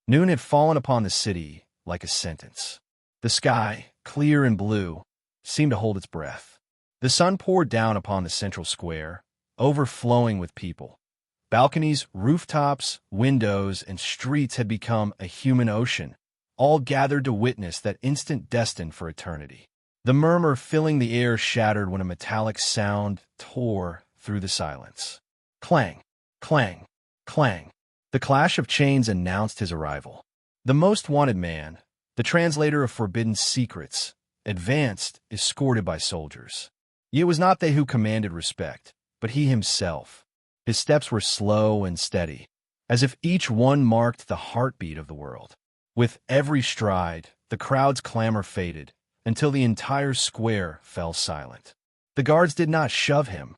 Noon had fallen upon the city like a sentence. The sky, clear and blue, seemed to hold its breath. The sun poured down upon the central square, overflowing with people. Balconies, rooftops, windows, and streets had become a human ocean, all gathered to witness that instant destined for eternity. The murmur filling the air shattered when a metallic sound tore through the silence. Clang, clang, clang. The clash of chains announced his arrival. The most wanted man, the translator of forbidden secrets, advanced, escorted by soldiers. Yet it was not they who commanded respect, but he himself. His steps were slow and steady, as if each one marked the heartbeat of the world. With every stride, the crowd's clamor faded, until the entire square fell silent. The guards did not shove him,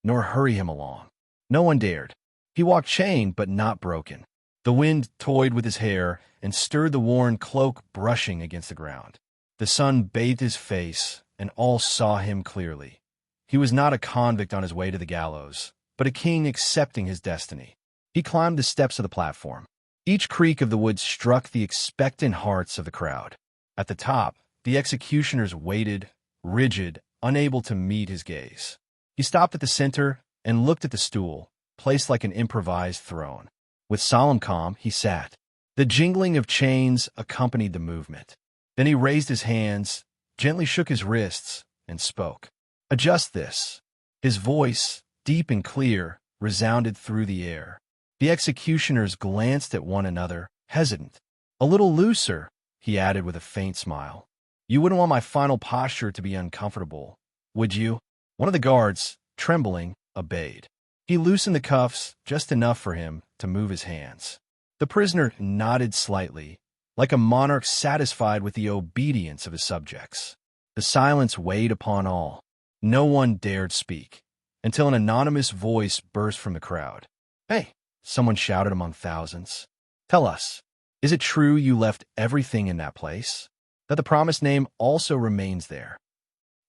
nor hurry him along. No one dared. He walked chained but not broken. The wind toyed with his hair and stirred the worn cloak brushing against the ground. The sun bathed his face, and all saw him clearly. He was not a convict on his way to the gallows, but a king accepting his destiny. He climbed the steps of the platform. Each creak of the wood struck the expectant hearts of the crowd. At the top, the executioners waited, rigid, unable to meet his gaze. He stopped at the center and looked at the stool, placed like an improvised throne. With solemn calm, he sat. The jingling of chains accompanied the movement. Then he raised his hands, gently shook his wrists, and spoke. "Adjust this." His voice, deep and clear, resounded through the air. The executioners glanced at one another, hesitant. "A little looser," he added with a faint smile. "You wouldn't want my final posture to be uncomfortable, would you?" One of the guards, trembling, obeyed. He loosened the cuffs just enough for him to move his hands. The prisoner nodded slightly, like a monarch satisfied with the obedience of his subjects. The silence weighed upon all. No one dared speak, until an anonymous voice burst from the crowd. "Hey," someone shouted among thousands. "Tell us, is it true you left everything in that place? That the promised name also remains there?"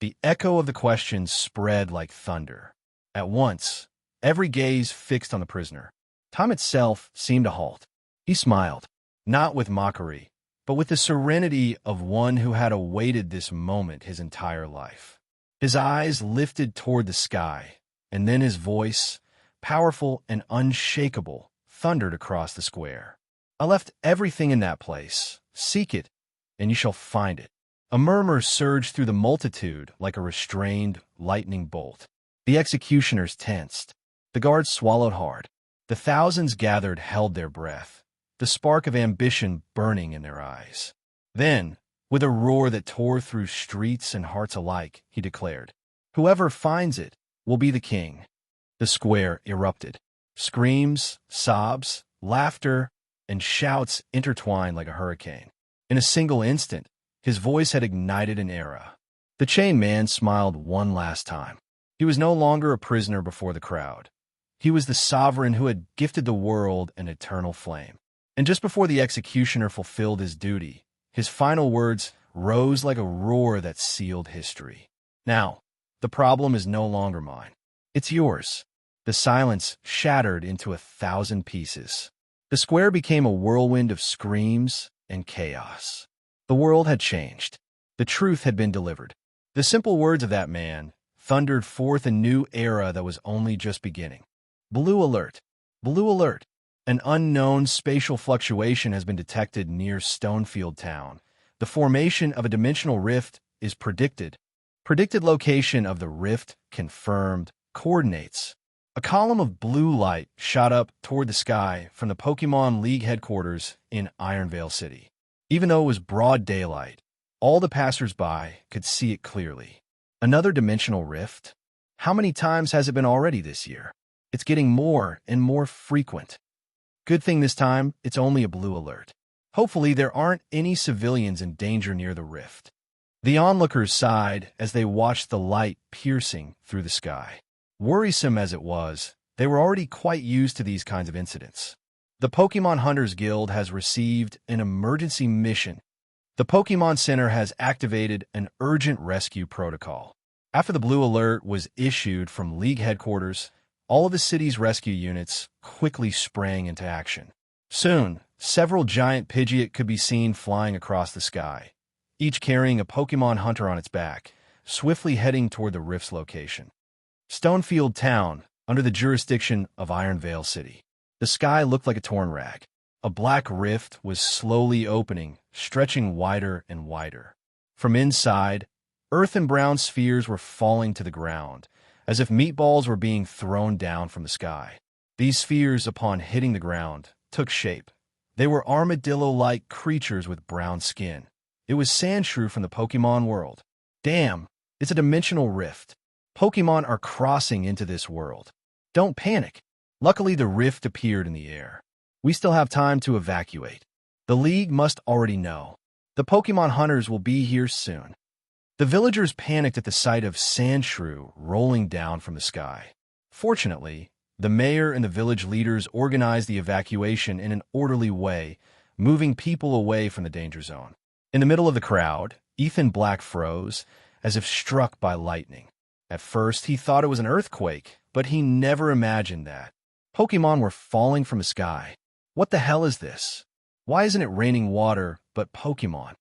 The echo of the question spread like thunder. At once, every gaze fixed on the prisoner. Time itself seemed to halt. He smiled, not with mockery, but with the serenity of one who had awaited this moment his entire life. His eyes lifted toward the sky, and then his voice, powerful and unshakable, thundered across the square. "I left everything in that place. Seek it, and you shall find it." A murmur surged through the multitude like a restrained lightning bolt. The executioners tensed. The guards swallowed hard. The thousands gathered held their breath, the spark of ambition burning in their eyes. Then, with a roar that tore through streets and hearts alike, he declared, "Whoever finds it will be the king." The square erupted. Screams, sobs, laughter, and shouts intertwined like a hurricane. In a single instant, his voice had ignited an era. The chained man smiled one last time. He was no longer a prisoner before the crowd. He was the sovereign who had gifted the world an eternal flame. And just before the executioner fulfilled his duty, his final words rose like a roar that sealed history. "Now, the problem is no longer mine. It's yours." The silence shattered into 1,000 pieces. The square became a whirlwind of screams and chaos. The world had changed. The truth had been delivered. The simple words of that man thundered forth a new era that was only just beginning. Blue alert! Blue alert! An unknown spatial fluctuation has been detected near Stonefield Town. The formation of a dimensional rift is predicted. Predicted location of the rift confirmed. Coordinates. A column of blue light shot up toward the sky from the Pokémon League headquarters in Ironvale City. Even though it was broad daylight, all the passers-by could see it clearly. Another dimensional rift? How many times has it been already this year? It's getting more and more frequent. Good thing this time, it's only a blue alert. Hopefully there aren't any civilians in danger near the rift. The onlookers sighed as they watched the light piercing through the sky. Worrisome as it was, they were already quite used to these kinds of incidents. The Pokémon Hunters Guild has received an emergency mission. The Pokémon Center has activated an urgent rescue protocol. After the blue alert was issued from League headquarters, all of the city's rescue units quickly sprang into action. Soon, several giant Pidgeot could be seen flying across the sky, each carrying a Pokémon hunter on its back, swiftly heading toward the rift's location. Stonefield Town, under the jurisdiction of Ironvale City. The sky looked like a torn rag. A black rift was slowly opening, stretching wider and wider. From inside, earth and brown spheres were falling to the ground, as if meatballs were being thrown down from the sky. These spheres, upon hitting the ground, took shape. They were armadillo-like creatures with brown skin. It was Sandshrew from the Pokémon World. Damn, it's a dimensional rift. Pokémon are crossing into this world. Don't panic. Luckily, the rift appeared in the air. We still have time to evacuate. The League must already know. The Pokémon hunters will be here soon. The villagers panicked at the sight of Sandshrew rolling down from the sky. Fortunately, the mayor and the village leaders organized the evacuation in an orderly way, moving people away from the danger zone. In the middle of the crowd, Ethan Black froze, as if struck by lightning. At first, he thought it was an earthquake, but he never imagined that. Pokémon were falling from the sky. What the hell is this? Why isn't it raining water, but Pokémon?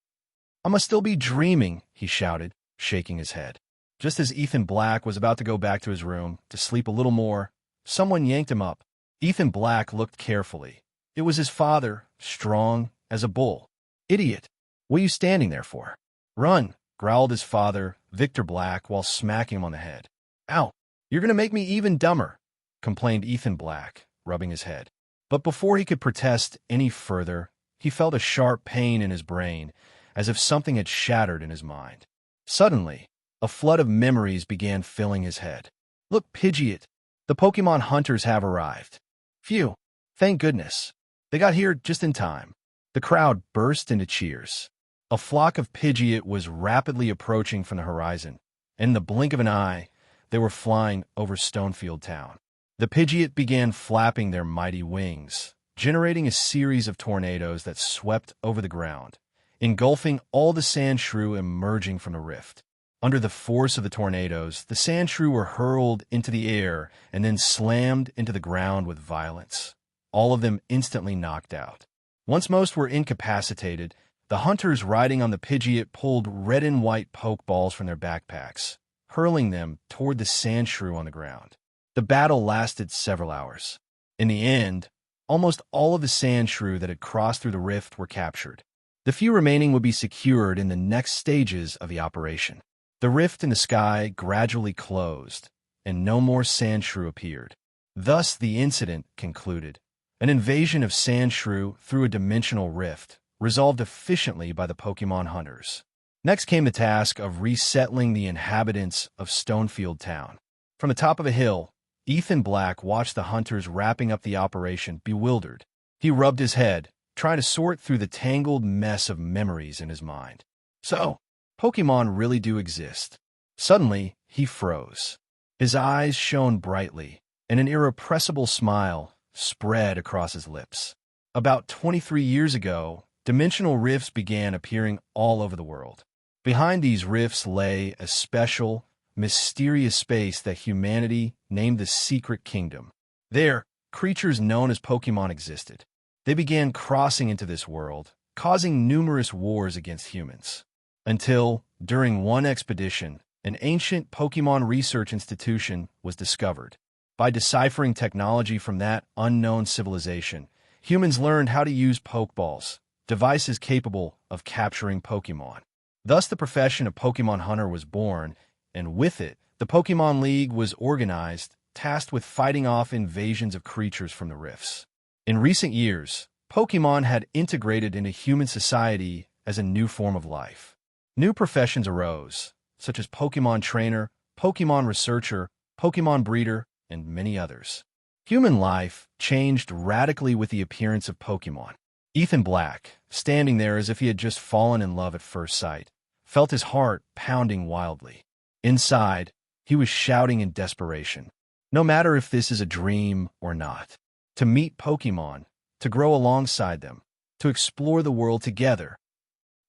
I must still be dreaming, he shouted, shaking his head. Just as Ethan Black was about to go back to his room to sleep a little more, someone yanked him up. Ethan Black looked carefully. It was his father, strong as a bull. Idiot! What are you standing there for? Run, growled his father, Victor Black, while smacking him on the head. Ow! You're going to make me even dumber, complained Ethan Black, rubbing his head. But before he could protest any further, he felt a sharp pain in his brain, as if something had shattered in his mind. Suddenly, a flood of memories began filling his head. Look, Pidgeot! The Pokémon hunters have arrived. Phew! Thank goodness. They got here just in time. The crowd burst into cheers. A flock of Pidgeot was rapidly approaching from the horizon, and in the blink of an eye, they were flying over Stonefield Town. The Pidgeot began flapping their mighty wings, generating a series of tornadoes that swept over the ground, engulfing all the Sandshrew emerging from the rift. Under the force of the tornadoes, the Sandshrew were hurled into the air and then slammed into the ground with violence, all of them instantly knocked out. Once most were incapacitated, the hunters riding on the Pidgeot pulled red and white Pokeballs from their backpacks, hurling them toward the Sandshrew on the ground. The battle lasted several hours. In the end, almost all of the Sandshrew that had crossed through the rift were captured. The few remaining would be secured in the next stages of the operation. The rift in the sky gradually closed, and no more Sandshrew appeared. Thus the incident concluded. An invasion of Sandshrew through a dimensional rift, resolved efficiently by the Pokémon hunters. Next came the task of resettling the inhabitants of Stonefield Town. From the top of a hill, Ethan Black watched the hunters wrapping up the operation, bewildered. He rubbed his head, trying to sort through the tangled mess of memories in his mind. So, Pokémon really do exist. Suddenly, he froze. His eyes shone brightly, and an irrepressible smile spread across his lips. About 23 years ago, dimensional rifts began appearing all over the world. Behind these rifts lay a special, mysterious space that humanity named the Secret Kingdom. There, creatures known as Pokémon existed. They began crossing into this world, causing numerous wars against humans. Until, during one expedition, an ancient Pokémon research institution was discovered. By deciphering technology from that unknown civilization, humans learned how to use Pokeballs, devices capable of capturing Pokémon. Thus, the profession of Pokémon hunter was born, and with it, the Pokémon League was organized, tasked with fighting off invasions of creatures from the rifts. In recent years, Pokémon had integrated into human society as a new form of life. New professions arose, such as Pokémon trainer, Pokémon researcher, Pokémon breeder, and many others. Human life changed radically with the appearance of Pokémon. Ethan Black, standing there as if he had just fallen in love at first sight, felt his heart pounding wildly. Inside, he was shouting in desperation. No matter if this is a dream or not. To meet Pokémon, to grow alongside them, to explore the world together.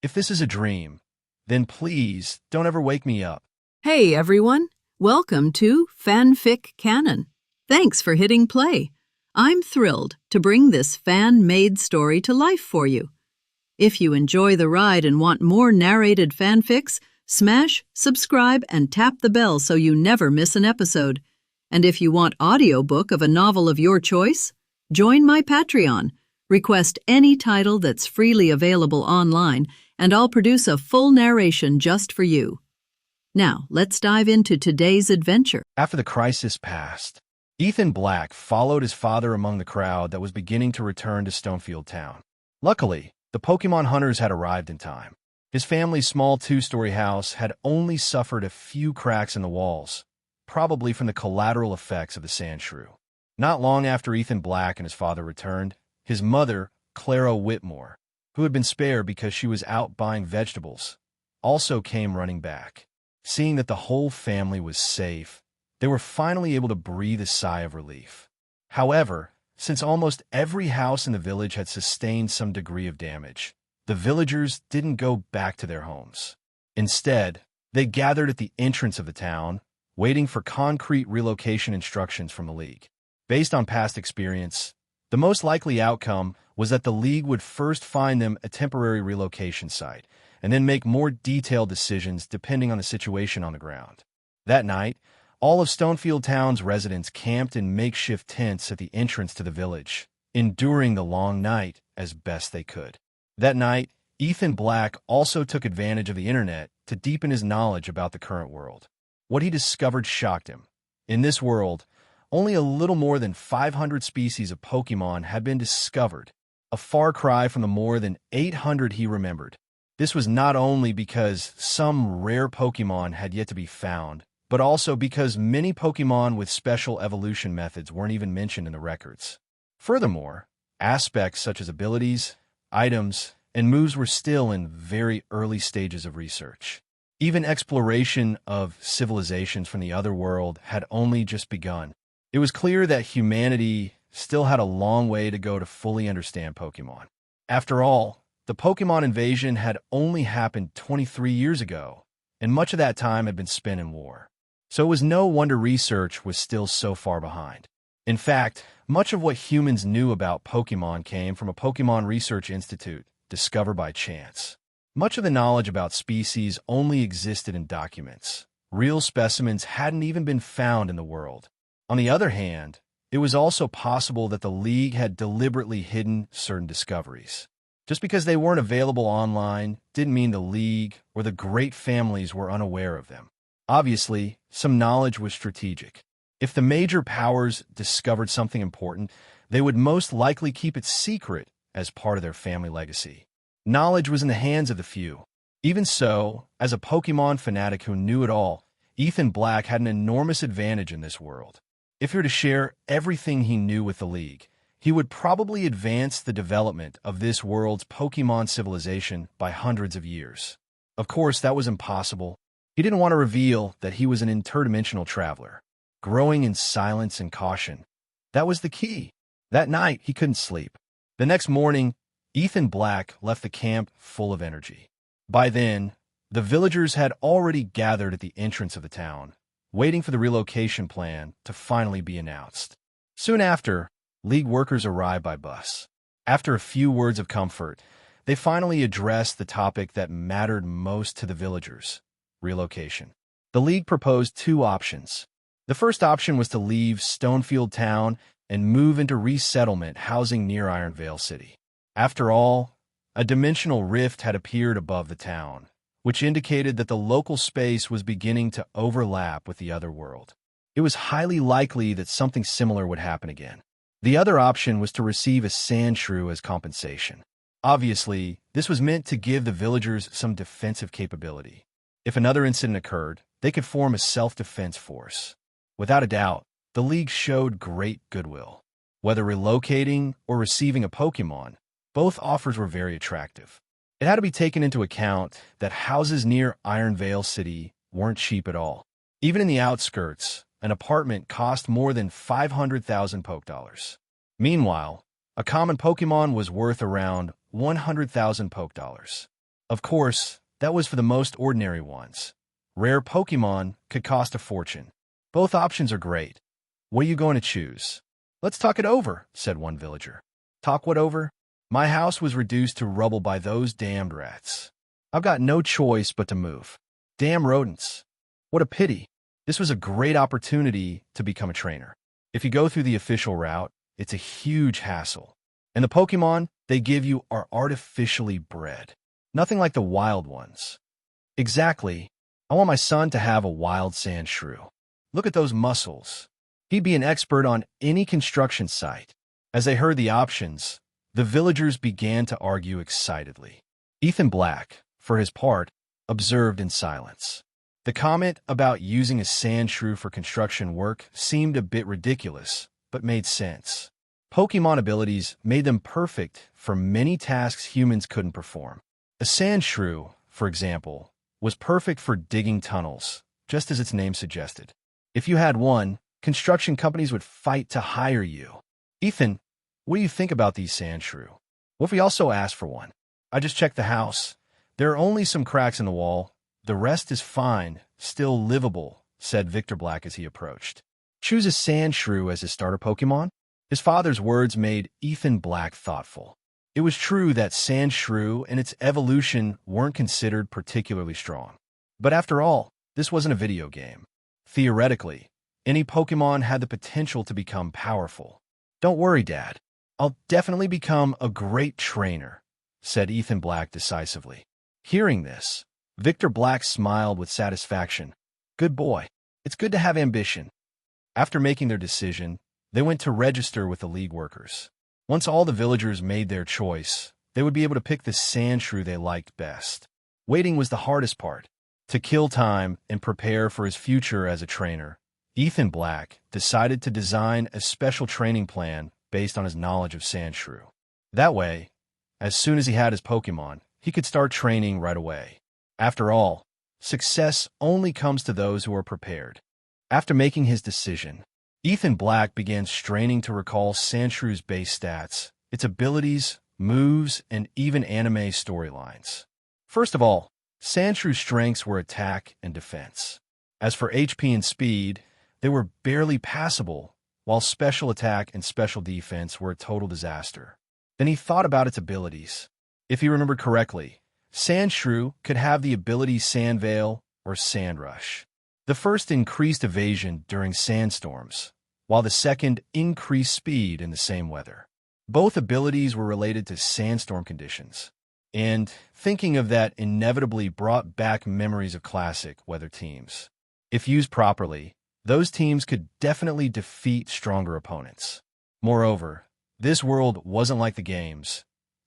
If this is a dream, then please don't ever wake me up. Hey everyone, welcome to FanFic Canon. Thanks for hitting play. I'm thrilled to bring this fan-made story to life for you. If you enjoy the ride and want more narrated fanfics, smash, subscribe, and tap the bell so you never miss an episode. And if you want audiobook of a novel of your choice, join my Patreon. Request any title that's freely available online, and I'll produce a full narration just for you. Now, let's dive into today's adventure. After the crisis passed, Ethan Black followed his father among the crowd that was beginning to return to Stonefield Town. Luckily, the Pokémon hunters had arrived in time. His family's small two-story house had only suffered a few cracks in the walls, probably from the collateral effects of the sand shrew. Not long after Ethan Black and his father returned, his mother, Clara Whitmore, who had been spared because she was out buying vegetables, also came running back. Seeing that the whole family was safe, they were finally able to breathe a sigh of relief. However, since almost every house in the village had sustained some degree of damage, the villagers didn't go back to their homes. Instead, they gathered at the entrance of the town, waiting for concrete relocation instructions from the League. Based on past experience, the most likely outcome was that the League would first find them a temporary relocation site, and then make more detailed decisions depending on the situation on the ground. That night, all of Stonefield Town's residents camped in makeshift tents at the entrance to the village, enduring the long night as best they could. That night, Ethan Black also took advantage of the internet to deepen his knowledge about the current world. What he discovered shocked him. In this world, only a little more than 500 species of Pokémon had been discovered, a far cry from the more than 800 he remembered. This was not only because some rare Pokémon had yet to be found, but also because many Pokémon with special evolution methods weren't even mentioned in the records. Furthermore, aspects such as abilities, items, and moves were still in very early stages of research. Even exploration of civilizations from the other world had only just begun. It was clear that humanity still had a long way to go to fully understand Pokémon. After all, the Pokémon invasion had only happened 23 years ago, and much of that time had been spent in war. So it was no wonder research was still so far behind. In fact, much of what humans knew about Pokémon came from a Pokémon Research Institute discovered by chance. Much of the knowledge about species only existed in documents. Real specimens hadn't even been found in the world. On the other hand, it was also possible that the League had deliberately hidden certain discoveries. Just because they weren't available online didn't mean the League or the great families were unaware of them. Obviously, some knowledge was strategic. If the major powers discovered something important, they would most likely keep it secret as part of their family legacy. Knowledge was in the hands of the few. Even so, as a Pokémon fanatic who knew it all, Ethan Black had an enormous advantage in this world. If he were to share everything he knew with the League, he would probably advance the development of this world's Pokémon civilization by hundreds of years. Of course, that was impossible. He didn't want to reveal that he was an interdimensional traveler, growing in silence and caution. That was the key. That night, he couldn't sleep. The next morning, Ethan Black left the camp full of energy. By then, the villagers had already gathered at the entrance of the town, waiting for the relocation plan to finally be announced. Soon after, League workers arrived by bus. After a few words of comfort, they finally addressed the topic that mattered most to the villagers: relocation. The League proposed two options. The first option was to leave Stonefield Town and move into resettlement housing near Ironvale City. After all, a dimensional rift had appeared above the town, which indicated that the local space was beginning to overlap with the other world. It was highly likely that something similar would happen again. The other option was to receive a sand shrew as compensation. Obviously, this was meant to give the villagers some defensive capability. If another incident occurred, they could form a self-defense force. Without a doubt, the League showed great goodwill. Whether relocating or receiving a Pokémon, both offers were very attractive. It had to be taken into account that houses near Ironvale City weren't cheap at all. Even in the outskirts, an apartment cost more than 500,000 Poke Dollars. Meanwhile, a common Pokémon was worth around 100,000 Poke Dollars. Of course, that was for the most ordinary ones. Rare Pokémon could cost a fortune. Both options are great. What are you going to choose? "Let's talk it over," said one villager. "Talk what over? My house was reduced to rubble by those damned rats. I've got no choice but to move. Damn rodents. What a pity. This was a great opportunity to become a trainer. If you go through the official route, it's a huge hassle. And the Pokemon they give you are artificially bred. Nothing like the wild ones." "Exactly. I want my son to have a wild sand shrew. Look at those muscles. He'd be an expert on any construction site." As they heard the options, the villagers began to argue excitedly. Ethan Black, for his part, observed in silence. The comment about using a sand shrew for construction work seemed a bit ridiculous, but made sense. Pokemon abilities made them perfect for many tasks humans couldn't perform. A sand shrew, for example, was perfect for digging tunnels, just as its name suggested. If you had one, construction companies would fight to hire you. "Ethan, what do you think about these sand shrew? What if we also asked for one?" "I just checked the house. There are only some cracks in the wall. The rest is fine, still livable," said Victor Black as he approached. Choose a sand shrew as his starter Pokemon? His father's words made Ethan Black thoughtful. It was true that sand shrew and its evolution weren't considered particularly strong. But after all, this wasn't a video game. Theoretically, any Pokemon had the potential to become powerful. "Don't worry, Dad. I'll definitely become a great trainer," said Ethan Black decisively. Hearing this, Victor Black smiled with satisfaction. "Good boy. It's good to have ambition." After making their decision, they went to register with the league workers. Once all the villagers made their choice, they would be able to pick the sand shrew they liked best. Waiting was the hardest part. To kill time and prepare for his future as a trainer, Ethan Black decided to design a special training plan based on his knowledge of sand shrew. That way, as soon as he had his Pokemon, he could start training right away. After all, success only comes to those who are prepared. After making his decision, Ethan Black began straining to recall Sandshrew's base stats, its abilities, moves, and even anime storylines. First of all, Sandshrew's strengths were attack and defense. As for HP and speed, they were barely passable, while special attack and special defense were a total disaster. Then he thought about its abilities. If he remembered correctly, Sandshrew could have the ability Sand Veil or Sand Rush. The first increased evasion during sandstorms, while the second increased speed in the same weather. Both abilities were related to sandstorm conditions, and thinking of that inevitably brought back memories of classic weather teams. If used properly, those teams could definitely defeat stronger opponents. Moreover, this world wasn't like the games.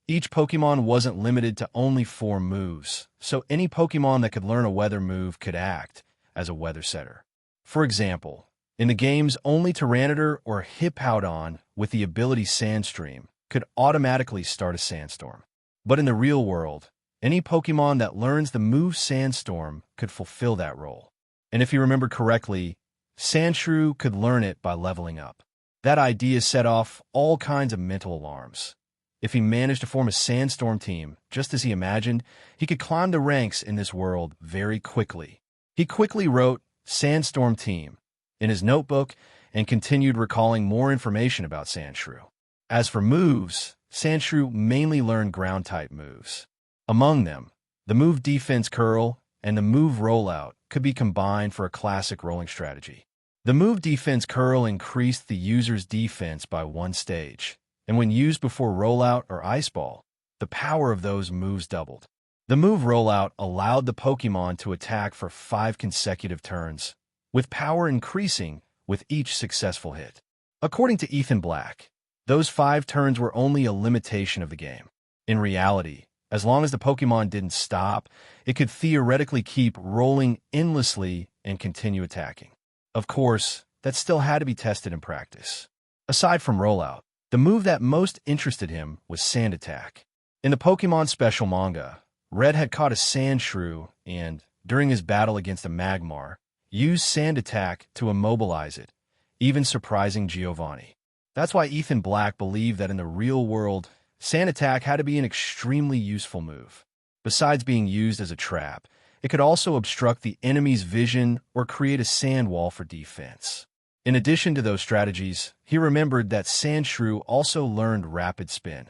Each Pokemon wasn't limited to only 4 moves, so any Pokemon that could learn a weather move could act as a weather setter. For example, in the games, only Tyranitar or Hippowdon with the ability Sandstream could automatically start a sandstorm. But in the real world, any Pokemon that learns the move Sandstorm could fulfill that role. And if you remember correctly, Sandshrew could learn it by leveling up. That idea set off all kinds of mental alarms. If he managed to form a Sandstorm team, just as he imagined, he could climb the ranks in this world very quickly. He quickly wrote Sandstorm Team in his notebook and continued recalling more information about Sandshrew. As for moves, Sandshrew mainly learned ground-type moves. Among them, the move Defense Curl and the move Rollout could be combined for a classic rolling strategy. The move Defense Curl increased the user's defense by 1 stage, and when used before Rollout or Ice Ball, the power of those moves doubled. The move Rollout allowed the Pokemon to attack for 5 consecutive turns, with power increasing with each successful hit. According to Ethan Black, those 5 turns were only a limitation of the game. In reality, as long as the Pokemon didn't stop, it could theoretically keep rolling endlessly and continue attacking. Of course, that still had to be tested in practice. Aside from Rollout, the move that most interested him was Sand Attack. In the Pokemon Special manga, Red had caught a Sandshrew and, during his battle against a Magmar, used Sand Attack to immobilize it, even surprising Giovanni. That's why Ethan Black believed that in the real world, Sand Attack had to be an extremely useful move. Besides being used as a trap, it could also obstruct the enemy's vision or create a sand wall for defense. In addition to those strategies, he remembered that Sandshrew also learned Rapid Spin,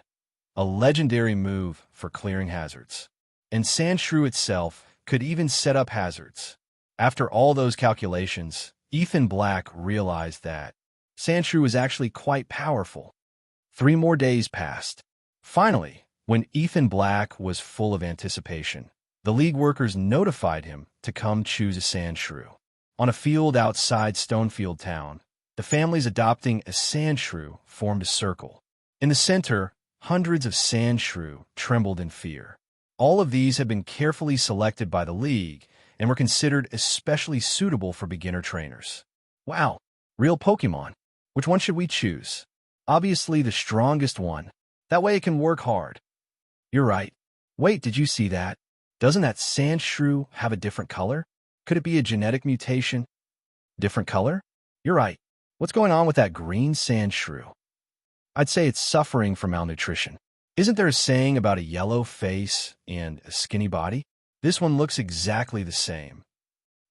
a legendary move for clearing hazards. And Sandshrew itself could even set up hazards. After all those calculations, Ethan Black realized that Sandshrew was actually quite powerful. 3 more days passed. Finally, when Ethan Black was full of anticipation, the League workers notified him to come choose a Sandshrew. On a field outside Stonefield Town, the families adopting a Sandshrew formed a circle. In the center, hundreds of Sandshrew trembled in fear. All of these had been carefully selected by the League and were considered especially suitable for beginner trainers. Wow, real Pokémon. Which one should we choose? Obviously the strongest one. That way it can work hard. You're right. Wait, did you see that? Doesn't that Sandshrew have a different color? Could it be a genetic mutation? Different color? You're right. What's going on with that green Sandshrew? I'd say it's suffering from malnutrition. Isn't there a saying about a yellow face and a skinny body? This one looks exactly the same.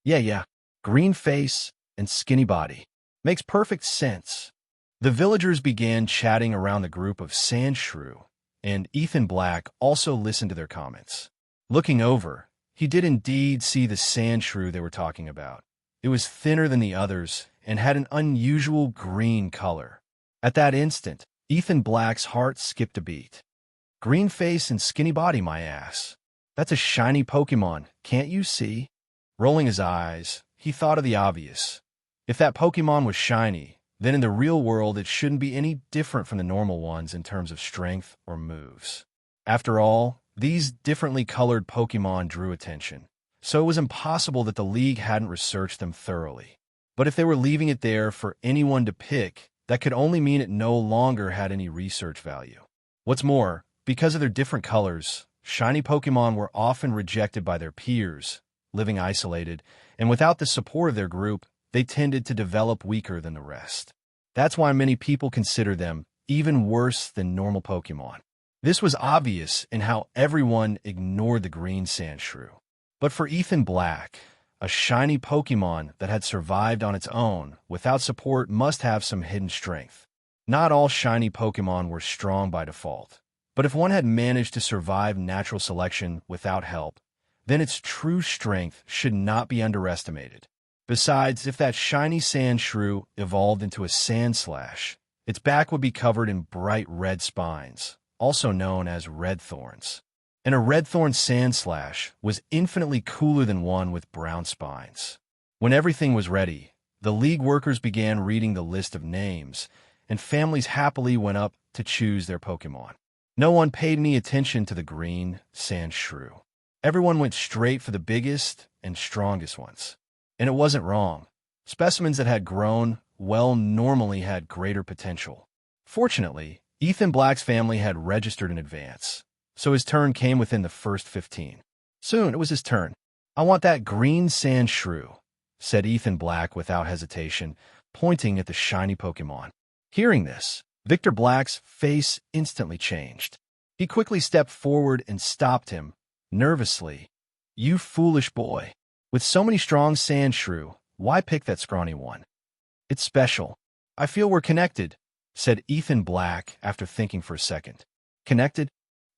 Yeah. Green face and skinny body. Makes perfect sense. The villagers began chatting around the group of Sandshrew, and Ethan Black also listened to their comments. Looking over, he did indeed see the Sandshrew they were talking about. It was thinner than the others and had an unusual green color. At that instant, Ethan Black's heart skipped a beat. Green face and skinny body, my ass. That's a shiny Pokémon, can't you see? Rolling his eyes, he thought of the obvious. If that Pokémon was shiny, then in the real world it shouldn't be any different from the normal ones in terms of strength or moves. After all, these differently colored Pokémon drew attention, so it was impossible that the League hadn't researched them thoroughly. But if they were leaving it there for anyone to pick, that could only mean it no longer had any research value. What's more, because of their different colors, shiny Pokémon were often rejected by their peers, living isolated, and without the support of their group, they tended to develop weaker than the rest. That's why many people consider them even worse than normal Pokémon. This was obvious in how everyone ignored the green Sandshrew. But for Ethan Black, a shiny Pokémon that had survived on its own without support must have some hidden strength. Not all shiny Pokémon were strong by default. But if one had managed to survive natural selection without help, then its true strength should not be underestimated. Besides, if that shiny Sandshrew evolved into a Sandslash, its back would be covered in bright red spines, also known as red thorns. And a red thorn Sandslash was infinitely cooler than one with brown spines. When everything was ready, the League workers began reading the list of names, and families happily went up to choose their Pokémon. No one paid any attention to the green Sandshrew. Everyone went straight for the biggest and strongest ones. And it wasn't wrong. Specimens that had grown well normally had greater potential. Fortunately, Ethan Black's family had registered in advance, so his turn came within the first 15. Soon it was his turn. I want that green Sandshrew, said Ethan Black without hesitation, pointing at the shiny Pokémon. Hearing this, Victor Black's face instantly changed. He quickly stepped forward and stopped him, nervously. You foolish boy. With so many strong Sandshrew, why pick that scrawny one? It's special. I feel we're connected, said Ethan Black after thinking for a second. Connected?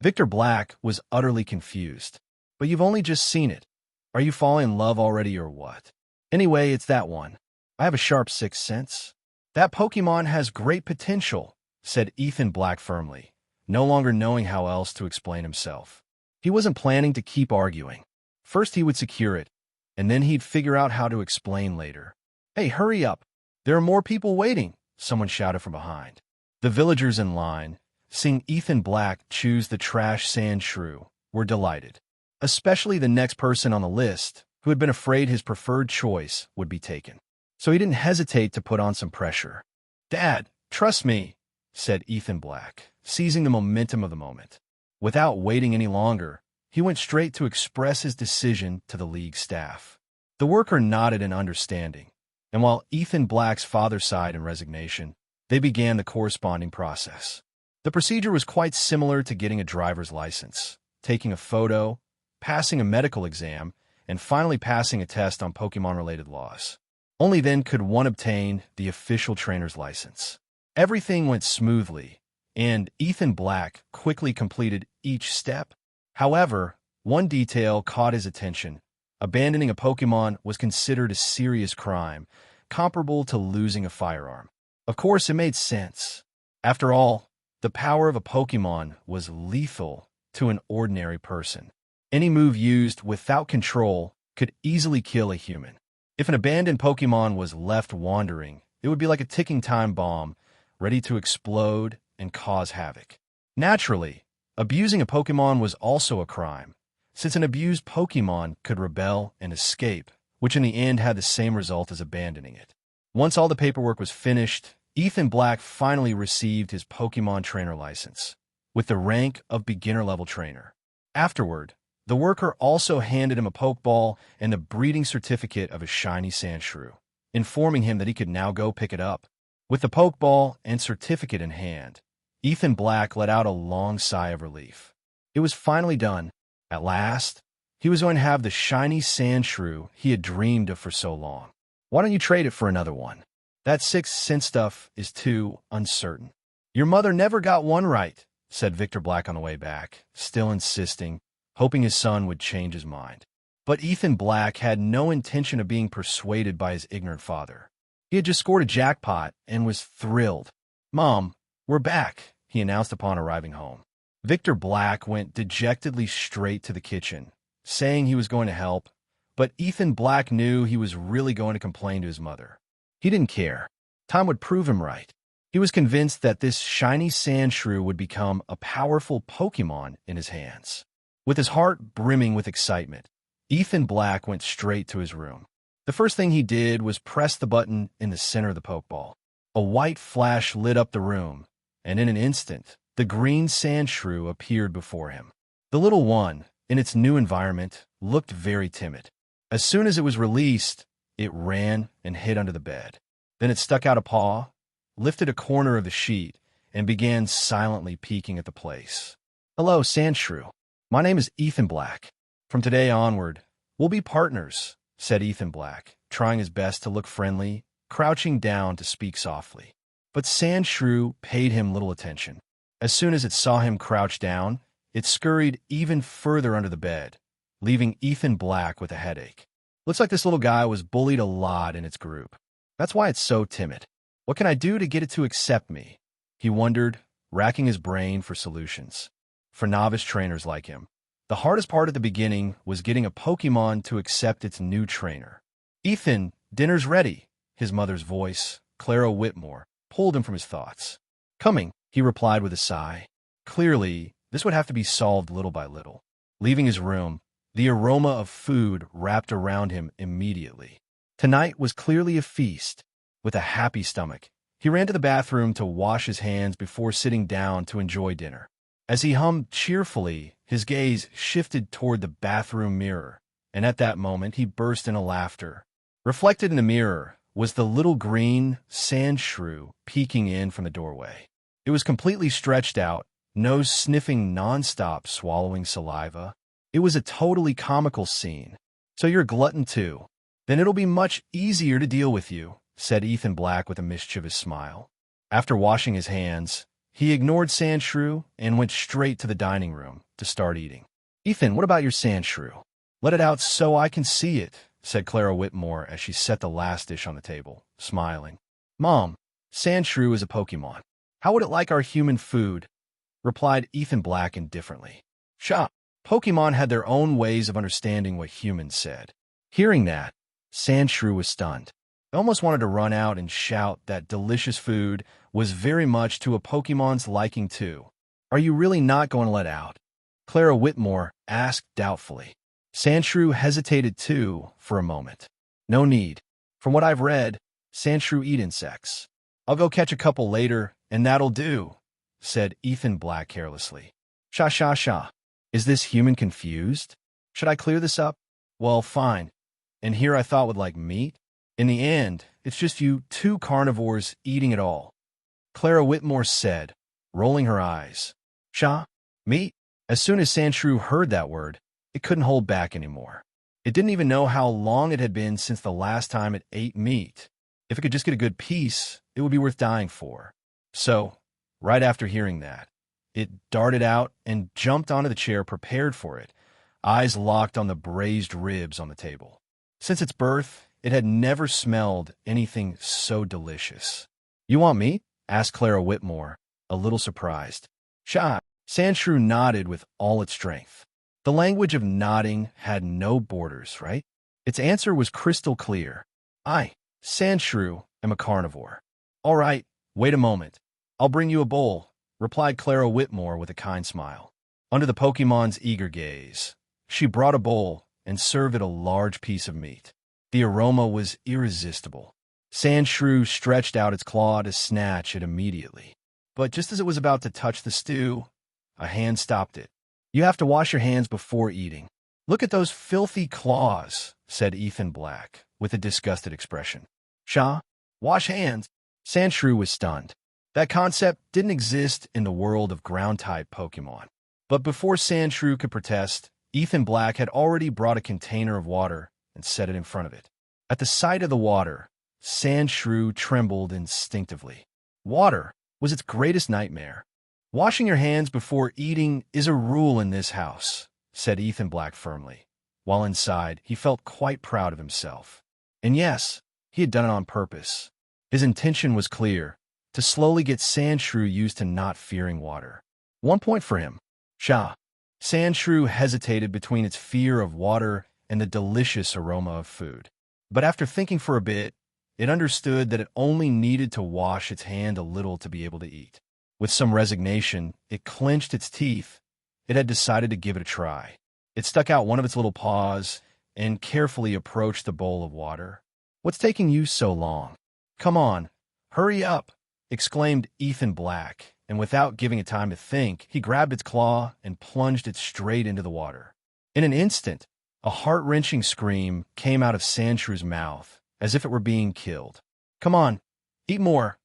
Victor Black was utterly confused. But you've only just seen it. Are you falling in love already or what? Anyway, it's that one. I have a sharp sixth sense. That Pokémon has great potential, said Ethan Black firmly, no longer knowing how else to explain himself. He wasn't planning to keep arguing. First he would secure it, and then he'd figure out how to explain later. Hey, hurry up. There are more people waiting, someone shouted from behind. The villagers in line, seeing Ethan Black choose the trash Sandshrew, were delighted. Especially the next person on the list, who had been afraid his preferred choice would be taken. So he didn't hesitate to put on some pressure. Dad, trust me, said Ethan Black, seizing the momentum of the moment. Without waiting any longer, he went straight to express his decision to the League staff. The worker nodded in understanding, and while Ethan Black's father sighed in resignation, they began the corresponding process. The procedure was quite similar to getting a driver's license, taking a photo, passing a medical exam, and finally passing a test on Pokémon-related laws. Only then could one obtain the official trainer's license. Everything went smoothly, and Ethan Black quickly completed each step. However, one detail caught his attention. Abandoning a Pokémon was considered a serious crime, comparable to losing a firearm. Of course, it made sense. After all, the power of a Pokémon was lethal to an ordinary person. Any move used without control could easily kill a human. If an abandoned Pokémon was left wandering, it would be like a ticking time bomb, ready to explode and cause havoc. Naturally, abusing a Pokémon was also a crime, since an abused Pokémon could rebel and escape, which in the end had the same result as abandoning it. Once all the paperwork was finished, Ethan Black finally received his Pokémon trainer license, with the rank of beginner-level trainer. Afterward, the worker also handed him a Pokeball and the breeding certificate of a shiny Sandshrew, informing him that he could now go pick it up. With the Pokeball and certificate in hand, Ethan Black let out a long sigh of relief. It was finally done. At last, he was going to have the shiny Sandshrew he had dreamed of for so long. Why don't you trade it for another one? That sixth sense stuff is too uncertain. Your mother never got one right, said Victor Black on the way back, still insisting, hoping his son would change his mind. But Ethan Black had no intention of being persuaded by his ignorant father. He had just scored a jackpot and was thrilled. "Mom, we're back," he announced upon arriving home. Victor Black went dejectedly straight to the kitchen, saying he was going to help, but Ethan Black knew he was really going to complain to his mother. He didn't care. Time would prove him right. He was convinced that this shiny Sandshrew would become a powerful Pokémon in his hands. With his heart brimming with excitement, Ethan Black went straight to his room. The first thing he did was press the button in the center of the Pokeball. A white flash lit up the room, and in an instant, the green Sandshrew appeared before him. The little one, in its new environment, looked very timid. As soon as it was released, it ran and hid under the bed. Then it stuck out a paw, lifted a corner of the sheet, and began silently peeking at the place. "Hello, Sandshrew. My name is Ethan Black. From today onward, we'll be partners," said Ethan Black, trying his best to look friendly, crouching down to speak softly. But Sandshrew paid him little attention. As soon as it saw him crouch down, it scurried even further under the bed, leaving Ethan Black with a headache. Looks like this little guy was bullied a lot in its group. That's why it's so timid. What can I do to get it to accept me? He wondered, racking his brain for solutions. For novice trainers like him, the hardest part at the beginning was getting a Pokémon to accept its new trainer. "Ethan, dinner's ready," his mother's voice, Clara Whitmore, pulled him from his thoughts. "Coming," he replied with a sigh. Clearly, this would have to be solved little by little. Leaving his room, the aroma of food wrapped around him immediately. Tonight was clearly a feast. With a happy stomach, he ran to the bathroom to wash his hands before sitting down to enjoy dinner. As he hummed cheerfully, his gaze shifted toward the bathroom mirror, and at that moment he burst into laughter. Reflected in the mirror was the little green Sandshrew peeking in from the doorway. It was completely stretched out, nose sniffing nonstop, swallowing saliva. It was a totally comical scene. "So you're a glutton too? Then it'll be much easier to deal with you," said Ethan Black with a mischievous smile. After washing his hands, he ignored Sandshrew and went straight to the dining room to start eating. "Ethan, what about your Sandshrew? Let it out so I can see it," said Clara Whitmore as she set the last dish on the table, smiling. "Mom, Sandshrew is a Pokémon. How would it like our human food?" replied Ethan Black indifferently. "Shop." Pokémon had their own ways of understanding what humans said. Hearing that, Sandshrew was stunned. I almost wanted to run out and shout that delicious food was very much to a Pokémon's liking too. "Are you really not going to let out?" Clara Whitmore asked doubtfully. Sandshrew hesitated too for a moment. "No need. From what I've read, Sandshrew eat insects. I'll go catch a couple later, and that'll do," said Ethan Black carelessly. Sha. Is this human confused? Should I clear this up? Well, fine. And here I thought would like meat? In the end, it's just you two carnivores eating it all," Clara Whitmore said, rolling her eyes. "Meat?" As soon as Sandshrew heard that word, it couldn't hold back anymore. It didn't even know how long it had been since the last time it ate meat. If it could just get a good piece, it would be worth dying for. So, right after hearing that, it darted out and jumped onto the chair prepared for it, eyes locked on the braised ribs on the table. Since its birth, it had never smelled anything so delicious. "You want meat?" asked Clara Whitmore, a little surprised. "Sha." Sandshrew nodded with all its strength. The language of nodding had no borders, right? Its answer was crystal clear. "I, Sandshrew, am a carnivore." "All right, wait a moment. I'll bring you a bowl," replied Clara Whitmore with a kind smile. Under the Pokemon's eager gaze, she brought a bowl and served it a large piece of meat. The aroma was irresistible. Sandshrew stretched out its claw to snatch it immediately. But just as it was about to touch the stew, a hand stopped it. "You have to wash your hands before eating." "Look at those filthy claws," said Ethan Black, with a disgusted expression. "Sha, wash hands." Sandshrew was stunned. That concept didn't exist in the world of ground-type Pokemon. But before Sandshrew could protest, Ethan Black had already brought a container of water and set it in front of it. At the sight of the water, Sandshrew trembled instinctively. Water was its greatest nightmare. "Washing your hands before eating is a rule in this house," said Ethan Black firmly, while inside he felt quite proud of himself. And yes, he had done it on purpose. His intention was clear, to slowly get Sandshrew used to not fearing water. 1 point for him. Sha. Sandshrew hesitated between its fear of water and the delicious aroma of food. But after thinking for a bit, it understood that it only needed to wash its hand a little to be able to eat. With some resignation, it clenched its teeth. It had decided to give it a try. It stuck out one of its little paws and carefully approached the bowl of water. "What's taking you so long? Come on, hurry up," exclaimed Ethan Black, and without giving it time to think, he grabbed its claw and plunged it straight into the water. In an instant, a heart-wrenching scream came out of Sandshrew's mouth, as if it were being killed. "Come on, eat more,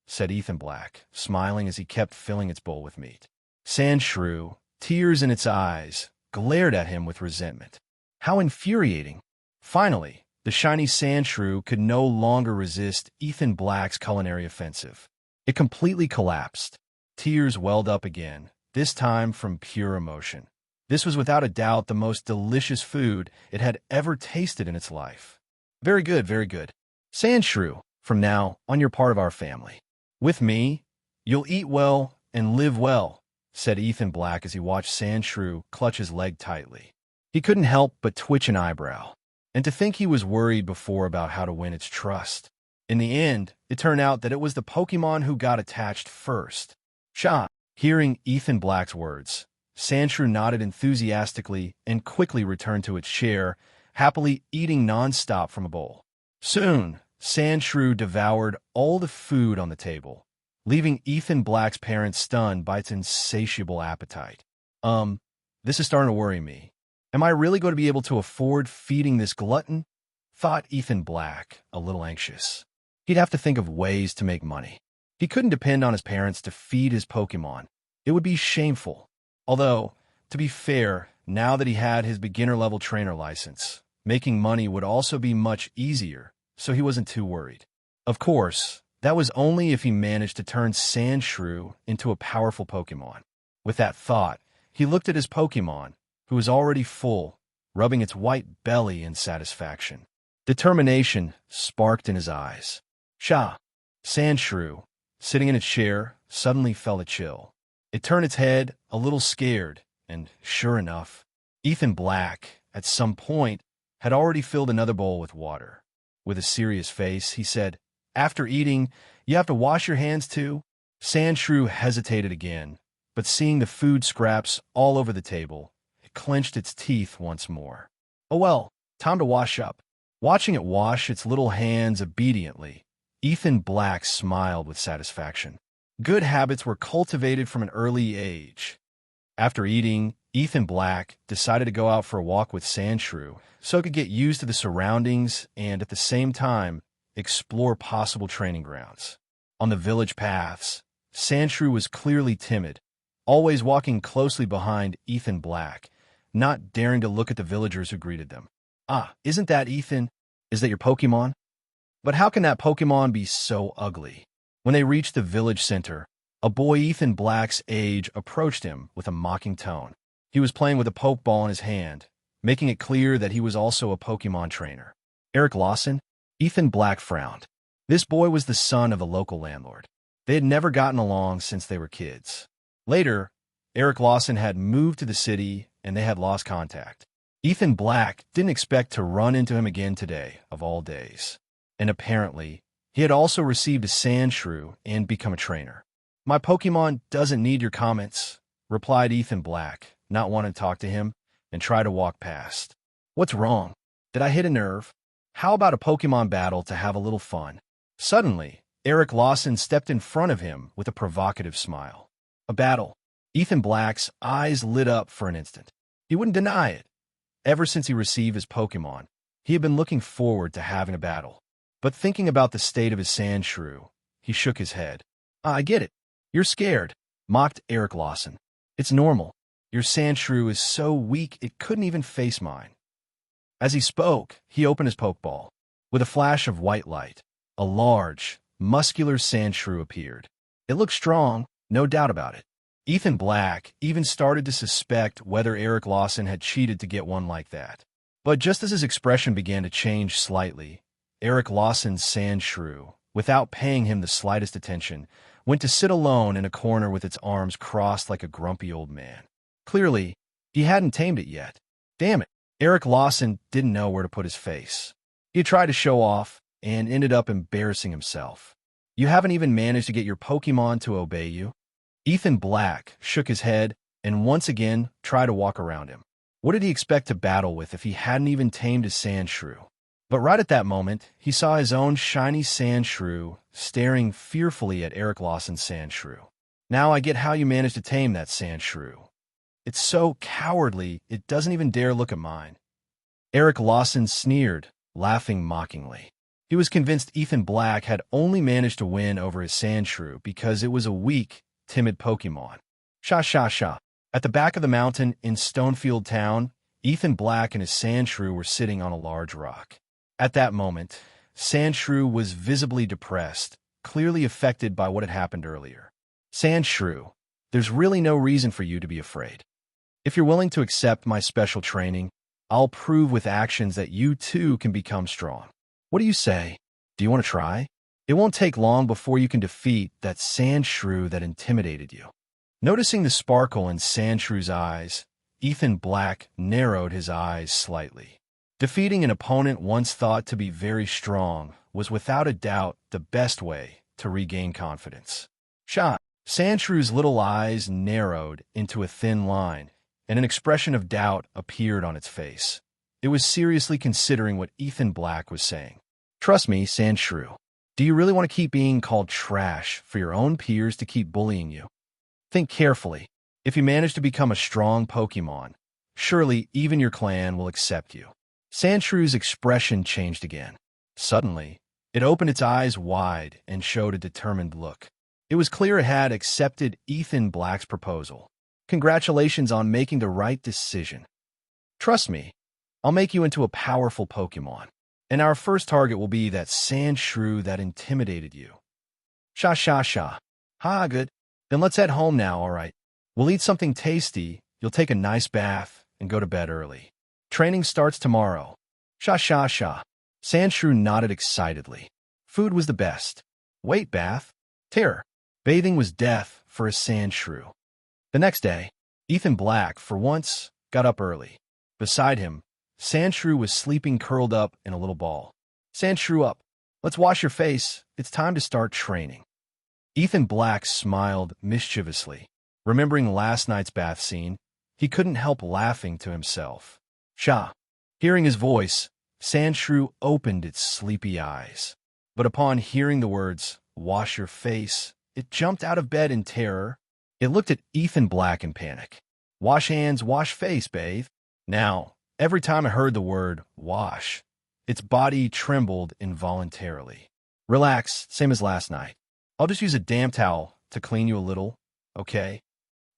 said Ethan Black, smiling as he kept filling its bowl with meat. Sandshrew, tears in its eyes, glared at him with resentment. How infuriating! Finally, the shiny Sandshrew could no longer resist Ethan Black's culinary offensive. It completely collapsed. Tears welled up again, this time from pure emotion. This was without a doubt the most delicious food it had ever tasted in its life. Very good, very good. Sandshrew, from now on you're part of our family. With me, you'll eat well and live well, said Ethan Black as he watched Sandshrew clutch his leg tightly. He couldn't help but twitch an eyebrow, and to think he was worried before about how to win its trust. In the end, it turned out that it was the Pokemon who got attached first. Sha! Hearing Ethan Black's words, Sandshrew nodded enthusiastically and quickly returned to its chair, happily eating non-stop from a bowl. Soon, Sandshrew devoured all the food on the table, leaving Ethan Black's parents stunned by its insatiable appetite. This is starting to worry me. Am I really going to be able to afford feeding this glutton? Thought Ethan Black, a little anxious. He'd have to think of ways to make money. He couldn't depend on his parents to feed his Pokemon. It would be shameful. Although, to be fair, now that he had his beginner-level trainer license, making money would also be much easier, so he wasn't too worried. Of course, that was only if he managed to turn Sandshrew into a powerful Pokemon. With that thought, he looked at his Pokemon, who was already full, rubbing its white belly in satisfaction. Determination sparked in his eyes. Sha! Sandshrew, sitting in its chair, suddenly felt a chill. It turned its head, a little scared, and sure enough, Ethan Black, at some point, had already filled another bowl with water. With a serious face, he said, "After eating, you have to wash your hands too?" Sandshrew hesitated again, but seeing the food scraps all over the table, it clenched its teeth once more. "Oh well, time to wash up." Watching it wash its little hands obediently, Ethan Black smiled with satisfaction. Good habits were cultivated from an early age. After eating, Ethan Black decided to go out for a walk with Sandshrew so it could get used to the surroundings and, at the same time, explore possible training grounds. On the village paths, Sandshrew was clearly timid, always walking closely behind Ethan Black, not daring to look at the villagers who greeted them. Ah, isn't that Ethan? Is that your Pokémon? But how can that Pokémon be so ugly? When they reached the village center, a boy Ethan Black's age approached him with a mocking tone. He was playing with a Pokeball in his hand, making it clear that he was also a Pokémon trainer. Eric Lawson? Ethan Black frowned. This boy was the son of a local landlord. They had never gotten along since they were kids. Later, Eric Lawson had moved to the city and they had lost contact. Ethan Black didn't expect to run into him again today, of all days. And apparently, he had also received a Sandshrew and become a trainer. My Pokémon doesn't need your comments, replied Ethan Black, not wanting to talk to him, and try to walk past. What's wrong? Did I hit a nerve? How about a Pokémon battle to have a little fun? Suddenly, Eric Lawson stepped in front of him with a provocative smile. A battle. Ethan Black's eyes lit up for an instant. He wouldn't deny it. Ever since he received his Pokémon, he had been looking forward to having a battle. But thinking about the state of his Sandshrew, he shook his head. I get it. You're scared, mocked Eric Lawson. It's normal. Your Sandshrew is so weak it couldn't even face mine. As he spoke, he opened his Pokeball. With a flash of white light, a large, muscular Sandshrew appeared. It looked strong, no doubt about it. Ethan Black even started to suspect whether Eric Lawson had cheated to get one like that. But just as his expression began to change slightly, Eric Lawson's Sandshrew, without paying him the slightest attention, went to sit alone in a corner with its arms crossed like a grumpy old man. Clearly, he hadn't tamed it yet. Damn it, Eric Lawson didn't know where to put his face. He had tried to show off and ended up embarrassing himself. You haven't even managed to get your Pokémon to obey you? Ethan Black shook his head and once again tried to walk around him. What did he expect to battle with if he hadn't even tamed his Sandshrew? But right at that moment, he saw his own shiny Sandshrew staring fearfully at Eric Lawson's Sandshrew. Now I get how you managed to tame that Sandshrew. It's so cowardly, it doesn't even dare look at mine. Eric Lawson sneered, laughing mockingly. He was convinced Ethan Black had only managed to win over his Sandshrew because it was a weak, timid Pokémon. Sha sha sha. At the back of the mountain in Stonefield Town, Ethan Black and his Sandshrew were sitting on a large rock. At that moment, Sandshrew was visibly depressed, clearly affected by what had happened earlier. Sandshrew, there's really no reason for you to be afraid. If you're willing to accept my special training, I'll prove with actions that you too can become strong. What do you say? Do you want to try? It won't take long before you can defeat that Sandshrew that intimidated you. Noticing the sparkle in Sandshrew's eyes, Ethan Black narrowed his eyes slightly. Defeating an opponent once thought to be very strong was without a doubt the best way to regain confidence. Shot. Sandshrew's little eyes narrowed into a thin line, and an expression of doubt appeared on its face. It was seriously considering what Ethan Black was saying. Trust me, Sandshrew. Do you really want to keep being called trash for your own peers to keep bullying you? Think carefully. If you manage to become a strong Pokémon, surely even your clan will accept you. Sandshrew's expression changed again. Suddenly, it opened its eyes wide and showed a determined look. It was clear it had accepted Ethan Black's proposal. Congratulations on making the right decision. Trust me, I'll make you into a powerful Pokémon, and our first target will be that Sandshrew that intimidated you. Sha sha sha. Ha, good. Then let's head home now, all right? We'll eat something tasty, you'll take a nice bath, and go to bed early. Training starts tomorrow. Sha sha sha. Sandshrew nodded excitedly. Food was the best. Wait, bath? Terror. Bathing was death for a Sandshrew. The next day, Ethan Black, for once, got up early. Beside him, Sandshrew was sleeping curled up in a little ball. Sandshrew up. Let's wash your face. It's time to start training. Ethan Black smiled mischievously. Remembering last night's bath scene, he couldn't help laughing to himself. Sha. Hearing his voice, Sandshrew opened its sleepy eyes. But upon hearing the words, wash your face, it jumped out of bed in terror. It looked at Ethan Black in panic. Wash hands, wash face, bathe. Now, every time it heard the word wash, its body trembled involuntarily. Relax, same as last night. I'll just use a damp towel to clean you a little, okay?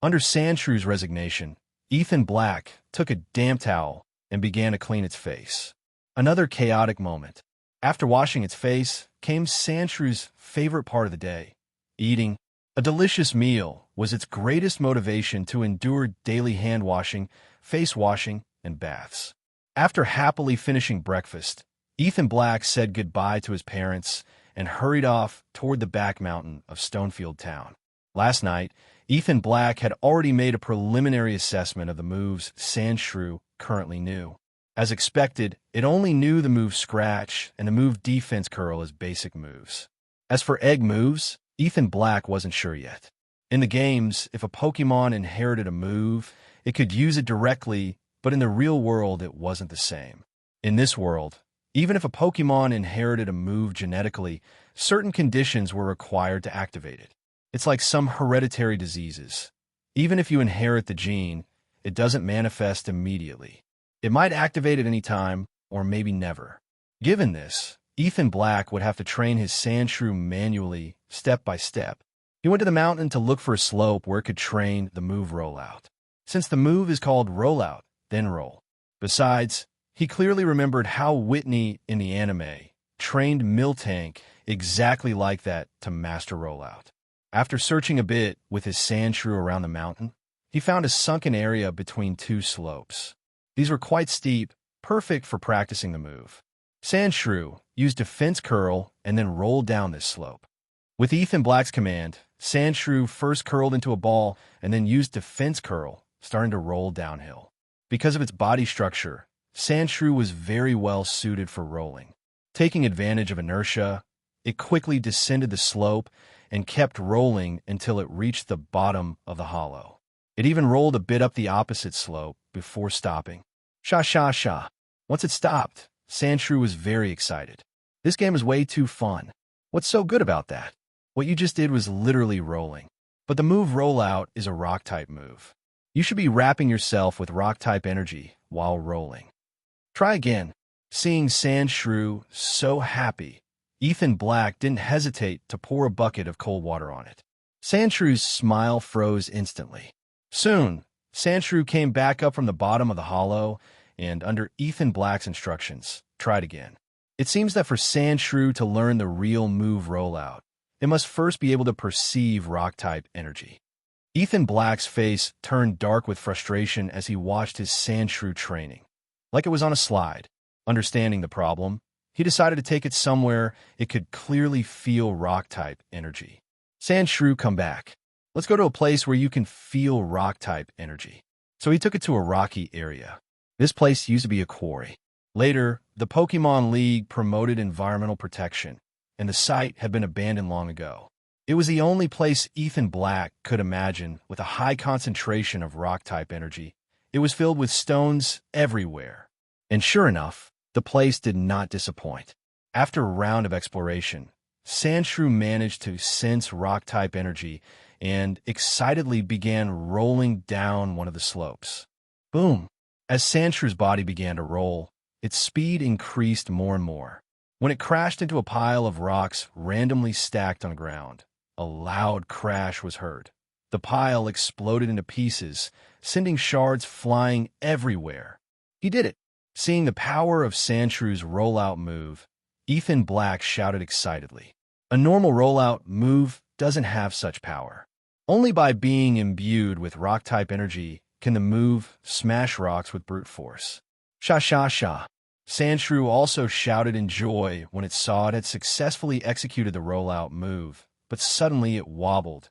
Under Sandshrew's resignation, Ethan Black took a damp towel and began to clean its face. Another chaotic moment. After washing its face came Sandshrew's favorite part of the day, eating. A delicious meal was its greatest motivation to endure daily hand washing, face washing, and baths. After happily finishing breakfast, Ethan Black said goodbye to his parents and hurried off toward the back mountain of Stonefield Town. Last night, Ethan Black had already made a preliminary assessment of the moves Sandshrew currently knew. As expected, it only knew the move Scratch and the move Defense Curl as basic moves. As for egg moves, Ethan Black wasn't sure yet. In the games, if a Pokémon inherited a move, it could use it directly, but in the real world it wasn't the same. In this world, even if a Pokémon inherited a move genetically, certain conditions were required to activate it. It's like some hereditary diseases. Even if you inherit the gene, it doesn't manifest immediately. It might activate at any time, or maybe never. Given this, Ethan Black would have to train his Sandshrew manually, step by step. He went to the mountain to look for a slope where it could train the move Rollout. Since the move is called Rollout, then Roll. Besides, he clearly remembered how Whitney in the anime trained Miltank exactly like that to master Rollout. After searching a bit with his Sandshrew around the mountain, he found a sunken area between two slopes. These were quite steep, perfect for practicing the move. Sandshrew used Defense Curl and then rolled down this slope. With Ethan Black's command, Sandshrew first curled into a ball and then used Defense Curl, starting to roll downhill. Because of its body structure, Sandshrew was very well suited for rolling. Taking advantage of inertia, it quickly descended the slope and kept rolling until it reached the bottom of the hollow. It even rolled a bit up the opposite slope before stopping. Sha. Once it stopped, Sandshrew was very excited. This game is way too fun. What's so good about that? What you just did was literally rolling. But the move Rollout is a Rock-type move. You should be wrapping yourself with Rock-type energy while rolling. Try again. Seeing Sandshrew so happy, Ethan Black didn't hesitate to pour a bucket of cold water on it. Sandshrew's smile froze instantly. Soon, Sandshrew came back up from the bottom of the hollow and, under Ethan Black's instructions, tried again. It seems that for Sandshrew to learn the real move Rollout, it must first be able to perceive Rock-type energy. Ethan Black's face turned dark with frustration as he watched his Sandshrew training. Like it was on a slide. Understanding the problem, he decided to take it somewhere it could clearly feel Rock-type energy. Sandshrew, come back. Let's go to a place where you can feel Rock-type energy. So he took it to a rocky area. This place used to be a quarry. Later, the Pokémon League promoted environmental protection, and the site had been abandoned long ago. It was the only place Ethan Black could imagine with a high concentration of Rock-type energy. It was filled with stones everywhere. And sure enough, the place did not disappoint. After a round of exploration, Sandshrew managed to sense Rock-type energy and excitedly began rolling down one of the slopes. Boom! As Sandshrew's body began to roll, its speed increased more and more. When it crashed into a pile of rocks randomly stacked on the ground, a loud crash was heard. The pile exploded into pieces, sending shards flying everywhere. He did it! Seeing the power of Sandshrews' rollout move, Ethan Black shouted excitedly. A normal rollout move doesn't have such power. Only by being imbued with Rock-type energy can the move smash rocks with brute force. Sha. Sandshrew also shouted in joy when it saw it had successfully executed the rollout move, but suddenly it wobbled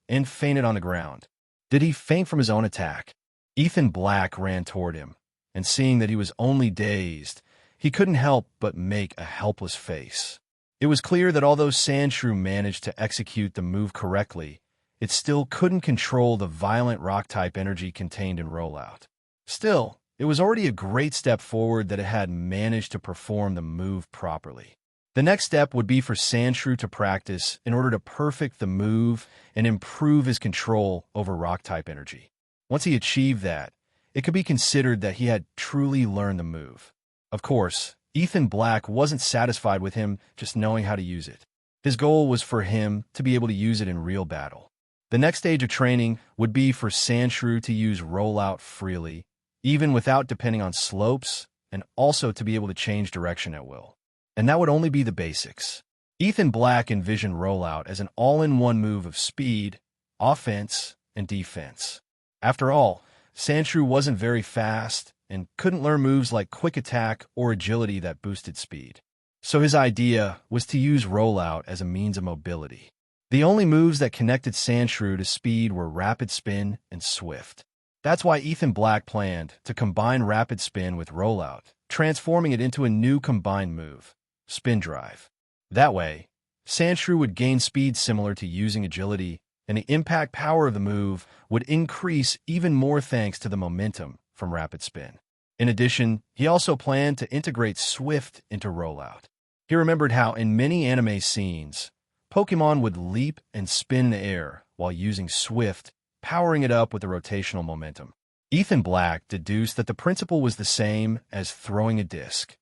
and fainted on the ground. Did he faint from his own attack? Ethan Black ran toward him, and seeing that he was only dazed, he couldn't help but make a helpless face. It was clear that although Sandshrew managed to execute the move correctly, it still couldn't control the violent Rock-type energy contained in Rollout. Still, it was already a great step forward that it had managed to perform the move properly. The next step would be for Sandshrew to practice in order to perfect the move and improve his control over Rock-type energy. Once he achieved that, it could be considered that he had truly learned the move. Of course, Ethan Black wasn't satisfied with him just knowing how to use it. His goal was for him to be able to use it in real battle. The next stage of training would be for Sandshrew to use Rollout freely even without depending on slopes, and also to be able to change direction at will. And that would only be the basics. Ethan Black envisioned rollout as an all-in-one move of speed, offense, and defense. After all, Sandshrew wasn't very fast and couldn't learn moves like quick attack or agility that boosted speed. So his idea was to use rollout as a means of mobility. The only moves that connected Sandshrew to speed were rapid spin and swift. That's why Ethan Black planned to combine rapid spin with rollout, transforming it into a new combined move, spin drive. That way, Sandshrew would gain speed similar to using agility, and the impact power of the move would increase even more thanks to the momentum from rapid spin. In addition, he also planned to integrate swift into rollout. He remembered how in many anime scenes, Pokémon would leap and spin in the air while using swift, powering it up with the rotational momentum. Ethan Black deduced that the principle was the same as throwing a disc.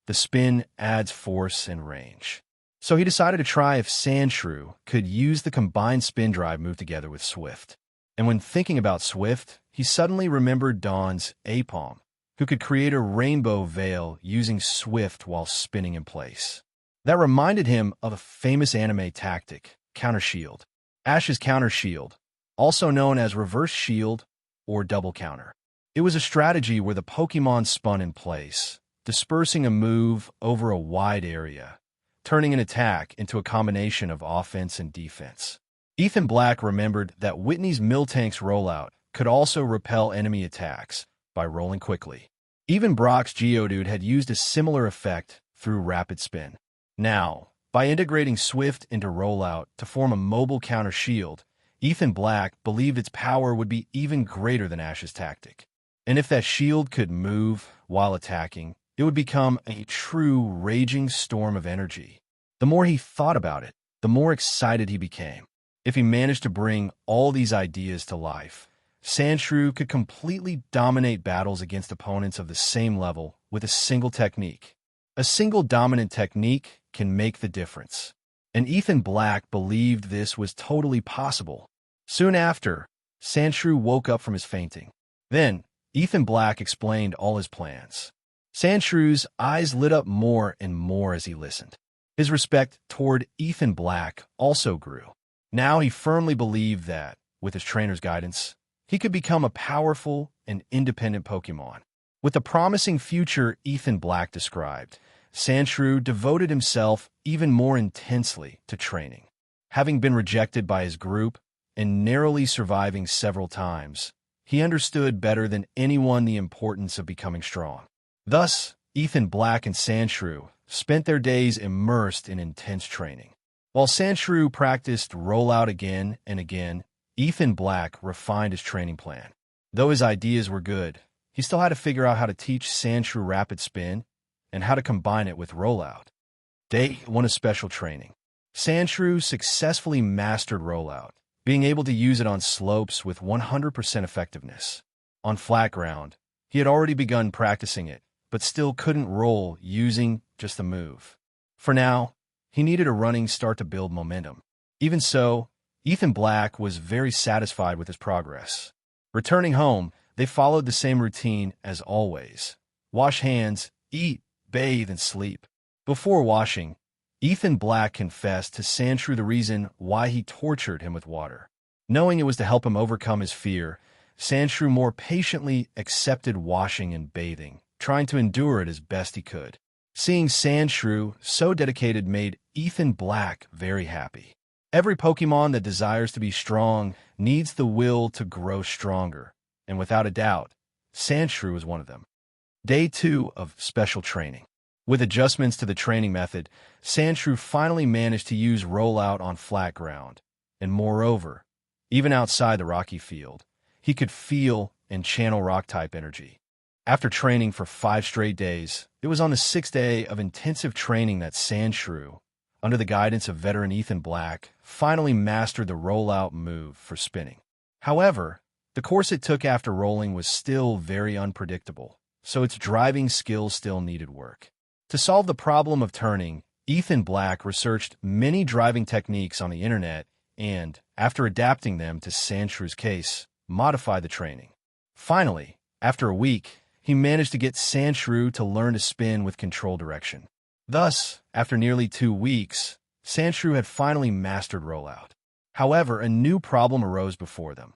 The spin adds force and range. So he decided to try if Sandshrew could use the combined spin drive move together with swift. And when thinking about swift, he suddenly remembered Dawn's Apalm, who could create a rainbow veil using swift while spinning in place. That reminded him of a famous anime tactic, Counter Shield. Ash's Counter Shield, also known as Reverse Shield or Double Counter. It was a strategy where the Pokémon spun in place, dispersing a move over a wide area, turning an attack into a combination of offense and defense. Ethan Black remembered that Whitney's Miltank's rollout could also repel enemy attacks by rolling quickly. Even Brock's Geodude had used a similar effect through rapid spin. Now, by integrating Swift into rollout to form a mobile counter shield, Ethan Black believed its power would be even greater than Ash's tactic. And if that shield could move while attacking, it would become a true raging storm of energy. The more he thought about it, the more excited he became. If he managed to bring all these ideas to life, Sandshrew could completely dominate battles against opponents of the same level with a single technique. A single dominant technique can make the difference. And Ethan Black believed this was totally possible. Soon after, Sandshrew woke up from his fainting. Then, Ethan Black explained all his plans. Sandshrew's eyes lit up more and more as he listened. His respect toward Ethan Black also grew. Now he firmly believed that, with his trainer's guidance, he could become a powerful and independent Pokémon. With the promising future Ethan Black described, Sandshrew devoted himself even more intensely to training. Having been rejected by his group and narrowly surviving several times, he understood better than anyone the importance of becoming strong. Thus, Ethan Black and Sandshrew spent their days immersed in intense training. While Sandshrew practiced rollout again and again, Ethan Black refined his training plan. Though his ideas were good, he still had to figure out how to teach Sandshrew rapid spin and how to combine it with rollout. Day 1 of special training. Sandshrew successfully mastered rollout, being able to use it on slopes with 100% effectiveness. On flat ground, he had already begun practicing it, but still couldn't roll using just the move. For now, he needed a running start to build momentum. Even so, Ethan Black was very satisfied with his progress. Returning home, they followed the same routine as always. Wash hands, eat, bathe, and sleep. Before washing, Ethan Black confessed to Sandshrew the reason why he tortured him with water. Knowing it was to help him overcome his fear, Sandshrew more patiently accepted washing and bathing, trying to endure it as best he could. Seeing Sandshrew so dedicated made Ethan Black very happy. Every Pokémon that desires to be strong needs the will to grow stronger, and without a doubt, Sandshrew is one of them. Day 2 of special training. With adjustments to the training method, Sandshrew finally managed to use rollout on flat ground, and moreover, even outside the rocky field, he could feel and channel rock-type energy. After training for 5 straight days, it was on the 6th day of intensive training that Sandshrew, under the guidance of veteran Ethan Black, finally mastered the rollout move for spinning. However, the course it took after rolling was still very unpredictable, so its driving skills still needed work. To solve the problem of turning, Ethan Black researched many driving techniques on the internet and, after adapting them to Sandshrew's case, modified the training. Finally, After a week, he managed to get Sandshrew to learn to spin with control direction. Thus, after nearly 2 weeks, Sandshrew had finally mastered rollout. However, a new problem arose before them.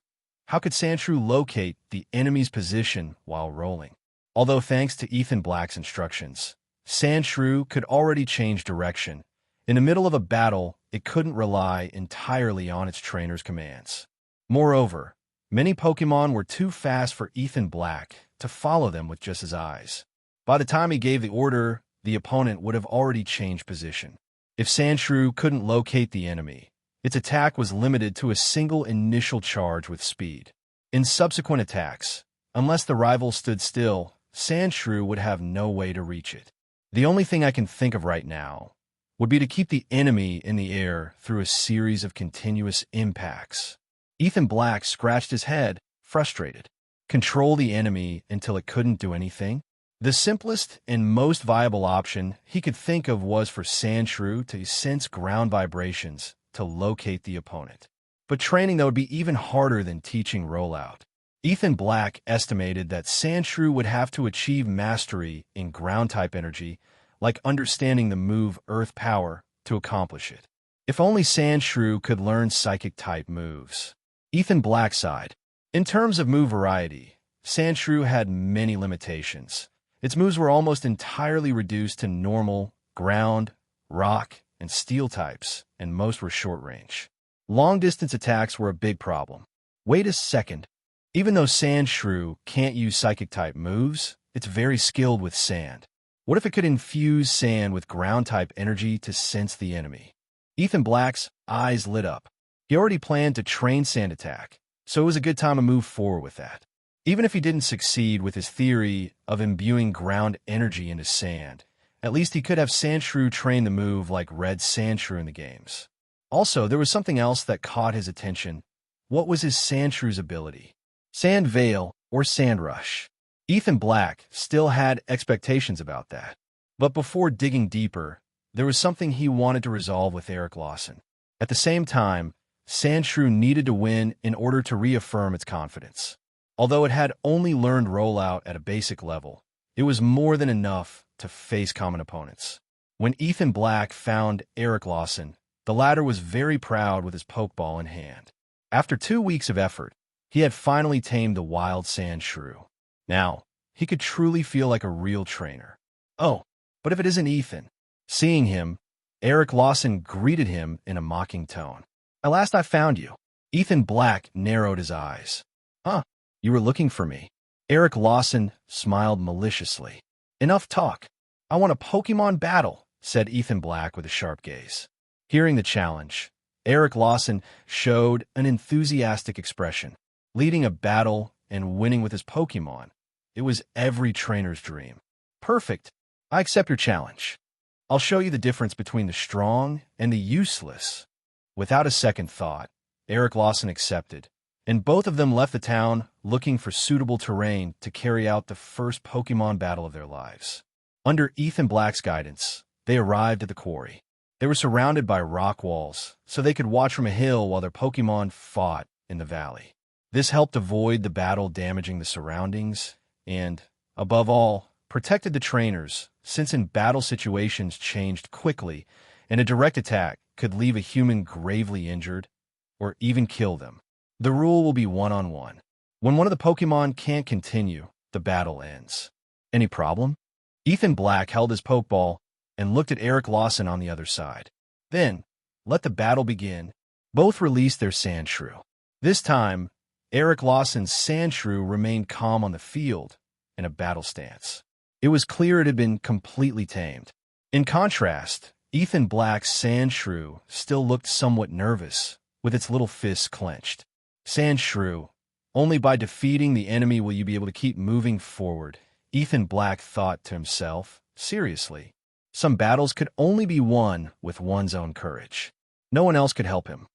How could Sandshrew locate the enemy's position while rolling? Although thanks to Ethan Black's instructions, Sandshrew could already change direction. In the middle of a battle, it couldn't rely entirely on its trainer's commands. Moreover, many Pokémon were too fast for Ethan Black to follow them with just his eyes. By the time he gave the order, the opponent would have already changed position. If Sandshrew couldn't locate the enemy, its attack was limited to a single initial charge with speed. In subsequent attacks, unless the rival stood still, Sandshrew would have no way to reach it. The only thing I can think of right now would be to keep the enemy in the air through a series of continuous impacts. Ethan Black scratched his head, frustrated. Control the enemy until it couldn't do anything? The simplest and most viable option he could think of was for Sandshrew to sense ground vibrations to locate the opponent. But training that would be even harder than teaching rollout. Ethan Black estimated that Sandshrew would have to achieve mastery in ground-type energy, like understanding the move Earth Power, to accomplish it. If only Sandshrew could learn Psychic-type moves. Ethan Black sighed. In terms of move variety, Sandshrew had many limitations. Its moves were almost entirely reduced to normal, ground, rock, and steel types, and most were short-range. Long-distance attacks were a big problem. Wait a second. Even though Sandshrew can't use Psychic-type moves, it's very skilled with sand. What if it could infuse sand with ground-type energy to sense the enemy? Ethan Black's eyes lit up. He already planned to train Sand Attack, so it was a good time to move forward with that. Even if he didn't succeed with his theory of imbuing ground energy into sand, at least he could have Sandshrew train the move like Red Sandshrew in the games. Also, there was something else that caught his attention. What was his Sandshrew's ability? Sand Veil or Sand Rush? Ethan Black still had expectations about that. But before digging deeper, there was something he wanted to resolve with Eric Lawson. At the same time, Sandshrew needed to win in order to reaffirm its confidence. Although it had only learned rollout at a basic level, it was more than enough to face common opponents. When Ethan Black found Eric Lawson, the latter was very proud with his Pokeball in hand. After 2 weeks of effort, he had finally tamed the wild Sandshrew. Now, he could truly feel like a real trainer. Oh, but if it isn't Ethan? Seeing him, Eric Lawson greeted him in a mocking tone. At last I found you. Ethan Black narrowed his eyes. Huh, you were looking for me. Eric Lawson smiled maliciously. Enough talk. I want a Pokemon battle, said Ethan Black with a sharp gaze. Hearing the challenge, Eric Lawson showed an enthusiastic expression. Leading a battle and winning with his Pokemon, it was every trainer's dream. Perfect. I accept your challenge. I'll show you the difference between the strong and the useless. Without a second thought, Eric Lawson accepted, and both of them left the town looking for suitable terrain to carry out the first Pokemon battle of their lives. Under Ethan Black's guidance, they arrived at the quarry. They were surrounded by rock walls, so they could watch from a hill while their Pokemon fought in the valley. This helped avoid the battle damaging the surroundings and, above all, protected the trainers, since in battle situations changed quickly, and a direct attack could leave a human gravely injured or even kill them. The rule will be one-on-one. When one of the Pokemon can't continue, the battle ends. Any problem? Ethan Black held his Pokeball and looked at Eric Lawson on the other side. Then, let the battle begin. Both released their Sandshrew. This time, Eric Lawson's Sandshrew remained calm on the field in a battle stance. It was clear it had been completely tamed. In contrast, Ethan Black's Sandshrew still looked somewhat nervous, with its little fists clenched. Sandshrew, only by defeating the enemy will you be able to keep moving forward, Ethan Black thought to himself, seriously. Some battles could only be won with one's own courage. No one else could help him.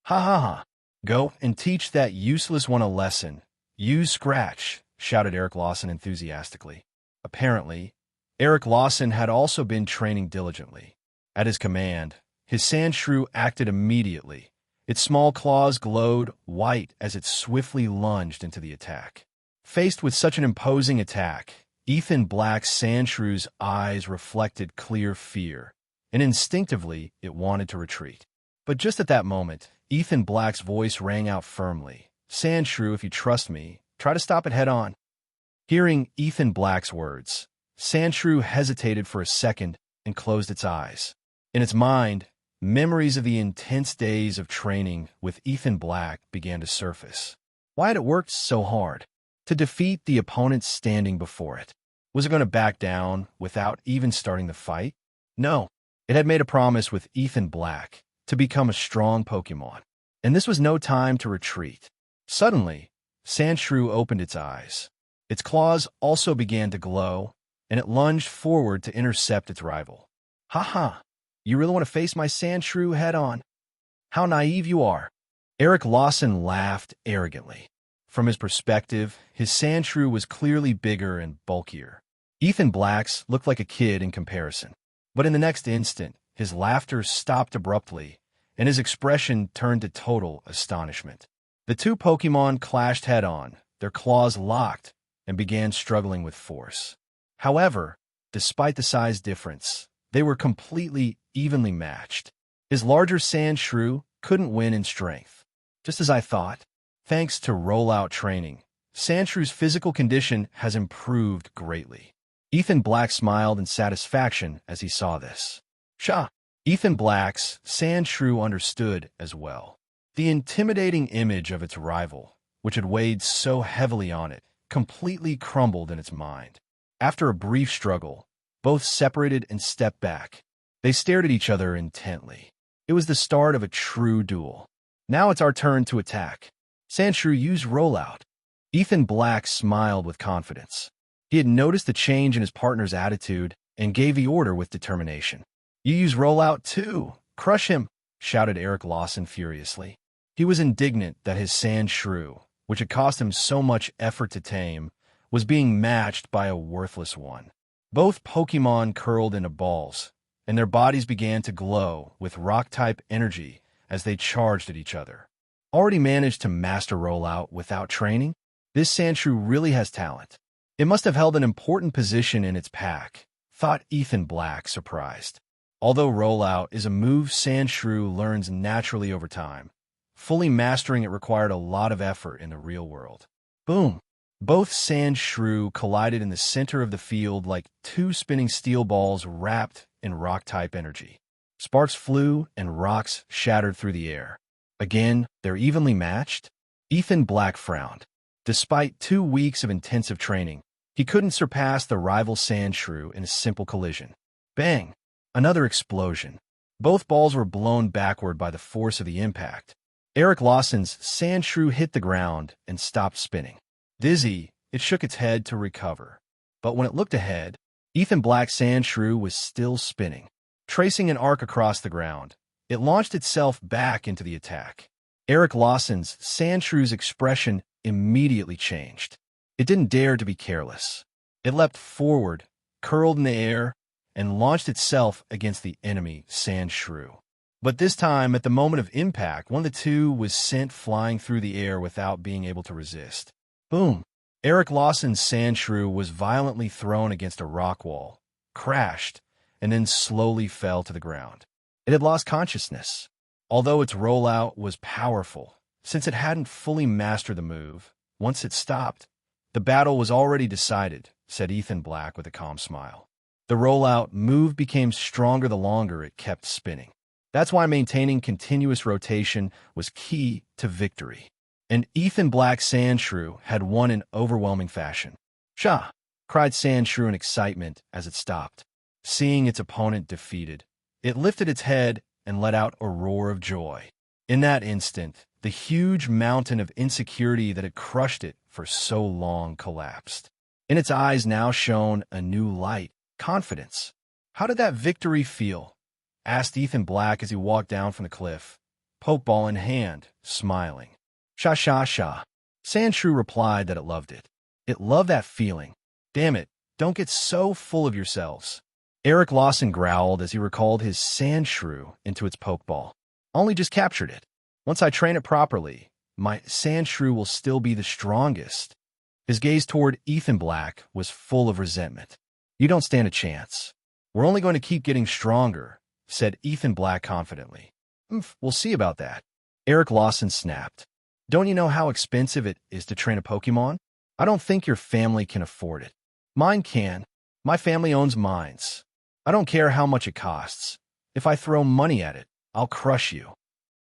Ha ha ha. Go and teach that useless one a lesson. Use Scratch, shouted Eric Lawson enthusiastically. Apparently, Eric Lawson had also been training diligently. At his command, his Sandshrew acted immediately. Its small claws glowed white as it swiftly lunged into the attack. Faced with such an imposing attack, Ethan Black's Sandshrew's eyes reflected clear fear, and instinctively it wanted to retreat. But just at that moment, Ethan Black's voice rang out firmly. "Sandshrew, if you trust me, try to stop it head-on." Hearing Ethan Black's words, Sandshrew hesitated for a second and closed its eyes. In its mind, memories of the intense days of training with Ethan Black began to surface. Why had it worked so hard to defeat the opponent standing before it? Was it going to back down without even starting the fight? No, it had made a promise with Ethan Black to become a strong Pokémon, and this was no time to retreat. Suddenly, Sandshrew opened its eyes. Its claws also began to glow, and it lunged forward to intercept its rival. "Ha! You really want to face my Sandshrew head-on? How naive you are." Eric Lawson laughed arrogantly. From his perspective, his Sandshrew was clearly bigger and bulkier. Ethan Black's looked like a kid in comparison. But in the next instant, his laughter stopped abruptly, and his expression turned to total astonishment. The two Pokémon clashed head-on, their claws locked, and began struggling with force. However, despite the size difference, they were completely evenly matched. His larger Sandshrew couldn't win in strength. Just as I thought, thanks to rollout training, Sandshrew's physical condition has improved greatly. Ethan Black smiled in satisfaction as he saw this. Pshaw! Ethan Black's Sandshrew understood as well. The intimidating image of its rival, which had weighed so heavily on it, completely crumbled in its mind. After a brief struggle, both separated and stepped back. They stared at each other intently. It was the start of a true duel. "Now it's our turn to attack. Sandshrew, use rollout." Ethan Black smiled with confidence. He had noticed the change in his partner's attitude and gave the order with determination. "You use rollout too. Crush him," shouted Eric Lawson furiously. He was indignant that his Sandshrew, which had cost him so much effort to tame, was being matched by a worthless one. Both Pokémon curled into balls, and their bodies began to glow with rock-type energy as they charged at each other. Already managed to master rollout without training? This Sandshrew really has talent. It must have held an important position in its pack, thought Ethan Black, surprised. Although rollout is a move Sandshrew learns naturally over time, fully mastering it required a lot of effort in the real world. Boom! Both Sandshrew collided in the center of the field like two spinning steel balls wrapped in rock-type energy. Sparks flew and rocks shattered through the air. Again, they're evenly matched? Ethan Black frowned. Despite 2 weeks of intensive training, he couldn't surpass the rival Sandshrew in a simple collision. Bang! Another explosion. Both balls were blown backward by the force of the impact. Eric Lawson's Sandshrew hit the ground and stopped spinning. Dizzy, it shook its head to recover. But when it looked ahead, Ethan Black's Sandshrew was still spinning. Tracing an arc across the ground, it launched itself back into the attack. Eric Lawson's Sandshrew's expression immediately changed. It didn't dare to be careless. It leapt forward, curled in the air, and launched itself against the enemy Sandshrew. But this time, at the moment of impact, one of the two was sent flying through the air without being able to resist. Boom! Eric Lawson's Sandshrew was violently thrown against a rock wall, crashed, and then slowly fell to the ground. It had lost consciousness. Although its rollout was powerful, since it hadn't fully mastered the move, once it stopped, the battle was already decided, said Ethan Black with a calm smile. The rollout move became stronger the longer it kept spinning. That's why maintaining continuous rotation was key to victory. And Ethan Black's Sandshrew had won in overwhelming fashion. "Pshaw!" cried Sandshrew in excitement as it stopped. Seeing its opponent defeated, it lifted its head and let out a roar of joy. In that instant, the huge mountain of insecurity that had crushed it for so long collapsed. In its eyes now shone a new light, confidence. "How did that victory feel?" asked Ethan Black as he walked down from the cliff, pokeball in hand, smiling. "Sha sha sha." Sandshrew replied that it loved it. It loved that feeling. "Damn it, don't get so full of yourselves." Eric Lawson growled as he recalled his Sandshrew into its pokeball. "Only just captured it. Once I train it properly, my Sandshrew will still be the strongest." His gaze toward Ethan Black was full of resentment. "You don't stand a chance. We're only going to keep getting stronger," said Ethan Black confidently. We'll see about that." Eric Lawson snapped. "Don't you know how expensive it is to train a Pokémon? I don't think your family can afford it. Mine can. My family owns mines. I don't care how much it costs. If I throw money at it, I'll crush you."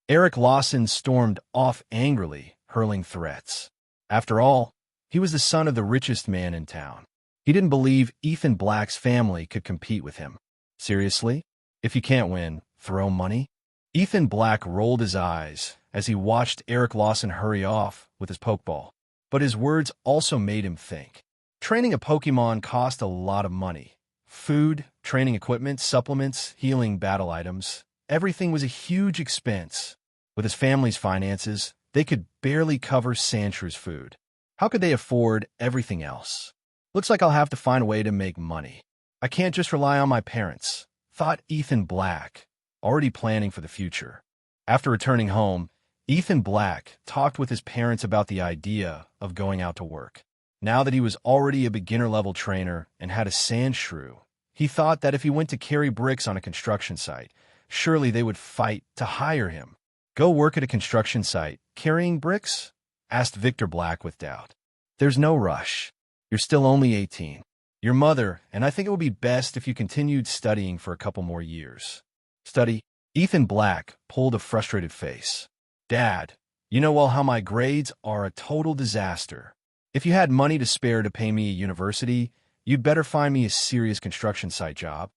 Eric Lawson stormed off angrily, hurling threats. After all, he was the son of the richest man in town. He didn't believe Ethan Black's family could compete with him. Seriously? If you can't win, throw money? Ethan Black rolled his eyes as he watched Eric Lawson hurry off with his Pokeball. But his words also made him think. Training a Pokemon cost a lot of money. Food, training equipment, supplements, healing battle items. Everything was a huge expense. With his family's finances, they could barely cover Sandshrews' food. How could they afford everything else? "Looks like I'll have to find a way to make money. I can't just rely on my parents," thought Ethan Black, already planning for the future. After returning home, Ethan Black talked with his parents about the idea of going out to work. Now that he was already a beginner-level trainer and had a Sandshrew, he thought that if he went to carry bricks on a construction site, surely they would fight to hire him. "Go work at a construction site, carrying bricks?" asked Victor Black with doubt. "There's no rush. You're still only 18. Your mother, and I think it would be best if you continued studying for a couple more years." "Study?" Ethan Black pulled a frustrated face. "Dad, you know well how my grades are a total disaster. If you had money to spare to pay me a university, you'd better find me a serious construction site job."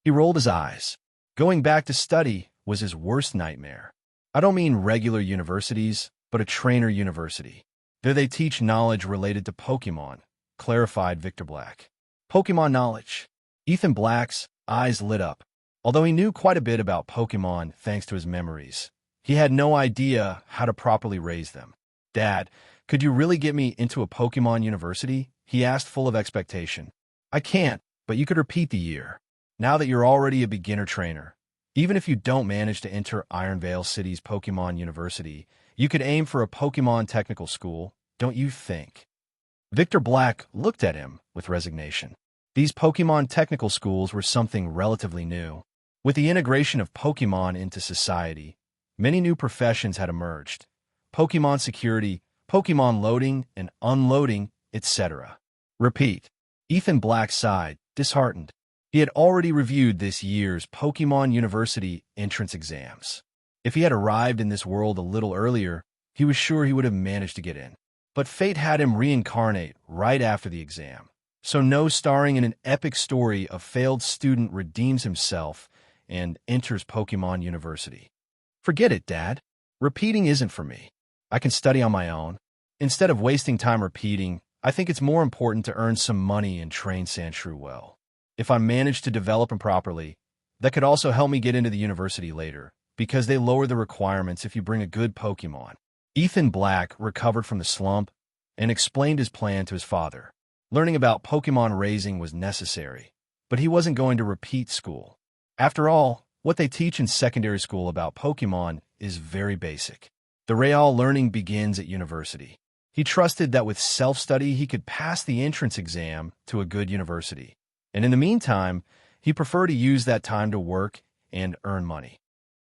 He rolled his eyes. Going back to study was his worst nightmare. "I don't mean regular universities, but a trainer university. There they teach knowledge related to Pokemon," clarified Victor Black. "Pokemon knowledge." Ethan Black's eyes lit up. Although he knew quite a bit about Pokemon thanks to his memories, he had no idea how to properly raise them. "Dad, could you really get me into a Pokemon university?" he asked, full of expectation. "I can't, but you could repeat the year. Now that you're already a beginner trainer, even if you don't manage to enter Iron Vale City's Pokemon University, you could aim for a Pokemon technical school, don't you think?" Victor Black looked at him with resignation. These Pokemon technical schools were something relatively new. With the integration of Pokemon into society, many new professions had emerged. Pokemon security, Pokemon loading and unloading, etc. Repeat. Ethan Black sighed, disheartened. He had already reviewed this year's Pokemon University entrance exams. If he had arrived in this world a little earlier, he was sure he would have managed to get in. But fate had him reincarnate right after the exam. So no starring in an epic story, a failed student redeems himself and enters Pokemon University. "Forget it, Dad. Repeating isn't for me. I can study on my own. Instead of wasting time repeating, I think it's more important to earn some money and train Sandshrew well. If I manage to develop him properly, that could also help me get into the university later, because they lower the requirements if you bring a good Pokemon." Ethan Black recovered from the slump and explained his plan to his father. Learning about Pokemon raising was necessary, but he wasn't going to repeat school. After all, what they teach in secondary school about Pokemon is very basic. The real learning begins at university. He trusted that with self-study he could pass the entrance exam to a good university. And in the meantime, he preferred to use that time to work and earn money.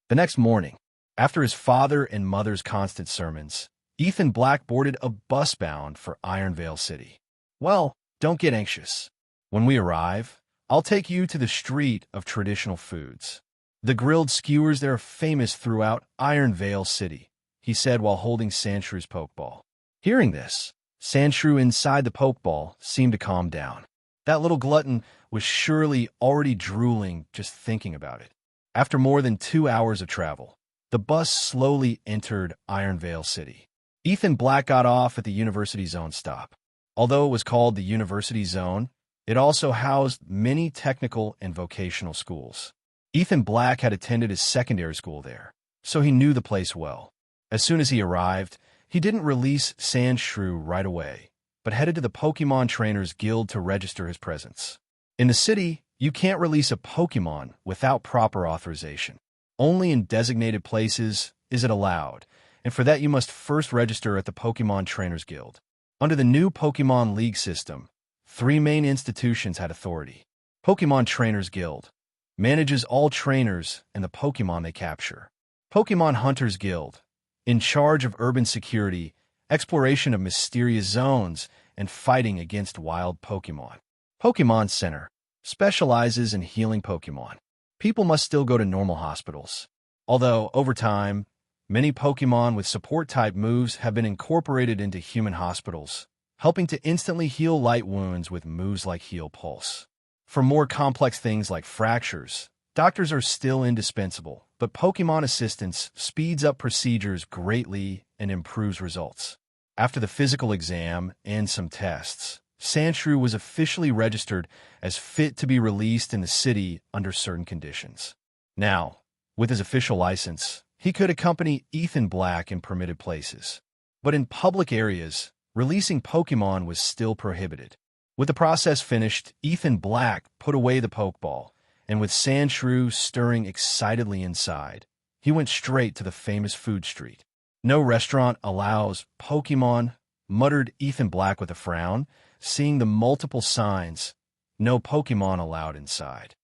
The next morning, after his father and mother's constant sermons, Ethan Black boarded a bus bound for Iron Vale City. "Well, don't get anxious. When we arrive, I'll take you to the street of traditional foods. The grilled skewers there are famous throughout Iron Vale City," he said while holding Sandshrew's Pokeball. Hearing this, Sandshrew inside the Pokeball seemed to calm down. That little glutton was surely already drooling just thinking about it. After more than 2 hours of travel, the bus slowly entered Iron Vale City. Ethan Black got off at the University Zone stop. Although it was called the University Zone, it also housed many technical and vocational schools. Ethan Black had attended his secondary school there, so he knew the place well. As soon as he arrived, he didn't release Sandshrew right away, but headed to the Pokemon Trainers Guild to register his presence. In the city, you can't release a Pokemon without proper authorization. Only in designated places is it allowed, and for that you must first register at the Pokemon Trainers Guild. Under the new Pokémon League system, 3 main institutions had authority. Pokémon Trainers Guild manages all trainers and the Pokémon they capture. Pokémon Hunters Guild, in charge of urban security, exploration of mysterious zones, and fighting against wild Pokémon. Pokémon Center specializes in healing Pokémon. People must still go to normal hospitals. Although, over time, many Pokémon with support-type moves have been incorporated into human hospitals, helping to instantly heal light wounds with moves like Heal Pulse. For more complex things like fractures, doctors are still indispensable, but Pokémon assistance speeds up procedures greatly and improves results. After the physical exam and some tests, Sandshrew was officially registered as fit to be released in the city under certain conditions. Now, with his official license, he could accompany Ethan Black in permitted places. But in public areas, releasing Pokémon was still prohibited. With the process finished, Ethan Black put away the Pokeball, and with Sandshrew stirring excitedly inside, he went straight to the famous food street. "No restaurant allows Pokémon," muttered Ethan Black with a frown, seeing the multiple signs, "No Pokémon allowed inside."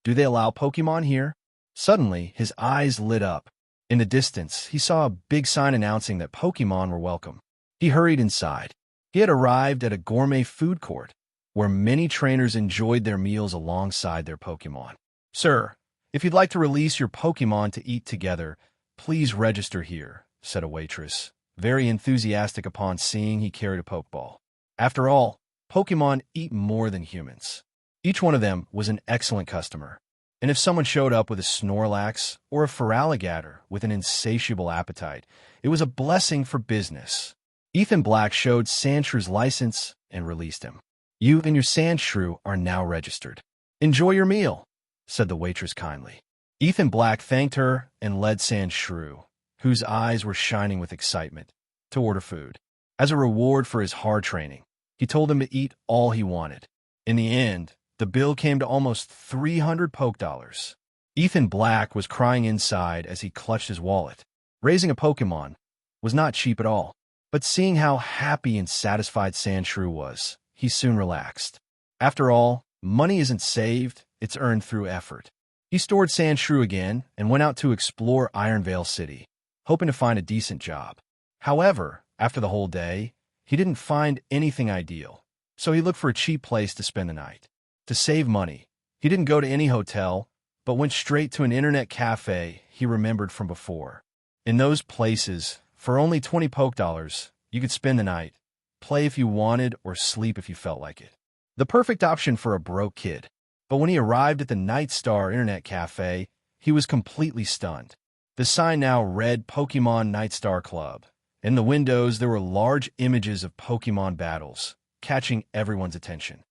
Do they allow Pokémon here?" Suddenly, his eyes lit up. In the distance, he saw a big sign announcing that Pokémon were welcome. He hurried inside. He had arrived at a gourmet food court, where many trainers enjoyed their meals alongside their Pokémon. "Sir, if you'd like to release your Pokémon to eat together, please register here," said a waitress, very enthusiastic upon seeing he carried a Pokeball. After all, Pokémon eat more than humans. Each one of them was an excellent customer. And if someone showed up with a Snorlax or a Feraligatr with an insatiable appetite, it was a blessing for business. Ethan Black showed Sandshrew's license and released him. "You and your Sandshrew are now registered. Enjoy your meal," said the waitress kindly. Ethan Black thanked her and led Sandshrew, whose eyes were shining with excitement, to order food. As a reward for his hard training, he told him to eat all he wanted. In the end, the bill came to almost 300 Pokedollars. Ethan Black was crying inside as he clutched his wallet. Raising a Pokémon was not cheap at all. But seeing how happy and satisfied Sandshrew was, he soon relaxed. After all, money isn't saved, it's earned through effort. He stored Sandshrew again and went out to explore Ironvale City, hoping to find a decent job. However, after the whole day, he didn't find anything ideal, so he looked for a cheap place to spend the night. To save money, he didn't go to any hotel, but went straight to an internet cafe he remembered from before. In those places, for only 20 Pokedollars, you could spend the night, play if you wanted, or sleep if you felt like it. The perfect option for a broke kid. But when he arrived at the Night Star Internet Cafe, he was completely stunned. The sign now read Pokémon Night Star Club. In the windows, there were large images of Pokémon battles, catching everyone's attention.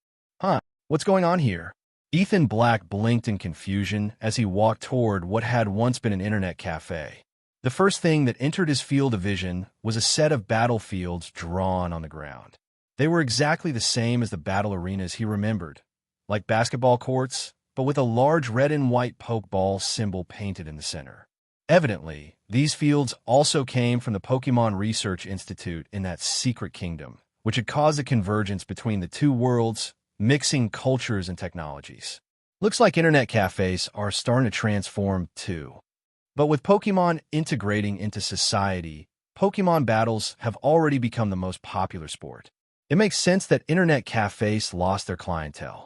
What's going on here?" Ethan Black blinked in confusion as he walked toward what had once been an internet cafe. The first thing that entered his field of vision was a set of battlefields drawn on the ground. They were exactly the same as the battle arenas he remembered, like basketball courts, but with a large red and white Pokeball symbol painted in the center. Evidently, these fields also came from the Pokémon Research Institute in that secret kingdom, which had caused a convergence between the two worlds, mixing cultures and technologies. Looks like internet cafes are starting to transform too. But with Pokémon integrating into society, Pokémon battles have already become the most popular sport. It makes sense that internet cafes lost their clientele.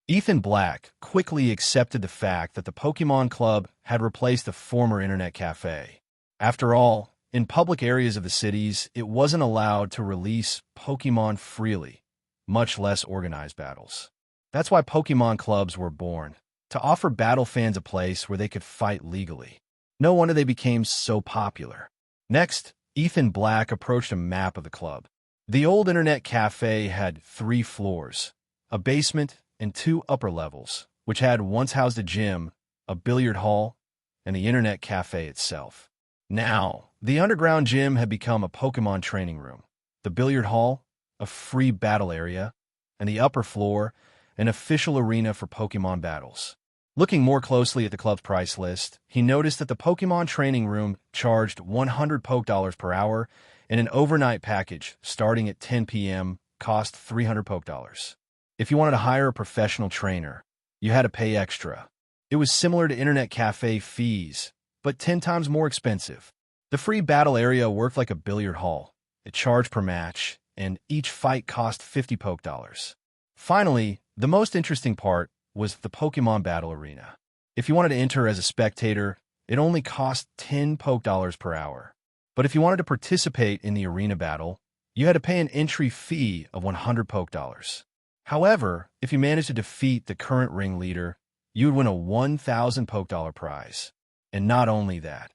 Ethan Black quickly accepted the fact that the Pokémon Club had replaced the former internet cafe. After all, in public areas of the cities, it wasn't allowed to release Pokémon freely, much less organize battles. That's why Pokémon clubs were born, to offer battle fans a place where they could fight legally. No wonder they became so popular. Next, Ethan Black approached a map of the club. The old internet cafe had 3 floors, a basement, and 2 upper levels, which had once housed a gym, a billiard hall, and the internet cafe itself. Now, the underground gym had become a Pokémon training room, the billiard hall, a free battle area, and the upper floor, an official arena for Pokémon battles. Looking more closely at the club's price list, he noticed that the Pokémon training room charged 100 Pokedollars per hour and an overnight package starting at 10 p.m. cost 300 poke dollars. If you wanted to hire a professional trainer, you had to pay extra. It was similar to internet cafe fees, but 10 times more expensive. The free battle area worked like a billiard hall. It charged per match, and each fight cost 50 poke dollars. Finally, the most interesting part was the Pokemon Battle Arena. If you wanted to enter as a spectator, it only cost 10 poke dollars per hour. But if you wanted to participate in the arena battle, you had to pay an entry fee of 100 poke dollars. However, if you managed to defeat the current ring leader, you would win a 1,000 poke dollar prize. And not only that,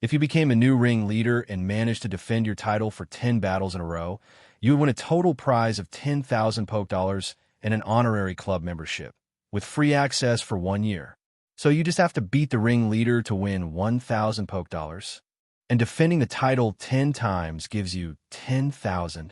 if you became a new ring leader and managed to defend your title for 10 battles in a row, you would win a total prize of 10,000 poke dollars and an honorary club membership, with free access for 1 year. So you just have to beat the ring leader to win 1,000 poke dollars. And defending the title 10 times gives you 10,000.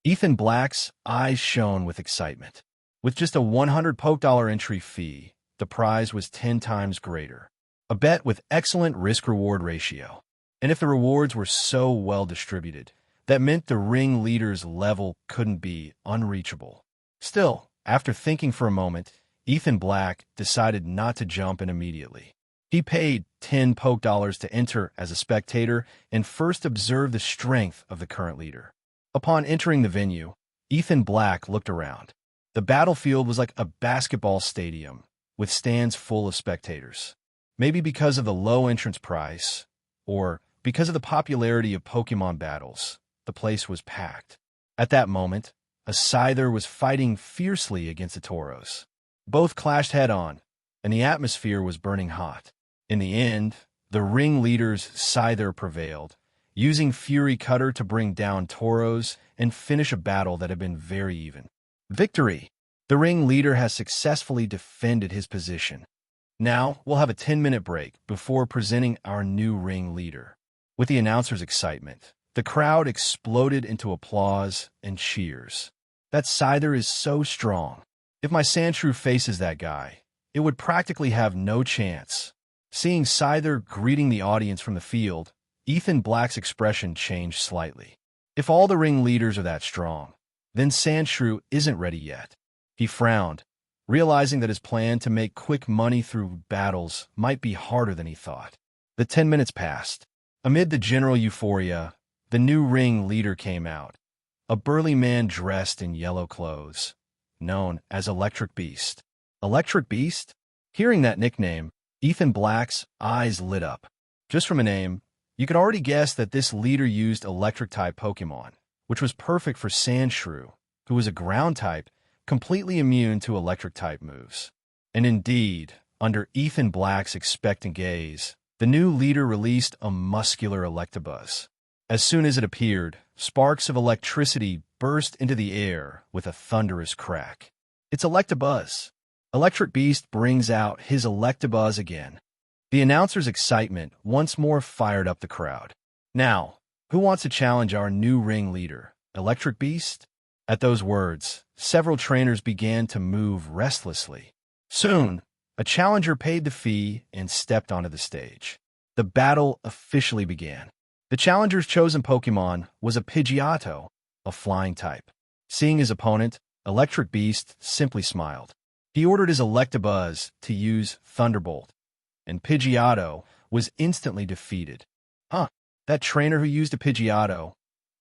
Ethan Black's eyes shone with excitement. With just a 100 poke dollar entry fee, the prize was 10 times greater. A bet with excellent risk-reward ratio. And if the rewards were so well distributed, that meant the ring leader's level couldn't be unreachable. Still, after thinking for a moment, Ethan Black decided not to jump in immediately. He paid 10 poke dollars to enter as a spectator and first observe the strength of the current leader. Upon entering the venue, Ethan Black looked around. The battlefield was like a basketball stadium, with stands full of spectators. Maybe because of the low entrance price, or because of the popularity of Pokemon battles, the place was packed. At that moment, a Scyther was fighting fiercely against the Tauros. Both clashed head-on, and the atmosphere was burning hot. In the end, the ring leader's Scyther prevailed, using Fury Cutter to bring down Tauros and finish a battle that had been very even. Victory! The ring leader has successfully defended his position. Now, we'll have a 10-minute break before presenting our new ring leader. With the announcer's excitement, the crowd exploded into applause and cheers. That Scyther is so strong. If my Sandshrew faces that guy, it would practically have no chance. Seeing Scyther greeting the audience from the field, Ethan Black's expression changed slightly. If all the ring leaders are that strong, then Sandshrew isn't ready yet. He frowned, realizing that his plan to make quick money through battles might be harder than he thought. The 10 minutes passed. Amid the general euphoria, the new ring leader came out, a burly man dressed in yellow clothes, known as Electric Beast. Electric Beast? Hearing that nickname, Ethan Black's eyes lit up. Just from a name, you could already guess that this leader used Electric-type Pokemon, which was perfect for Sandshrew, who was a ground-type, completely immune to Electric-type moves. And indeed, under Ethan Black's expectant gaze, the new leader released a muscular Electabuzz. As soon as it appeared, sparks of electricity burst into the air with a thunderous crack. It's Electabuzz. Electric Beast brings out his Electabuzz again. The announcer's excitement once more fired up the crowd. Now, who wants to challenge our new ring leader, Electric Beast? At those words, several trainers began to move restlessly. Soon, a challenger paid the fee and stepped onto the stage. The battle officially began. The challenger's chosen Pokemon was a Pidgeotto, a flying type. Seeing his opponent, Electric Beast simply smiled. He ordered his Electabuzz to use Thunderbolt, and Pidgeotto was instantly defeated. That trainer who used a Pidgeotto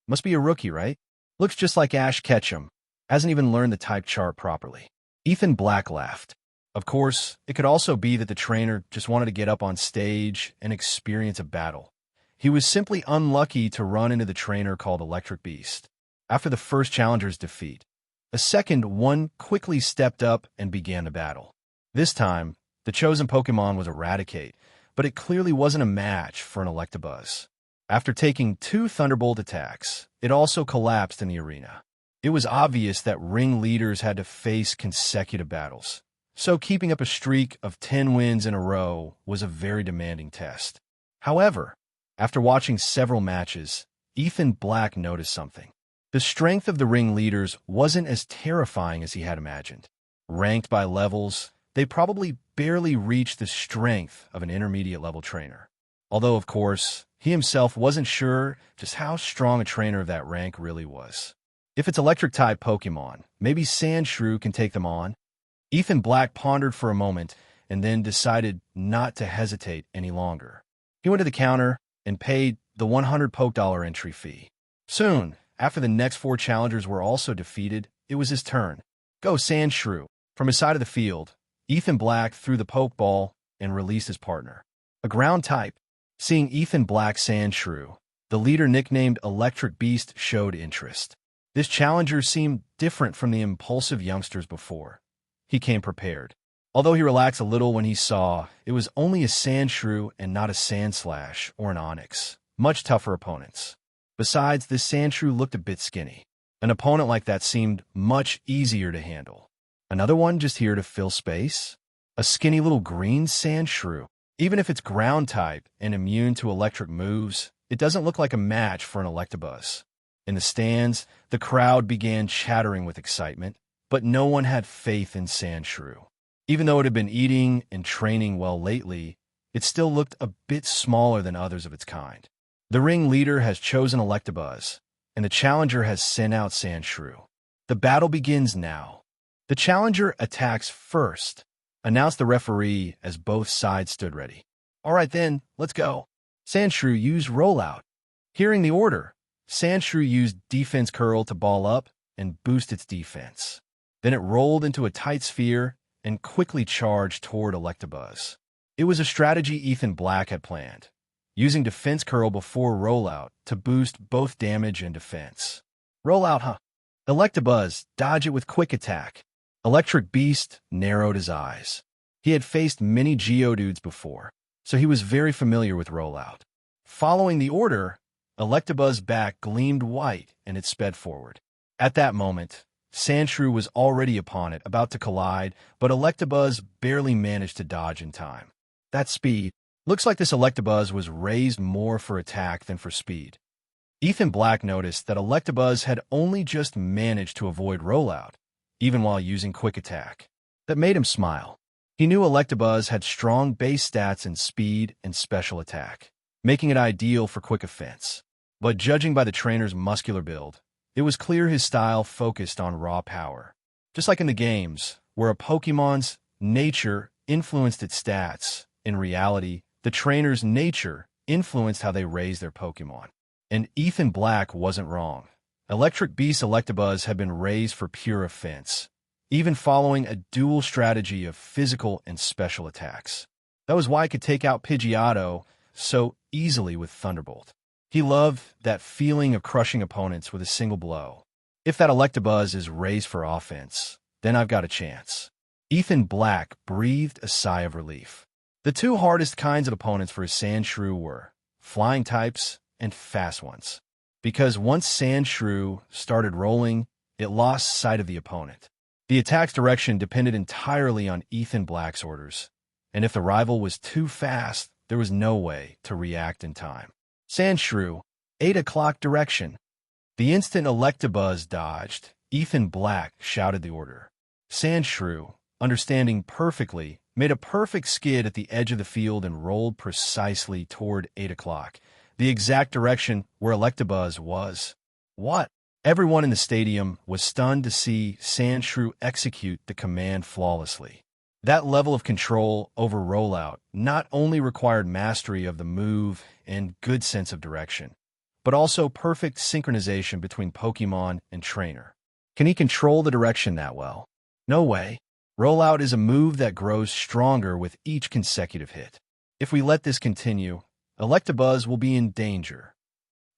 must be a rookie, right? Looks just like Ash Ketchum. Hasn't even learned the type chart properly. Ethan Black laughed. Of course, it could also be that the trainer just wanted to get up on stage and experience a battle. He was simply unlucky to run into the trainer called Electric Beast. After the first challenger's defeat, a second one quickly stepped up and began the battle. This time, the chosen Pokemon was Eradicate, but it clearly wasn't a match for an Electabuzz. After taking 2 Thunderbolt attacks, it also collapsed in the arena. It was obvious that ring leaders had to face consecutive battles, so keeping up a streak of 10 wins in a row was a very demanding test. However, after watching several matches, Ethan Black noticed something. The strength of the ring leaders wasn't as terrifying as he had imagined. Ranked by levels, they probably barely reached the strength of an intermediate-level trainer. although, of course, he himself wasn't sure just how strong a trainer of that rank really was. If it's electric-type Pokemon, maybe Sandshrew can take them on? Ethan Black pondered for a moment and then decided not to hesitate any longer. He went to the counter and paid the 100 Poke entry fee. Soon, after the next 4 challengers were also defeated, it was his turn. Go Sandshrew. From his side of the field, Ethan Black threw the Pokeball and released his partner. A ground type. Seeing Ethan Black Sandshrew, the leader nicknamed Electric Beast showed interest. This challenger seemed different from the impulsive youngsters before. He came prepared. Although he relaxed a little when he saw it was only a Sandshrew and not a Sandslash or an Onix, much tougher opponents. Besides, this Sandshrew looked a bit skinny. An opponent like that seemed much easier to handle. Another one just here to fill space? A skinny little green Sandshrew. Even if it's ground type and immune to electric moves, it doesn't look like a match for an Electabuzz. In the stands, the crowd began chattering with excitement, but no one had faith in Sandshrew. Even though it had been eating and training well lately, it still looked a bit smaller than others of its kind. The ring leader has chosen Electabuzz, and the challenger has sent out Sandshrew. The battle begins now. The challenger attacks first, announced the referee as both sides stood ready. All right then, let's go. Sandshrew used Rollout. Hearing the order, Sandshrew used Defense Curl to ball up and boost its defense. Then it rolled into a tight sphere and quickly charged toward Electabuzz. It was a strategy Ethan Black had planned, using Defense Curl before Rollout to boost both damage and defense. Rollout, huh? Electabuzz, dodge it with Quick Attack. Electric Beast narrowed his eyes. He had faced many Geodudes before, so he was very familiar with Rollout. Following the order, Electabuzz back gleamed white and it sped forward. At that moment, Sandshrew was already upon it, about to collide, but Electabuzz barely managed to dodge in time. That speed. Looks like this Electabuzz was raised more for attack than for speed. Ethan Black noticed that Electabuzz had only just managed to avoid Rollout, even while using Quick Attack. That made him smile. He knew Electabuzz had strong base stats in speed and special attack, making it ideal for quick offense. But judging by the trainer's muscular build, it was clear his style focused on raw power. Just like in the games, where a Pokemon's nature influenced its stats, in reality, the trainer's nature influenced how they raised their Pokemon. And Ethan Black wasn't wrong. Electric Beast Electabuzz had been raised for pure offense, even following a dual strategy of physical and special attacks. That was why it could take out Pidgeotto so easily with Thunderbolt. He loved that feeling of crushing opponents with a single blow. If that Electabuzz is raised for offense, then I've got a chance. Ethan Black breathed a sigh of relief. The two hardest kinds of opponents for his Sandshrew were flying types and fast ones, because once Sandshrew started rolling, it lost sight of the opponent. The attack's direction depended entirely on Ethan Black's orders, and if the rival was too fast, there was no way to react in time. Sandshrew, 8 o'clock direction. The instant Electabuzz dodged, Ethan Black shouted the order. Sandshrew, understanding perfectly, made a perfect skid at the edge of the field and rolled precisely toward 8 o'clock, the exact direction where Electabuzz was. What? Everyone in the stadium was stunned to see Sandshrew execute the command flawlessly. That level of control over Rollout not only required mastery of the move and good sense of direction, but also perfect synchronization between Pokemon and trainer. Can he control the direction that well? No way. Rollout is a move that grows stronger with each consecutive hit. If we let this continue, Electabuzz will be in danger.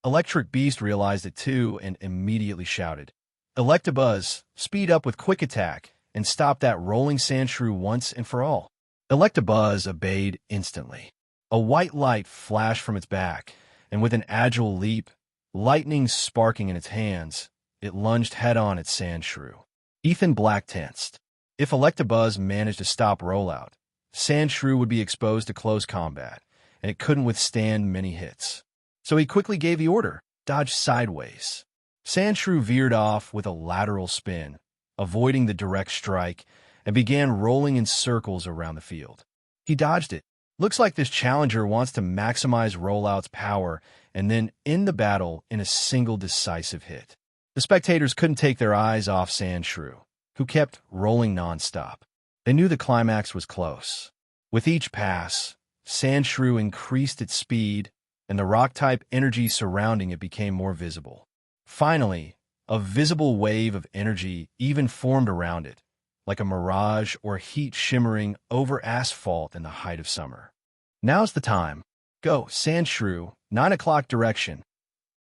Electric Beast realized it too and immediately shouted, Electabuzz, speed up with Quick Attack and stop that rolling Sandshrew once and for all. Electabuzz obeyed instantly. A white light flashed from its back, and with an agile leap, lightning sparking in its hands, it lunged head-on at Sandshrew. Ethan Black tensed. If Electabuzz managed to stop Rollout, Sandshrew would be exposed to close combat, and it couldn't withstand many hits. So he quickly gave the order, dodge sideways. Sandshrew veered off with a lateral spin, avoiding the direct strike, and began rolling in circles around the field. He dodged it, Looks like this challenger wants to maximize Rollout's power and then end the battle in a single decisive hit. The spectators couldn't take their eyes off Sandshrew, who kept rolling nonstop. They knew the climax was close. With each pass, Sandshrew increased its speed, and the rock-type energy surrounding it became more visible. Finally, a visible wave of energy even formed around it, like a mirage or heat shimmering over asphalt in the height of summer. Now's the time. Go, Sandshrew, 9 o'clock direction.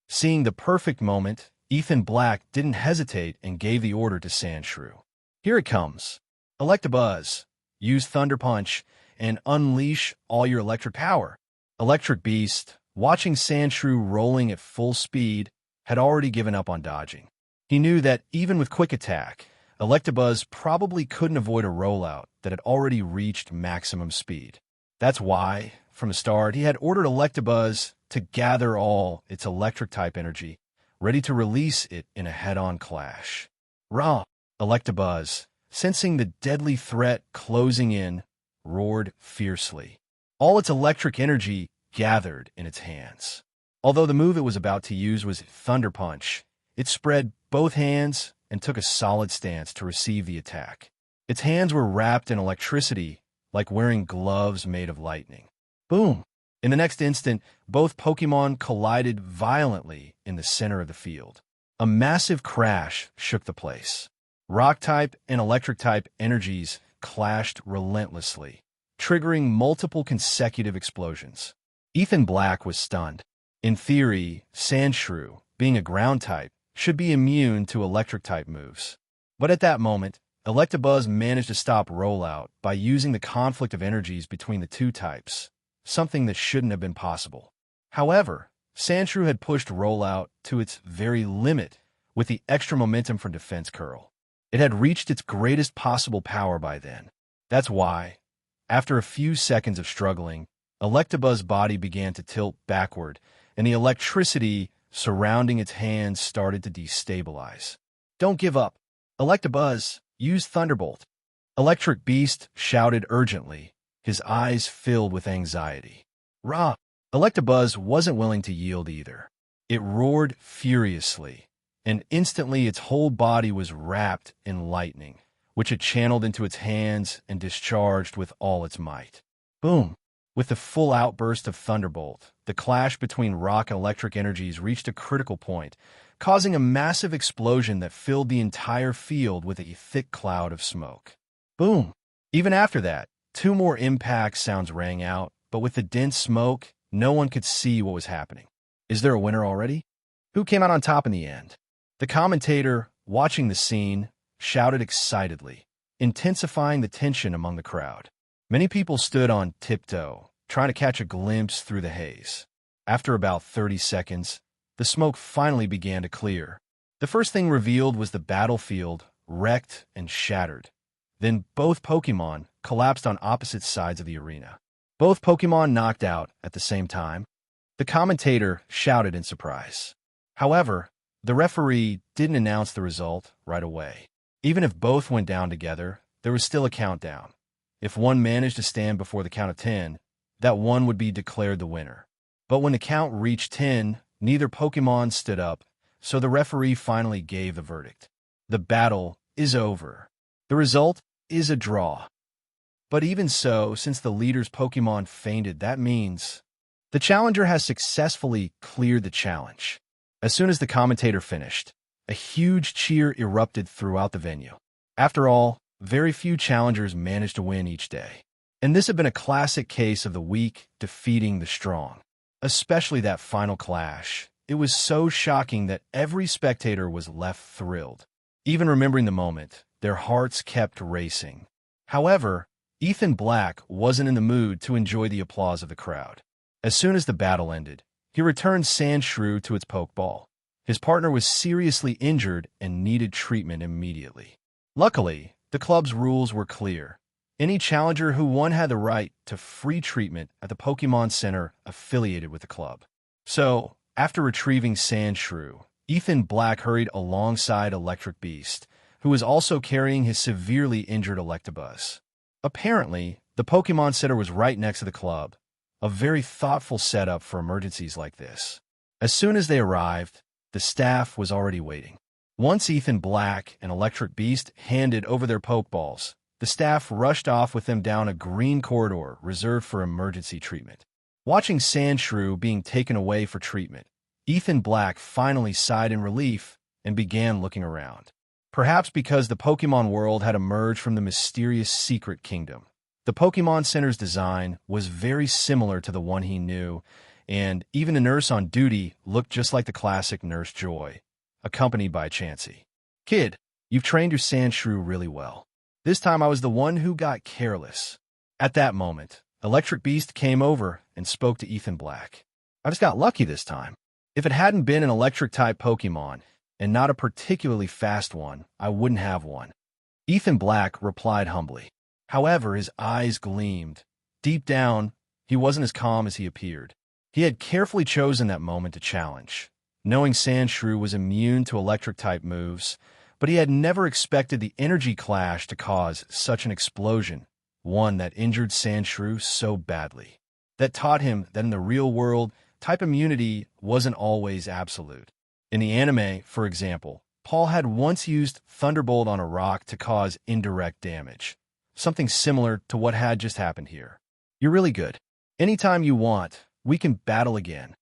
Seeing the perfect moment, Ethan Black didn't hesitate and gave the order to Sandshrew. Here it comes. Electabuzz, use Thunder Punch and unleash all your electric power. Electric Beast, watching Sandshrew rolling at full speed, had already given up on dodging. He knew that even with Quick Attack, Electabuzz probably couldn't avoid a rollout that had already reached maximum speed. That's why, from the start, he had ordered Electabuzz to gather all its electric-type energy, ready to release it in a head-on clash. Raw! Electabuzz, sensing the deadly threat closing in, roared fiercely. All its electric energy gathered in its hands. Although the move it was about to use was Thunder Punch, it spread both hands and took a solid stance to receive the attack. Its hands were wrapped in electricity, like wearing gloves made of lightning. Boom! In the next instant, both Pokémon collided violently in the center of the field. A massive crash shook the place. Rock-type and electric-type energies clashed relentlessly, triggering multiple consecutive explosions. Ethan Black was stunned. In theory, Sandshrew, being a ground-type, should be immune to electric-type moves. But at that moment, Electabuzz managed to stop Rollout by using the conflict of energies between the two types, something that shouldn't have been possible. However, Sandshrew had pushed Rollout to its very limit with the extra momentum from Defense Curl. It had reached its greatest possible power by then. That's why, after a few seconds of struggling, Electabuzz's body began to tilt backward, and the electricity surrounding its hands started to destabilize. Don't give up. Electabuzz, use Thunderbolt. Electric Beast shouted urgently, his eyes filled with anxiety. Rah! Electabuzz wasn't willing to yield either. It roared furiously, and instantly its whole body was wrapped in lightning, which it channeled into its hands and discharged with all its might. Boom! With the full outburst of Thunderbolt, the clash between rock and electric energies reached a critical point, causing a massive explosion that filled the entire field with a thick cloud of smoke. Boom! Even after that, 2 more impact sounds rang out, but with the dense smoke, no one could see what was happening. Is there a winner already? Who came out on top in the end? The commentator, watching the scene, shouted excitedly, intensifying the tension among the crowd. Many people stood on tiptoe, trying to catch a glimpse through the haze. After about 30 seconds, the smoke finally began to clear. The first thing revealed was the battlefield, wrecked and shattered. Then both Pokémon collapsed on opposite sides of the arena. Both Pokémon knocked out at the same time. The commentator shouted in surprise. However, the referee didn't announce the result right away. Even if both went down together, there was still a countdown. If one managed to stand before the count of 10, that one would be declared the winner. But when the count reached 10, neither Pokémon stood up, so the referee finally gave the verdict. The battle is over. The result is a draw. But even so, since the leader's Pokémon fainted, that means the challenger has successfully cleared the challenge. As soon as the commentator finished, a huge cheer erupted throughout the venue. After all, very few challengers managed to win each day. And this had been a classic case of the weak defeating the strong. Especially that final clash. It was so shocking that every spectator was left thrilled. Even remembering the moment, their hearts kept racing. However, Ethan Black wasn't in the mood to enjoy the applause of the crowd. As soon as the battle ended, he returned Sandshrew to its Pokeball. His partner was seriously injured and needed treatment immediately. Luckily, the club's rules were clear. Any challenger who won had the right to free treatment at the Pokémon Center affiliated with the club. So, after retrieving Sandshrew, Ethan Black hurried alongside Electric Beast, who was also carrying his severely injured Electabuzz. Apparently, the Pokémon Center was right next to the club, a very thoughtful setup for emergencies like this. As soon as they arrived, the staff was already waiting. Once Ethan Black and Electric Beast handed over their Pokeballs, the staff rushed off with them down a green corridor reserved for emergency treatment. Watching Sandshrew being taken away for treatment, Ethan Black finally sighed in relief and began looking around. Perhaps because the Pokémon World had emerged from the mysterious Secret Kingdom. The Pokémon Center's design was very similar to the one he knew, and even the nurse on duty looked just like the classic Nurse Joy, accompanied by Chansey. "Kid, you've trained your Sandshrew really well. This time I was the one who got careless." At that moment, Electric Beast came over and spoke to Ethan Black. "I just got lucky this time. If it hadn't been an electric-type Pokémon, and not a particularly fast one, I wouldn't have one." Ethan Black replied humbly. However, his eyes gleamed. Deep down, he wasn't as calm as he appeared. He had carefully chosen that moment to challenge, knowing Sandshrew was immune to electric-type moves, but he had never expected the energy clash to cause such an explosion, one that injured Sandshrew so badly. That taught him that in the real world, type immunity wasn't always absolute. In the anime, for example, Paul had once used Thunderbolt on a rock to cause indirect damage, something similar to what had just happened here. "You're really good. Anytime you want, we can battle again."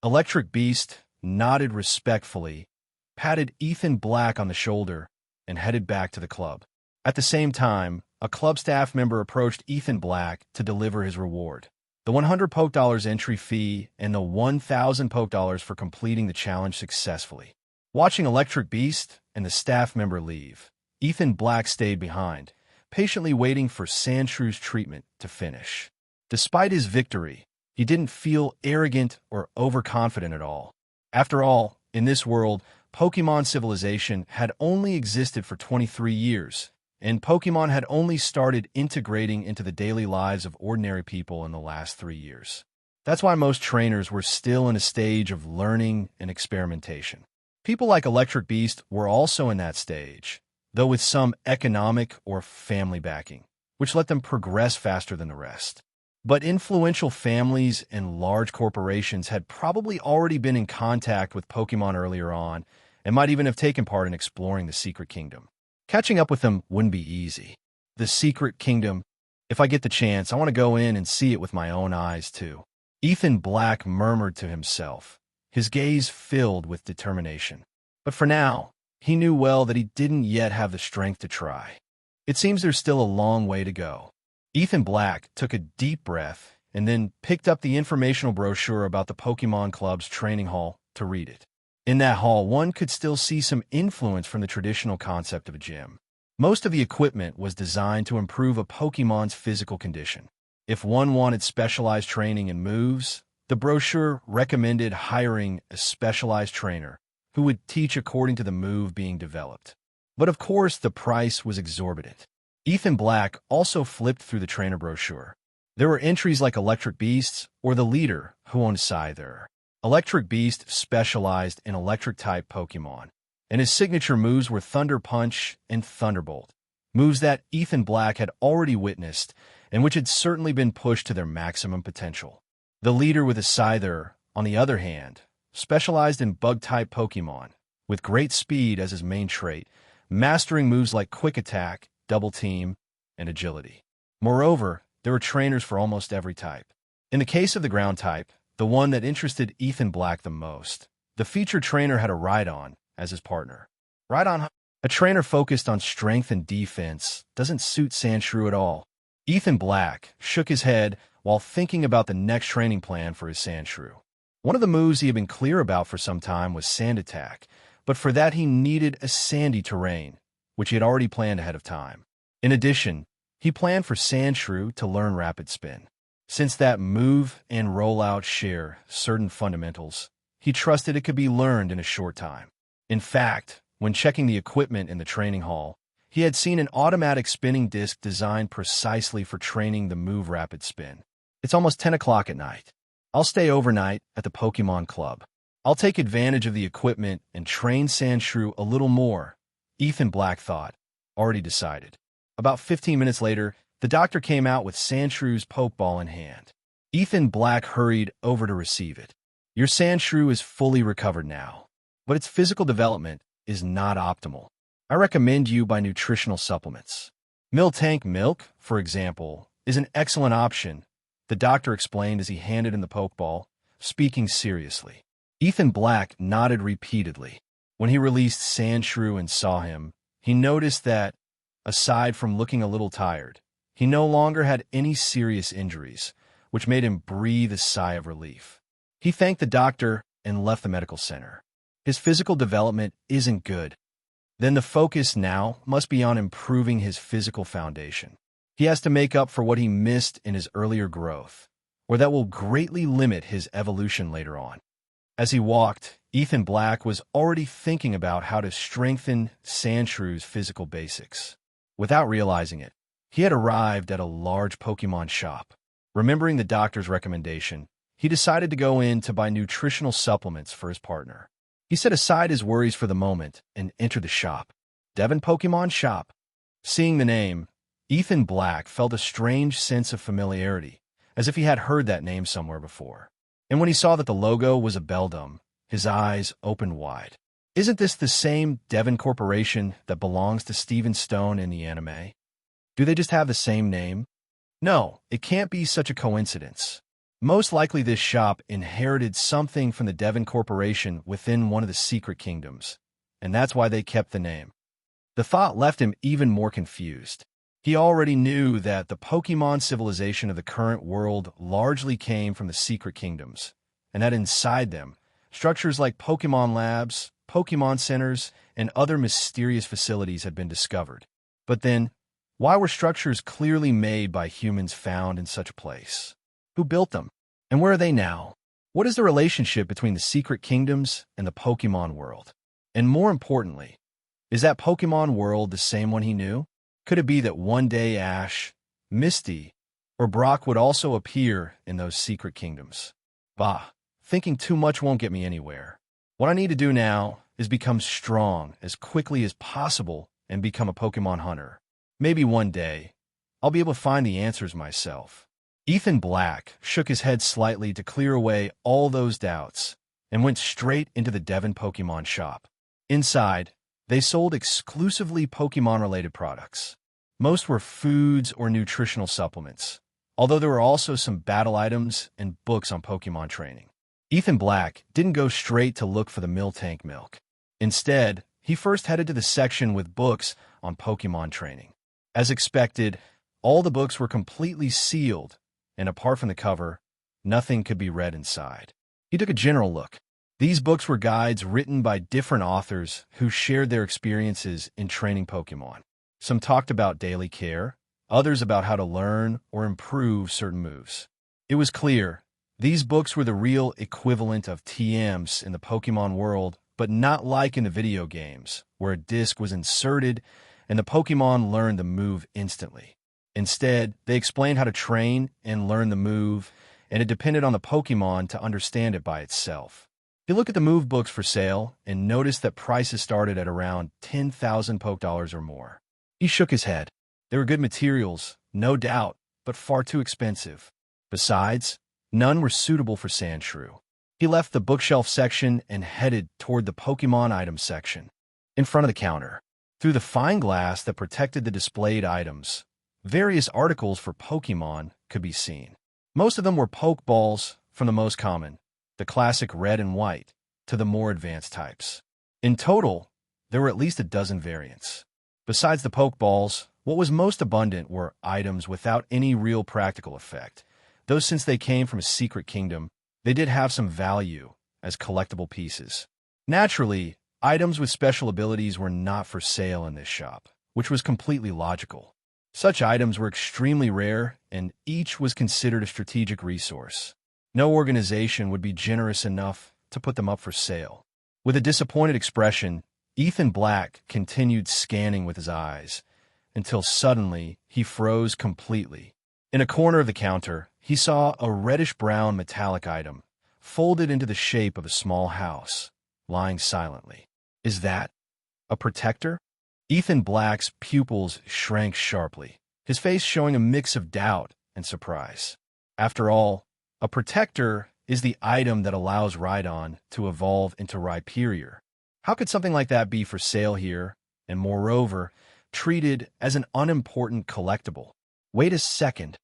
Electric Beast nodded respectfully, patted Ethan Black on the shoulder, and headed back to the club. At the same time, a club staff member approached Ethan Black to deliver his reward. The $100 Poke entry fee and the 1,000 Poke for completing the challenge successfully. Watching Electric Beast and the staff member leave, Ethan Black stayed behind, patiently waiting for Sandshrew's treatment to finish. Despite his victory, he didn't feel arrogant or overconfident at all. After all, in this world, Pokémon civilization had only existed for 23 years, and Pokémon had only started integrating into the daily lives of ordinary people in the last 3 years. That's why most trainers were still in a stage of learning and experimentation. People like Electric Beast were also in that stage, though with some economic or family backing, which let them progress faster than the rest. But influential families and large corporations had probably already been in contact with Pokémon earlier on and might even have taken part in exploring the Secret Kingdom. Catching up with them wouldn't be easy. The Secret Kingdom, if I get the chance, I want to go in and see it with my own eyes, too. Ethan Black murmured to himself, his gaze filled with determination. But for now, he knew well that he didn't yet have the strength to try. It seems there's still a long way to go. Ethan Black took a deep breath and then picked up the informational brochure about the Pokémon Club's training hall to read it. In that hall, one could still see some influence from the traditional concept of a gym. Most of the equipment was designed to improve a Pokémon's physical condition. If one wanted specialized training and moves, the brochure recommended hiring a specialized trainer who would teach according to the move being developed. But of course, the price was exorbitant. Ethan Black also flipped through the trainer brochure. There were entries like Electric Beasts or the leader who owned Scyther. Electric Beast specialized in electric-type Pokémon, and his signature moves were Thunder Punch and Thunderbolt, moves that Ethan Black had already witnessed and which had certainly been pushed to their maximum potential. The leader with a Scyther, on the other hand, specialized in Bug-type Pokémon, with great speed as his main trait, mastering moves like Quick Attack, Double Team, and Agility. Moreover, there were trainers for almost every type. In the case of the ground type, the one that interested Ethan Black the most, the featured trainer had a Rhydon as his partner. Rhydon, a trainer focused on strength and defense, doesn't suit Sandshrew at all. Ethan Black shook his head while thinking about the next training plan for his Sandshrew. One of the moves he had been clear about for some time was Sand Attack, but for that he needed a sandy terrain, which he had already planned ahead of time. In addition, he planned for Sandshrew to learn Rapid Spin. Since that move and rollout share certain fundamentals, he trusted it could be learned in a short time. In fact, when checking the equipment in the training hall, he had seen an automatic spinning disc designed precisely for training the move Rapid Spin. It's almost 10 o'clock at night. I'll stay overnight at the Pokémon Club. I'll take advantage of the equipment and train Sandshrew a little more, Ethan Black thought, already decided. About 15 minutes later, The doctor came out with Sandshrews' pokeball in hand. Ethan Black hurried over to receive it. Your Sandshrew is fully recovered now, but its physical development is not optimal. I recommend you buy nutritional supplements. Miltank milk, for example, is an excellent option, the doctor explained as he handed him the pokeball, speaking seriously. Ethan Black nodded repeatedly. When he released Sandshrew and saw him, he noticed that, aside from looking a little tired, he no longer had any serious injuries, which made him breathe a sigh of relief. He thanked the doctor and left the medical center. His physical development isn't good. Then the focus now must be on improving his physical foundation. He has to make up for what he missed in his earlier growth, or that will greatly limit his evolution later on. As he walked, Ethan Black was already thinking about how to strengthen Sandshrews' physical basics. Without realizing it, he had arrived at a large Pokémon shop. Remembering the doctor's recommendation, he decided to go in to buy nutritional supplements for his partner. He set aside his worries for the moment and entered the shop. Devon Pokémon Shop. Seeing the name, Ethan Black felt a strange sense of familiarity, as if he had heard that name somewhere before. And when he saw that the logo was a beldam, his eyes opened wide. Isn't this the same Devon Corporation that belongs to Steven Stone in the anime? Do they just have the same name? No, it can't be such a coincidence. Most likely this shop inherited something from the Devon Corporation within one of the secret kingdoms, and that's why they kept the name. The thought left him even more confused. He already knew that the Pokémon civilization of the current world largely came from the secret kingdoms, and that inside them, structures like Pokémon labs, Pokémon centers, and other mysterious facilities had been discovered. But then, why were structures clearly made by humans found in such a place? Who built them? And where are they now? What is the relationship between the secret kingdoms and the Pokémon world? And more importantly, is that Pokémon World the same one he knew? Could it be that one day Ash, Misty, or Brock would also appear in those secret kingdoms? Bah, thinking too much won't get me anywhere. What I need to do now is become strong as quickly as possible and become a Pokémon hunter. Maybe one day, I'll be able to find the answers myself. Ethan Black shook his head slightly to clear away all those doubts and went straight into the Devon Pokémon shop. Inside, they sold exclusively Pokémon-related products. Most were foods or nutritional supplements, although there were also some battle items and books on Pokémon training. Ethan Black didn't go straight to look for the Miltank milk. Instead, he first headed to the section with books on Pokémon training. As expected, all the books were completely sealed, and apart from the cover, nothing could be read inside. He took a general look. These books were guides written by different authors who shared their experiences in training Pokémon. Some talked about daily care, others about how to learn or improve certain moves. It was clear, these books were the real equivalent of TMs in the Pokémon world, but not like in the video games, where a disc was inserted and the Pokémon learned the move instantly. Instead, they explained how to train and learn the move, and it depended on the Pokémon to understand it by itself. He looked at the move books for sale and noticed that prices started at around 10,000 Poké dollars or more. He shook his head. They were good materials, no doubt, but far too expensive. Besides, none were suitable for Sandshrew. He left the bookshelf section and headed toward the Pokémon item section. In front of the counter, through the fine glass that protected the displayed items, various articles for Pokémon could be seen. Most of them were Pokeballs, from the most common, the classic red and white, to the more advanced types. In total, there were at least a dozen variants. Besides the Pokeballs, what was most abundant were items without any real practical effect, though since they came from a secret kingdom, they did have some value as collectible pieces. Naturally, items with special abilities were not for sale in this shop, which was completely logical. Such items were extremely rare, and each was considered a strategic resource. No organization would be generous enough to put them up for sale. With a disappointed expression, Ethan Black continued scanning with his eyes, until suddenly he froze completely. In a corner of the counter, he saw a reddish-brown metallic item, folded into the shape of a small house, lying silently. Is that a protector? Ethan Black's pupils shrank sharply. his face showing a mix of doubt and surprise. After all, a protector is the item that allows Rhydon to evolve into Rhyperior. How could something like that be for sale here, and moreover, treated as an unimportant collectible? Wait a second.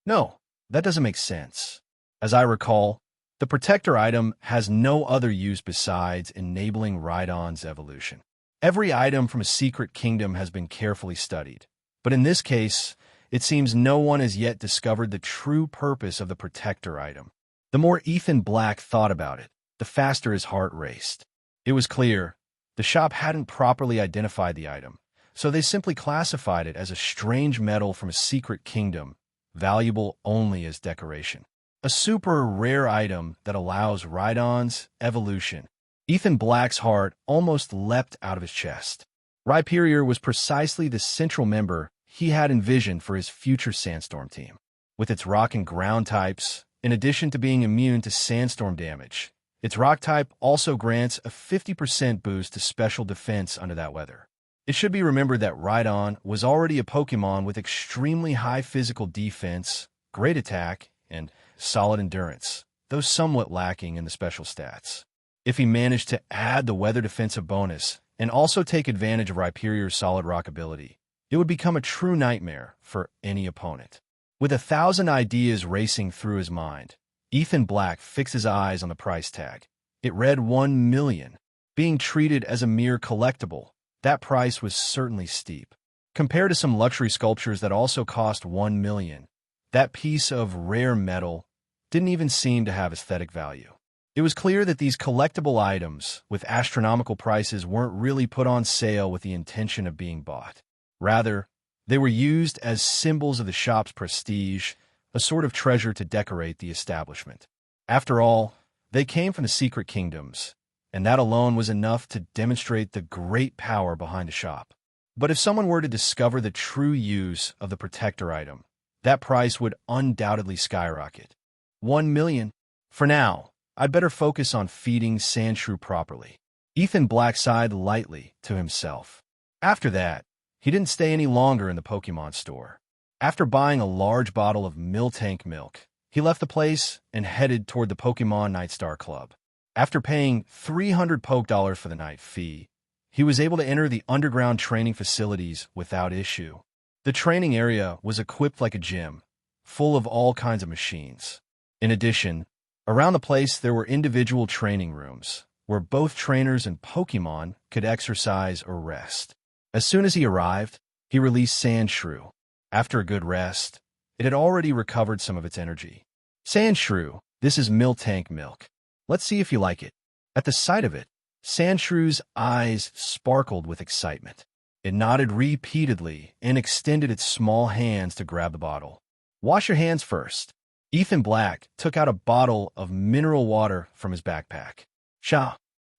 No, that doesn't make sense. As I recall, the protector item has no other use besides enabling Rhydon's evolution. Every item from a secret kingdom has been carefully studied, but in this case, it seems no one has yet discovered the true purpose of the protector item. The more Ethan Black thought about it, the faster his heart raced. It was clear the shop hadn't properly identified the item, so they simply classified it as a strange metal from a secret kingdom, valuable only as decoration. A super rare item that allows Rhydon's evolution. Ethan Black's heart almost leapt out of his chest. Rhyperior was precisely the central member he had envisioned for his future Sandstorm team. With its rock and ground types, in addition to being immune to sandstorm damage, its rock type also grants a 50% boost to special defense under that weather. It should be remembered that Rhydon was already a Pokémon with extremely high physical defense, great attack, and solid endurance, though somewhat lacking in the special stats. If he managed to add the weather defensive bonus and also take advantage of Rhyperior's solid rock ability, it would become a true nightmare for any opponent. With 1,000 ideas racing through his mind, Ethan Black fixed his eyes on the price tag. It read 1 million. Being treated as a mere collectible, that price was certainly steep. Compared to some luxury sculptures that also cost 1 million, that piece of rare metal didn't even seem to have aesthetic value. It was clear that these collectible items with astronomical prices weren't really put on sale with the intention of being bought. Rather, they were used as symbols of the shop's prestige, a sort of treasure to decorate the establishment. After all, they came from the secret kingdoms, and that alone was enough to demonstrate the great power behind the shop. But if someone were to discover the true use of the protector item, that price would undoubtedly skyrocket. 1 million. For now, I'd better focus on feeding Sandshrew properly. Ethan Black sighed lightly to himself. After that, he didn't stay any longer in the Pokémon store. After buying a large bottle of Miltank milk, he left the place and headed toward the Pokémon Nightstar Club. After paying 300 Poké for the night fee, he was able to enter the underground training facilities without issue. The training area was equipped like a gym, full of all kinds of machines. In addition, around the place there were individual training rooms, where both trainers and Pokémon could exercise or rest. As soon as he arrived, he released Sandshrew. After a good rest, it had already recovered some of its energy. Sandshrew, this is Miltank milk. Let's see if you like it. At the sight of it, Sandshrew's eyes sparkled with excitement. It nodded repeatedly and extended its small hands to grab the bottle. Wash your hands first. Ethan Black took out a bottle of mineral water from his backpack. Sha.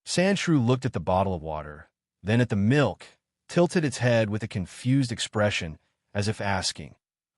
Sandshrew looked at the bottle of water, then at the milk, tilted its head with a confused expression, as if asking,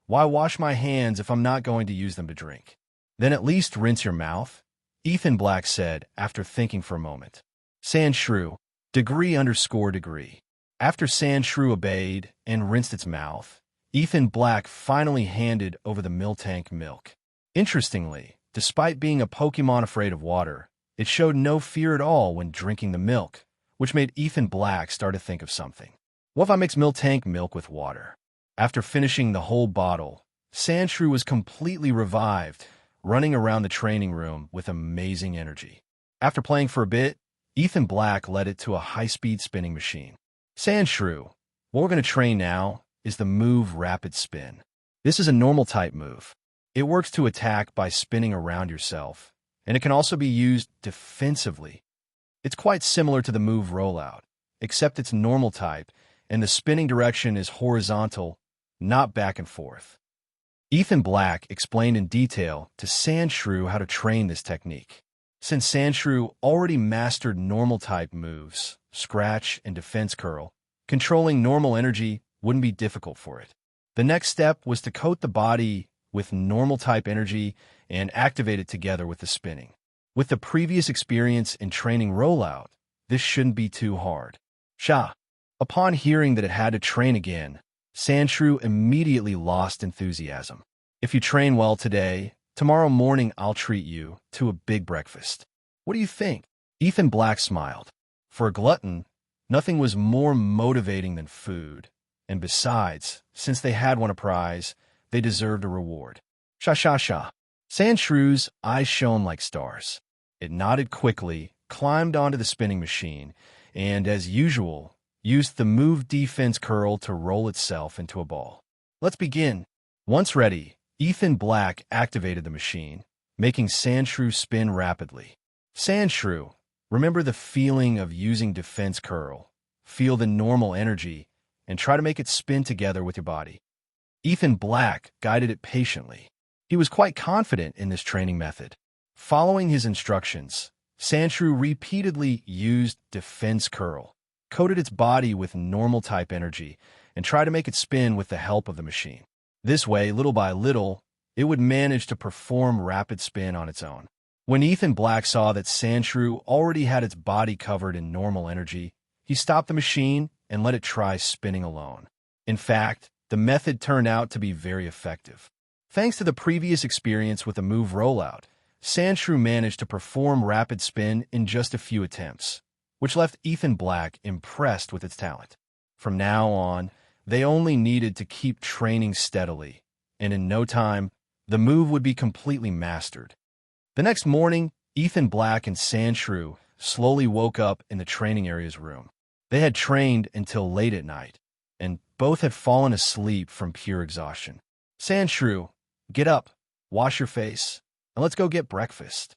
"Why wash my hands if I'm not going to use them to drink?" "Then at least rinse your mouth," Ethan Black said after thinking for a moment. Sandshrew, degree_degree. After Sandshrew obeyed and rinsed its mouth, Ethan Black finally handed over the Miltank milk. Interestingly, despite being a Pokémon afraid of water, it showed no fear at all when drinking the milk, which made Ethan Black start to think of something. What if I mix Miltank milk with water? After finishing the whole bottle, Sandshrew was completely revived, running around the training room with amazing energy. After playing for a bit, Ethan Black led it to a high-speed spinning machine. Sandshrew, what we're going to train now is the move Rapid Spin. This is a normal type move. It works to attack by spinning around yourself, and it can also be used defensively. It's quite similar to the move Rollout, except it's normal type, and the spinning direction is horizontal, not back and forth. Ethan Black explained in detail to Sandshrew how to train this technique. Since Sandshrew already mastered normal type moves, Scratch and Defense Curl, controlling normal energy wouldn't be difficult for it. The next step was to coat the body with normal type energy and activate it together with the spinning. With the previous experience in training Rollout, this shouldn't be too hard. Sha. Upon hearing that it had to train again, Sandshrew immediately lost enthusiasm. "If you train well today, tomorrow morning I'll treat you to a big breakfast. What do you think?" Ethan Black smiled. For a glutton, nothing was more motivating than food. And besides, since they had won a prize, they deserved a reward. Sha sha sha. Sandshrew's eyes shone like stars. It nodded quickly, climbed onto the spinning machine, and, as usual, used the move defense curl to roll itself into a ball. "Let's begin." Once ready, Ethan Black activated the machine, making Sandshrew spin rapidly. "Sandshrew, remember the feeling of using defense curl. Feel the normal energy, and try to make it spin together with your body." Ethan Black guided it patiently. He was quite confident in this training method. Following his instructions, Sandshrew repeatedly used defense curl, coated its body with normal type energy, and tried to make it spin with the help of the machine. This way, little by little, it would manage to perform rapid spin on its own. When Ethan Black saw that Sandshrew already had its body covered in normal energy, he stopped the machine and let it try spinning alone. In fact, the method turned out to be very effective. Thanks to the previous experience with the move rollout, Sandshrew managed to perform rapid spin in just a few attempts, which left Ethan Black impressed with its talent. From now on, they only needed to keep training steadily, and in no time, the move would be completely mastered. The next morning, Ethan Black and Sandshrew slowly woke up in the training area's room. They had trained until late at night, and both had fallen asleep from pure exhaustion. "Sandshrew, get up, wash your face, and let's go get breakfast,"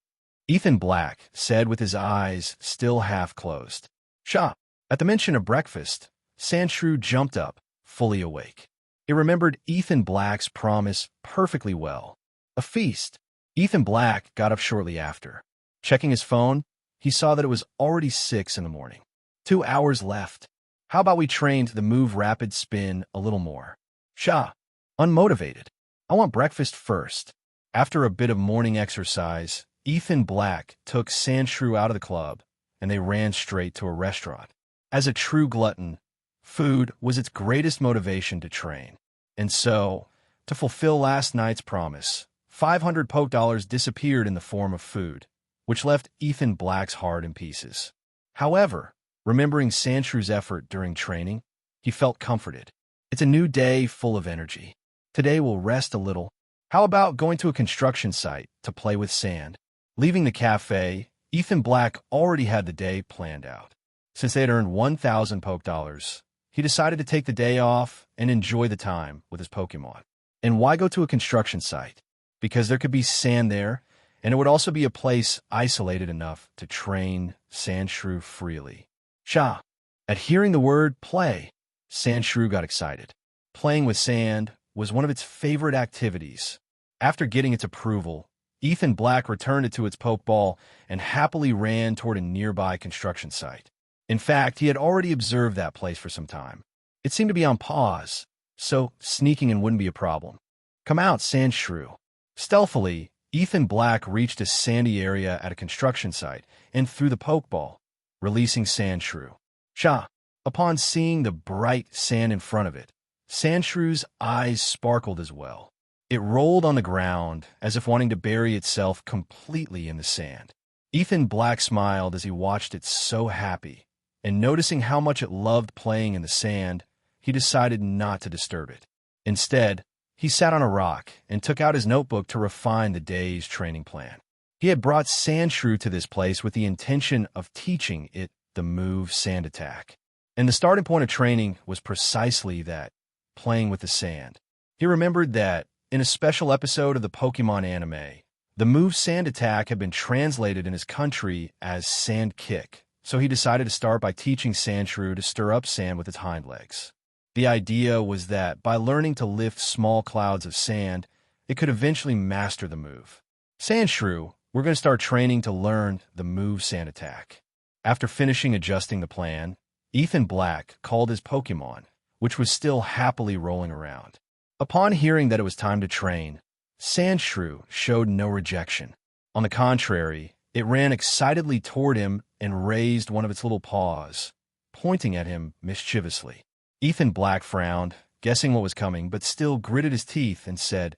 Ethan Black said with his eyes still half closed. "Sha." At the mention of breakfast, Sandshrew jumped up, fully awake. It remembered Ethan Black's promise perfectly well. A feast. Ethan Black got up shortly after. Checking his phone, he saw that it was already 6 in the morning. 2 hours left. How about we train to the move rapid spin a little more? "Sha." Unmotivated. "I want breakfast first." After a bit of morning exercise, Ethan Black took Sandshrew out of the club, and they ran straight to a restaurant. As a true glutton, food was its greatest motivation to train. And so, to fulfill last night's promise, 500 poke dollars disappeared in the form of food, which left Ethan Black's heart in pieces. However, remembering Sandshrew's effort during training, he felt comforted. It's a new day full of energy. Today we'll rest a little. How about going to a construction site to play with sand? Leaving the cafe, Ethan Black already had the day planned out. Since they had earned 1,000 poke dollars, he decided to take the day off and enjoy the time with his Pokémon. And why go to a construction site? Because there could be sand there, and it would also be a place isolated enough to train Sandshrew freely. "Sha." At hearing the word play, Sandshrew got excited. Playing with sand was one of its favorite activities. After getting its approval, Ethan Black returned it to its Pokeball and happily ran toward a nearby construction site. In fact, he had already observed that place for some time. It seemed to be on pause, so sneaking in wouldn't be a problem. "Come out, Sandshrew." Stealthily, Ethan Black reached a sandy area at a construction site and threw the Pokeball, releasing Sandshrew. "Sha." Upon seeing the bright sand in front of it, Sandshrew's eyes sparkled as well. It rolled on the ground as if wanting to bury itself completely in the sand. Ethan Black smiled as he watched it so happy, and noticing how much it loved playing in the sand, he decided not to disturb it. Instead, he sat on a rock and took out his notebook to refine the day's training plan. He had brought Sandshrew to this place with the intention of teaching it the move Sand Attack. And the starting point of training was precisely that, playing with the sand. He remembered that, in a special episode of the Pokémon anime, the move Sand Attack had been translated in his country as Sand Kick, so he decided to start by teaching Sandshrew to stir up sand with its hind legs. The idea was that by learning to lift small clouds of sand, it could eventually master the move. "Sandshrew, we're going to start training to learn the move Sand Attack." After finishing adjusting the plan, Ethan Black called his Pokémon, which was still happily rolling around. Upon hearing that it was time to train, Sandshrew showed no rejection. On the contrary, it ran excitedly toward him and raised one of its little paws, pointing at him mischievously. Ethan Black frowned guessing what was coming, but still gritted his teeth and said,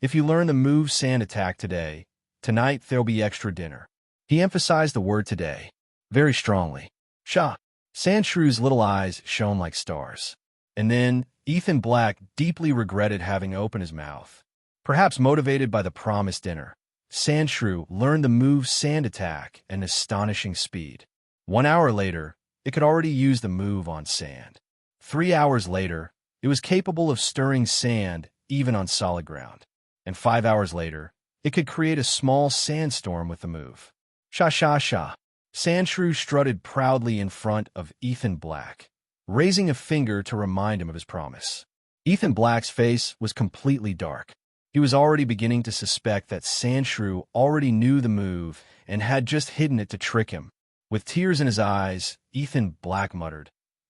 "If you learn the move sand attack today, tonight there'll be extra dinner." He emphasized the word today very strongly. Shah. Sandshrew's little eyes shone like stars. And then Ethan Black deeply regretted having opened his mouth. Perhaps motivated by the promised dinner, Sandshrew learned the move sand attack at an astonishing speed. 1 hour later, it could already use the move on sand. 3 hours later, it was capable of stirring sand even on solid ground. And 5 hours later, it could create a small sandstorm with the move. Sha sha sha. Sandshrew strutted proudly in front of Ethan Black, raising a finger to remind him of his promise. Ethan Black's face was completely dark. He was already beginning to suspect that Sandshrew already knew the move and had just hidden it to trick him. With tears in his eyes, Ethan Black muttered,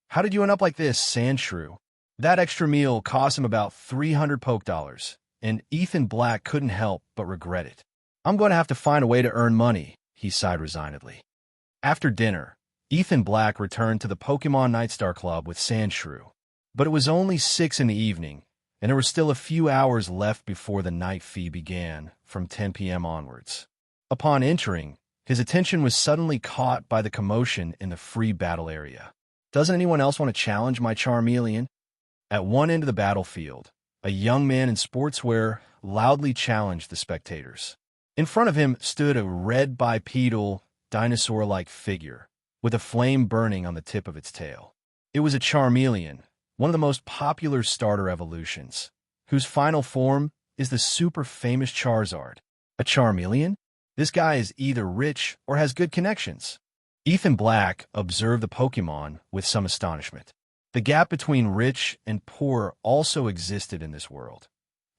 "How did you end up like this, Sandshrew?" That extra meal cost him about 300 poke dollars, and Ethan Black couldn't help but regret it. "I'm going to have to find a way to earn money," he sighed resignedly. After dinner, Ethan Black returned to the Pokémon Nightstar Club with Sandshrew. But it was only 6 in the evening, and there were still a few hours left before the night fee began, from 10 p.m. onwards. Upon entering, his attention was suddenly caught by the commotion in the free battle area. "Doesn't anyone else want to challenge my Charmeleon?" At one end of the battlefield, a young man in sportswear loudly challenged the spectators. In front of him stood a red bipedal, dinosaur-like figure, with a flame burning on the tip of its tail. It was a Charmeleon, one of the most popular starter evolutions, whose final form is the super famous Charizard. A Charmeleon? This guy is either rich or has good connections. Ethan Black observed the Pokémon with some astonishment. The gap between rich and poor also existed in this world.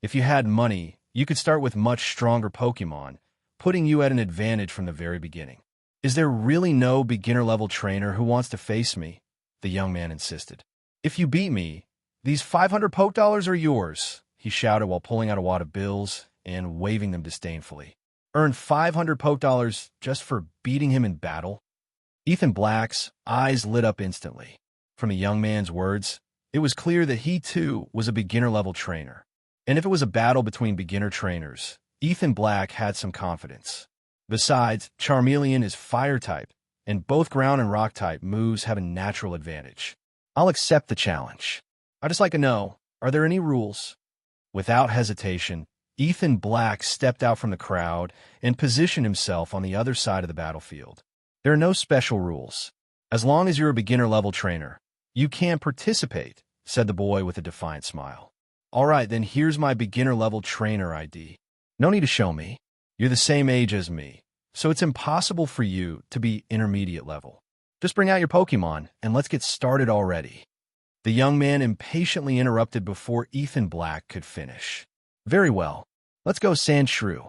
If you had money, you could start with much stronger Pokémon, putting you at an advantage from the very beginning. "Is there really no beginner-level trainer who wants to face me?" the young man insisted. "If you beat me, these 500 poke dollars are yours," he shouted while pulling out a wad of bills and waving them disdainfully. "Earn 500 poke dollars just for beating him in battle?" Ethan Black's eyes lit up instantly. From the young man's words, it was clear that he too was a beginner-level trainer. And if it was a battle between beginner trainers, Ethan Black had some confidence. Besides, Charmeleon is fire-type, and both ground and rock-type moves have a natural advantage. "I'll accept the challenge. I'd just like to know, are there any rules?" Without hesitation, Ethan Black stepped out from the crowd and positioned himself on the other side of the battlefield. "There are no special rules. As long as you're a beginner-level trainer, you can participate," said the boy with a defiant smile. "All right, then here's my beginner-level trainer ID. No need to show me. You're the same age as me, so it's impossible for you to be intermediate level. Just bring out your Pokémon, and let's get started already." The young man impatiently interrupted before Ethan Black could finish. "Very well. Let's go, Sandshrew."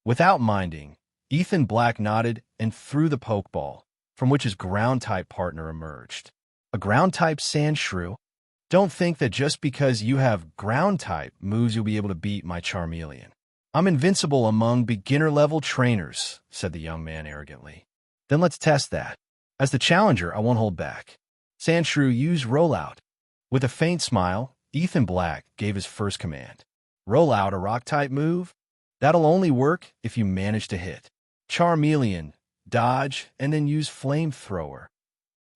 Without minding, Ethan Black nodded and threw the Pokeball, from which his ground-type partner emerged. "A ground-type Sandshrew? Don't think that just because you have ground-type moves you'll be able to beat my Charmeleon. I'm invincible among beginner-level trainers," said the young man arrogantly. "Then let's test that. As the challenger, I won't hold back. Sandshrew, use Rollout." With a faint smile, Ethan Black gave his first command. "Rollout, a rock-type move? That'll only work if you manage to hit. Charmeleon, dodge, and then use Flamethrower."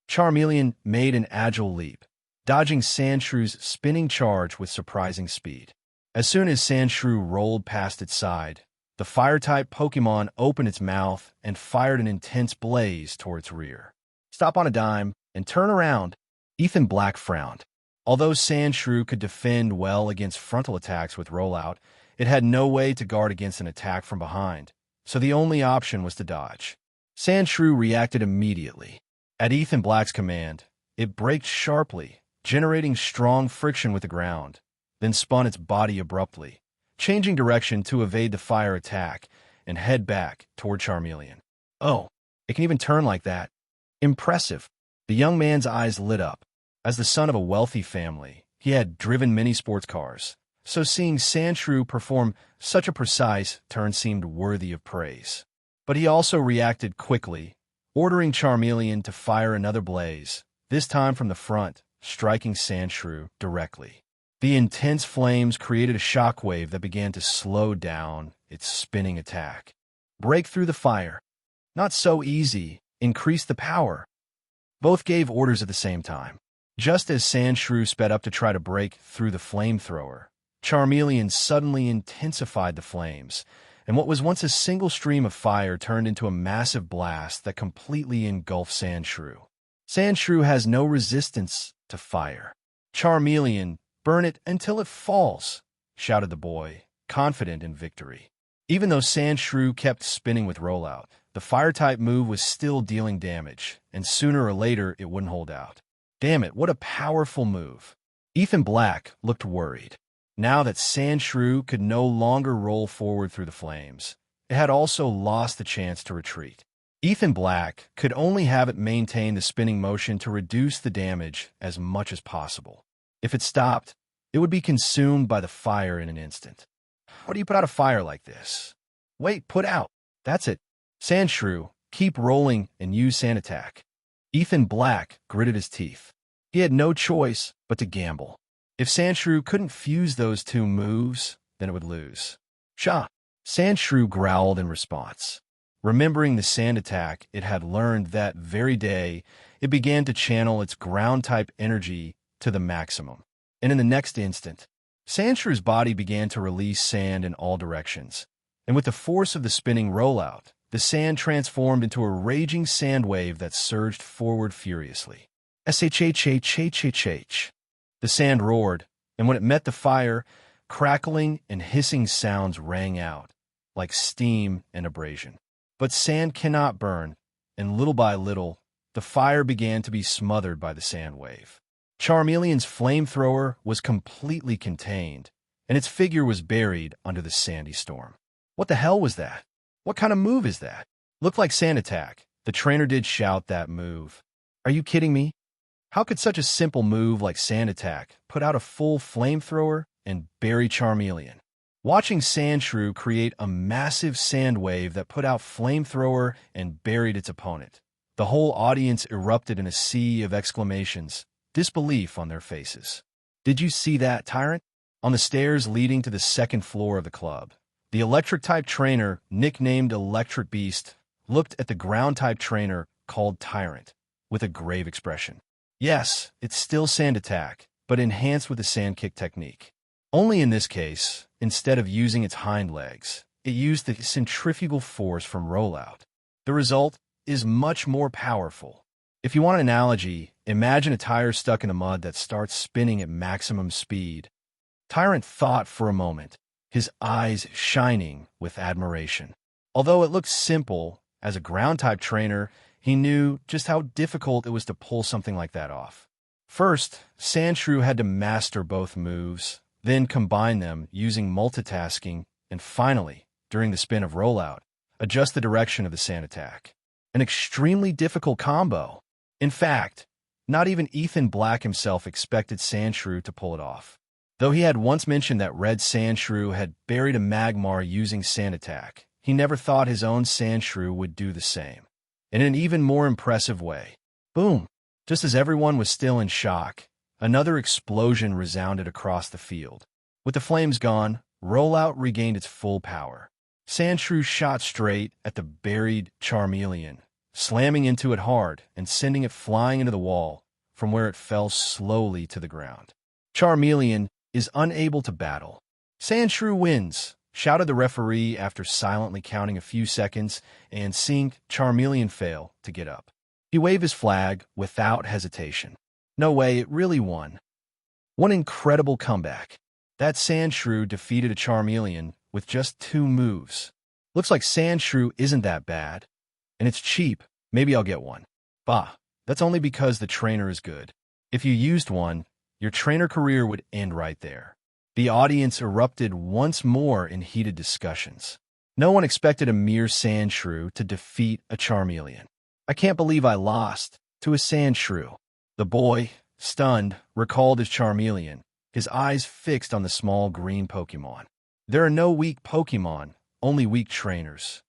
Charmeleon made an agile leap, dodging Sandshrew's spinning charge with surprising speed. As soon as Sandshrew rolled past its side, the fire-type Pokémon opened its mouth and fired an intense blaze toward its rear. "Stop on a dime and turn around." Ethan Black frowned. Although Sandshrew could defend well against frontal attacks with Rollout, it had no way to guard against an attack from behind, so the only option was to dodge. Sandshrew reacted immediately. At Ethan Black's command, it braked sharply, generating strong friction with the ground, then spun its body abruptly, changing direction to evade the fire attack and head back toward Charmeleon. "Oh, it can even turn like that. Impressive." The young man's eyes lit up. As the son of a wealthy family, he had driven many sports cars, so seeing Sandshrew perform such a precise turn seemed worthy of praise. But he also reacted quickly, ordering Charmeleon to fire another blaze, this time from the front, striking Sandshrew directly. The intense flames created a shockwave that began to slow down its spinning attack. Break through the fire. Not so easy. Increase the power. Both gave orders at the same time. Just as Sandshrew sped up to try to break through the flamethrower, Charmeleon suddenly intensified the flames, and what was once a single stream of fire turned into a massive blast that completely engulfed Sandshrew. Sandshrew has no resistance to fire. Charmeleon, burn it until it falls, shouted the boy, confident in victory. Even though Sandshrew kept spinning with rollout, the fire-type move was still dealing damage, and sooner or later it wouldn't hold out. Damn it, what a powerful move. Ethan Black looked worried. Now that Sandshrew could no longer roll forward through the flames, it had also lost the chance to retreat. Ethan Black could only have it maintain the spinning motion to reduce the damage as much as possible. If it stopped, it would be consumed by the fire in an instant. How do you put out a fire like this? Wait, put out. That's it. Sandshrew, keep rolling and use Sand Attack. Ethan Black gritted his teeth. He had no choice but to gamble. If Sandshrew couldn't fuse those two moves, then it would lose. Sha! Sandshrew growled in response. Remembering the Sand Attack it had learned that very day, it began to channel its ground-type energy to the maximum. And in the next instant, Sandshrew's body began to release sand in all directions. And with the force of the spinning rollout, the sand transformed into a raging sand wave that surged forward furiously. S-H-H-H-H-H-H. The sand roared, and when it met the fire, crackling and hissing sounds rang out, like steam and abrasion. But sand cannot burn, and little by little, the fire began to be smothered by the sand wave. Charmeleon's flamethrower was completely contained, and its figure was buried under the sandy storm. What the hell was that? What kind of move is that? Looked like Sand Attack. The trainer did shout that move. Are you kidding me? How could such a simple move like Sand Attack put out a full flamethrower and bury Charmeleon? Watching Sandshrew create a massive sand wave that put out flamethrower and buried its opponent, the whole audience erupted in a sea of exclamations, disbelief on their faces. Did you see that, Tyrant? On the stairs leading to the second floor of the club, the electric-type trainer, nicknamed Electric Beast, looked at the ground-type trainer, called Tyrant, with a grave expression. Yes, it's still Sand Attack, but enhanced with the Sand Kick technique. Only in this case, instead of using its hind legs, it used the centrifugal force from rollout. The result is much more powerful. If you want an analogy, imagine a tire stuck in the mud that starts spinning at maximum speed. Tyrant thought for a moment, his eyes shining with admiration. Although it looked simple, as a ground-type trainer, he knew just how difficult it was to pull something like that off. First, Sandshrew had to master both moves, then combine them using multitasking, and finally, during the spin of rollout, adjust the direction of the Sand Attack. An extremely difficult combo. In fact, not even Ethan Black himself expected Sandshrew to pull it off. Though he had once mentioned that Red Sandshrew had buried a Magmar using Sand Attack, he never thought his own Sandshrew would do the same. In an even more impressive way. Boom! Just as everyone was still in shock, another explosion resounded across the field. With the flames gone, rollout regained its full power. Sandshrew shot straight at the buried Charmeleon, slamming into it hard and sending it flying into the wall, from where it fell slowly to the ground. Charmeleon is unable to battle. Sandshrew wins, shouted the referee after silently counting a few seconds and seeing Charmeleon fail to get up. He waved his flag without hesitation. No way, it really won. One incredible comeback. That Sandshrew defeated a Charmeleon with just 2 moves. Looks like Sandshrew isn't that bad. And it's cheap. Maybe I'll get one. Bah, that's only because the trainer is good. If you used one, your trainer career would end right there. The audience erupted once more in heated discussions. No one expected a mere Sandshrew to defeat a Charmeleon. I can't believe I lost to a Sandshrew. The boy, stunned, recalled his Charmeleon, his eyes fixed on the small green Pokémon. There are no weak Pokémon, only weak trainers.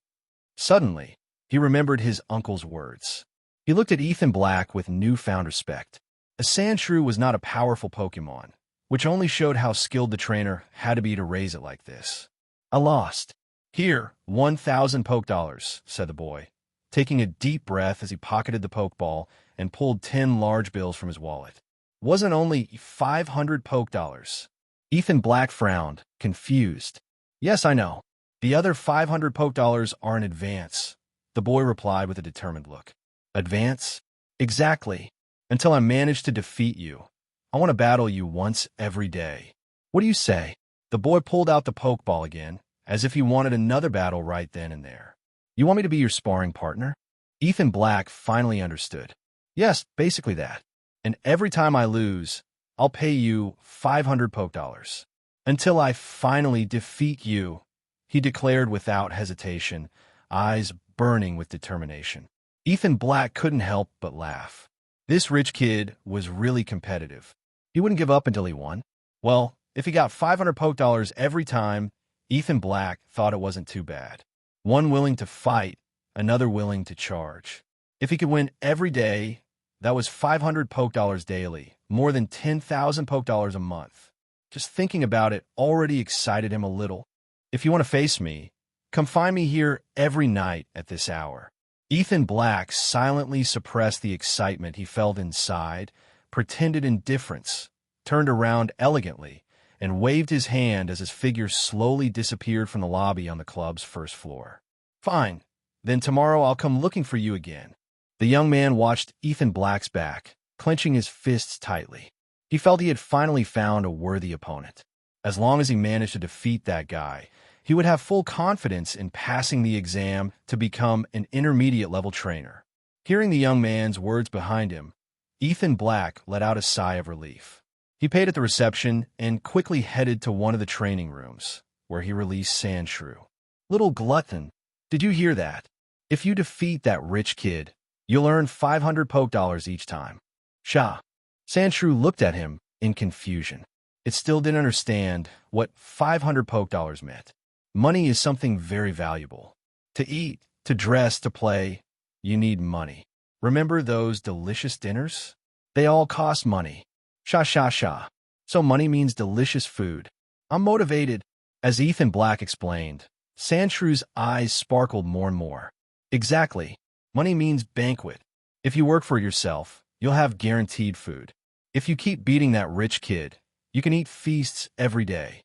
Suddenly, he remembered his uncle's words. He looked at Ethan Black with newfound respect. A Sandshrew was not a powerful Pokémon, which only showed how skilled the trainer had to be to raise it like this. I lost. Here, 1,000 poke dollars, said the boy, taking a deep breath as he pocketed the pokeball and pulled 10 large bills from his wallet. Wasn't only 500 poke dollars. Ethan Black frowned, confused. Yes, I know. The other 500 poke dollars are in advance, the boy replied with a determined look. Advance? Exactly. Until I manage to defeat you. I want to battle you once every day. What do you say? The boy pulled out the pokeball again, as if he wanted another battle right then and there. You want me to be your sparring partner? Ethan Black finally understood. Yes, basically that. And every time I lose, I'll pay you 500 poke dollars. Until I finally defeat you, he declared without hesitation, eyes burning with determination. Ethan Black couldn't help but laugh. This rich kid was really competitive. He wouldn't give up until he won. Well, if he got 500 poke dollars every time, Ethan Black thought it wasn't too bad. One willing to fight, another willing to charge. If he could win every day, that was 500 poke dollars daily, more than 10,000 poke dollars a month. Just thinking about it already excited him a little. If you want to face me, come find me here every night at this hour. Ethan Black silently suppressed the excitement he felt inside, pretended indifference, turned around elegantly, and waved his hand as his figure slowly disappeared from the lobby on the club's first floor. Fine, then tomorrow I'll come looking for you again. The young man watched Ethan Black's back, clenching his fists tightly. He felt he had finally found a worthy opponent. As long as he managed to defeat that guy, he would have full confidence in passing the exam to become an intermediate-level trainer. Hearing the young man's words behind him, Ethan Black let out a sigh of relief. He paid at the reception and quickly headed to one of the training rooms, where he released Sandshrew. Little glutton, did you hear that? If you defeat that rich kid, you'll earn 500 poke dollars each time. Shah. Sandshrew looked at him in confusion. It still didn't understand what 500 poke dollars meant. Money is something very valuable. To eat, to dress, to play, you need money. Remember those delicious dinners? They all cost money. Sha. So money means delicious food. I'm motivated. As Ethan Black explained, Sandshrew's eyes sparkled more and more. Exactly. Money means banquet. If you work for yourself, you'll have guaranteed food. If you keep beating that rich kid, you can eat feasts every day.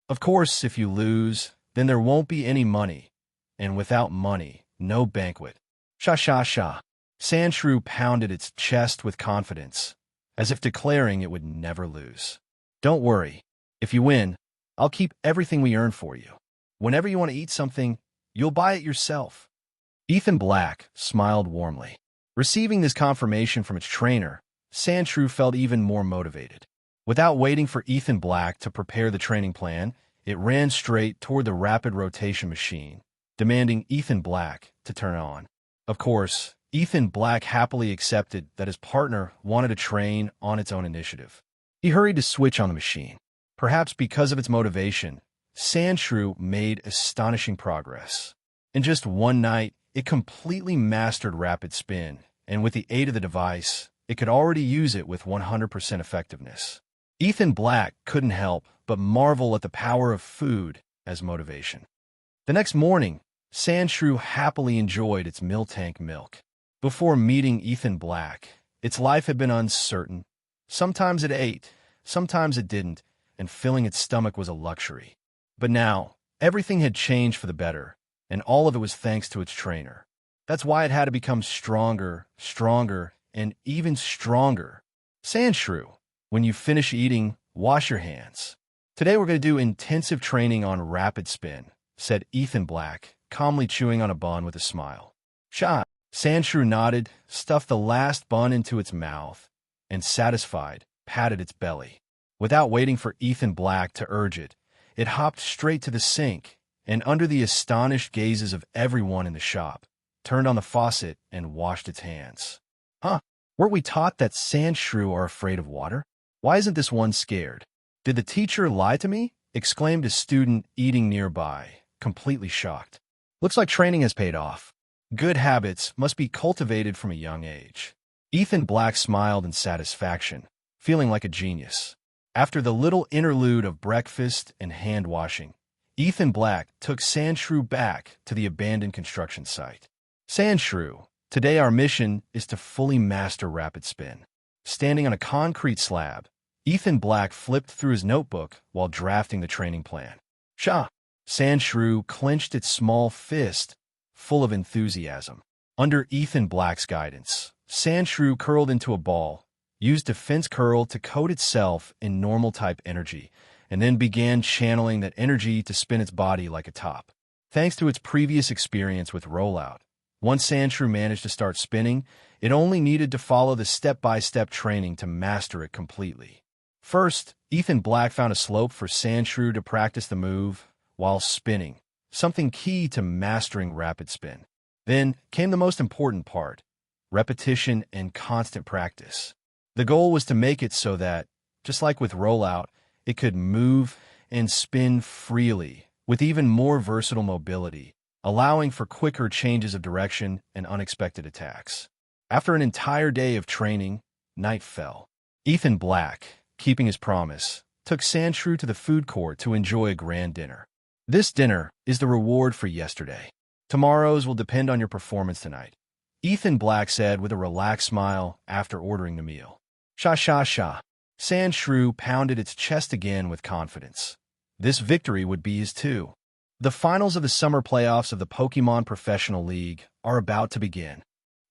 Of course, if you lose, then there won't be any money. And without money, no banquet. Sha. Sandshrew pounded its chest with confidence, as if declaring it would never lose. Don't worry. If you win, I'll keep everything we earn for you. Whenever you want to eat something, you'll buy it yourself. Ethan Black smiled warmly. Receiving this confirmation from its trainer, Sandshrew felt even more motivated. Without waiting for Ethan Black to prepare the training plan, it ran straight toward the rapid rotation machine, demanding Ethan Black to turn it on. Of course, Ethan Black happily accepted that his partner wanted to train on its own initiative. He hurried to switch on the machine. Perhaps because of its motivation, Sandshrew made astonishing progress. In just one night, it completely mastered rapid spin, and with the aid of the device, it could already use it with 100% effectiveness. Ethan Black couldn't help but marvel at the power of food as motivation. The next morning, Sandshrew happily enjoyed its Miltank milk. Before meeting Ethan Black, its life had been uncertain. Sometimes it ate, sometimes it didn't, and filling its stomach was a luxury. But now, everything had changed for the better, and all of it was thanks to its trainer. That's why it had to become stronger, and even stronger. Sandshrew, when you finish eating, wash your hands. Today we're going to do intensive training on rapid spin, said Ethan Black, calmly chewing on a bun with a smile. Shah. Sandshrew nodded, stuffed the last bun into its mouth, and satisfied, patted its belly. Without waiting for Ethan Black to urge it, it hopped straight to the sink, and under the astonished gazes of everyone in the shop, turned on the faucet and washed its hands. Huh? Weren't we taught that Sandshrew are afraid of water? Why isn't this one scared? Did the teacher lie to me? Exclaimed a student eating nearby, completely shocked. Looks like training has paid off. Good habits must be cultivated from a young age. Ethan Black smiled in satisfaction, feeling like a genius. After the little interlude of breakfast and hand-washing, Ethan Black took Sandshrew back to the abandoned construction site. Sandshrew, today our mission is to fully master rapid spin. Standing on a concrete slab, Ethan Black flipped through his notebook while drafting the training plan. Shah! Sandshrew clenched its small fist, full of enthusiasm. Under Ethan Black's guidance, Sandshrew curled into a ball, used Defense Curl to coat itself in normal-type energy, and then began channeling that energy to spin its body like a top. Thanks to its previous experience with Rollout, once Sandshrew managed to start spinning, it only needed to follow the step-by-step training to master it completely. First, Ethan Black found a slope for Sandshrew to practice the move while spinning, something key to mastering rapid spin. Then came the most important part, repetition and constant practice. The goal was to make it so that, just like with Rollout, it could move and spin freely, with even more versatile mobility, allowing for quicker changes of direction and unexpected attacks. After an entire day of training, night fell. Ethan Black, keeping his promise, took Sandshrew to the food court to enjoy a grand dinner. This dinner is the reward for yesterday. Tomorrow's will depend on your performance tonight, Ethan Black said with a relaxed smile after ordering the meal. Sha sha sha. Sandshrew pounded its chest again with confidence. This victory would be his too. The finals of the summer playoffs of the Pokémon Professional League are about to begin.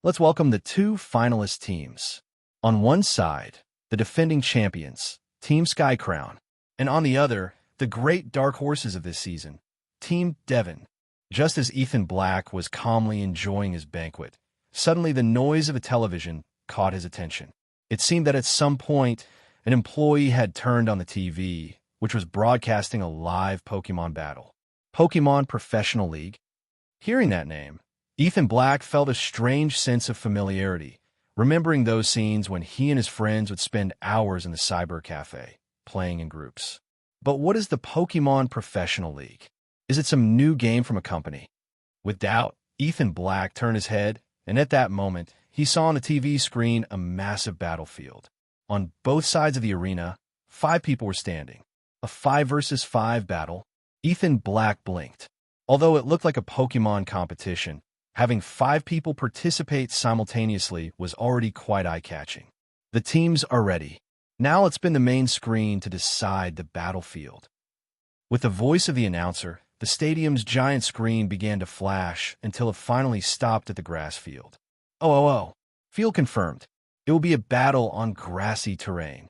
Let's welcome the two finalist teams. On one side, the defending champions, Team Skycrown, and on the other, the great dark horses of this season, Team Devon. Just as Ethan Black was calmly enjoying his banquet, suddenly the noise of a television caught his attention. It seemed that at some point, an employee had turned on the TV, which was broadcasting a live Pokémon battle. Pokémon Professional League. Hearing that name, Ethan Black felt a strange sense of familiarity, remembering those scenes when he and his friends would spend hours in the cyber cafe, playing in groups. But what is the Pokémon Professional League? Is it some new game from a company? With doubt, Ethan Black turned his head, and at that moment, he saw on the TV screen a massive battlefield. On both sides of the arena, 5 people were standing. A 5 versus 5 battle. Ethan Black blinked. Although it looked like a Pokémon competition, having 5 people participate simultaneously was already quite eye-catching. The teams are ready. Now let's spin the main screen to decide the battlefield. With the voice of the announcer, the stadium's giant screen began to flash until it finally stopped at the grass field. Oh. Field confirmed. It will be a battle on grassy terrain.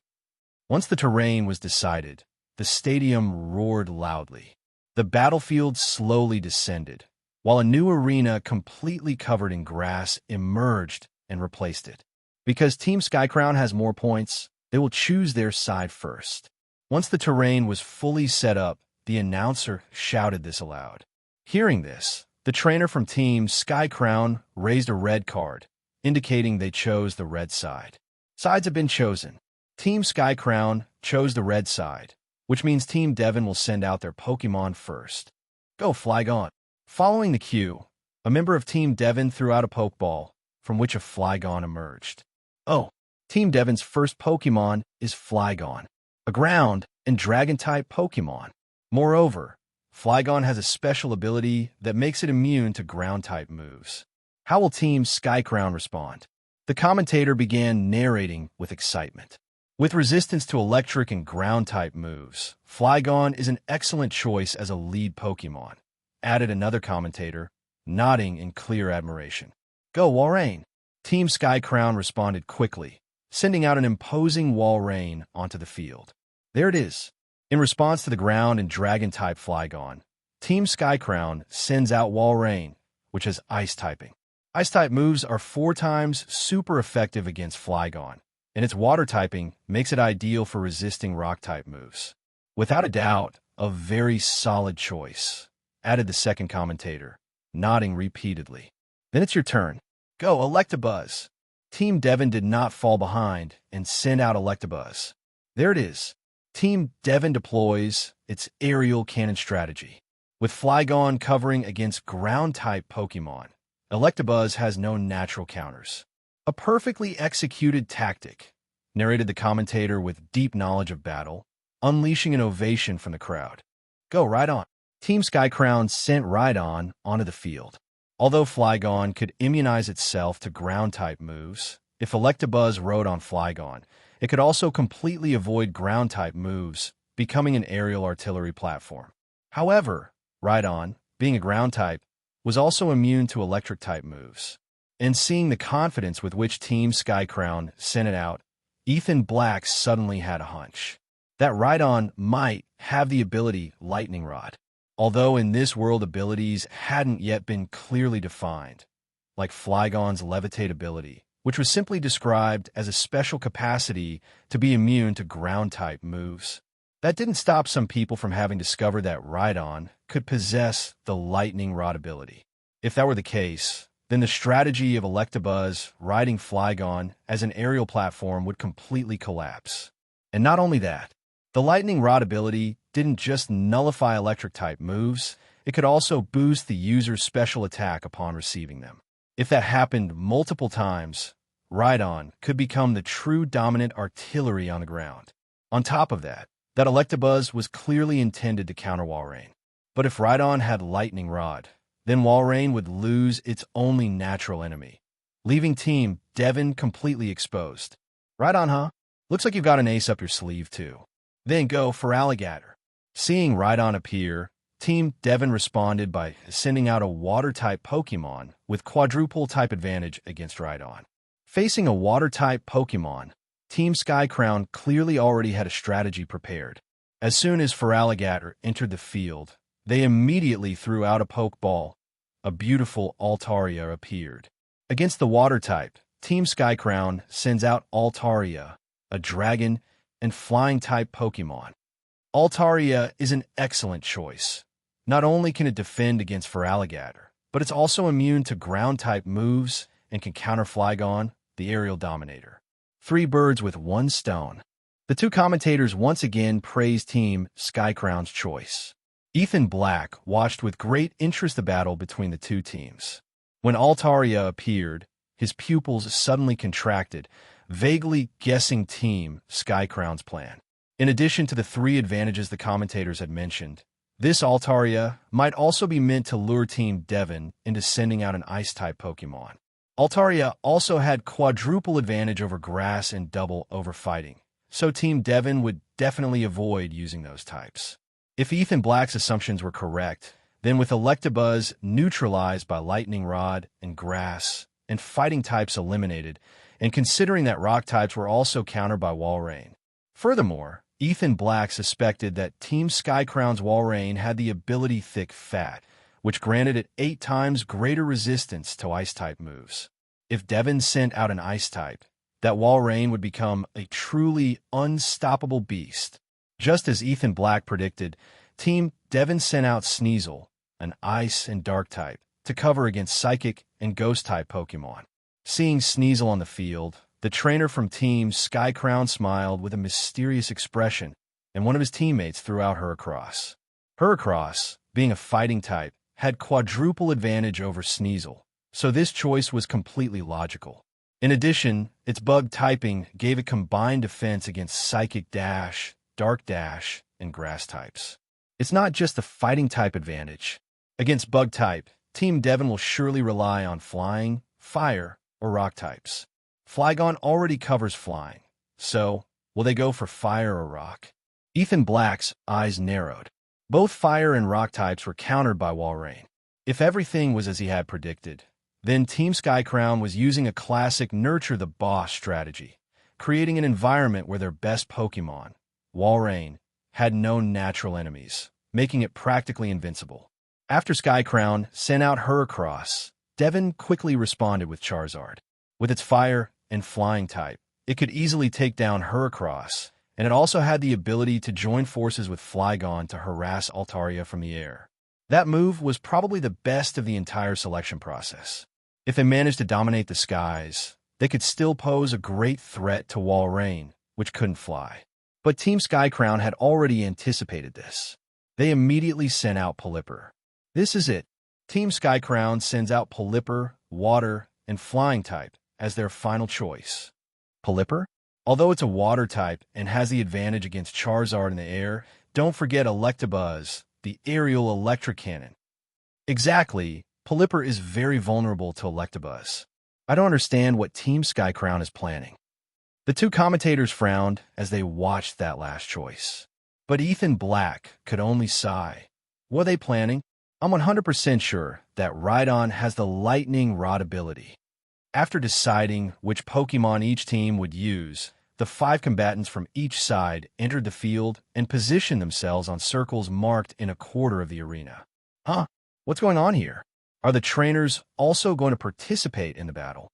Once the terrain was decided, the stadium roared loudly. The battlefield slowly descended, while a new arena completely covered in grass emerged and replaced it. Because Team Skycrown has more points, they will choose their side first. Once the terrain was fully set up, the announcer shouted this aloud. Hearing this, the trainer from Team Skycrown raised a red card, indicating they chose the red side. Sides have been chosen. Team Skycrown chose the red side, which means Team Devon will send out their Pokémon first. Go, Flygon. Following the cue, a member of Team Devon threw out a Pokeball, from which a Flygon emerged. Oh, Team Devon's first Pokémon is Flygon, a ground and dragon-type Pokémon. Moreover, Flygon has a special ability that makes it immune to ground-type moves. How will Team Skycrown respond? The commentator began narrating with excitement. With resistance to electric and ground-type moves, Flygon is an excellent choice as a lead Pokémon, added another commentator, nodding in clear admiration. Go, Walrein! Team Skycrown responded quickly, sending out an imposing Walrein onto the field. There it is. In response to the ground and dragon-type Flygon, Team Skycrown sends out Walrein, which has ice-typing. Ice-type moves are 4 times super effective against Flygon, and its water-typing makes it ideal for resisting rock-type moves. Without a doubt, a very solid choice, added the second commentator, nodding repeatedly. Then it's your turn. Go, Electabuzz! Team Devon did not fall behind and send out Electabuzz. There it is. Team Devon deploys its aerial cannon strategy. With Flygon covering against ground-type Pokémon, Electabuzz has no natural counters. A perfectly executed tactic, narrated the commentator with deep knowledge of battle. unleashing an ovation from the crowd. Go Rhydon! Team Skycrown sent Rhydon onto the field. Although Flygon could immunize itself to ground-type moves, if Electabuzz rode on Flygon, it could also completely avoid ground-type moves, becoming an aerial artillery platform. However, Rhydon, being a ground-type, was also immune to electric-type moves. And seeing the confidence with which Team Skycrown sent it out, Ethan Black suddenly had a hunch that Rhydon might have the ability Lightning Rod. Although in this world abilities hadn't yet been clearly defined, like Flygon's Levitate ability, which was simply described as a special capacity to be immune to ground-type moves. That didn't stop some people from having discovered that Rhydon could possess the Lightning Rod ability. If that were the case, then the strategy of Electabuzz riding Flygon as an aerial platform would completely collapse. And not only that, the Lightning Rod ability didn't just nullify electric-type moves, it could also boost the user's special attack upon receiving them. If that happened multiple times, Rhydon could become the true dominant artillery on the ground. On top of that Electabuzz was clearly intended to counter Walrein. But if Rhydon had Lightning Rod, then Walrein would lose its only natural enemy, leaving Team Devon completely exposed. Rhydon, huh? Looks like you've got an ace up your sleeve, too. Then go for Alligator. Seeing Rhydon appear, Team Devon responded by sending out a Water-type Pokémon with quadruple-type advantage against Rhydon. Facing a Water-type Pokémon, Team Skycrown clearly already had a strategy prepared. As soon as Feraligatr entered the field, they immediately threw out a Pokeball. A beautiful Altaria appeared. Against the Water-type, Team Skycrown sends out Altaria, a dragon and flying-type Pokémon. Altaria is an excellent choice. Not only can it defend against Feraligatr, but it's also immune to ground-type moves and can counter Flygon, the aerial dominator. 3 birds with 1 stone. The two commentators once again praised Team Skycrown's choice. Ethan Black watched with great interest the battle between the two teams. When Altaria appeared, his pupils suddenly contracted, vaguely guessing Team Skycrown's plan. In addition to the 3 advantages the commentators had mentioned, this Altaria might also be meant to lure Team Devon into sending out an Ice-type Pokémon. Altaria also had quadruple advantage over Grass and double over Fighting, so Team Devon would definitely avoid using those types. If Ethan Black's assumptions were correct, then with Electabuzz neutralized by Lightning Rod and Grass, and Fighting types eliminated, and considering that Rock types were also countered by Walrein. Furthermore, Ethan Black suspected that Team Skycrown's Walrein had the ability Thick Fat, which granted it 8 times greater resistance to Ice-type moves. If Devon sent out an Ice-type, that Walrein would become a truly unstoppable beast. Just as Ethan Black predicted, Team Devon sent out Sneasel, an Ice and Dark-type, to cover against Psychic and Ghost-type Pokémon. Seeing Sneasel on the field, the trainer from Team Skycrown smiled with a mysterious expression, and one of his teammates threw out Heracross. Heracross, being a fighting type, had quadruple advantage over Sneasel, so this choice was completely logical. In addition, its bug typing gave it combined defense against Psychic Dash, Dark Dash, and Grass types. It's not just the fighting type advantage. Against bug type, Team Devon will surely rely on Flying, Fire, or Rock types. Flygon already covers Flying, so will they go for Fire or Rock? Ethan Black's eyes narrowed. Both Fire and Rock types were countered by Walrein. If everything was as he had predicted, then Team Skycrown was using a classic Nurture the Boss strategy, creating an environment where their best Pokémon, Walrein, had no natural enemies, making it practically invincible. After Skycrown sent out Heracross, Devon quickly responded with Charizard. With its Fire and Flying type, it could easily take down Heracross, and it also had the ability to join forces with Flygon to harass Altaria from the air. That move was probably the best of the entire selection process. If they managed to dominate the skies, they could still pose a great threat to Walrein, which couldn't fly. But Team Skycrown had already anticipated this. They immediately sent out Pelipper. This is it. Team Skycrown sends out Pelipper, Water, and Flying type as their final choice. Pelipper? Although it's a water type and has the advantage against Charizard in the air, don't forget Electabuzz, the aerial electric cannon. Exactly, Pelipper is very vulnerable to Electabuzz. I don't understand what Team Skycrown is planning. The two commentators frowned as they watched that last choice. But Ethan Black could only sigh. What are they planning? I'm 100% sure that Rhydon has the Lightning Rod ability. After deciding which Pokémon each team would use, the 5 combatants from each side entered the field and positioned themselves on circles marked in a quarter of the arena. Huh? What's going on here? Are the trainers also going to participate in the battle?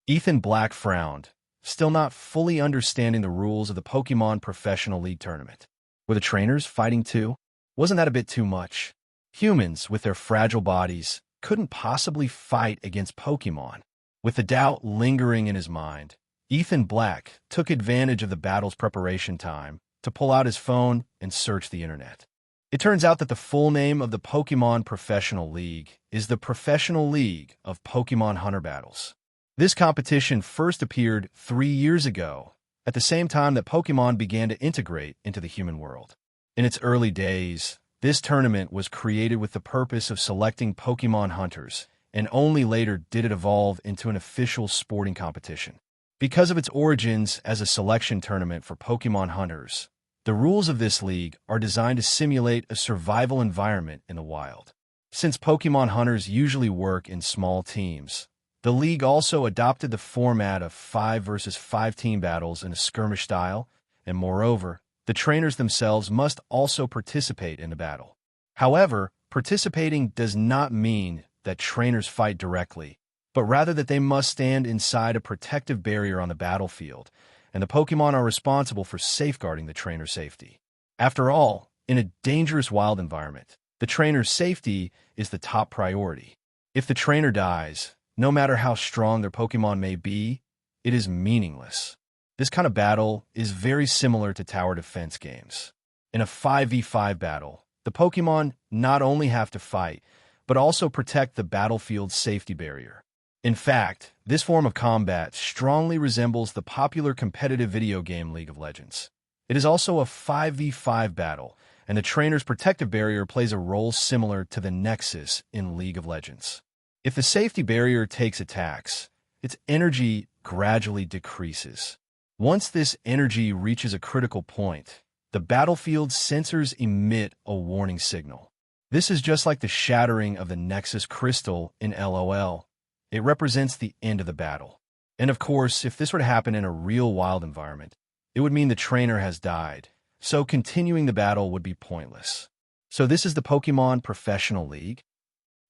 Ethan Black frowned, still not fully understanding the rules of the Pokémon Professional League tournament. Were the trainers fighting too? Wasn't that a bit too much? Humans, with their fragile bodies, couldn't possibly fight against Pokémon. With the doubt lingering in his mind, Ethan Black took advantage of the battle's preparation time to pull out his phone and search the internet. It turns out that the full name of the Pokémon Professional League is the Professional League of Pokémon Hunter Battles. This competition first appeared 3 years ago, at the same time that Pokémon began to integrate into the human world. In its early days, this tournament was created with the purpose of selecting Pokémon hunters, and only later did it evolve into an official sporting competition. Because of its origins as a selection tournament for Pokémon hunters, the rules of this league are designed to simulate a survival environment in the wild. Since Pokémon hunters usually work in small teams, the league also adopted the format of 5 versus 5 team battles in a skirmish style, and moreover, the trainers themselves must also participate in the battle. However, participating does not mean that trainers fight directly, but rather that they must stand inside a protective barrier on the battlefield, and the Pokémon are responsible for safeguarding the trainer's safety. After all, in a dangerous wild environment, the trainer's safety is the top priority. If the trainer dies, no matter how strong their Pokémon may be, it is meaningless. This kind of battle is very similar to tower defense games. In a 5v5 battle, the Pokémon not only have to fight, but also protect the battlefield's safety barrier. In fact, this form of combat strongly resembles the popular competitive video game League of Legends. It is also a 5v5 battle, and the trainer's protective barrier plays a role similar to the Nexus in League of Legends. If the safety barrier takes attacks, its energy gradually decreases. Once this energy reaches a critical point, the battlefield's sensors emit a warning signal. This is just like the shattering of the Nexus crystal in LOL. It represents the end of the battle. And of course, if this were to happen in a real wild environment, it would mean the trainer has died, so continuing the battle would be pointless. So this is the Pokémon Professional League?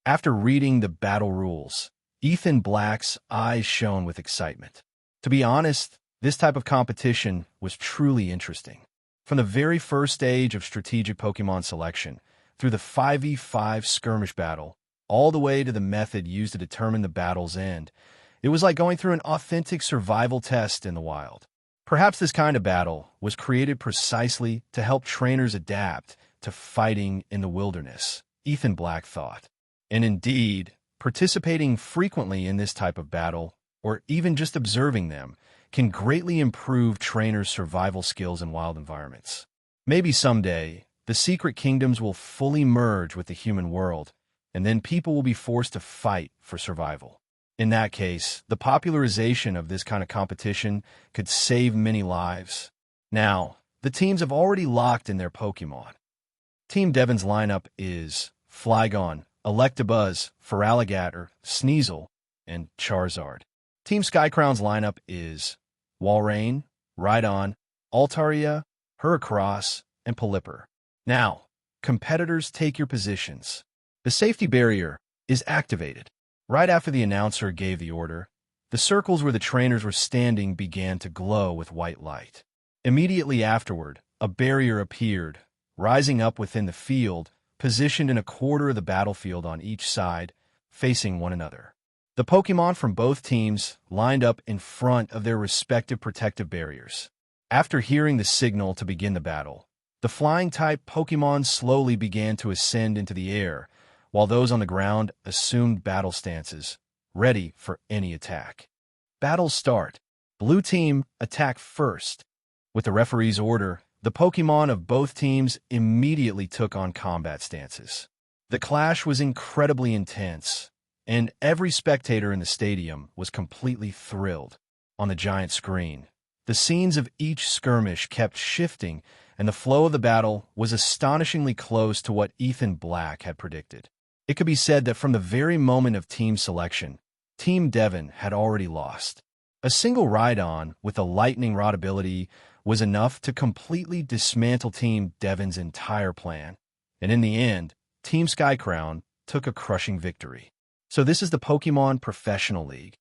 After reading the battle rules, Ethan Black's eyes shone with excitement. To be honest, this type of competition was truly interesting. From the very first stage of strategic Pokémon selection, through the 5v5 skirmish battle, all the way to the method used to determine the battle's end, it was like going through an authentic survival test in the wild. Perhaps this kind of battle was created precisely to help trainers adapt to fighting in the wilderness, Ethan Black thought. And indeed, participating frequently in this type of battle, or even just observing them, can greatly improve trainers' survival skills in wild environments. Maybe someday, the secret kingdoms will fully merge with the human world, and then people will be forced to fight for survival. In that case, the popularization of this kind of competition could save many lives. Now, the teams have already locked in their Pokémon. Team Devon's lineup is Flygon, Electabuzz, Feraligatr, Sneasel, and Charizard. Team Skycrown's lineup is Walrein, Rhydon, Altaria, Heracross, and Pelipper. Now, competitors, take your positions. The safety barrier is activated. Right after the announcer gave the order, the circles where the trainers were standing began to glow with white light. Immediately afterward, a barrier appeared, rising up within the field, positioned in a quarter of the battlefield on each side, facing one another. The Pokémon from both teams lined up in front of their respective protective barriers. After hearing the signal to begin the battle, the flying-type Pokémon slowly began to ascend into the air, while those on the ground assumed battle stances, ready for any attack. Battles start. Blue team attacked first. With the referee's order, the Pokémon of both teams immediately took on combat stances. The clash was incredibly intense, and every spectator in the stadium was completely thrilled. On the giant screen, the scenes of each skirmish kept shifting, and the flow of the battle was astonishingly close to what Ethan Black had predicted. It could be said that from the very moment of team selection, Team Devon had already lost. A single ride-on with a lightning rod ability was enough to completely dismantle Team Devon's entire plan, and in the end, Team Skycrown took a crushing victory. So this is the Pokémon Professional League.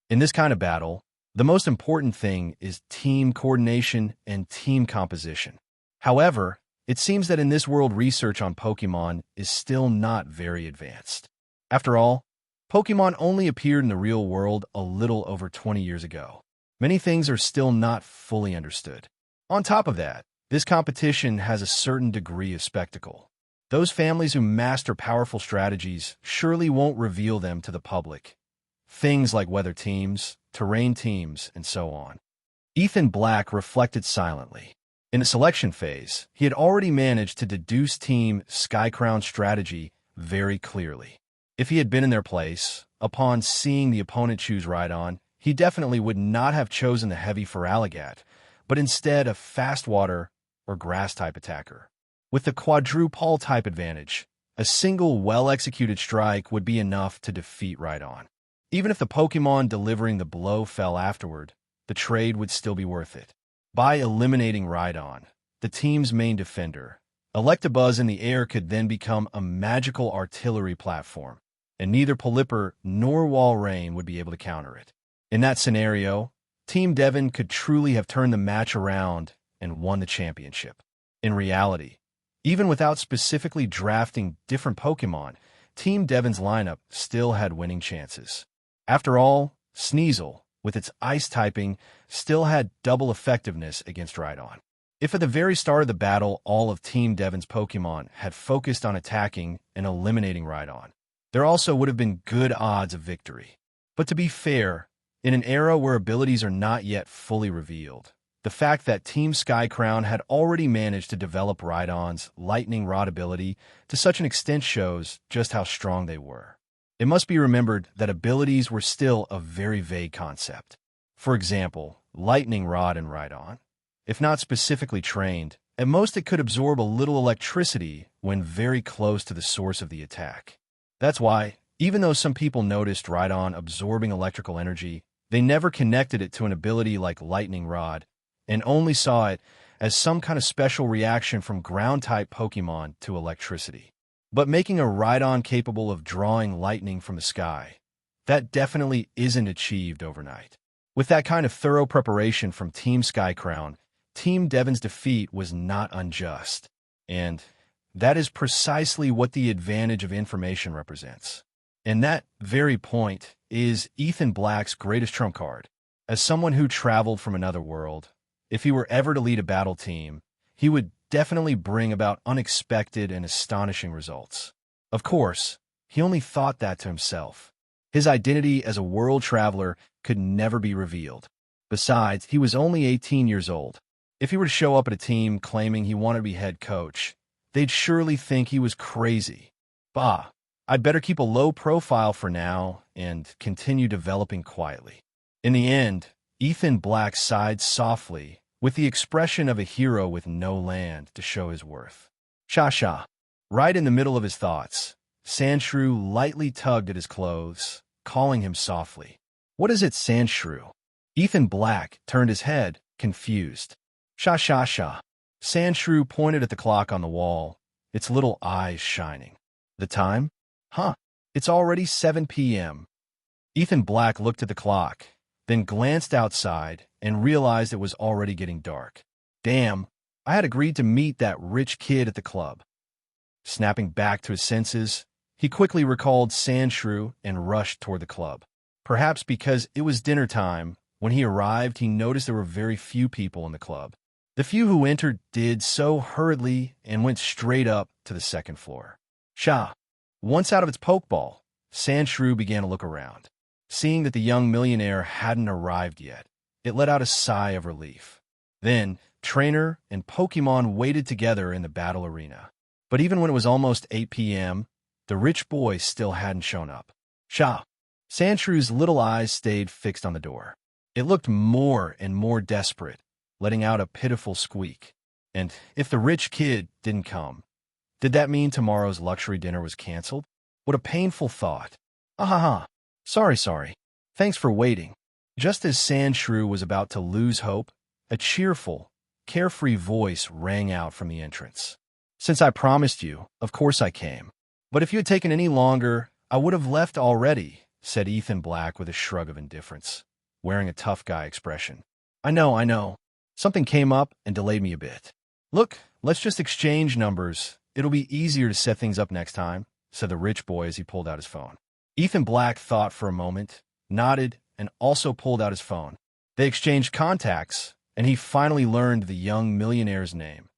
In this kind of battle, the most important thing is team coordination and team composition. However, it seems that in this world research on Pokémon is still not very advanced. After all, Pokémon only appeared in the real world a little over 20 years ago. Many things are still not fully understood. On top of that, this competition has a certain degree of spectacle. Those families who master powerful strategies surely won't reveal them to the public. Things like weather teams, terrain teams, and so on. Ethan Black reflected silently. In the selection phase, he had already managed to deduce Team Skycrown's strategy very clearly. If he had been in their place, upon seeing the opponent choose Rhydon, he definitely would not have chosen the heavy Feraligatr, but instead a fast water or grass-type attacker. With the quadrupole-type advantage, a single well-executed strike would be enough to defeat Rhydon. Even if the Pokémon delivering the blow fell afterward, the trade would still be worth it. By eliminating Rhydon, the team's main defender, Electabuzz in the air could then become a magical artillery platform, and neither Pelipper nor Walrein would be able to counter it. In that scenario, Team Devon could truly have turned the match around and won the championship. In reality, even without specifically drafting different Pokémon, Team Devon's lineup still had winning chances. After all, Sneasel, with its ice typing, still had double effectiveness against Rhydon. If at the very start of the battle all of Team Devon's Pokémon had focused on attacking and eliminating Rhydon, there also would have been good odds of victory. But to be fair, in an era where abilities are not yet fully revealed, the fact that Team Skycrown had already managed to develop Rhydon's Lightning Rod ability to such an extent shows just how strong they were. It must be remembered that abilities were still a very vague concept. For example, Lightning Rod in Rhydon, if not specifically trained, at most it could absorb a little electricity when very close to the source of the attack. That's why, even though some people noticed Rhydon absorbing electrical energy, they never connected it to an ability like Lightning Rod, and only saw it as some kind of special reaction from ground-type Pokémon to electricity. But making a Rhydon capable of drawing lightning from the sky, that definitely isn't achieved overnight. With that kind of thorough preparation from Team Skycrown, Team Devon's defeat was not unjust. And that is precisely what the advantage of information represents. And that very point is Ethan Black's greatest trump card. As someone who traveled from another world, if he were ever to lead a battle team, he would definitely bring about unexpected and astonishing results. Of course, he only thought that to himself. His identity as a world traveler could never be revealed. Besides, he was only 18 years old. If he were to show up at a team claiming he wanted to be head coach, they'd surely think he was crazy. Bah, I'd better keep a low profile for now and continue developing quietly. In the end, Ethan Black sighed softly, with the expression of a hero with no land to show his worth. Sha-sha. Right in the middle of his thoughts, Sandshrew lightly tugged at his clothes, calling him softly. What is it, Sandshrew? Ethan Black turned his head, confused. Sha-sha-sha. Sandshrew pointed at the clock on the wall, its little eyes shining. The time? Huh. It's already 7 p.m. Ethan Black looked at the clock, then glanced outside and realized it was already getting dark. Damn, I had agreed to meet that rich kid at the club. Snapping back to his senses, he quickly recalled Sandshrew and rushed toward the club. Perhaps because it was dinner time, when he arrived, he noticed there were very few people in the club. The few who entered did so hurriedly and went straight up to the second floor. Sha! Once out of its pokeball, Sandshrew began to look around. Seeing that the young millionaire hadn't arrived yet, it let out a sigh of relief. Then, trainer and Pokémon waited together in the battle arena. But even when it was almost 8 p.m., the rich boy still hadn't shown up. Sha! Sandshrews' little eyes stayed fixed on the door. It looked more and more desperate, letting out a pitiful squeak. And if the rich kid didn't come, did that mean tomorrow's luxury dinner was canceled? What a painful thought. Ahaha. Sorry. Thanks for waiting. Just as Sandshrew was about to lose hope, a cheerful, carefree voice rang out from the entrance. Since I promised you, of course I came. But if you had taken any longer, I would have left already, said Ethan Black with a shrug of indifference, wearing a tough guy expression. I know. Something came up and delayed me a bit. Look, let's just exchange numbers. It'll be easier to set things up next time, said the rich boy as he pulled out his phone. Ethan Black thought for a moment, nodded, and also pulled out his phone. They exchanged contacts, and he finally learned the young millionaire's name,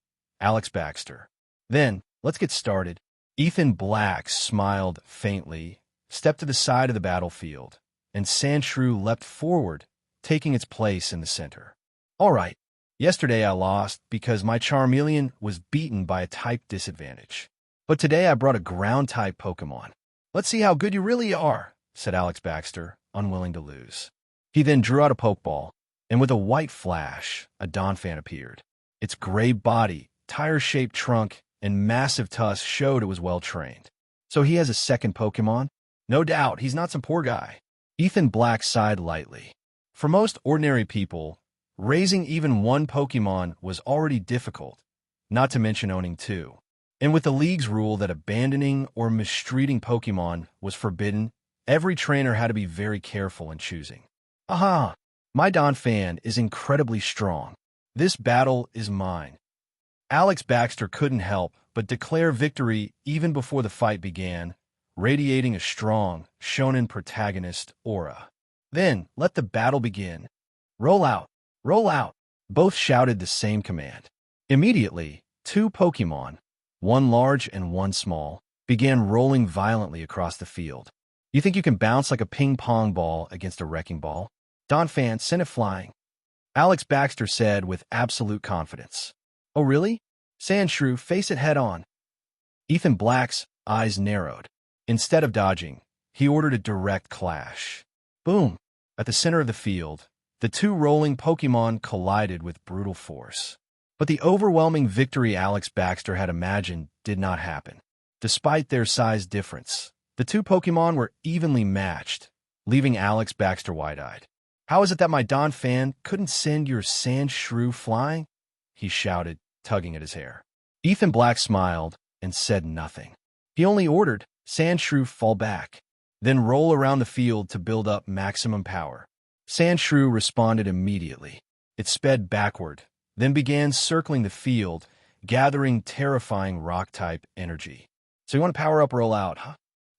Alex Baxter. Then, let's get started. Ethan Black smiled faintly, stepped to the side of the battlefield, and Sandshrew leapt forward, taking its place in the center. All right, yesterday I lost because my Charmeleon was beaten by a type disadvantage. But today I brought a ground-type Pokémon. Let's see how good you really are, said Alex Baxter, unwilling to lose. He then drew out a Pokeball, and with a white flash, a Donphan appeared. Its gray body, tire-shaped trunk, and massive tusks showed it was well-trained. So he has a second Pokémon? No doubt, he's not some poor guy. Ethan Black sighed lightly. For most ordinary people, raising even one Pokémon was already difficult, not to mention owning two. And with the league's rule that abandoning or mistreating Pokémon was forbidden, every trainer had to be very careful in choosing. Aha! My Donphan is incredibly strong. This battle is mine. Alex Baxter couldn't help but declare victory even before the fight began, radiating a strong, shonen protagonist aura. Then, let the battle begin. Roll out! Roll out! Both shouted the same command. Immediately, two Pokémon, one large and one small, began rolling violently across the field. You think you can bounce like a ping-pong ball against a wrecking ball? Donphan, send it flying, Alex Baxter said with absolute confidence. Oh, really? Sandshrew, face it head-on. Ethan Black's eyes narrowed. Instead of dodging, he ordered a direct clash. Boom! At the center of the field, the two rolling Pokémon collided with brutal force. But the overwhelming victory Alex Baxter had imagined did not happen. Despite their size difference, the two Pokémon were evenly matched, leaving Alex Baxter wide-eyed. How is it that my Donphan couldn't send your Sandshrew flying? He shouted, tugging at his hair. Ethan Black smiled and said nothing. He only ordered Sandshrew fall back, then roll around the field to build up maximum power. Sandshrew responded immediately. It sped backward, then began circling the field, gathering terrifying rock-type energy. So you want to power up, roll out, huh?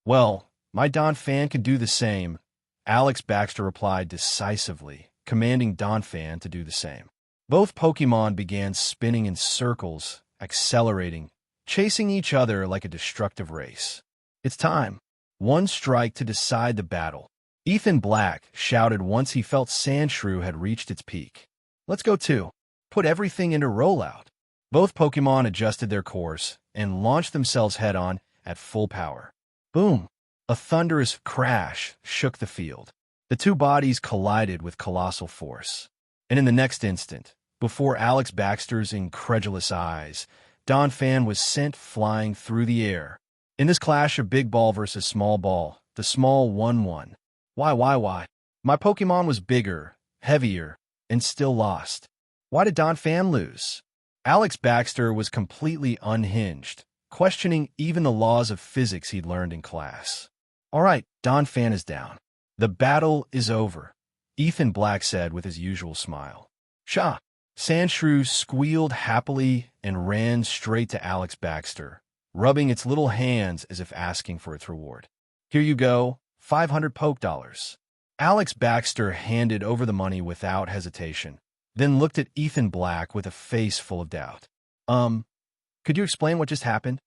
Well, my Donphan can do the same, Alex Baxter replied decisively, commanding Donphan to do the same. Both Pokémon began spinning in circles, accelerating, chasing each other like a destructive race. It's time. One strike to decide the battle. Ethan Black shouted once he felt Sandshrew had reached its peak. Let's go too. Put everything into rollout. Both Pokémon adjusted their course and launched themselves head-on at full power. Boom! A thunderous crash shook the field. The two bodies collided with colossal force. And in the next instant, before Alex Baxter's incredulous eyes, Donphan was sent flying through the air. In this clash of big ball versus small ball, the small won. Why? My Pokémon was bigger, heavier, and still lost. Why did Donphan lose? Alex Baxter was completely unhinged, questioning even the laws of physics he'd learned in class. All right, Donphan is down. The battle is over, Ethan Black said with his usual smile. Sha! Sandshrew squealed happily and ran straight to Alex Baxter, rubbing its little hands as if asking for its reward. Here you go, 500 poke dollars. Alex Baxter handed over the money without hesitation, then looked at Ethan Black with a face full of doubt. Could you explain what just happened?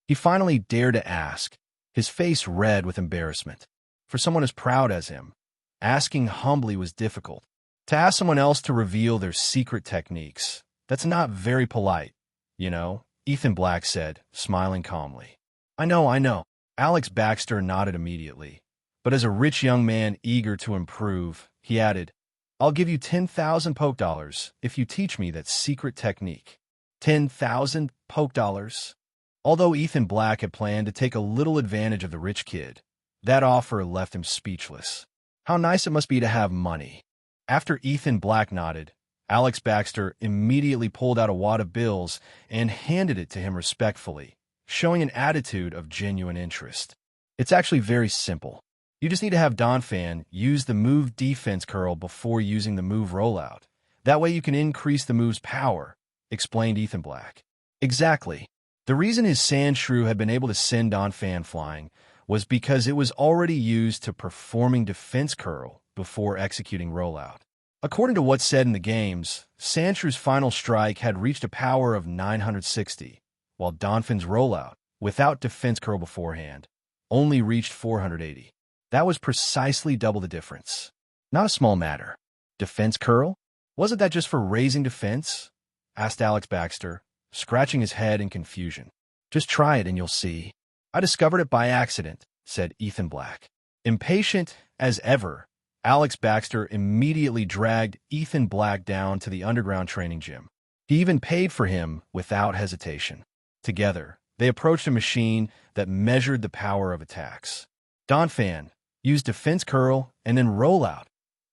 He finally dared to ask, his face red with embarrassment. For someone as proud as him, asking humbly was difficult, To ask someone else to reveal their secret techniques, that's not very polite, you know, Ethan Black said, smiling calmly. I know. Alex Baxter nodded immediately. But as a rich young man eager to improve, he added, I'll give you 10,000 poke dollars if you teach me that secret technique. 10,000 poke dollars? Although Ethan Black had planned to take a little advantage of the rich kid, that offer left him speechless. How nice it must be to have money. After Ethan Black nodded, Alex Baxter immediately pulled out a wad of bills and handed it to him respectfully, showing an attitude of genuine interest. It's actually very simple. You just need to have Donphan use the move defense curl before using the move rollout. That way you can increase the move's power, explained Ethan Black. Exactly. The reason his Sandshrew had been able to send Donphan flying was because it was already used to performing defense curl before executing rollout. According to what's said in the games, Sandshrew's final strike had reached a power of 960, while Donphan's rollout, without defense curl beforehand, only reached 480. That was precisely double the difference. Not a small matter. Defense curl? Wasn't that just for raising defense? Asked Alex Baxter, scratching his head in confusion. Just try it and you'll see. I discovered it by accident, said Ethan Black. Impatient as ever, Alex Baxter immediately dragged Ethan Black down to the underground training gym. He even paid for him without hesitation. Together, they approached a machine that measured the power of attacks. Donphan, use defense curl and then rollout,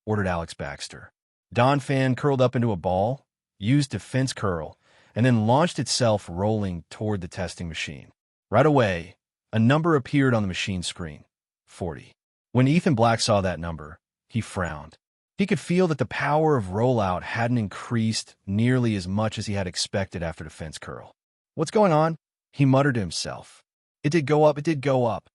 ordered Alex Baxter. Donphan curled up into a ball, used defense curl, and then launched itself rolling toward the testing machine. Right away, a number appeared on the machine screen, 40. When Ethan Black saw that number, he frowned. He could feel that the power of rollout hadn't increased nearly as much as he had expected after defense curl. What's going on? He muttered to himself. It did go up.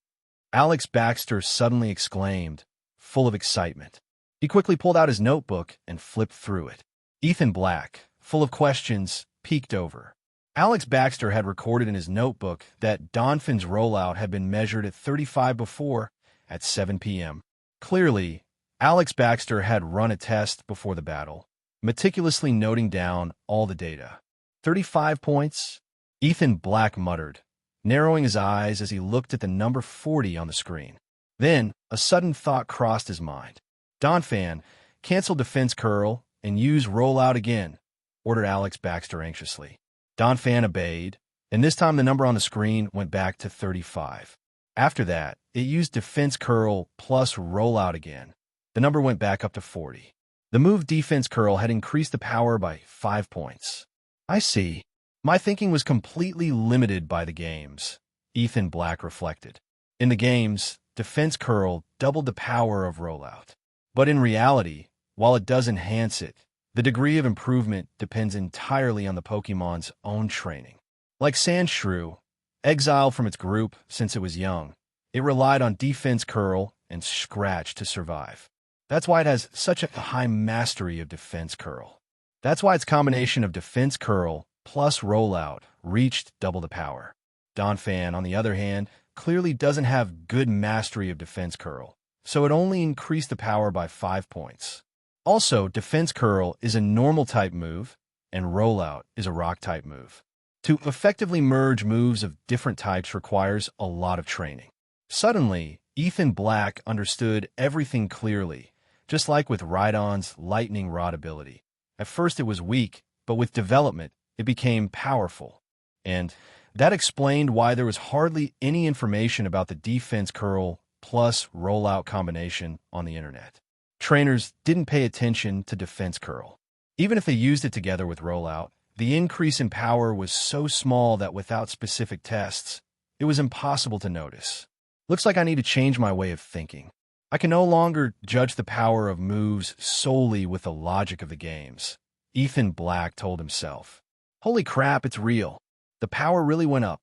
Alex Baxter suddenly exclaimed, full of excitement. He quickly pulled out his notebook and flipped through it. Ethan Black, full of questions, peeked over. Alex Baxter had recorded in his notebook that Donphan's rollout had been measured at 35 before, at 7 p.m. Clearly, Alex Baxter had run a test before the battle, meticulously noting down all the data. 35 points? Ethan Black muttered, narrowing his eyes as he looked at the number 40 on the screen. Then, a sudden thought crossed his mind. Donphan, cancel defense curl and use rollout again, ordered Alex Baxter anxiously. Donphan obeyed, and this time the number on the screen went back to 35. After that, it used defense curl plus rollout again. The number went back up to 40. The move defense curl had increased the power by 5 points. I see. My thinking was completely limited by the games, Ethan Black reflected. In the games, defense curl doubled the power of rollout. But in reality, while it does enhance it, the degree of improvement depends entirely on the Pokemon's own training. Like Sandshrew, exiled from its group since it was young, it relied on defense curl and scratch to survive. That's why it has such a high mastery of defense curl. That's why its combination of defense curl plus rollout reached double the power. Donphan, on the other hand, clearly doesn't have good mastery of defense curl, so it only increased the power by 5 points. Also, defense curl is a normal type move, and rollout is a rock type move. To effectively merge moves of different types requires a lot of training. Suddenly, Ethan Black understood everything clearly, just like with Rhydon's lightning rod ability. At first it was weak, but with development, it became powerful. And that explained why there was hardly any information about the defense curl plus rollout combination on the internet. Trainers didn't pay attention to defense curl. Even if they used it together with rollout, the increase in power was so small that without specific tests, it was impossible to notice. Looks like I need to change my way of thinking. I can no longer judge the power of moves solely with the logic of the games, Ethan Black told himself. Holy crap, it's real. The power really went up.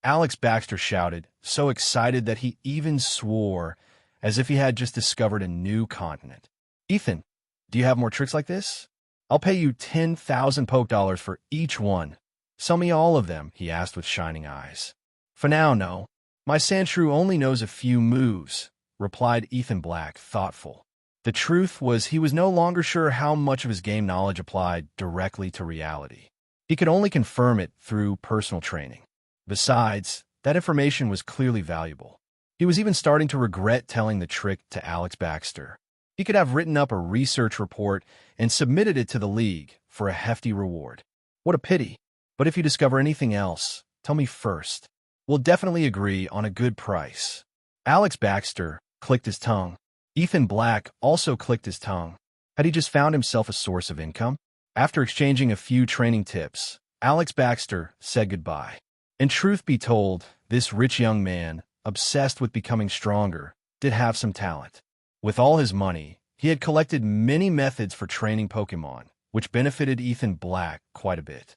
Alex Baxter shouted, so excited that he even swore, as if he had just discovered a new continent. Ethan, do you have more tricks like this? I'll pay you 10,000 poke dollars for each one. Sell me all of them, he asked with shining eyes. For now, no. My Sandshrew only knows a few moves, replied Ethan Black, thoughtful. The truth was he was no longer sure how much of his game knowledge applied directly to reality. He could only confirm it through personal training. Besides, that information was clearly valuable. He was even starting to regret telling the trick to Alex Baxter. He could have written up a research report and submitted it to the league for a hefty reward. What a pity. But if you discover anything else, tell me first. We'll definitely agree on a good price. Alex Baxter clicked his tongue. Ethan Black also clicked his tongue. Had he just found himself a source of income? After exchanging a few training tips, Alex Baxter said goodbye. And truth be told, this rich young man, obsessed with becoming stronger, did have some talent. With all his money, he had collected many methods for training Pokémon, which benefited Ethan Black quite a bit.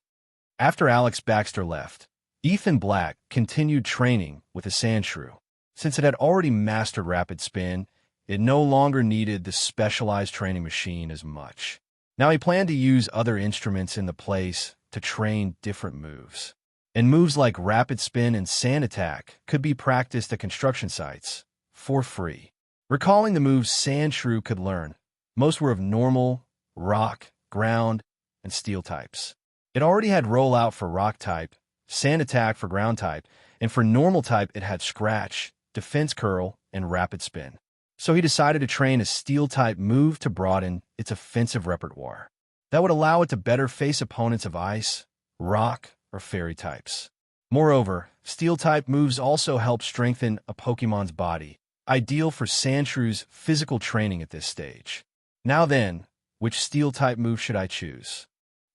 After Alex Baxter left, Ethan Black continued training with a Sandshrew. Since it had already mastered Rapid Spin, it no longer needed the specialized training machine as much. Now he planned to use other instruments in the place to train different moves. And moves like Rapid Spin and Sand Attack could be practiced at construction sites for free. Recalling the moves Sandshrew could learn, most were of normal, rock, ground, and steel types. It already had Rollout for rock type, Sand Attack for ground type, and for normal type it had Scratch, Defense Curl, and Rapid Spin. So he decided to train a steel-type move to broaden its offensive repertoire. That would allow it to better face opponents of ice, rock, or fairy types. Moreover, steel-type moves also help strengthen a Pokemon's body, ideal for Sandshrew's physical training at this stage. Now then, which steel-type move should I choose?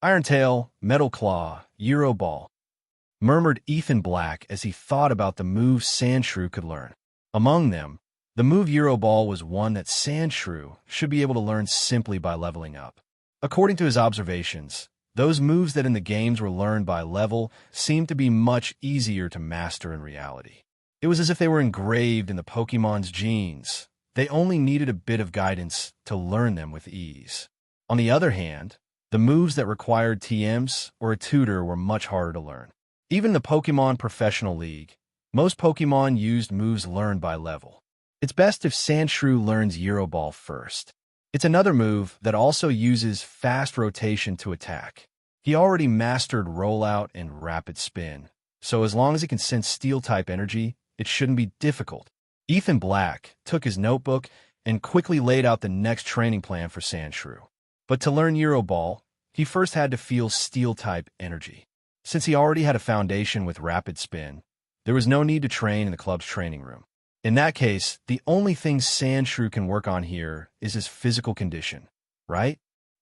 Iron Tail, Metal Claw, Euro Ball, murmured Ethan Black as he thought about the moves Sandshrew could learn. Among them, the move Euro Ball was one that Sandshrew should be able to learn simply by leveling up. According to his observations, those moves that in the games were learned by level seemed to be much easier to master in reality. It was as if they were engraved in the Pokemon's genes. They only needed a bit of guidance to learn them with ease. On the other hand, the moves that required TMs or a tutor were much harder to learn. Even the Pokemon Professional League, most Pokemon used moves learned by level. It's best if Sandshrew learns Euro Ball first. It's another move that also uses fast rotation to attack. He already mastered Rollout and Rapid Spin, so as long as he can sense Steel-type energy, it shouldn't be difficult. Ethan Black took his notebook and quickly laid out the next training plan for Sandshrew. But to learn Euro Ball, he first had to feel Steel-type energy. Since he already had a foundation with Rapid Spin, there was no need to train in the club's training room. In that case, the only thing Sandshrew can work on here is his physical condition, right?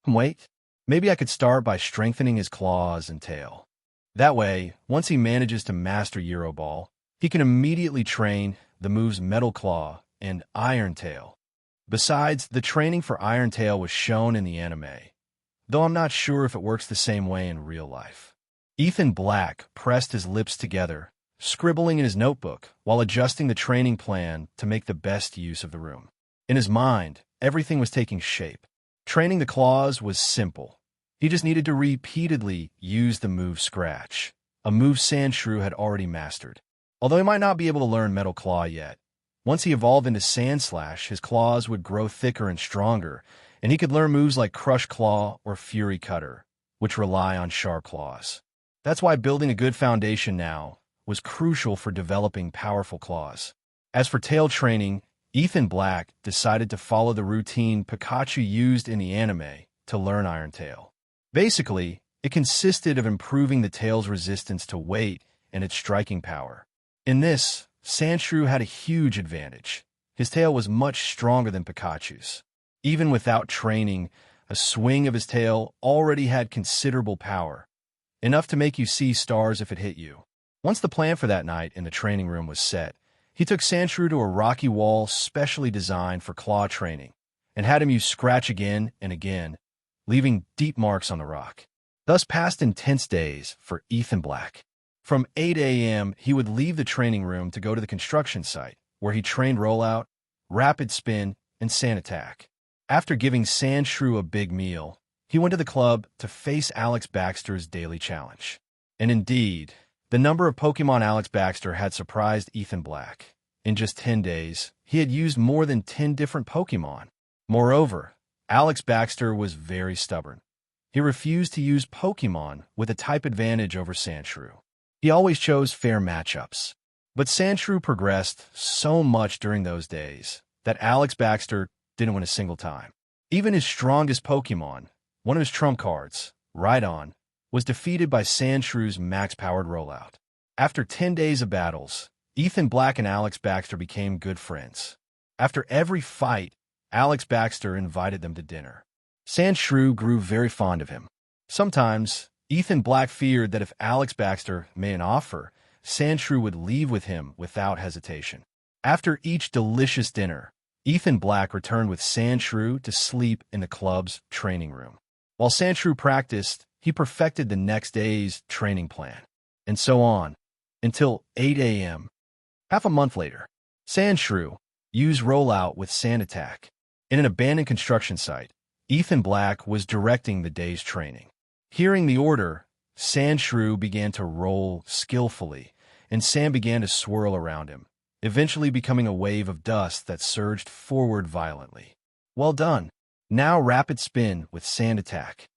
Wait, maybe I could start by strengthening his claws and tail. That way, once he manages to master Euro Ball, he can immediately train the moves Metal Claw and Iron Tail. Besides, the training for Iron Tail was shown in the anime, though I'm not sure if it works the same way in real life. Ethan Black pressed his lips together, scribbling in his notebook while adjusting the training plan to make the best use of the room. In his mind, everything was taking shape. Training the claws was simple. He just needed to repeatedly use the move Scratch, a move Sandshrew had already mastered. Although he might not be able to learn Metal Claw yet, once he evolved into Sand Slash, his claws would grow thicker and stronger, and he could learn moves like Crush Claw or Fury Cutter, which rely on sharp claws. That's why building a good foundation now was crucial for developing powerful claws. As for tail training, Ethan Black decided to follow the routine Pikachu used in the anime to learn Iron Tail. Basically, it consisted of improving the tail's resistance to weight and its striking power. In this, Sandshrew had a huge advantage. His tail was much stronger than Pikachu's. Even without training, a swing of his tail already had considerable power, enough to make you see stars if it hit you. Once the plan for that night in the training room was set, he took Sandshrew to a rocky wall specially designed for claw training, and had him use Scratch again and again, leaving deep marks on the rock. Thus passed intense days for Ethan Black. From 8 a.m., he would leave the training room to go to the construction site, where he trained Rollout, Rapid Spin, and Sand Attack. After giving Sandshrew a big meal, he went to the club to face Alex Baxter's daily challenge. And indeed, the number of Pokemon Alex Baxter had surprised Ethan Black. In just 10 days, he had used more than 10 different Pokemon. Moreover, Alex Baxter was very stubborn. He refused to use Pokémon with a type advantage over Sandshrew. He always chose fair matchups. But Sandshrew progressed so much during those days that Alex Baxter didn't win a single time. Even his strongest Pokémon, one of his trump cards, Rhydon, was defeated by Sandshrew's max-powered rollout. After 10 days of battles, Ethan Black and Alex Baxter became good friends. After every fight, Alex Baxter invited them to dinner. Sandshrew grew very fond of him. Sometimes, Ethan Black feared that if Alex Baxter made an offer, Sandshrew would leave with him without hesitation. After each delicious dinner, Ethan Black returned with Sandshrew to sleep in the club's training room. While Sandshrew practiced, he perfected the next day's training plan, and so on, until 8 a.m. Half a month later, Sandshrew used rollout with Sand Attack. In an abandoned construction site, Ethan Black was directing the day's training. Hearing the order, Sandshrew began to roll skillfully, and sand began to swirl around him, eventually becoming a wave of dust that surged forward violently. Well done. Now rapid spin with Sand Attack.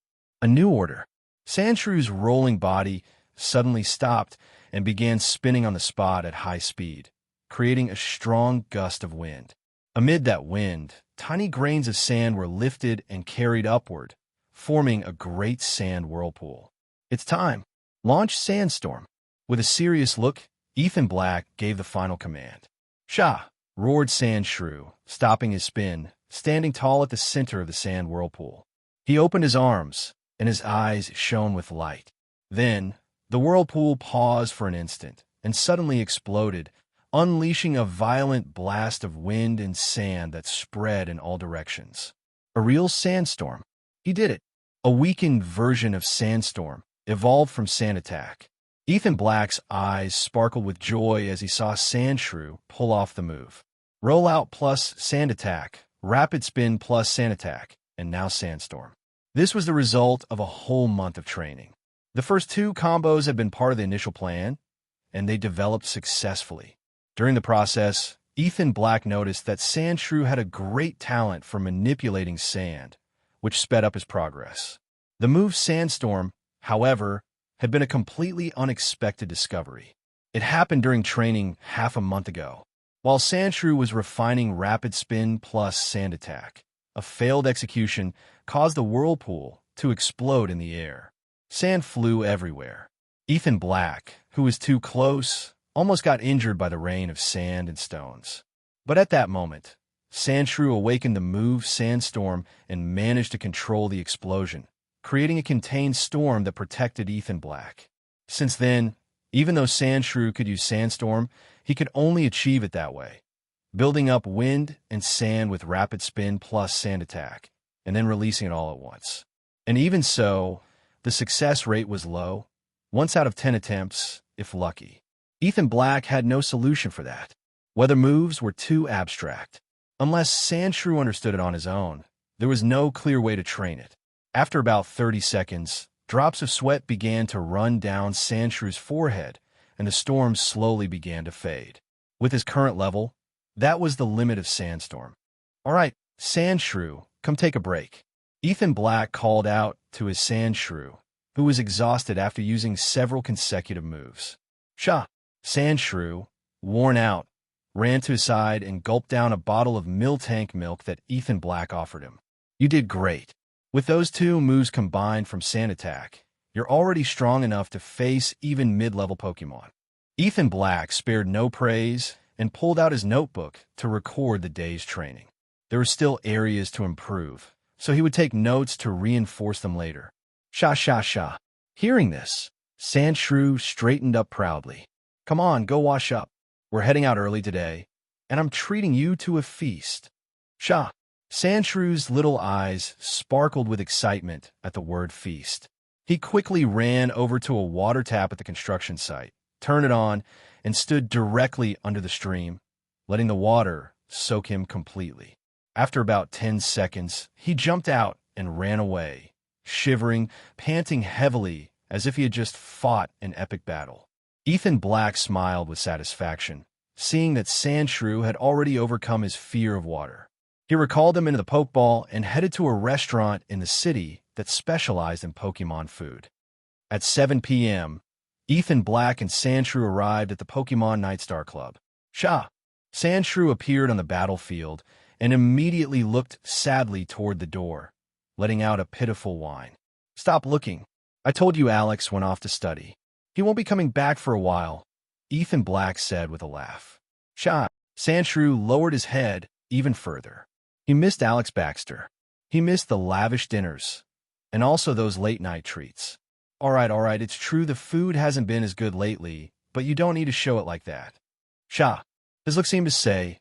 A new order. Sandshrew's rolling body suddenly stopped and began spinning on the spot at high speed, creating a strong gust of wind. Amid that wind, tiny grains of sand were lifted and carried upward, forming a great sand whirlpool. It's time. Launch Sandstorm. With a serious look, Ethan Black gave the final command. Shah! Roared Sandshrew, stopping his spin, standing tall at the center of the sand whirlpool. He opened his arms, and his eyes shone with light. Then, the whirlpool paused for an instant, and suddenly exploded, unleashing a violent blast of wind and sand that spread in all directions. A real sandstorm. He did it. A weakened version of Sandstorm, evolved from Sand Attack. Ethan Black's eyes sparkled with joy as he saw Sandshrew pull off the move. Rollout plus Sand Attack, Rapid Spin plus Sand Attack, and now Sandstorm. This was the result of a whole month of training. The first two combos had been part of the initial plan, and they developed successfully. During the process, Ethan Black noticed that Sandshrew had a great talent for manipulating sand, which sped up his progress. The move Sandstorm, however, had been a completely unexpected discovery. It happened during training half a month ago, while Sandshrew was refining Rapid Spin plus Sand Attack. A failed execution caused the whirlpool to explode in the air. Sand flew everywhere. Ethan Black, who was too close, almost got injured by the rain of sand and stones. But at that moment, Sandshrew awakened the move Sandstorm and managed to control the explosion, creating a contained storm that protected Ethan Black. Since then, even though Sandshrew could use Sandstorm, he could only achieve it that way, building up wind and sand with Rapid Spin plus Sand Attack, and then releasing it all at once. And even so, the success rate was low, once out of 10 attempts, if lucky. Ethan Black had no solution for that. Weather moves were too abstract. Unless Sandshrew understood it on his own, there was no clear way to train it. After about 30 seconds, drops of sweat began to run down Sandshrew's forehead, and the storm slowly began to fade. With his current level, that was the limit of Sandstorm. All right, Sandshrew, come take a break. Ethan Black called out to his Sandshrew, who was exhausted after using several consecutive moves. Shah! Sandshrew, worn out, ran to his side and gulped down a bottle of Miltank milk that Ethan Black offered him. You did great. With those two moves combined from Sand Attack, you're already strong enough to face even mid-level Pokémon. Ethan Black spared no praise and pulled out his notebook to record the day's training. There were still areas to improve, so he would take notes to reinforce them later. Shah, shah, shah. Hearing this, Sandshrew straightened up proudly. Come on, go wash up. We're heading out early today, and I'm treating you to a feast. Shah. Sandshrew's little eyes sparkled with excitement at the word feast. He quickly ran over to a water tap at the construction site, turned it on, and stood directly under the stream, letting the water soak him completely. After about 10 seconds, he jumped out and ran away, shivering, panting heavily as if he had just fought an epic battle. Ethan Black smiled with satisfaction, seeing that Sandshrew had already overcome his fear of water. He recalled them into the Pokeball and headed to a restaurant in the city that specialized in Pokemon food. At 7 p.m., Ethan Black and Sandshrew arrived at the Pokemon Nightstar Club. Sandshrew appeared on the battlefield and immediately looked sadly toward the door, letting out a pitiful whine. "Stop looking. I told you Alex went off to study. He won't be coming back for a while," Ethan Black said with a laugh. Sandshrew lowered his head even further. He missed Alex Baxter. He missed the lavish dinners, and also those late-night treats. All right, it's true the food hasn't been as good lately, but you don't need to show it like that. His look seemed to say,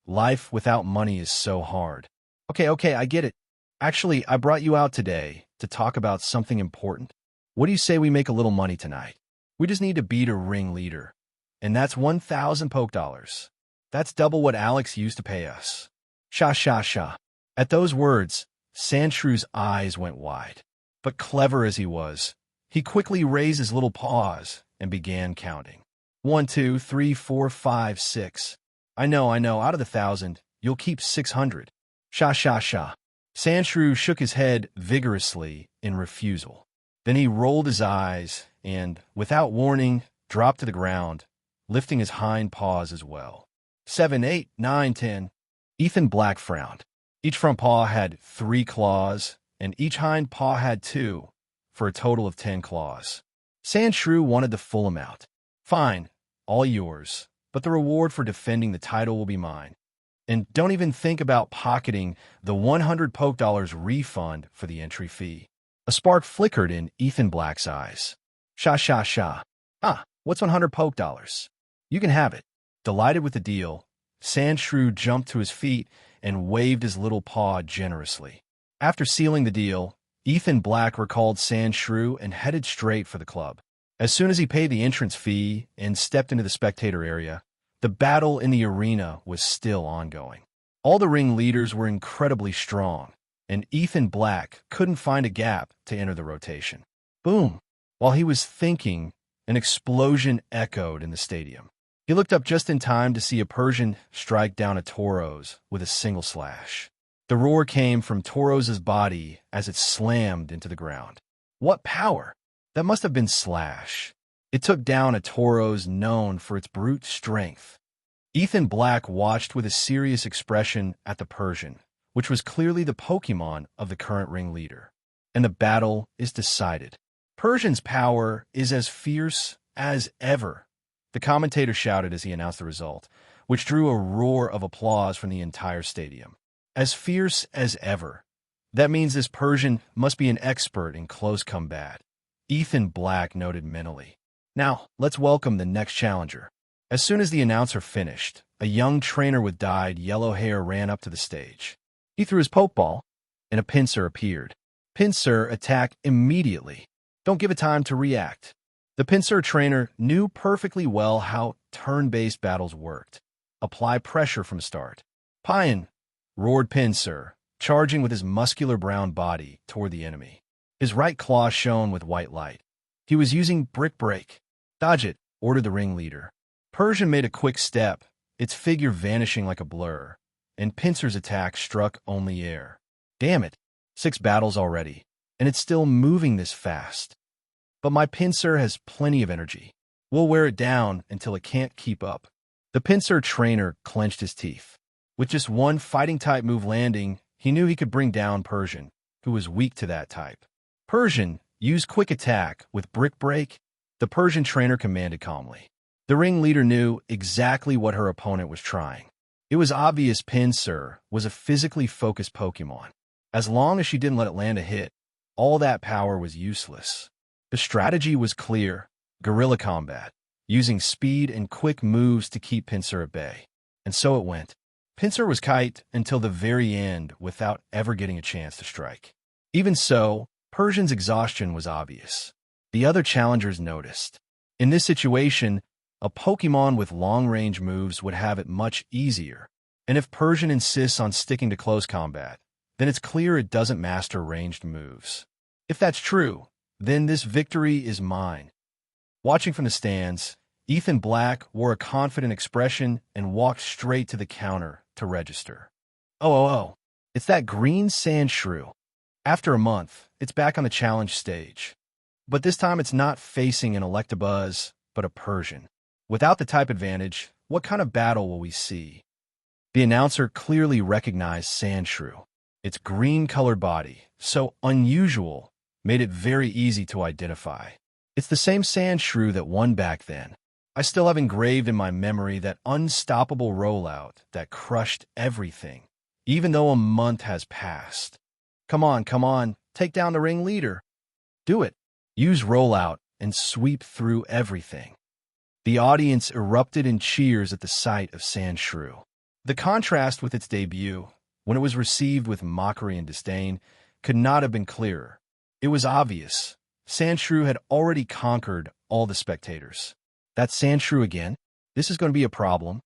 life without money is so hard. Okay, I get it. Actually, I brought you out today to talk about something important. What do you say we make a little money tonight? We just need to beat a ringleader, and that's 1,000 poke dollars. That's double what Alex used to pay us. At those words, Sandshrew's eyes went wide. But clever as he was, he quickly raised his little paws and began counting. 1, 2, 3, 4, 5, 6. I know, out of the 1,000, you'll keep 600. Sandshrew shook his head vigorously in refusal. Then he rolled his eyes and, without warning, dropped to the ground, lifting his hind paws as well. 7, 8, 9, 10. Ethan Black frowned. Each front paw had 3 claws, and each hind paw had 2, for a total of 10 claws. Sandshrew wanted the full amount. Fine, all yours, but the reward for defending the title will be mine. And don't even think about pocketing the 100 poke dollars refund for the entry fee. A spark flickered in Ethan Black's eyes. What's 100 poke dollars? You can have it. Delighted with the deal, Sandshrew jumped to his feet and waved his little paw generously. After sealing the deal, Ethan Black recalled Sandshrew and headed straight for the club. As soon as he paid the entrance fee and stepped into the spectator area, the battle in the arena was still ongoing. All the ringleaders were incredibly strong, and Ethan Black couldn't find a gap to enter the rotation. Boom! While he was thinking, an explosion echoed in the stadium. He looked up just in time to see a Persian strike down a Tauros with a single slash. The roar came from Tauros's body as it slammed into the ground. What power! That must have been Slash. It took down a Tauros known for its brute strength. Ethan Black watched with a serious expression at the Persian, which was clearly the Pokemon of the current ringleader. And the battle is decided. Persian's power is as fierce as ever, the commentator shouted as he announced the result, which drew a roar of applause from the entire stadium. As fierce as ever. That means this Persian must be an expert in close combat, Ethan Black noted mentally. Now, let's welcome the next challenger. As soon as the announcer finished, a young trainer with dyed yellow hair ran up to the stage. He threw his Pokeball, and a Pinsir appeared. Pinsir attacked immediately. Don't give it time to react. The Pinsir trainer knew perfectly well how turn-based battles worked. Apply pressure from start. Pion, roared Pinsir, charging with his muscular brown body toward the enemy. His right claw shone with white light. He was using Brick Break. Dodge it, ordered the ringleader. Persian made a quick step, its figure vanishing like a blur, and Pinsir's attack struck only air. Damn it, 6 battles already, and it's still moving this fast. But my Pinsir has plenty of energy. We'll wear it down until it can't keep up. The Pinsir trainer clenched his teeth. With just one fighting-type move landing, he knew he could bring down Persian, who was weak to that type. Persian, use Quick Attack with Brick Break, the Persian trainer commanded calmly. The ringleader knew exactly what her opponent was trying. It was obvious Pinsir was a physically focused Pokemon. As long as she didn't let it land a hit, all that power was useless. The strategy was clear: guerrilla combat, using speed and quick moves to keep Pinsir at bay. And so it went. Pinsir was kite until the very end without ever getting a chance to strike. Even so, Persian's exhaustion was obvious. The other challengers noticed. In this situation, a Pokemon with long-range moves would have it much easier. And if Persian insists on sticking to close combat, then it's clear it doesn't master ranged moves. If that's true, then this victory is mine. Watching from the stands, Ethan Black wore a confident expression and walked straight to the counter to register. Oh. It's that green sand shrew. After a month, it's back on the challenge stage. But this time it's not facing an Electabuzz, but a Persian. Without the type advantage, what kind of battle will we see? The announcer clearly recognized Sandshrew. Its green-colored body, so unusual, made it very easy to identify. It's the same Sandshrew that won back then. I still have engraved in my memory that unstoppable rollout that crushed everything, even though a month has passed. Come on, take down the ring leader. Do it. Use rollout and sweep through everything. The audience erupted in cheers at the sight of Sandshrew. The contrast with its debut, when it was received with mockery and disdain, could not have been clearer. It was obvious. Sandshrew had already conquered all the spectators. That's Sandshrew again? This is going to be a problem.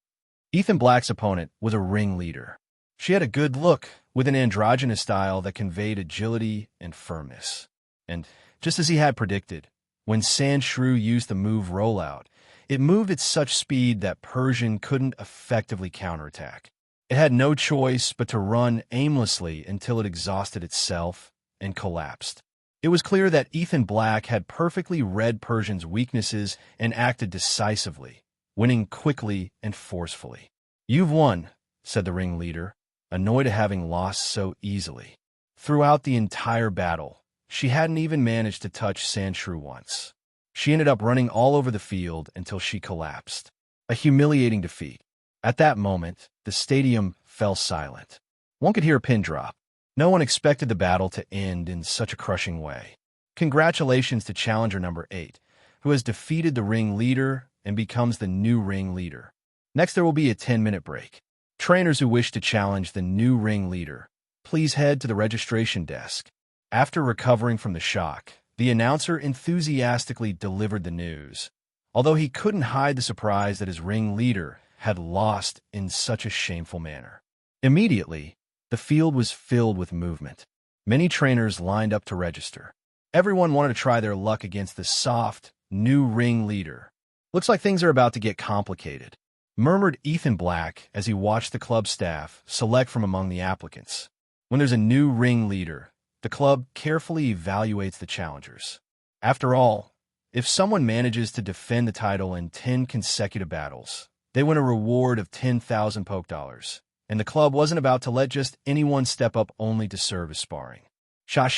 Ethan Black's opponent was a ring leader. She had a good look, with an androgynous style that conveyed agility and firmness. And just as he had predicted, when Sandshrew used the move rollout, it moved at such speed that Persian couldn't effectively counterattack. It had no choice but to run aimlessly until it exhausted itself and collapsed. It was clear that Ethan Black had perfectly read Persian's weaknesses and acted decisively, winning quickly and forcefully. "You've won," said the ringleader, annoyed at having lost so easily. Throughout the entire battle, she hadn't even managed to touch Sandshrew once. She ended up running all over the field until she collapsed. A humiliating defeat. At that moment, the stadium fell silent. One could hear a pin drop. No one expected the battle to end in such a crushing way. Congratulations to challenger number 8, who has defeated the ring leader and becomes the new ring leader. Next, there will be a 10-minute break. Trainers who wish to challenge the new ring leader, please head to the registration desk. After recovering from the shock, the announcer enthusiastically delivered the news, although he couldn't hide the surprise that his ring leader had lost in such a shameful manner. Immediately, the field was filled with movement. Many trainers lined up to register. Everyone wanted to try their luck against the soft, new ring leader. "Looks like things are about to get complicated," murmured Ethan Black as he watched the club staff select from among the applicants. When there's a new ring leader, the club carefully evaluates the challengers. After all, if someone manages to defend the title in 10 consecutive battles, they win a reward of 10,000 poke dollars. And the club wasn't about to let just anyone step up only to serve as sparring. Sha.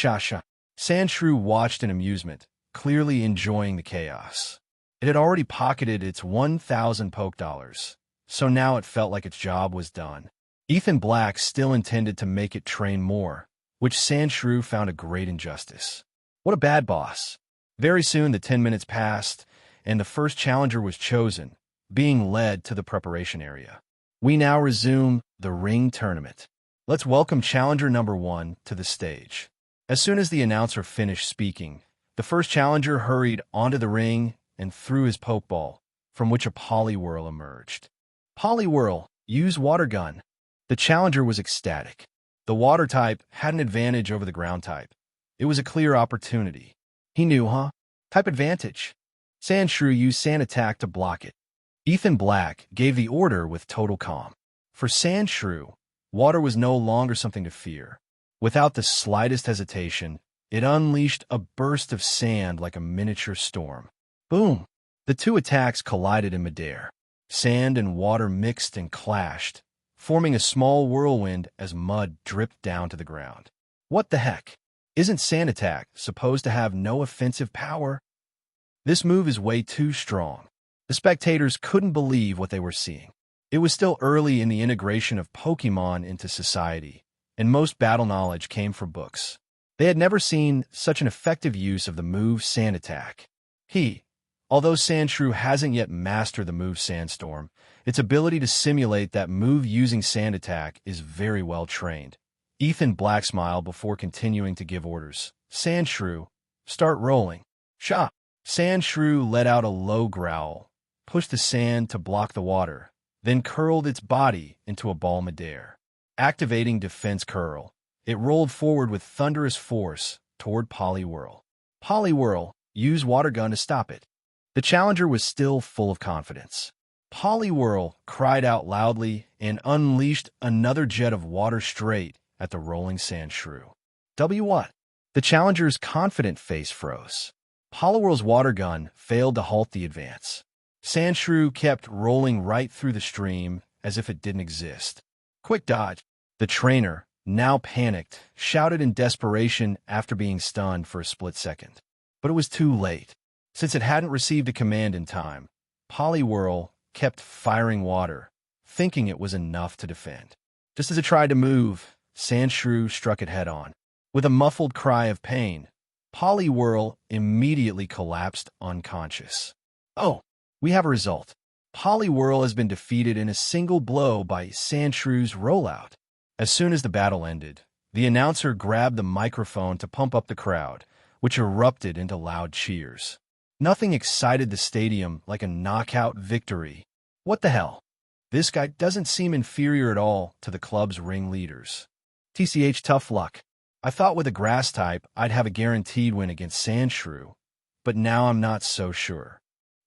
Sandshrew watched in amusement, clearly enjoying the chaos. It had already pocketed its 1,000 poke dollars, so now it felt like its job was done. Ethan Black still intended to make it train more, which Sandshrew found a great injustice. What a bad boss. Very soon the 10 minutes passed, and the first challenger was chosen, being led to the preparation area. We now resume the ring tournament. Let's welcome challenger number 1 to the stage. As soon as the announcer finished speaking, the first challenger hurried onto the ring and threw his pokeball, from which a Poliwhirl emerged. "Poliwhirl, use water gun." The challenger was ecstatic. The water type had an advantage over the ground type. It was a clear opportunity. He knew, Type advantage. Sandshrew used Sand Attack to block it. Ethan Black gave the order with total calm. For Sandshrew, water was no longer something to fear. Without the slightest hesitation, it unleashed a burst of sand like a miniature storm. Boom! The two attacks collided in midair. Sand and water mixed and clashed, forming a small whirlwind as mud dripped down to the ground. What the heck? Isn't Sand Attack supposed to have no offensive power? This move is way too strong. The spectators couldn't believe what they were seeing. It was still early in the integration of Pokémon into society, and most battle knowledge came from books. They had never seen such an effective use of the move Sand Attack. Although Sandshrew hasn't yet mastered the move Sandstorm, its ability to simulate that move using Sand Attack is very well trained. Ethan Black smiled before continuing to give orders. "Sandshrew, start rolling." "Sha!" Sandshrew let out a low growl, pushed the sand to block the water, then curled its body into a ball midair. Activating Defense Curl, it rolled forward with thunderous force toward Poliwhirl. "Poliwhirl, use Water Gun to stop it." The challenger was still full of confidence. Poliwhirl cried out loudly and unleashed another jet of water straight at the rolling sand shrew. What? The challenger's confident face froze. Poliwhirl's water gun failed to halt the advance. Sandshrew kept rolling right through the stream as if it didn't exist. Quick dodge! The trainer, now panicked, shouted in desperation after being stunned for a split second. But it was too late. Since it hadn't received a command in time, Poliwhirl kept firing water, thinking it was enough to defend. Just as it tried to move, Sandshrew struck it head-on. With a muffled cry of pain, Poliwhirl immediately collapsed unconscious. Oh, we have a result. Poliwhirl has been defeated in a single blow by Sandshrew's rollout. As soon as the battle ended, the announcer grabbed the microphone to pump up the crowd, which erupted into loud cheers. Nothing excited the stadium like a knockout victory. What the hell? This guy doesn't seem inferior at all to the club's ringleaders. TCH, tough luck. I thought with a grass type I'd have a guaranteed win against Sandshrew, but now I'm not so sure.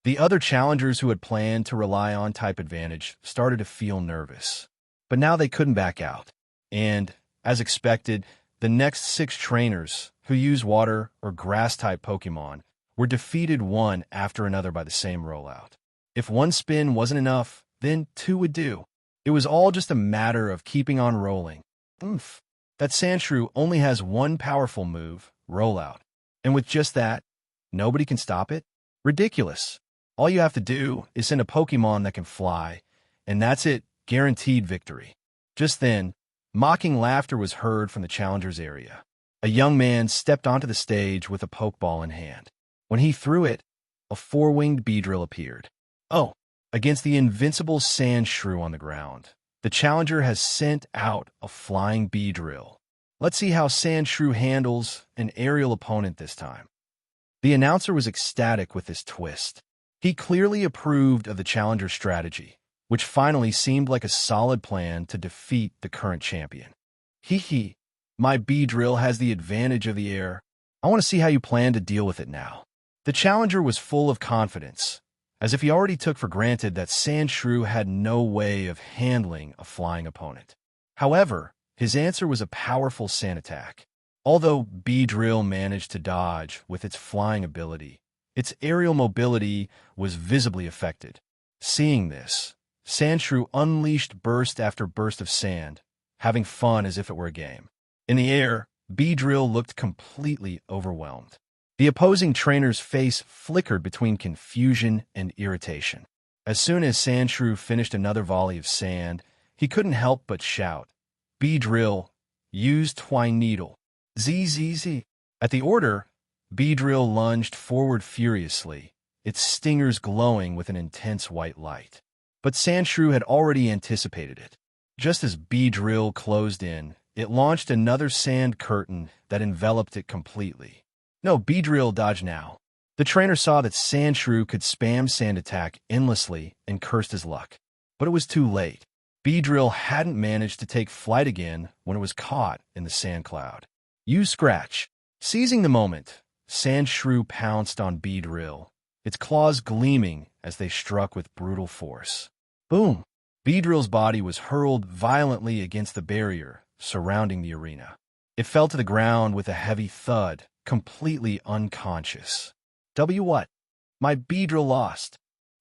The other challengers who had planned to rely on type advantage started to feel nervous, but now they couldn't back out. And, as expected, the next 6 trainers who use water or grass-type Pokemon were defeated one after another by the same rollout. If one spin wasn't enough, then 2 would do. It was all just a matter of keeping on rolling. Oomph. That Sandshrew only has one powerful move, rollout. And with just that, nobody can stop it? Ridiculous. All you have to do is send a Pokemon that can fly, and that's it, guaranteed victory. Just then, mocking laughter was heard from the challenger's area. A young man stepped onto the stage with a Pokeball in hand. When he threw it, a 4-winged Beedrill appeared. Oh, against the invincible Sandshrew on the ground, the challenger has sent out a flying Beedrill. Let's see how Sandshrew handles an aerial opponent this time. The announcer was ecstatic with this twist. He clearly approved of the challenger's strategy, which finally seemed like a solid plan to defeat the current champion. Hee, my Beedrill has the advantage of the air. I want to see how you plan to deal with it now. The challenger was full of confidence, as if he already took for granted that Sandshrew had no way of handling a flying opponent. However, his answer was a powerful sand attack. Although Beedrill managed to dodge with its flying ability, its aerial mobility was visibly affected. Seeing this, Sandshrew unleashed burst after burst of sand, having fun as if it were a game. In the air, Beedrill looked completely overwhelmed. The opposing trainer's face flickered between confusion and irritation. As soon as Sandshrew finished another volley of sand, he couldn't help but shout, "Beedrill, use Twine Needle." ZZZ. At the order, Beedrill lunged forward furiously, its stingers glowing with an intense white light. But Sandshrew had already anticipated it. Just as Beedrill closed in, it launched another sand curtain that enveloped it completely. No, Beedrill, dodge now. The trainer saw that Sandshrew could spam sand attack endlessly and cursed his luck. But it was too late. Beedrill hadn't managed to take flight again when it was caught in the sand cloud. Use Scratch. Seizing the moment, Sandshrew pounced on Beedrill, its claws gleaming as they struck with brutal force. Boom! Beedrill's body was hurled violently against the barrier surrounding the arena. It fell to the ground with a heavy thud, completely unconscious. What? My Beedrill lost.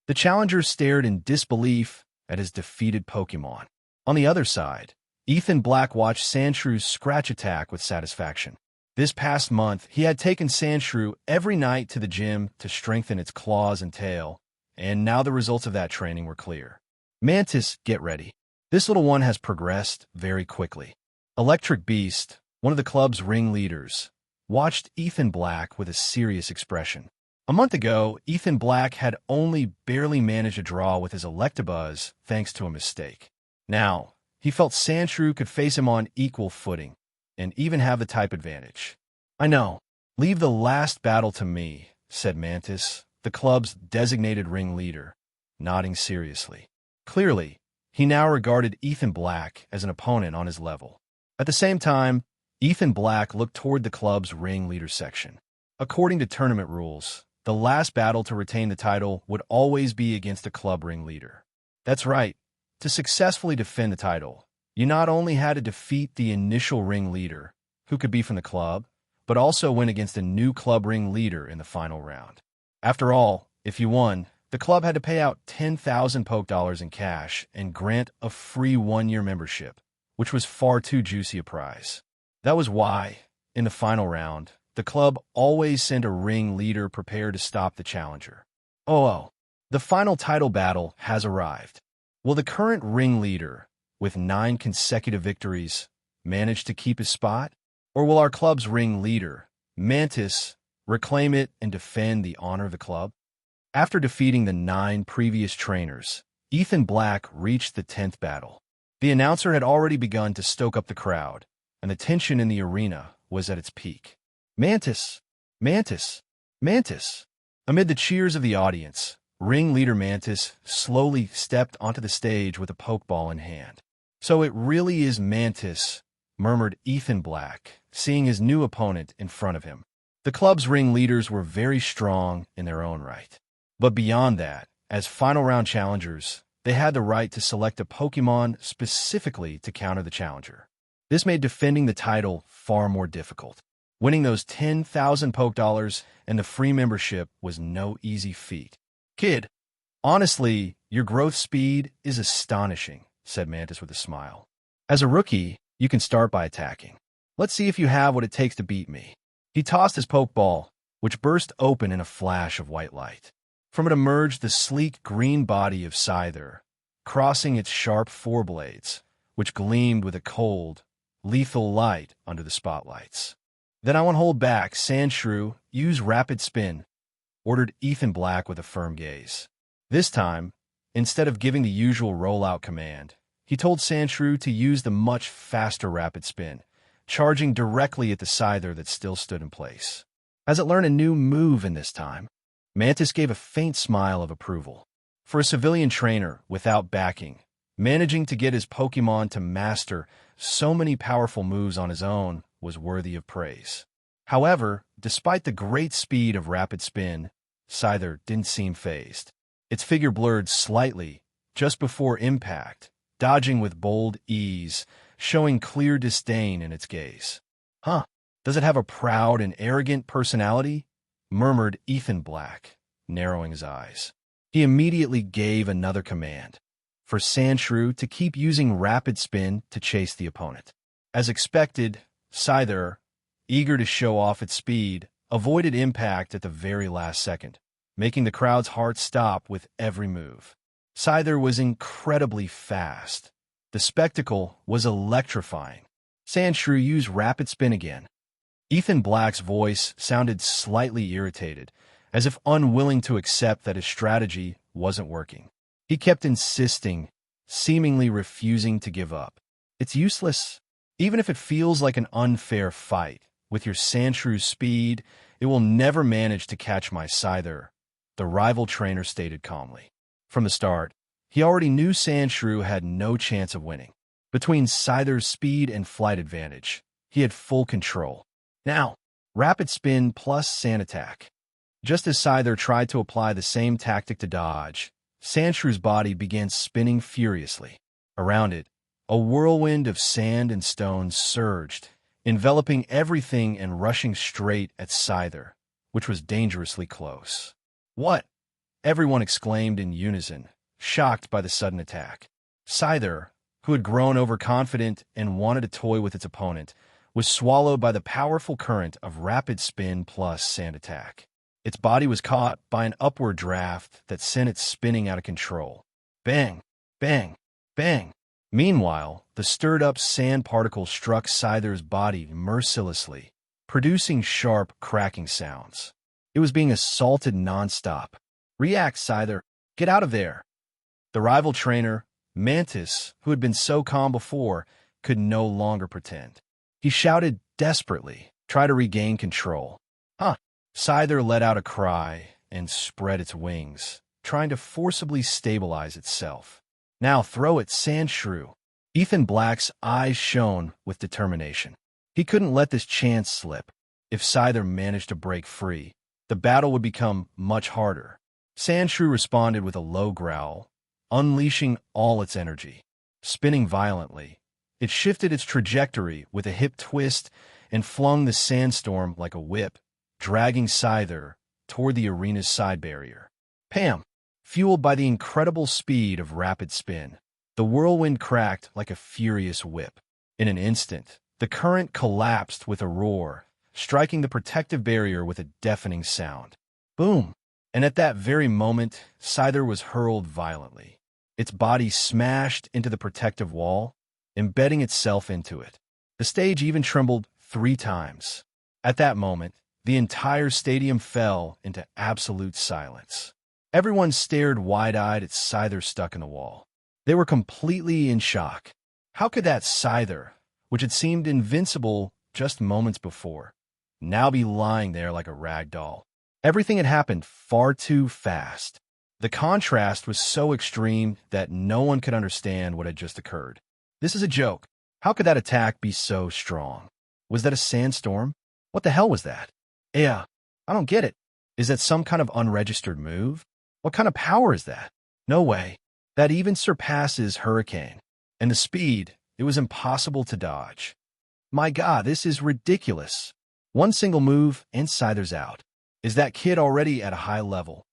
The challenger stared in disbelief at his defeated Pokemon. On the other side, Ethan Black watched Sandshrew's scratch attack with satisfaction. This past month, he had taken Sandshrew every night to the gym to strengthen its claws and tail, and now the results of that training were clear. Mantis, get ready. This little one has progressed very quickly. Electric Beast, one of the club's ringleaders, watched Ethan Black with a serious expression. A month ago, Ethan Black had only barely managed a draw with his Electabuzz thanks to a mistake. Now, he felt Sandshrew could face him on equal footing, and even have the type advantage. I know. Leave the last battle to me, said Mantis, the club's designated ringleader, nodding seriously. Clearly, he now regarded Ethan Black as an opponent on his level. At the same time, Ethan Black looked toward the club's ringleader section. According to tournament rules, the last battle to retain the title would always be against a club ringleader. That's right. To successfully defend the title, you not only had to defeat the initial ringleader, who could be from the club, but also win against a new club ringleader in the final round. After all, if you won, the club had to pay out 10,000 poke dollars in cash and grant a free one-year membership, which was far too juicy a prize. That was why, in the final round, the club always sent a ringleader prepared to stop the challenger. Oh, the final title battle has arrived. Will the current ringleader, with 9 consecutive victories, manage to keep his spot? Or will our club's ringleader, Mantis, reclaim it and defend the honor of the club? After defeating the 9 previous trainers, Ethan Black reached the 10th battle. The announcer had already begun to stoke up the crowd, and the tension in the arena was at its peak. Mantis! Mantis! Mantis! Amid the cheers of the audience, ringleader Mantis slowly stepped onto the stage with a pokeball in hand. So it really is Mantis, murmured Ethan Black, seeing his new opponent in front of him. The club's ringleaders were very strong in their own right. But beyond that, as final round challengers, they had the right to select a Pokémon specifically to counter the challenger. This made defending the title far more difficult. Winning those 10,000 poke dollars and the free membership was no easy feat. Kid, honestly, your growth speed is astonishing, said Mantis with a smile. As a rookie, you can start by attacking. Let's see if you have what it takes to beat me. He tossed his Pokeball, which burst open in a flash of white light. From it emerged the sleek green body of Scyther, crossing its sharp foreblades, which gleamed with a cold, lethal light under the spotlights. Then I won't hold back, Sandshrew, use Rapid Spin, ordered Ethan Black with a firm gaze. This time, instead of giving the usual rollout command, he told Sandshrew to use the much faster Rapid Spin, charging directly at the Scyther that still stood in place. As it learned a new move in this time, Mantis gave a faint smile of approval. For a civilian trainer without backing, managing to get his Pokémon to master so many powerful moves on his own was worthy of praise. However, despite the great speed of Rapid Spin, Scyther didn't seem fazed. Its figure blurred slightly just before impact, dodging with bold ease, showing clear disdain in its gaze. Huh, does it have a proud and arrogant personality? Murmured Ethan Black, narrowing his eyes. He immediately gave another command, for Sandshrew to keep using Rapid Spin to chase the opponent. As expected, Scyther, eager to show off its speed, avoided impact at the very last second, making the crowd's heart stop with every move. Scyther was incredibly fast. The spectacle was electrifying. Sandshrew used Rapid Spin again. Ethan Black's voice sounded slightly irritated, as if unwilling to accept that his strategy wasn't working. He kept insisting, seemingly refusing to give up. It's useless. Even if it feels like an unfair fight, with your Sandshrew speed, it will never manage to catch my Scyther, the rival trainer stated calmly. From the start, he already knew Sandshrew had no chance of winning. Between Scyther's speed and flight advantage, he had full control. Now, Rapid Spin plus Sand Attack. Just as Scyther tried to apply the same tactic to dodge, Sandshrew's body began spinning furiously. Around it, a whirlwind of sand and stones surged, enveloping everything and rushing straight at Scyther, which was dangerously close. What? Everyone exclaimed in unison, shocked by the sudden attack. Scyther, who had grown overconfident and wanted to toy with its opponent, was swallowed by the powerful current of Rapid Spin plus Sand Attack. Its body was caught by an upward draft that sent it spinning out of control. Bang! Bang! Bang! Meanwhile, the stirred-up sand particles struck Scyther's body mercilessly, producing sharp, cracking sounds. It was being assaulted nonstop. React, Scyther! Get out of there! The rival trainer, Mantis, who had been so calm before, could no longer pretend. He shouted desperately, try to regain control. Huh! Scyther let out a cry and spread its wings, trying to forcibly stabilize itself. Now throw it, Sandshrew. Ethan Black's eyes shone with determination. He couldn't let this chance slip. If Scyther managed to break free, the battle would become much harder. Sandshrew responded with a low growl, unleashing all its energy. Spinning violently, it shifted its trajectory with a hip twist and flung the sandstorm like a whip, dragging Scyther toward the arena's side barrier. Pam! Fueled by the incredible speed of rapid spin, the whirlwind cracked like a furious whip. In an instant, the current collapsed with a roar, striking the protective barrier with a deafening sound. Boom! And at that very moment, Scyther was hurled violently. Its body smashed into the protective wall, embedding itself into it. The stage even trembled 3 times. At that moment, the entire stadium fell into absolute silence. Everyone stared wide-eyed at Scyther stuck in the wall. They were completely in shock. How could that Scyther, which had seemed invincible just moments before, now be lying there like a rag doll? Everything had happened far too fast. The contrast was so extreme that no one could understand what had just occurred. This is a joke. How could that attack be so strong? Was that a sandstorm? What the hell was that? Yeah, I don't get it. Is that some kind of unregistered move? What kind of power is that? No way. That even surpasses Hurricane. And the speed, it was impossible to dodge. My God, this is ridiculous. One single move and Scyther's out. Is that kid already at a high level?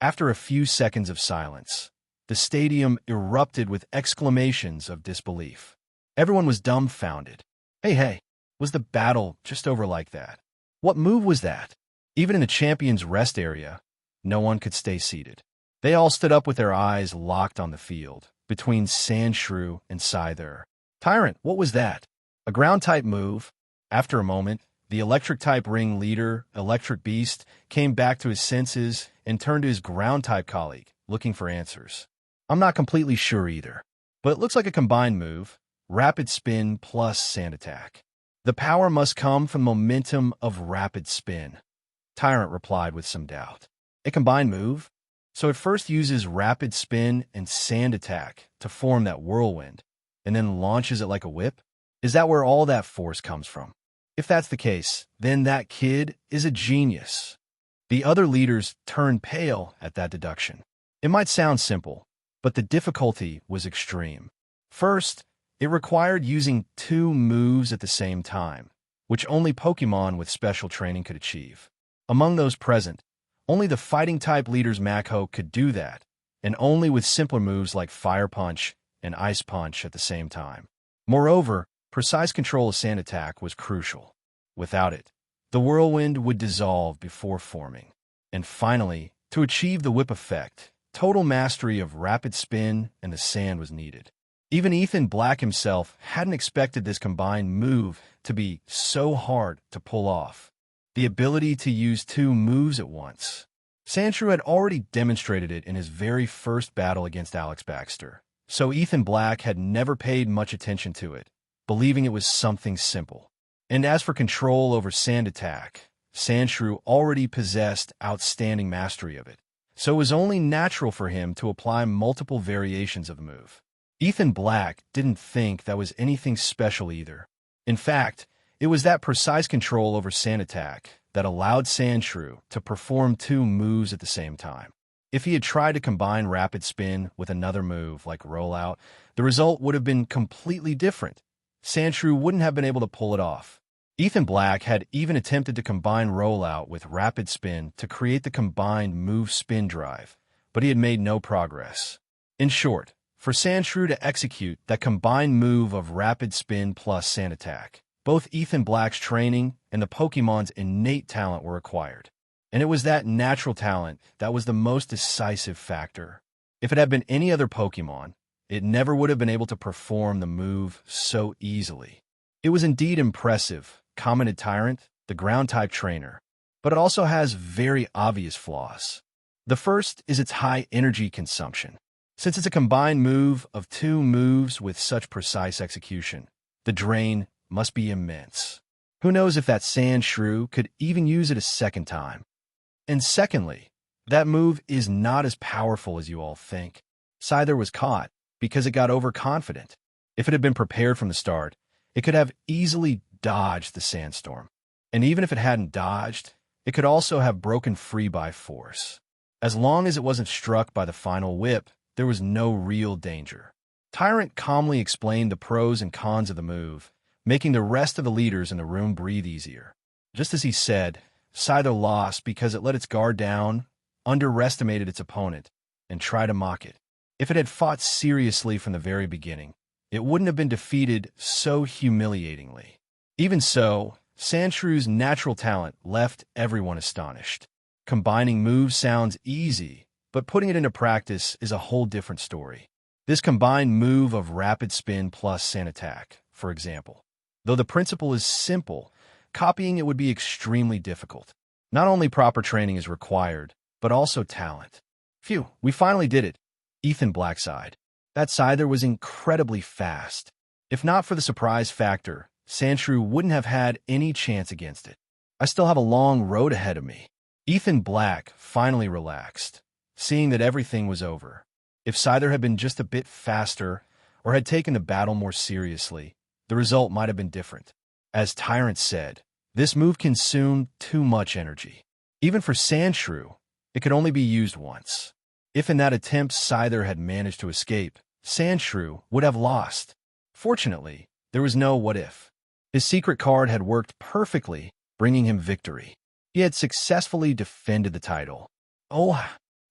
After a few seconds of silence, the stadium erupted with exclamations of disbelief. Everyone was dumbfounded. Hey, was the battle just over like that? What move was that? Even in the champion's rest area, no one could stay seated. They all stood up with their eyes locked on the field, between Sandshrew and Scyther. Tyrant, what was that? A ground-type move? After a moment, the electric-type ring leader, Electric Beast, came back to his senses and turned to his ground-type colleague, looking for answers. I'm not completely sure either, but it looks like a combined move, rapid spin plus sand attack. The power must come from momentum of rapid spin. Tyrant replied with some doubt. A combined move? So it first uses rapid spin and sand attack to form that whirlwind, and then launches it like a whip? Is that where all that force comes from? If that's the case, then that kid is a genius. The other leaders turned pale at that deduction. It might sound simple, but the difficulty was extreme. First, it required using 2 moves at the same time, which only Pokémon with special training could achieve. Among those present, only the fighting-type leaders Mako could do that, and only with simpler moves like Fire Punch and Ice Punch at the same time. Moreover, precise control of sand attack was crucial. Without it, the whirlwind would dissolve before forming. And finally, to achieve the whip effect, total mastery of rapid spin and the sand was needed. Even Ethan Black himself hadn't expected this combined move to be so hard to pull off. The ability to use 2 moves at once. Sandshrew had already demonstrated it in his very first battle against Alex Baxter, so Ethan Black had never paid much attention to it, believing it was something simple. And as for control over sand attack, Sandshrew already possessed outstanding mastery of it, so it was only natural for him to apply multiple variations of the move. Ethan Black didn't think that was anything special either. In fact, it was that precise control over sand attack that allowed Sandshrew to perform 2 moves at the same time. If he had tried to combine rapid spin with another move like rollout, the result would have been completely different. Sandshrew wouldn't have been able to pull it off. Ethan Black had even attempted to combine rollout with rapid spin to create the combined move spin drive, but he had made no progress. In short, for Sandshrew to execute that combined move of rapid spin plus sand attack, both Ethan Black's training and the Pokémon's innate talent were required. And it was that natural talent that was the most decisive factor. If it had been any other Pokémon, it never would have been able to perform the move so easily. It was indeed impressive, commented Tyrant, the ground-type trainer, but it also has very obvious flaws. The first is its high energy consumption. Since it's a combined move of 2 moves with such precise execution, the drain must be immense. Who knows if that Sandshrew could even use it a second time? And secondly, that move is not as powerful as you all think. Scyther was caught because it got overconfident. If it had been prepared from the start, it could have easily dodged the sandstorm. And even if it hadn't dodged, it could also have broken free by force. As long as it wasn't struck by the final whip, there was no real danger. Tyrant calmly explained the pros and cons of the move, making the rest of the leaders in the room breathe easier. Just as he said, Scyther lost because it let its guard down, underestimated its opponent, and tried to mock it. If it had fought seriously from the very beginning, it wouldn't have been defeated so humiliatingly. Even so, Sanshrew's natural talent left everyone astonished. Combining moves sounds easy, but putting it into practice is a whole different story. This combined move of rapid spin plus sand attack, for example. Though the principle is simple, copying it would be extremely difficult. Not only proper training is required, but also talent. Phew, we finally did it. Ethan Black sighed. That Scyther was incredibly fast. If not for the surprise factor, Sandshrew wouldn't have had any chance against it. I still have a long road ahead of me. Ethan Black finally relaxed, seeing that everything was over. If Scyther had been just a bit faster or had taken the battle more seriously, the result might have been different. As Tyrant said, this move consumed too much energy. Even for Sandshrew, it could only be used once. If in that attempt Scyther had managed to escape, Sandshrew would have lost. Fortunately, there was no what if. His secret card had worked perfectly, bringing him victory. He had successfully defended the title. Oh,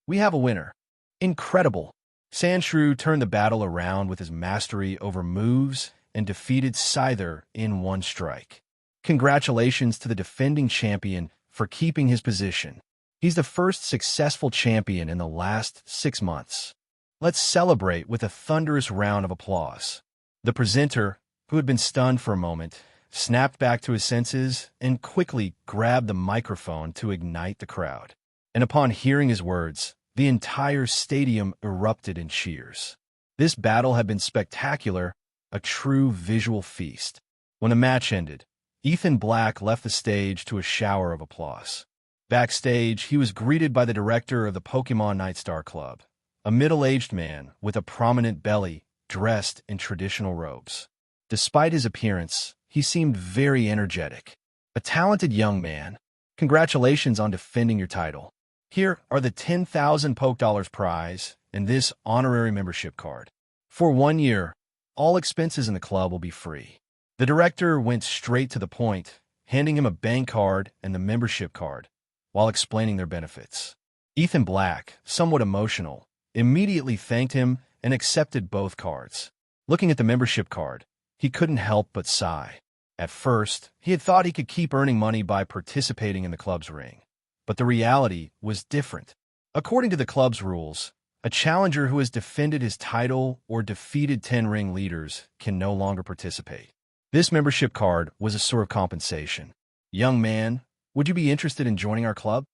we have a winner. Incredible. Sandshrew turned the battle around with his mastery over moves and defeated Scyther in one strike. Congratulations to the defending champion for keeping his position. He's the first successful champion in the last 6 months. Let's celebrate with a thunderous round of applause. The presenter, who had been stunned for a moment, snapped back to his senses and quickly grabbed the microphone to ignite the crowd. And upon hearing his words, the entire stadium erupted in cheers. This battle had been spectacular, a true visual feast. When the match ended, Ethan Black left the stage to a shower of applause. Backstage, he was greeted by the director of the Pokémon Nightstar Club, a middle-aged man with a prominent belly dressed in traditional robes. Despite his appearance, he seemed very energetic. A talented young man. Congratulations on defending your title. Here are the 10,000 Poke Dollars prize and this honorary membership card. For 1 year, all expenses in the club will be free. The director went straight to the point, handing him a bank card and the membership card, while explaining their benefits. Ethan Black, somewhat emotional, immediately thanked him and accepted both cards. Looking at the membership card, he couldn't help but sigh. At first, he had thought he could keep earning money by participating in the club's ring. But the reality was different. According to the club's rules, a challenger who has defended his title or defeated 10 ring leaders can no longer participate. This membership card was a sort of compensation. Young man, would you be interested in joining our club?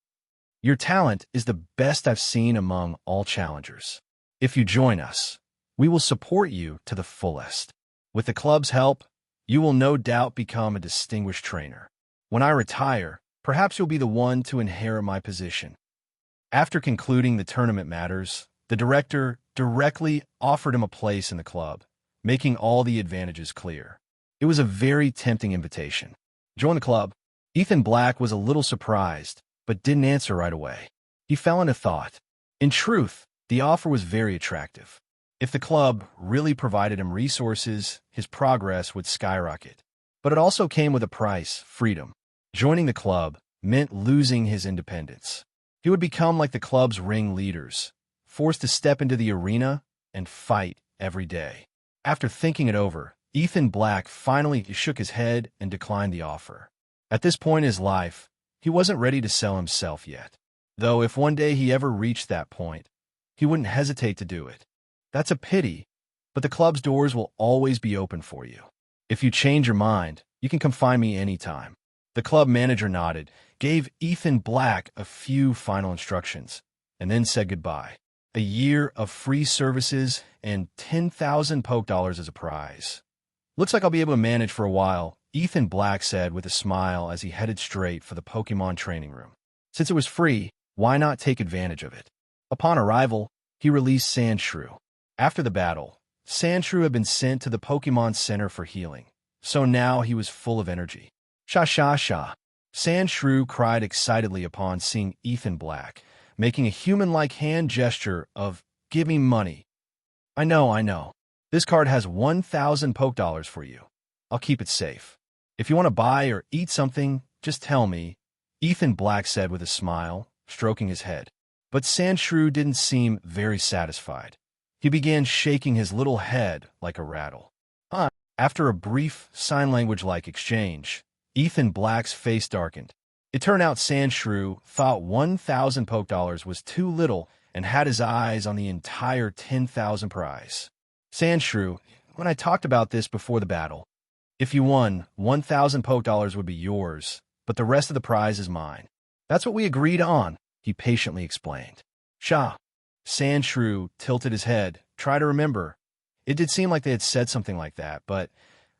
Your talent is the best I've seen among all challengers. If you join us, we will support you to the fullest. With the club's help, you will no doubt become a distinguished trainer. When I retire, perhaps you'll be the one to inherit my position. After concluding the tournament matters, the director directly offered him a place in the club, making all the advantages clear. It was a very tempting invitation. Join the club. Ethan Black was a little surprised, but didn't answer right away. He fell into thought. In truth, the offer was very attractive. If the club really provided him resources, his progress would skyrocket. But it also came with a price, freedom. Joining the club meant losing his independence. He would become like the club's ring leaders, forced to step into the arena and fight every day. After thinking it over, Ethan Black finally shook his head and declined the offer. At this point in his life, he wasn't ready to sell himself yet. Though if one day he ever reached that point, he wouldn't hesitate to do it. That's a pity, but the club's doors will always be open for you. If you change your mind, you can come find me anytime. The club manager nodded, gave Ethan Black a few final instructions, and then said goodbye. A year of free services and 10,000 Poke Dollars as a prize. Looks like I'll be able to manage for a while, Ethan Black said with a smile as he headed straight for the Pokemon training room. Since it was free, why not take advantage of it? Upon arrival, he released Sandshrew. After the battle, Sandshrew had been sent to the Pokemon Center for healing, so now he was full of energy. Sha sha sha. Sandshrew cried excitedly upon seeing Ethan Black, making a human-like hand gesture of give me money. I know. This card has 1,000 poke dollars for you. I'll keep it safe. If you want to buy or eat something, just tell me, Ethan Black said with a smile, stroking his head. But Sandshrew didn't seem very satisfied. He began shaking his little head like a rattle. After a brief sign language-like exchange, Ethan Black's face darkened. It turned out Sandshrew thought 1,000 poke dollars was too little and had his eyes on the entire 10,000 prize. Sandshrew, when I talked about this before the battle, if you won, 1,000 poke dollars would be yours, but the rest of the prize is mine. That's what we agreed on, he patiently explained. Shah. Sandshrew tilted his head, tried to remember. It did seem like they had said something like that, but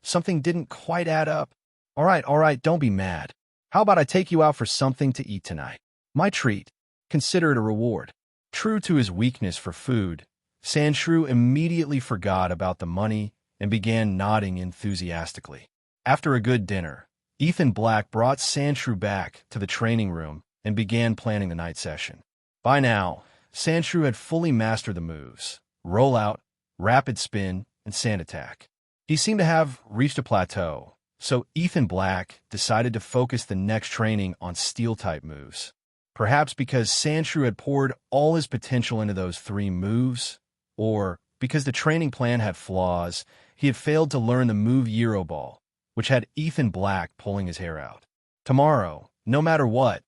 something didn't quite add up. All right, don't be mad. How about I take you out for something to eat tonight? My treat. Consider it a reward. True to his weakness for food, Sandshrew immediately forgot about the money and began nodding enthusiastically. After a good dinner, Ethan Black brought Sandshrew back to the training room and began planning the night session. By now, Sandshrew had fully mastered the moves: rollout, rapid spin, and sand attack. He seemed to have reached a plateau, so Ethan Black decided to focus the next training on steel-type moves. Perhaps because Sandshrew had poured all his potential into those 3 moves, or because the training plan had flaws, he had failed to learn the move Euro Ball, which had Ethan Black pulling his hair out. Tomorrow, no matter what,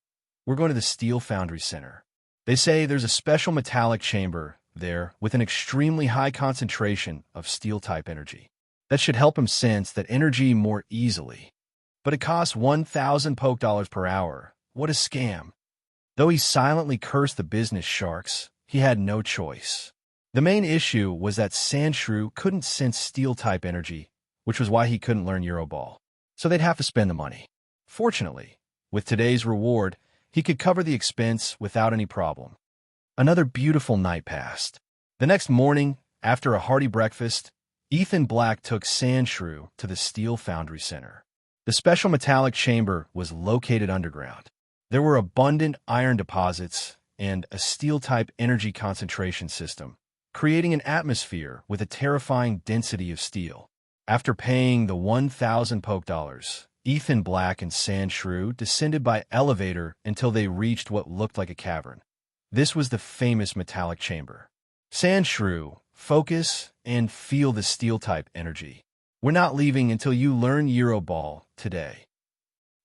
we're going to the Steel Foundry Center. They say there's a special metallic chamber there with an extremely high concentration of steel-type energy. That should help him sense that energy more easily. But it costs 1,000 poke dollars per hour. What a scam. Though he silently cursed the business sharks, he had no choice. The main issue was that Sandshrew couldn't sense steel-type energy, which was why he couldn't learn Euroball. So they'd have to spend the money. Fortunately, with today's reward, he could cover the expense without any problem. Another beautiful night passed. The next morning, after a hearty breakfast, Ethan Black took Sandshrew to the Steel Foundry Center. The special metallic chamber was located underground. There were abundant iron deposits and a steel-type energy concentration system, creating an atmosphere with a terrifying density of steel. After paying the 1,000 poke dollars, Ethan Black and Sandshrew descended by elevator until they reached what looked like a cavern. This was the famous metallic chamber. Sandshrew, focus and feel the steel-type energy. We're not leaving until you learn Euroball today,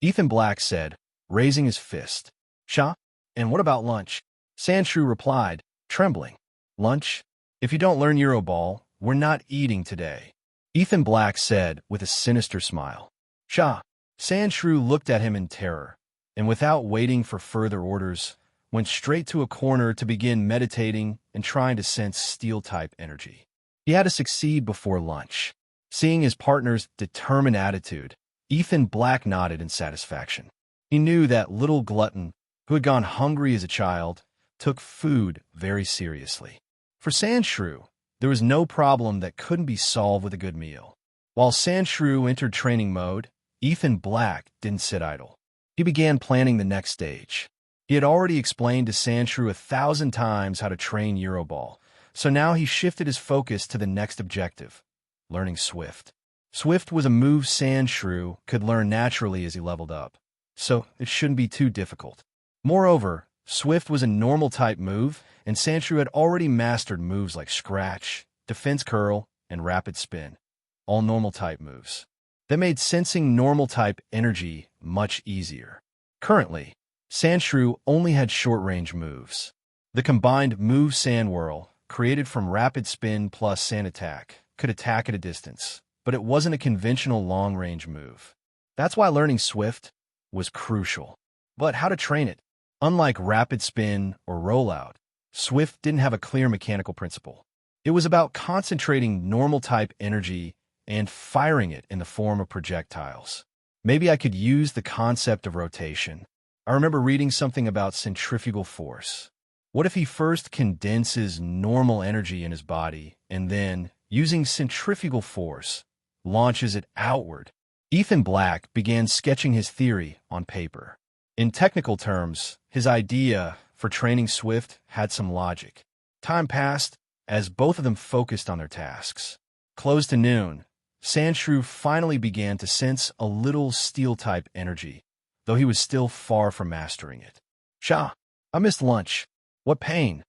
Ethan Black said, raising his fist. Shah? And what about lunch? Sandshrew replied, trembling. Lunch? If you don't learn Euroball, we're not eating today, Ethan Black said with a sinister smile. Shah. Sandshrew looked at him in terror, and without waiting for further orders, went straight to a corner to begin meditating and trying to sense steel-type energy. He had to succeed before lunch. Seeing his partner's determined attitude, Ethan Black nodded in satisfaction. He knew that little glutton, who had gone hungry as a child, took food very seriously. For Sandshrew, there was no problem that couldn't be solved with a good meal. While Sandshrew entered training mode, Ethan Black didn't sit idle. He began planning the next stage. He had already explained to Sandshrew 1,000 times how to train Euroball, so now he shifted his focus to the next objective, learning Swift. Swift was a move Sandshrew could learn naturally as he leveled up, so it shouldn't be too difficult. Moreover, Swift was a normal-type move, and Sandshrew had already mastered moves like Scratch, Defense Curl, and Rapid Spin, all normal-type moves. That made sensing normal-type energy much easier. Currently, Sandshrew only had short-range moves. The combined move Sand Whirl, created from Rapid Spin plus Sand Attack, could attack at a distance, but it wasn't a conventional long-range move. That's why learning Swift was crucial. But how to train it? Unlike Rapid Spin or Rollout, Swift didn't have a clear mechanical principle. It was about concentrating normal-type energy and firing it in the form of projectiles. Maybe I could use the concept of rotation. I remember reading something about centrifugal force. What if he first condenses normal energy in his body and then, using centrifugal force, launches it outward? Ethan Black began sketching his theory on paper. In technical terms, his idea for training Swift had some logic. Time passed, as both of them focused on their tasks. Close to noon, Sandshrew finally began to sense a little steel-type energy, though he was still far from mastering it. "Shah, I missed lunch. What pain!"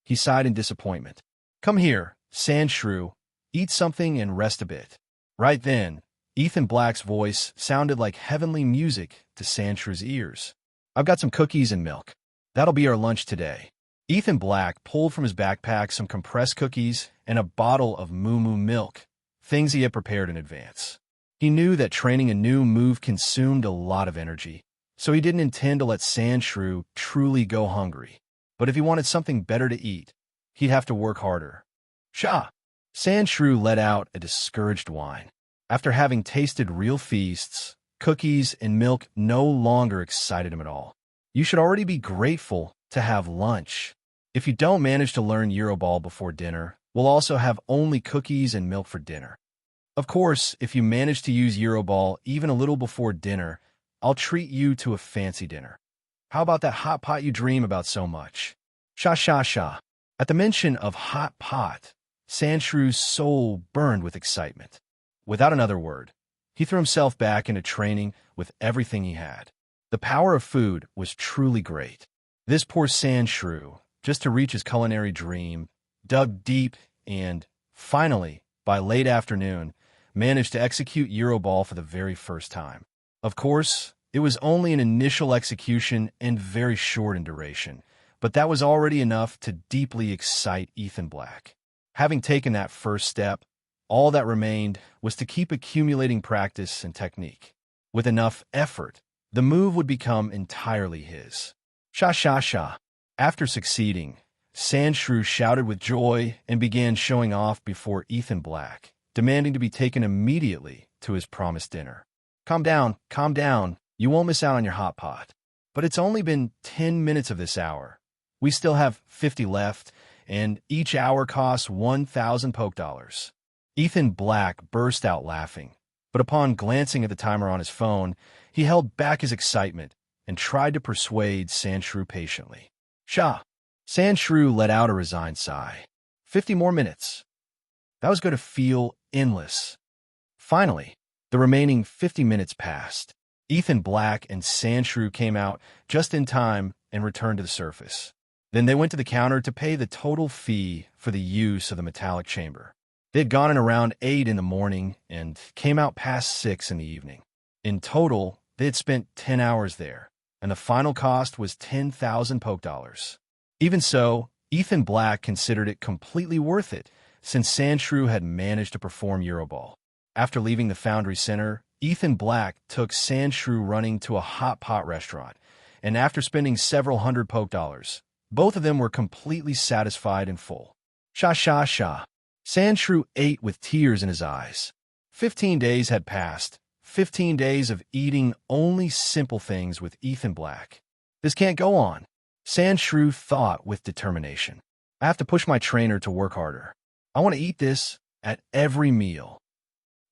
He sighed in disappointment. "Come here, Sandshrew. Eat something and rest a bit." Right then, Ethan Black's voice sounded like heavenly music to Sandshrew's ears. "I've got some cookies and milk. That'll be our lunch today." Ethan Black pulled from his backpack some compressed cookies and a bottle of Moo Moo milk, things he had prepared in advance. He knew that training a new move consumed a lot of energy, so he didn't intend to let Sandshrew truly go hungry. But if he wanted something better to eat, he'd have to work harder. "Shah!" Sandshrew let out a discouraged whine. After having tasted real feasts, cookies and milk no longer excited him at all. You should already be grateful to have lunch. If you don't manage to learn Euroball before dinner, we'll also have only cookies and milk for dinner. Of course, if you manage to use Euroball even a little before dinner, I'll treat you to a fancy dinner. How about that hot pot you dream about so much? Sha sha sha. At the mention of hot pot, Sandshrew's soul burned with excitement. Without another word, he threw himself back into training with everything he had. The power of food was truly great. This poor Sandshrew, just to reach his culinary dream, dug deep and, finally, by late afternoon, managed to execute Euroball for the very first time. Of course, it was only an initial execution and very short in duration, but that was already enough to deeply excite Ethan Black. Having taken that first step, all that remained was to keep accumulating practice and technique. With enough effort, the move would become entirely his. Sha sha sha. After succeeding, Sandshrew shouted with joy and began showing off before Ethan Black, demanding to be taken immediately to his promised dinner. Calm down, you won't miss out on your hot pot. But it's only been 10 minutes of this hour. We still have 50 left, and each hour costs 1,000 poke dollars. Ethan Black burst out laughing, but upon glancing at the timer on his phone, he held back his excitement and tried to persuade Sandshrew patiently. "Shah!" Sandshrew let out a resigned sigh. 50 more minutes. That was going to feel endless. Finally, the remaining 50 minutes passed. Ethan Black and Sandshrew came out just in time and returned to the surface. Then they went to the counter to pay the total fee for the use of the metallic chamber. They had gone in around 8 in the morning and came out past 6 in the evening. In total, they had spent 10 hours there, and the final cost was 10,000 poke dollars. Even so, Ethan Black considered it completely worth it, since Sandshrew had managed to perform Euroball. After leaving the Foundry Center, Ethan Black took Sandshrew running to a hot pot restaurant, and after spending several hundred poke dollars, both of them were completely satisfied and full. Sha sha sha. Sandshrew ate with tears in his eyes. 15 days had passed, 15 days of eating only simple things with Ethan Black. This can't go on, Sandshrew thought with determination. I have to push my trainer to work harder. I want to eat this at every meal.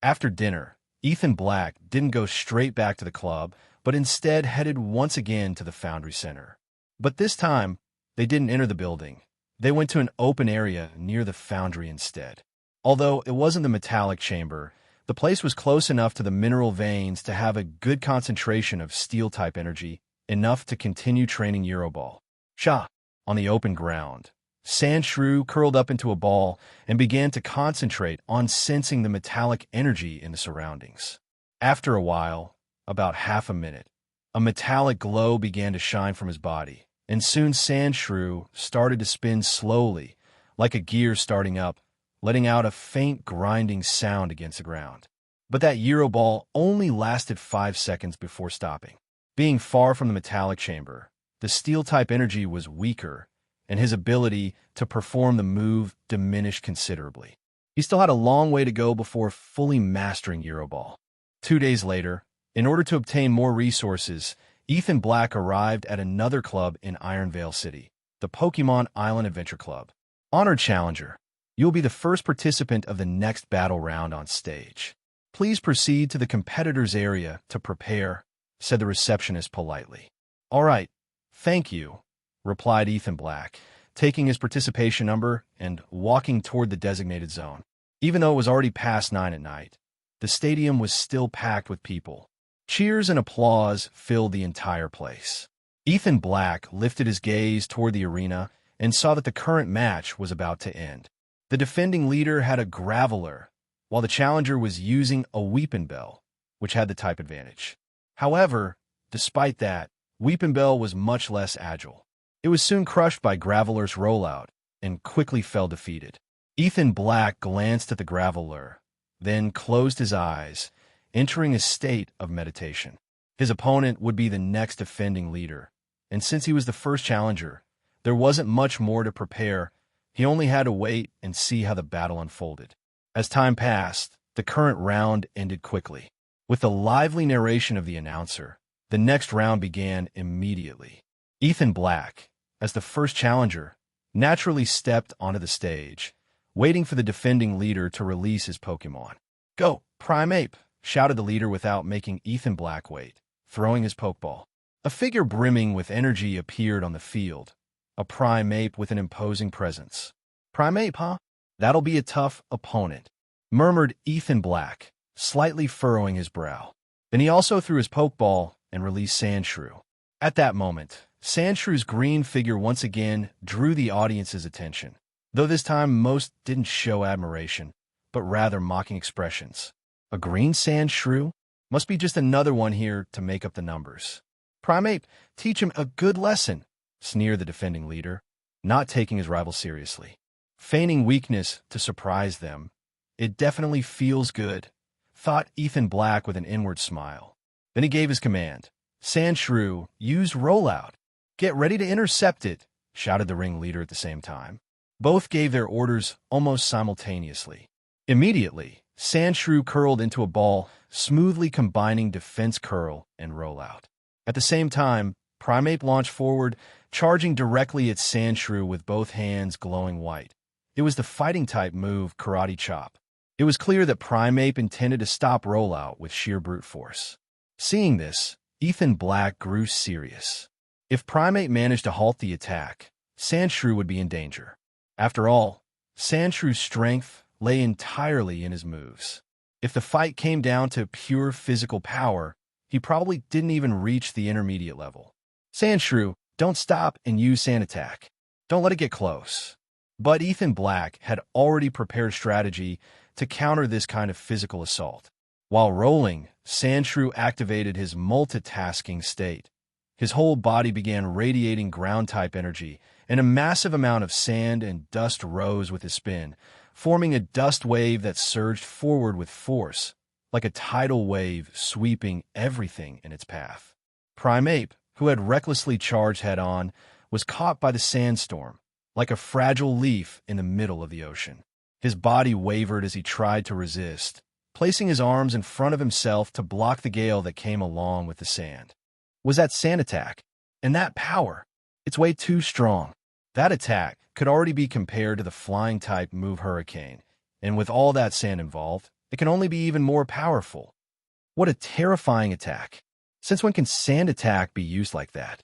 After dinner, Ethan Black didn't go straight back to the club, but instead headed once again to the Foundry Center. But this time, they didn't enter the building. They went to an open area near the foundry instead. Although it wasn't the metallic chamber, the place was close enough to the mineral veins to have a good concentration of steel-type energy, enough to continue training Euroball. Shah! On the open ground, Sandshrew curled up into a ball and began to concentrate on sensing the metallic energy in the surroundings. After a while, about half a minute, a metallic glow began to shine from his body, and soon Sandshrew started to spin slowly, like a gear starting up, letting out a faint grinding sound against the ground. But that Euroball only lasted 5 seconds before stopping. Being far from the metallic chamber, the steel-type energy was weaker, and his ability to perform the move diminished considerably. He still had a long way to go before fully mastering Euroball. 2 days later, in order to obtain more resources, Ethan Black arrived at another club in Ironvale City, the Pokémon Island Adventure Club. Honored Challenger, you will be the first participant of the next battle round on stage. Please proceed to the competitors' area to prepare, said the receptionist politely. All right, thank you, replied Ethan Black, taking his participation number and walking toward the designated zone. Even though it was already past 9 at night, the stadium was still packed with people. Cheers and applause filled the entire place. Ethan Black lifted his gaze toward the arena and saw that the current match was about to end. The defending leader had a Graveler, while the challenger was using a Weepinbell, which had the type advantage. However, despite that, Weepinbell was much less agile. It was soon crushed by Graveler's rollout and quickly fell defeated. Ethan Black glanced at the Graveler, then closed his eyes, entering a state of meditation. His opponent would be the next defending leader, and since he was the first challenger, there wasn't much more to prepare. He only had to wait and see how the battle unfolded. As time passed, the current round ended quickly. With the lively narration of the announcer, the next round began immediately. Ethan Black, as the first challenger, naturally stepped onto the stage, waiting for the defending leader to release his Pokémon. "Go, Primeape!" shouted the leader without making Ethan Black wait, throwing his Pokeball. A figure brimming with energy appeared on the field, a Primeape with an imposing presence. "Primeape, huh? That'll be a tough opponent," murmured Ethan Black, slightly furrowing his brow. Then he also threw his Pokeball and released Sandshrew. At that moment, Sandshrew's green figure once again drew the audience's attention, though this time most didn't show admiration, but rather mocking expressions. A green Sandshrew? Must be just another one here to make up the numbers. "Primeape, teach him a good lesson," sneered the defending leader, not taking his rival seriously. Feigning weakness to surprise them, "It definitely feels good," thought Ethan Black with an inward smile. Then he gave his command. "Sandshrew, use rollout. Get ready to intercept it," shouted the ringleader at the same time. Both gave their orders almost simultaneously. Immediately, Sandshrew curled into a ball, smoothly combining defense curl and rollout. At the same time, Primeape launched forward, charging directly at Sandshrew with both hands glowing white. It was the fighting-type move Karate Chop. It was clear that Primeape intended to stop rollout with sheer brute force. Seeing this, Ethan Black grew serious. If Primeape managed to halt the attack, Sandshrew would be in danger. After all, Sandshrew's strength lay entirely in his moves. If the fight came down to pure physical power, he probably didn't even reach the intermediate level. "Sandshrew, don't stop and use Sand Attack. Don't let it get close." But Ethan Black had already prepared strategy to counter this kind of physical assault. While rolling, Sandshrew activated his multitasking state. His whole body began radiating ground-type energy, and a massive amount of sand and dust rose with his spin, forming a dust wave that surged forward with force, like a tidal wave sweeping everything in its path. Primeape, who had recklessly charged head-on, was caught by the sandstorm, like a fragile leaf in the middle of the ocean. His body wavered as he tried to resist, placing his arms in front of himself to block the gale that came along with the sand. Was that Sand Attack? And that power? It's way too strong. That attack could already be compared to the flying-type move Hurricane, and with all that sand involved, it can only be even more powerful. What a terrifying attack. Since when can Sand Attack be used like that?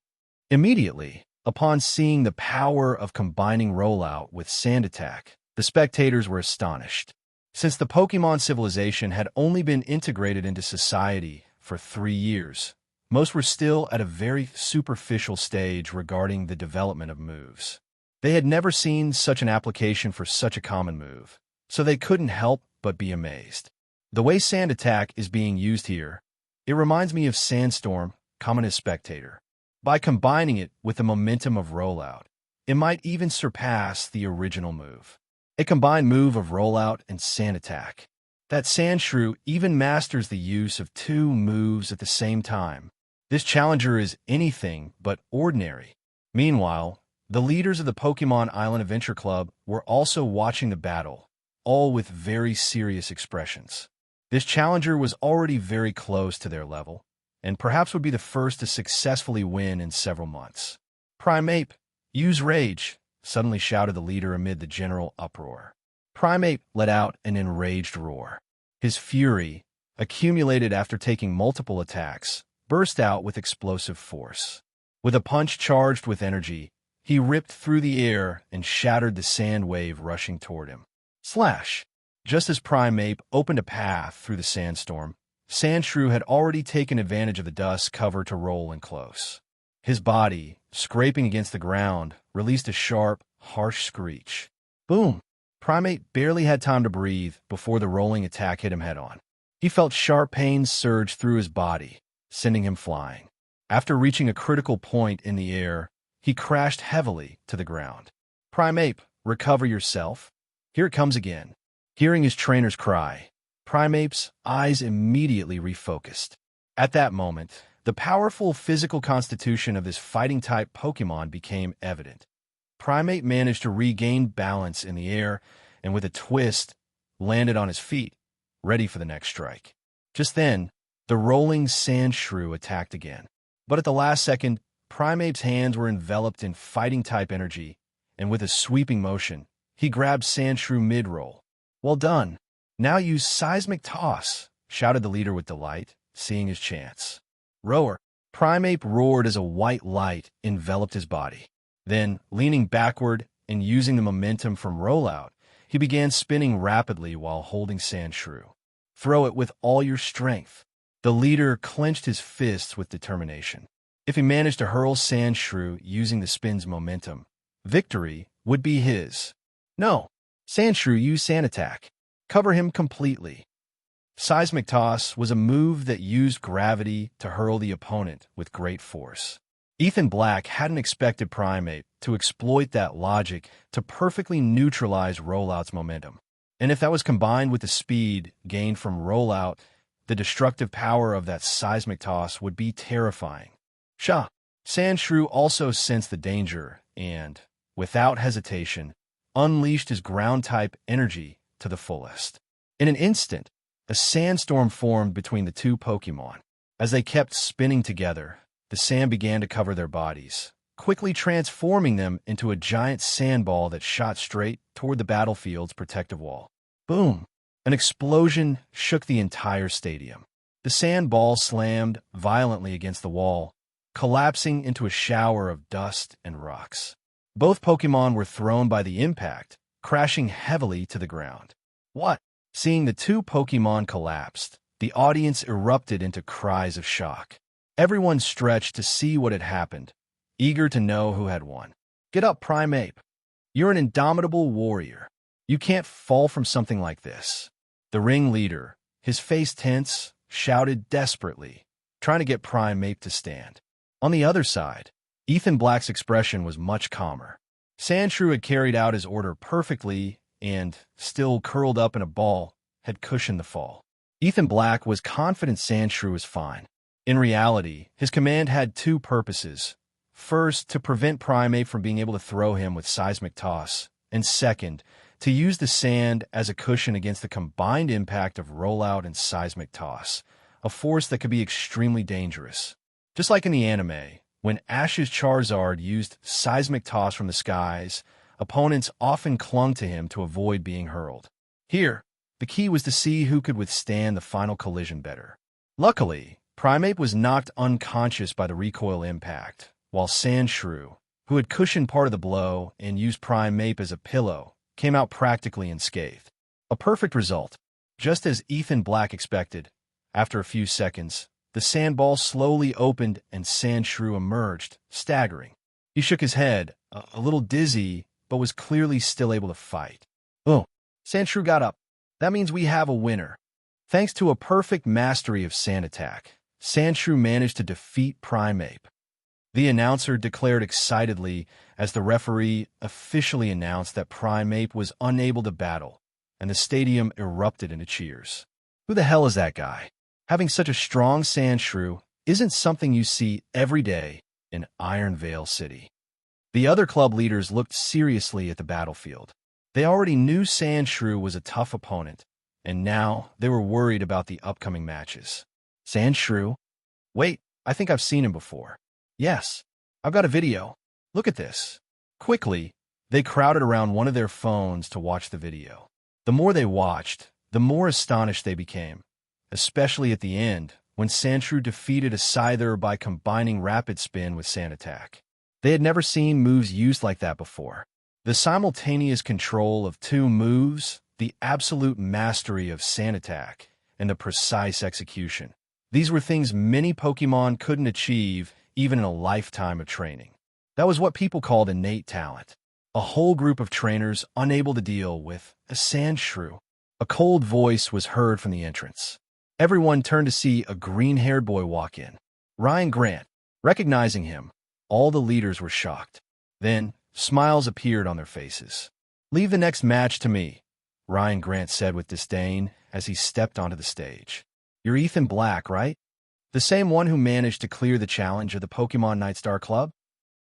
Immediately, upon seeing the power of combining rollout with Sand Attack, the spectators were astonished. Since the Pokemon civilization had only been integrated into society for 3 years, most were still at a very superficial stage regarding the development of moves. They had never seen such an application for such a common move, so they couldn't help but be amazed. The way Sand Attack is being used here, it reminds me of Sandstorm, common as Spectator. By combining it with the momentum of rollout, it might even surpass the original move. A combined move of rollout and Sand Attack. That Sandshrew even masters the use of 2 moves at the same time. This challenger is anything but ordinary. Meanwhile, the leaders of the Pokemon Island Adventure Club were also watching the battle, all with very serious expressions. This challenger was already very close to their level, and perhaps would be the first to successfully win in several months. "Primeape, use Rage," suddenly shouted the leader amid the general uproar. Primeape let out an enraged roar. His fury, accumulated after taking multiple attacks, burst out with explosive force. With a punch charged with energy, He ripped through the air and shattered the sand wave rushing toward him. Slash! Just as Primeape opened a path through the sandstorm, Sandshrew had already taken advantage of the dust cover to roll in close. His body, scraping against the ground, released a sharp, harsh screech. Boom! Primeape barely had time to breathe before the rolling attack hit him head-on. He felt sharp pains surge through his body, sending him flying. After reaching a critical point in the air, he crashed heavily to the ground. Primeape, recover yourself. Here it comes again. Hearing his trainer's cry, Primeape's eyes immediately refocused. At that moment, the powerful physical constitution of this fighting-type Pokémon became evident. Primeape managed to regain balance in the air and with a twist, landed on his feet, ready for the next strike. Just then, the rolling Sandshrew attacked again. But at the last second, Primeape's hands were enveloped in fighting-type energy, and with a sweeping motion, he grabbed Sandshrew mid-roll. Well done. Now use Seismic Toss, shouted the leader with delight, seeing his chance. Roar! Primeape roared as a white light enveloped his body. Then, leaning backward and using the momentum from rollout, he began spinning rapidly while holding Sandshrew. Throw it with all your strength. The leader clenched his fists with determination. If he managed to hurl Sandshrew using the spin's momentum, victory would be his. No! Sandshrew used Sand Attack. Cover him completely. Seismic Toss was a move that used gravity to hurl the opponent with great force. Ethan Black hadn't expected Primeape to exploit that logic to perfectly neutralize Rollout's momentum. And if that was combined with the speed gained from Rollout, the destructive power of that Seismic Toss would be terrifying. Shah! Sandshrew also sensed the danger and, without hesitation, unleashed his ground-type energy to the fullest. In an instant, a sandstorm formed between the two Pokémon. As they kept spinning together, the sand began to cover their bodies, quickly transforming them into a giant sandball that shot straight toward the battlefield's protective wall. Boom! An explosion shook the entire stadium. The sandball slammed violently against the wall, collapsing into a shower of dust and rocks. Both Pokémon were thrown by the impact, crashing heavily to the ground. What? Seeing the two Pokémon collapsed, the audience erupted into cries of shock. Everyone stretched to see what had happened, eager to know who had won. Get up, Primeape. You're an indomitable warrior. You can't fall from something like this. The ringleader, his face tense, shouted desperately, trying to get Primeape to stand. On the other side, Ethan Black's expression was much calmer. Sandshrew had carried out his order perfectly and, still curled up in a ball, had cushioned the fall. Ethan Black was confident Sandshrew was fine. In reality, his command had two purposes. First, to prevent Primeape from being able to throw him with Seismic Toss, and second, to use the sand as a cushion against the combined impact of Rollout and Seismic Toss, a force that could be extremely dangerous. Just like in the anime, when Ash's Charizard used Seismic Toss from the skies, opponents often clung to him to avoid being hurled. Here, the key was to see who could withstand the final collision better. Luckily, Primeape was knocked unconscious by the recoil impact, while Sandshrew, who had cushioned part of the blow and used Primeape as a pillow, came out practically unscathed. A perfect result. Just as Ethan Black expected, after a few seconds, the sandball slowly opened and Sandshrew emerged, staggering. He shook his head, a little dizzy, but was clearly still able to fight. Oh, Sandshrew got up. That means we have a winner. Thanks to a perfect mastery of Sand Attack, Sandshrew managed to defeat Primeape. The announcer declared excitedly as the referee officially announced that Primeape was unable to battle, and the stadium erupted into cheers. Who the hell is that guy? Having such a strong Sandshrew isn't something you see every day in Iron Vale City. The other club leaders looked seriously at the battlefield. They already knew Sandshrew was a tough opponent, and now they were worried about the upcoming matches. Sandshrew? Wait, I think I've seen him before. Yes, I've got a video. Look at this. Quickly, they crowded around one of their phones to watch the video. The more they watched, the more astonished they became, especially at the end, when Sandshrew defeated a Scyther by combining Rapid Spin with Sand Attack. They had never seen moves used like that before. The simultaneous control of two moves, the absolute mastery of sand attack, and the precise execution. These were things many Pokémon couldn't achieve even in a lifetime of training. That was what people called innate talent. A whole group of trainers unable to deal with a sand shrew. A cold voice was heard from the entrance. Everyone turned to see a green-haired boy walk in. Ryan Grant. Recognizing him, all the leaders were shocked. Then, smiles appeared on their faces. "Leave the next match to me," Ryan Grant said with disdain as he stepped onto the stage. "You're Ethan Black, right? The same one who managed to clear the challenge of the Pokémon Nightstar Club?"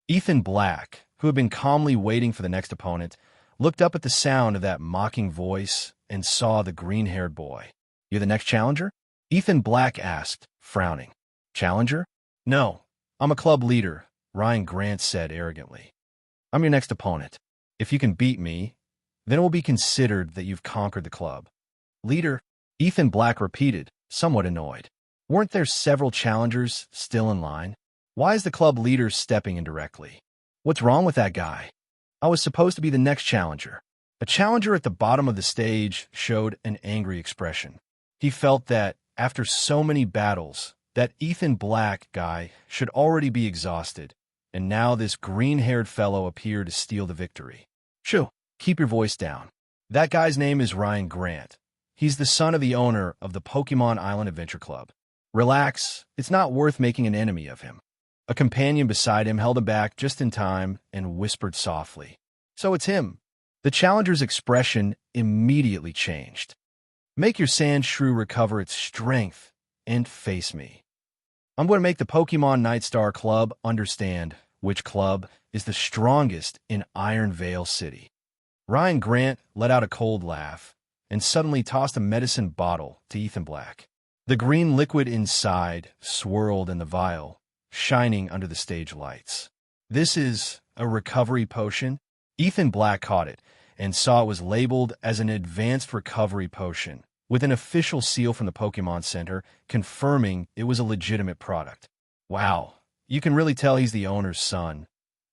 Ethan Black, who had been calmly waiting for the next opponent, looked up at the sound of that mocking voice and saw the green-haired boy. "You're the next challenger?" Ethan Black asked, frowning. "Challenger? No, I'm a club leader," Ryan Grant said arrogantly. "I'm your next opponent. If you can beat me, then it will be considered that you've conquered the club." "Leader?" Ethan Black repeated, somewhat annoyed. Weren't there several challengers still in line? Why is the club leader stepping in directly? What's wrong with that guy? I was supposed to be the next challenger. A challenger at the bottom of the stage showed an angry expression. He felt that, after so many battles, that Ethan Black guy should already be exhausted, and now this green-haired fellow appeared to steal the victory. "Shoo, keep your voice down. That guy's name is Ryan Grant. He's the son of the owner of the Pokémon Island Adventure Club. Relax, it's not worth making an enemy of him." A companion beside him held him back just in time and whispered softly, "So it's him." The challenger's expression immediately changed. "Make your sand shrew recover its strength and face me. I'm going to make the Pokémon Nightstar Club understand which club is the strongest in Iron Vale City." Ryan Grant let out a cold laugh and suddenly tossed a medicine bottle to Ethan Black. The green liquid inside swirled in the vial, shining under the stage lights. "This is a recovery potion?" Ethan Black caught it and saw it was labeled as an advanced recovery potion, with an official seal from the Pokémon Center confirming it was a legitimate product. Wow, you can really tell he's the owner's son,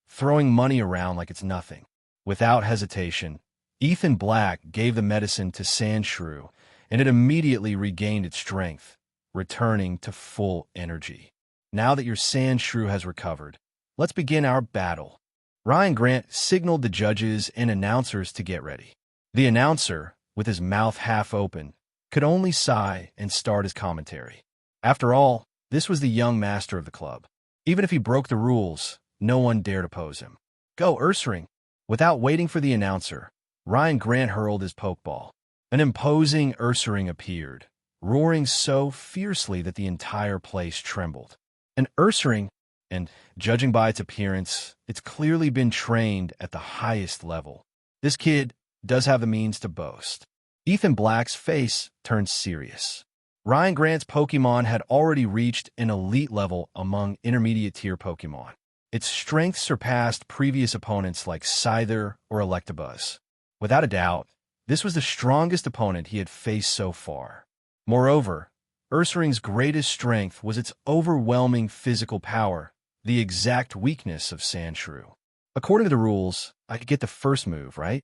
throwing money around like it's nothing. Without hesitation, Ethan Black gave the medicine to Sandshrew, and it immediately regained its strength, returning to full energy. "Now that your Sandshrew has recovered, let's begin our battle." Ryan Grant signaled the judges and announcers to get ready. The announcer, with his mouth half open, could only sigh and start his commentary. After all, this was the young master of the club. Even if he broke the rules, no one dared oppose him. "Go, Ursaring!" Without waiting for the announcer, Ryan Grant hurled his pokeball. An imposing Ursaring appeared, roaring so fiercely that the entire place trembled. An Ursaring, and judging by its appearance, it's clearly been trained at the highest level. This kid does have the means to boast. Ethan Black's face turned serious. Ryan Grant's Pokemon had already reached an elite level among intermediate-tier Pokemon. Its strength surpassed previous opponents like Scyther or Electabuzz. Without a doubt, this was the strongest opponent he had faced so far. Moreover, Ursaring's greatest strength was its overwhelming physical power, the exact weakness of Sandshrew. According to the rules, I could get the first move, right?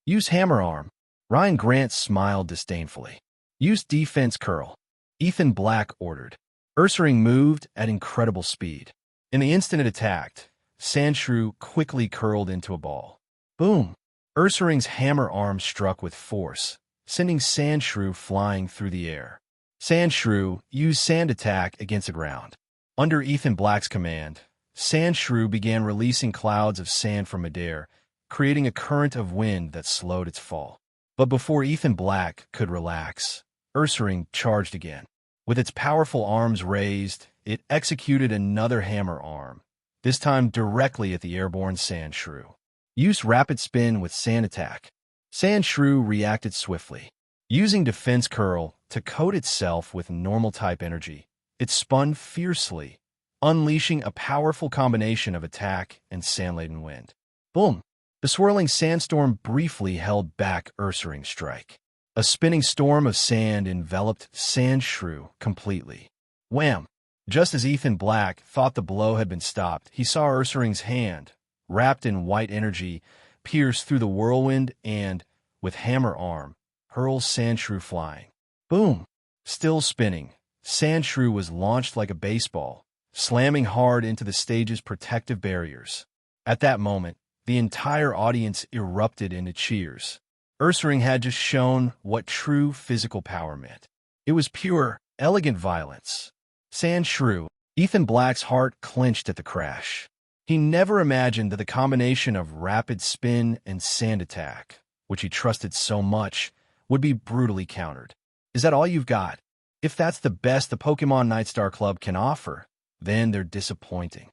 Use Hammer Arm. Ryan Grant smiled disdainfully. Use Defense Curl. Ethan Black ordered. Ursaring moved at incredible speed. In the instant it attacked, Sandshrew quickly curled into a ball. Boom! Ursaring's Hammer Arm struck with force, sending Sandshrew flying through the air. Sandshrew used Sand Attack against the ground. Under Ethan Black's command, Sandshrew began releasing clouds of sand from midair, creating a current of wind that slowed its fall. But before Ethan Black could relax, Ursaring charged again. With its powerful arms raised, it executed another Hammer Arm, this time directly at the airborne Sandshrew. Use Rapid Spin with Sand Attack. Sandshrew reacted swiftly. Using Defense Curl to coat itself with normal-type energy, it spun fiercely, unleashing a powerful combination of attack and sand-laden wind. Boom! The swirling sandstorm briefly held back Ursaring's strike. A spinning storm of sand enveloped Sandshrew completely. Wham! Just as Ethan Black thought the blow had been stopped, he saw Ursaring's hand, wrapped in white energy, pierce through the whirlwind and, with hammer arm, hurl Sandshrew flying. Boom! Still spinning, Sandshrew was launched like a baseball, slamming hard into the stage's protective barriers. At that moment, the entire audience erupted into cheers. Ursaring had just shown what true physical power meant. It was pure, elegant violence. Sandshrew, Ethan Black's heart clenched at the crash. He never imagined that the combination of rapid spin and sand attack, which he trusted so much, would be brutally countered. Is that all you've got? If that's the best the Pokémon Nightstar Club can offer, then they're disappointing.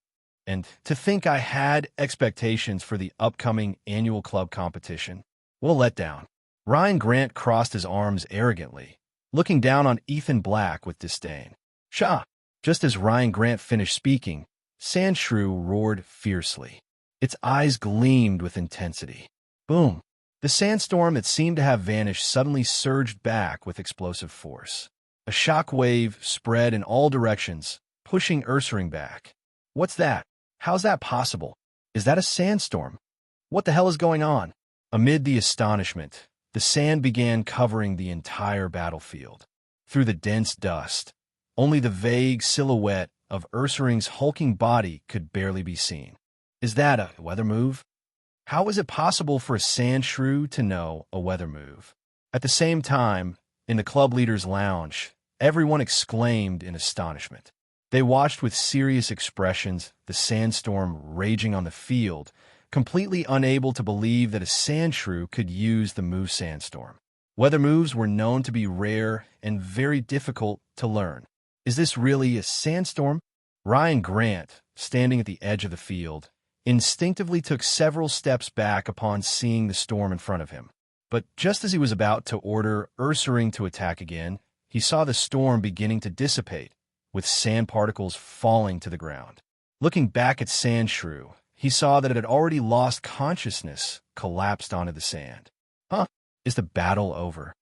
And to think I had expectations for the upcoming annual club competition, well, let down. Ryan Grant crossed his arms arrogantly, looking down on Ethan Black with disdain. Pshaw! Just as Ryan Grant finished speaking, Sandshrew roared fiercely. Its eyes gleamed with intensity. Boom! The sandstorm that seemed to have vanished suddenly surged back with explosive force. A shock wave spread in all directions, pushing Ursaring back. What's that? How's that possible? Is that a sandstorm? What the hell is going on? Amid the astonishment, the sand began covering the entire battlefield. Through the dense dust, only the vague silhouette of Ursaring's hulking body could barely be seen. Is that a weather move? How is it possible for a Sandshrew to know a weather move? At the same time, in the club leader's lounge, everyone exclaimed in astonishment. They watched with serious expressions the sandstorm raging on the field, completely unable to believe that a Sandshrew could use the move Sandstorm. Weather moves were known to be rare and very difficult to learn. Is this really a sandstorm? Ryan Grant, standing at the edge of the field, instinctively took several steps back upon seeing the storm in front of him. But just as he was about to order Ursaring to attack again, he saw the storm beginning to dissipate, with sand particles falling to the ground. Looking back at Sandshrew, he saw that it had already lost consciousness, collapsed onto the sand. Huh? Is the battle over?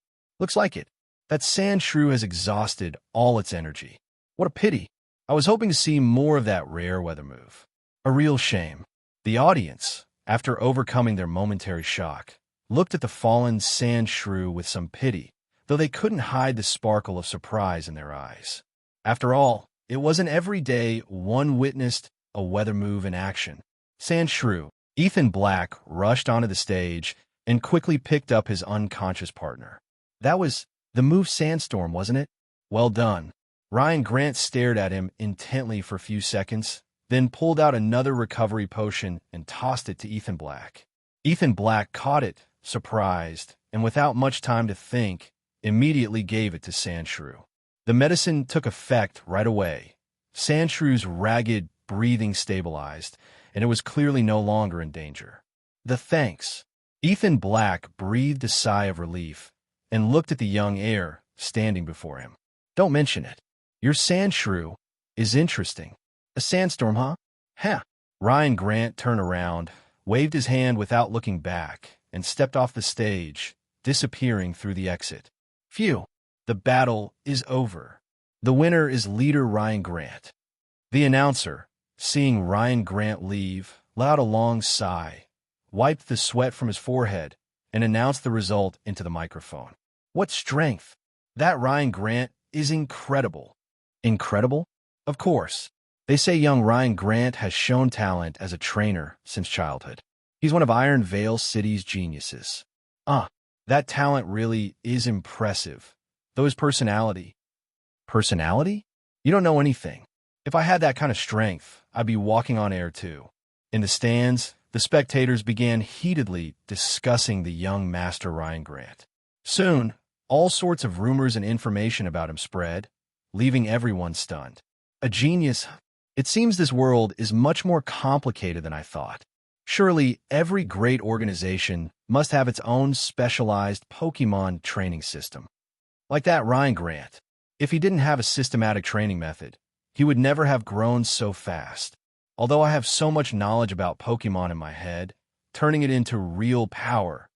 Looks like it. That Sandshrew has exhausted all its energy. What a pity. I was hoping to see more of that rare weather move. A real shame. The audience, after overcoming their momentary shock, looked at the fallen Sandshrew with some pity, though they couldn't hide the sparkle of surprise in their eyes. After all, it wasn't every day one witnessed a weather move in action. Sandshrew, Ethan Black, rushed onto the stage and quickly picked up his unconscious partner. That was the move Sandstorm, wasn't it? Well done. Ryan Grant stared at him intently for a few seconds, then pulled out another recovery potion and tossed it to Ethan Black. Ethan Black caught it, surprised, and without much time to think, immediately gave it to Sandshrew. The medicine took effect right away. Sandshrew's ragged breathing stabilized, and it was clearly no longer in danger. The thanks. Ethan Black breathed a sigh of relief and looked at the young heir standing before him. Don't mention it. Your Sandshrew is interesting. A sandstorm, huh? Huh. Ryan Grant turned around, waved his hand without looking back, and stepped off the stage, disappearing through the exit. Phew. The battle is over. The winner is leader Ryan Grant. The announcer, seeing Ryan Grant leave, let out a long sigh, wiped the sweat from his forehead, and announced the result into the microphone. What strength! That Ryan Grant is incredible. Incredible? Of course. They say young Ryan Grant has shown talent as a trainer since childhood. He's one of Iron Vale City's geniuses. That talent really is impressive. Though his personality... Personality? You don't know anything. If I had that kind of strength, I'd be walking on air too. In the stands, the spectators began heatedly discussing the young master Ryan Grant. Soon, all sorts of rumors and information about him spread, leaving everyone stunned. A genius? It seems this world is much more complicated than I thought. Surely, every great organization must have its own specialized Pokémon training system. Like that Ryan Grant. If he didn't have a systematic training method, he would never have grown so fast. Although I have so much knowledge about Pokémon in my head, turning it into real power,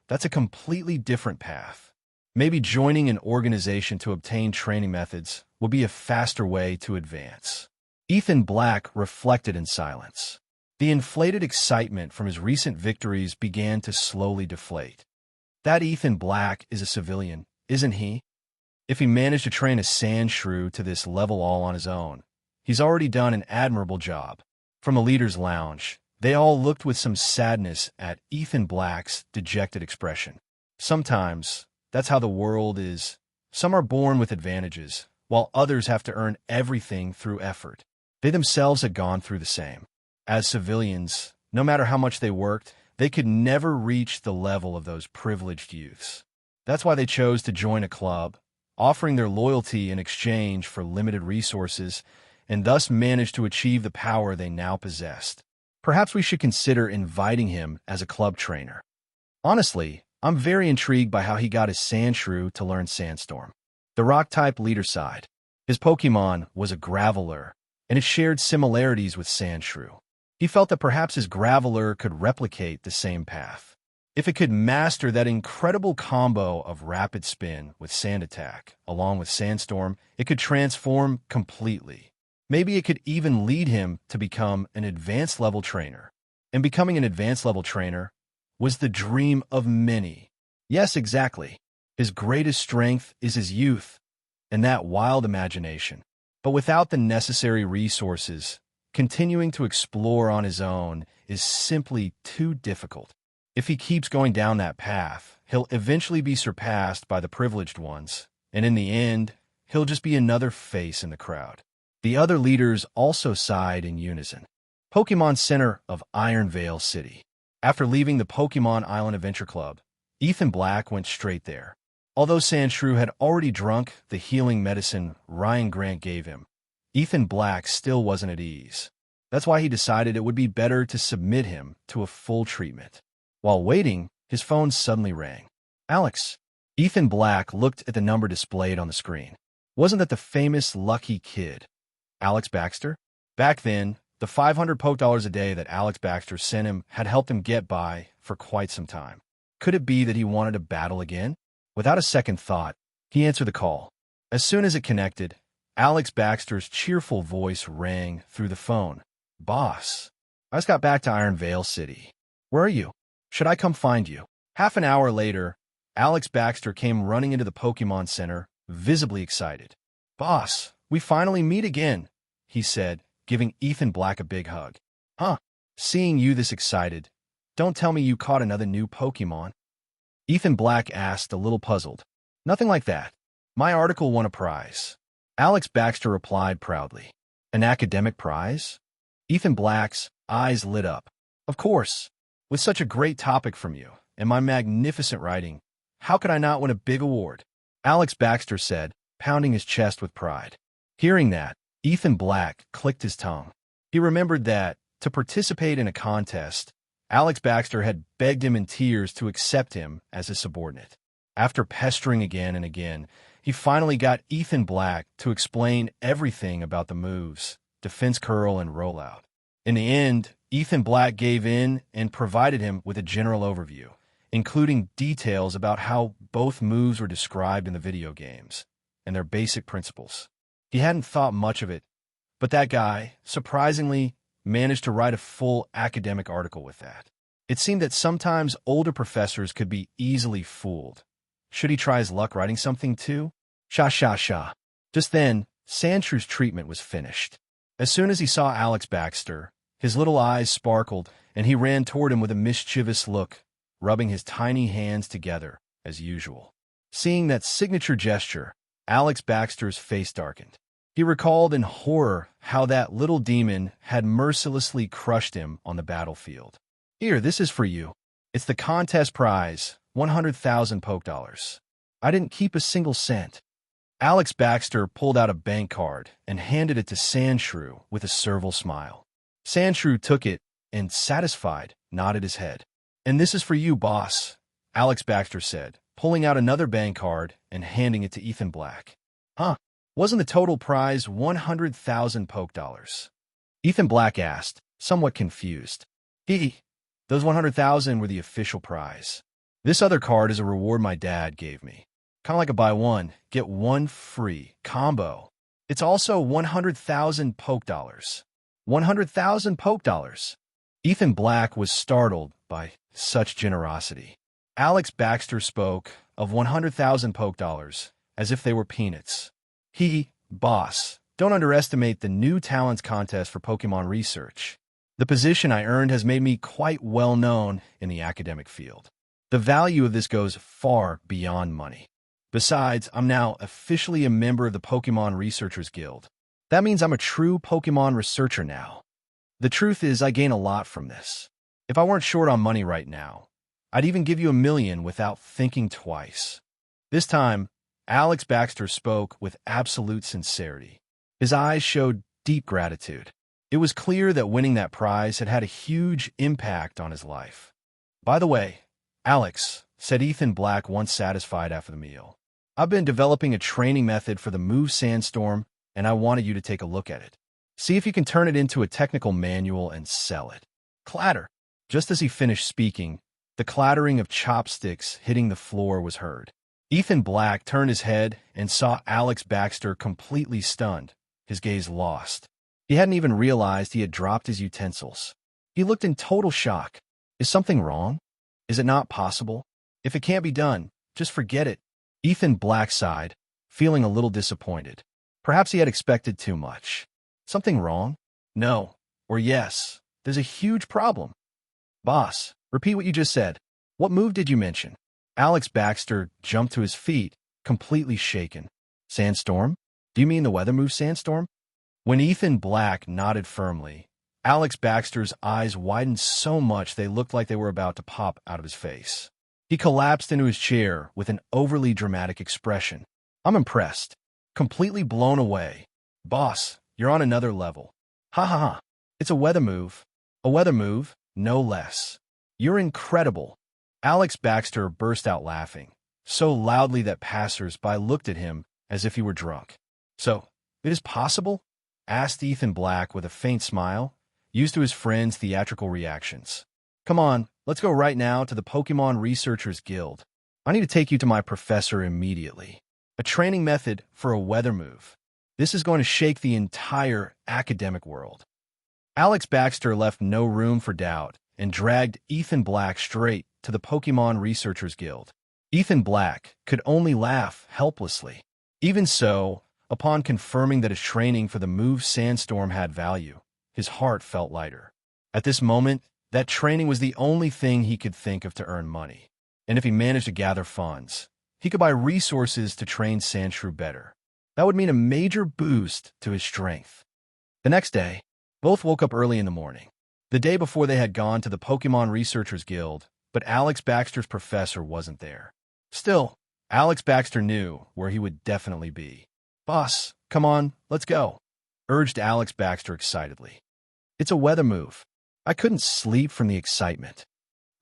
that's a completely different path. Maybe joining an organization to obtain training methods would be a faster way to advance. Ethan Black reflected in silence. The inflated excitement from his recent victories began to slowly deflate. That Ethan Black is a civilian, isn't he? If he managed to train a sand shrew to this level all on his own, he's already done an admirable job. From the leader's lounge, they all looked with some sadness at Ethan Black's dejected expression. Sometimes, that's how the world is. Some are born with advantages, while others have to earn everything through effort. They themselves had gone through the same. As civilians, no matter how much they worked, they could never reach the level of those privileged youths. That's why they chose to join a club, offering their loyalty in exchange for limited resources, and thus managed to achieve the power they now possessed. Perhaps we should consider inviting him as a club trainer. Honestly, I'm very intrigued by how he got his sand shrew to learn Sandstorm. The rock-type leader sighed. His Pokémon was a Graveler, and it shared similarities with Sandshrew. He felt that perhaps his Graveler could replicate the same path. If it could master that incredible combo of Rapid Spin with Sand Attack, along with Sandstorm, it could transform completely. Maybe it could even lead him to become an advanced level trainer. And becoming an advanced level trainer was the dream of many. Yes, exactly. His greatest strength is his youth and that wild imagination. But without the necessary resources, continuing to explore on his own is simply too difficult. If he keeps going down that path, he'll eventually be surpassed by the privileged ones, and in the end, he'll just be another face in the crowd. The other leaders also sighed in unison. Pokémon Center of Ironvale City. After leaving the Pokémon Island Adventure Club, Ethan Black went straight there. Although Sandshrew had already drunk the healing medicine Ryan Grant gave him, Ethan Black still wasn't at ease. That's why he decided it would be better to submit him to a full treatment. While waiting, his phone suddenly rang. Alex. Ethan Black looked at the number displayed on the screen. Wasn't that the famous lucky kid, Alex Baxter? Back then, the 500 Poké a day that Alex Baxter sent him had helped him get by for quite some time. Could it be that he wanted to battle again? Without a second thought, he answered the call. As soon as it connected, Alex Baxter's cheerful voice rang through the phone. Boss, I just got back to Ironvale City. Where are you? Should I come find you? Half an hour later, Alex Baxter came running into the Pokémon Center, visibly excited. Boss, we finally meet again, he said, giving Ethan Black a big hug. Huh, seeing you this excited. Don't tell me you caught another new Pokémon. Ethan Black asked, a little puzzled. Nothing like that. My article won a prize. Alex Baxter replied proudly. An academic prize? Ethan Black's eyes lit up. Of course. With such a great topic from you, and my magnificent writing, how could I not win a big award? Alex Baxter said, pounding his chest with pride. Hearing that, Ethan Black clicked his tongue. He remembered that, to participate in a contest, Alex Baxter had begged him in tears to accept him as his subordinate. After pestering again and again, he finally got Ethan Black to explain everything about the moves, defense curl, and rollout. In the end, Ethan Black gave in and provided him with a general overview, including details about how both moves were described in the video games and their basic principles. He hadn't thought much of it, but that guy, surprisingly, managed to write a full academic article with that. It seemed that sometimes older professors could be easily fooled. Should he try his luck writing something too? Sha. Just then, Sandshrew's treatment was finished. As soon as he saw Alex Baxter, his little eyes sparkled, and he ran toward him with a mischievous look, rubbing his tiny hands together, as usual. Seeing that signature gesture, Alex Baxter's face darkened. He recalled in horror how that little demon had mercilessly crushed him on the battlefield. Here, this is for you. It's the contest prize, 100,000 Poké. I didn't keep a single cent. Alex Baxter pulled out a bank card and handed it to Sandshrew with a servile smile. Sandshrew took it and, satisfied, nodded his head. And this is for you, boss, Alex Baxter said, pulling out another bank card and handing it to Ethan Black. Huh? Wasn't the total prize 100,000 Poké? Ethan Black asked, somewhat confused. Those 100,000 were the official prize. This other card is a reward my dad gave me. Kind of like a buy one, get one free combo. It's also 100,000 poke dollars. 100,000 poke dollars. Ethan Black was startled by such generosity. Alex Baxter spoke of 100,000 poke dollars as if they were peanuts. Boss, don't underestimate the new talents contest for Pokémon research. The position I earned has made me quite well known in the academic field. The value of this goes far beyond money. Besides, I'm now officially a member of the Pokémon Researchers Guild. That means I'm a true Pokémon researcher now. The truth is, I gain a lot from this. If I weren't short on money right now, I'd even give you $1 million without thinking twice. This time, Alex Baxter spoke with absolute sincerity. His eyes showed deep gratitude. It was clear that winning that prize had had a huge impact on his life. By the way, Alex, said Ethan Black once satisfied after the meal, I've been developing a training method for the move Sandstorm, and I wanted you to take a look at it. See if you can turn it into a technical manual and sell it. Clatter. Just as he finished speaking, the clattering of chopsticks hitting the floor was heard. Ethan Black turned his head and saw Alex Baxter completely stunned, his gaze lost. He hadn't even realized he had dropped his utensils. He looked in total shock. Is something wrong? Is it not possible? If it can't be done, just forget it. Ethan Black sighed, feeling a little disappointed. Perhaps he had expected too much. Something wrong? No. Or yes. There's a huge problem. Boss, repeat what you just said. What move did you mention? Alex Baxter jumped to his feet, completely shaken. Sandstorm? Do you mean the weather move Sandstorm? When Ethan Black nodded firmly, Alex Baxter's eyes widened so much they looked like they were about to pop out of his face. He collapsed into his chair with an overly dramatic expression. I'm impressed. Completely blown away. Boss, you're on another level. Ha ha ha. It's a weather move. A weather move, no less. You're incredible. Alex Baxter burst out laughing, so loudly that passers-by looked at him as if he were drunk. So, it is possible? Asked Ethan Black with a faint smile, used to his friend's theatrical reactions. Come on, let's go right now to the Pokémon Researchers Guild. I need to take you to my professor immediately. A training method for a weather move. This is going to shake the entire academic world. Alex Baxter left no room for doubt and dragged Ethan Black straight to the Pokémon Researchers Guild. Ethan Black could only laugh helplessly. Even so, upon confirming that his training for the move Sandstorm had value, his heart felt lighter. At this moment, that training was the only thing he could think of to earn money. And if he managed to gather funds, he could buy resources to train Sandshrew better. That would mean a major boost to his strength. The next day, both woke up early in the morning. The day before they had gone to the Pokémon Researchers Guild, but Alex Baxter's professor wasn't there. Still, Alex Baxter knew where he would definitely be. Boss, come on, let's go, urged Alex Baxter excitedly. It's a weather move. I couldn't sleep from the excitement.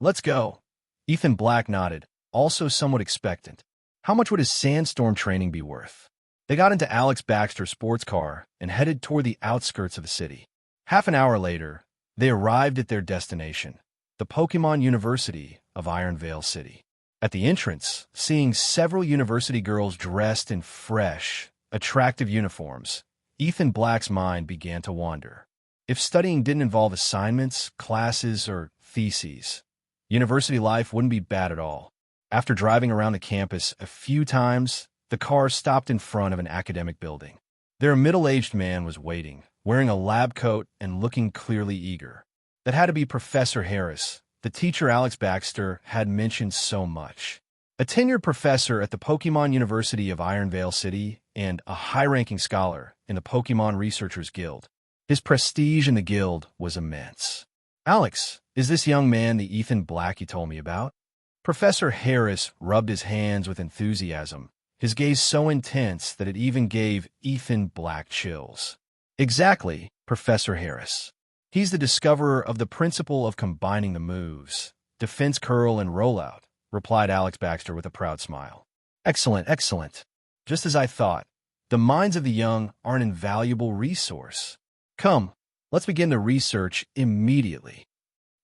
Let's go. Ethan Black nodded, also somewhat expectant. How much would his Sandstorm training be worth? They got into Alex Baxter's sports car and headed toward the outskirts of the city. Half an hour later, they arrived at their destination, the Pokémon University of Iron Vale City. At the entrance, seeing several university girls dressed in fresh, attractive uniforms, Ethan Black's mind began to wander. If studying didn't involve assignments, classes, or theses, university life wouldn't be bad at all. After driving around the campus a few times, the car stopped in front of an academic building. There a middle-aged man was waiting, wearing a lab coat and looking clearly eager. That had to be Professor Harris, the teacher Alex Baxter had mentioned so much. A tenured professor at the Pokémon University of Iron Vale City and a high-ranking scholar in the Pokémon Researchers Guild. His prestige in the guild was immense. Alex, is this young man the Ethan Black you told me about? Professor Harris rubbed his hands with enthusiasm, his gaze so intense that it even gave Ethan Black chills. Exactly, Professor Harris. He's the discoverer of the principle of combining the moves, defense curl and rollout, replied Alex Baxter with a proud smile. Excellent, excellent. Just as I thought, the minds of the young are an invaluable resource. Come, let's begin the research immediately.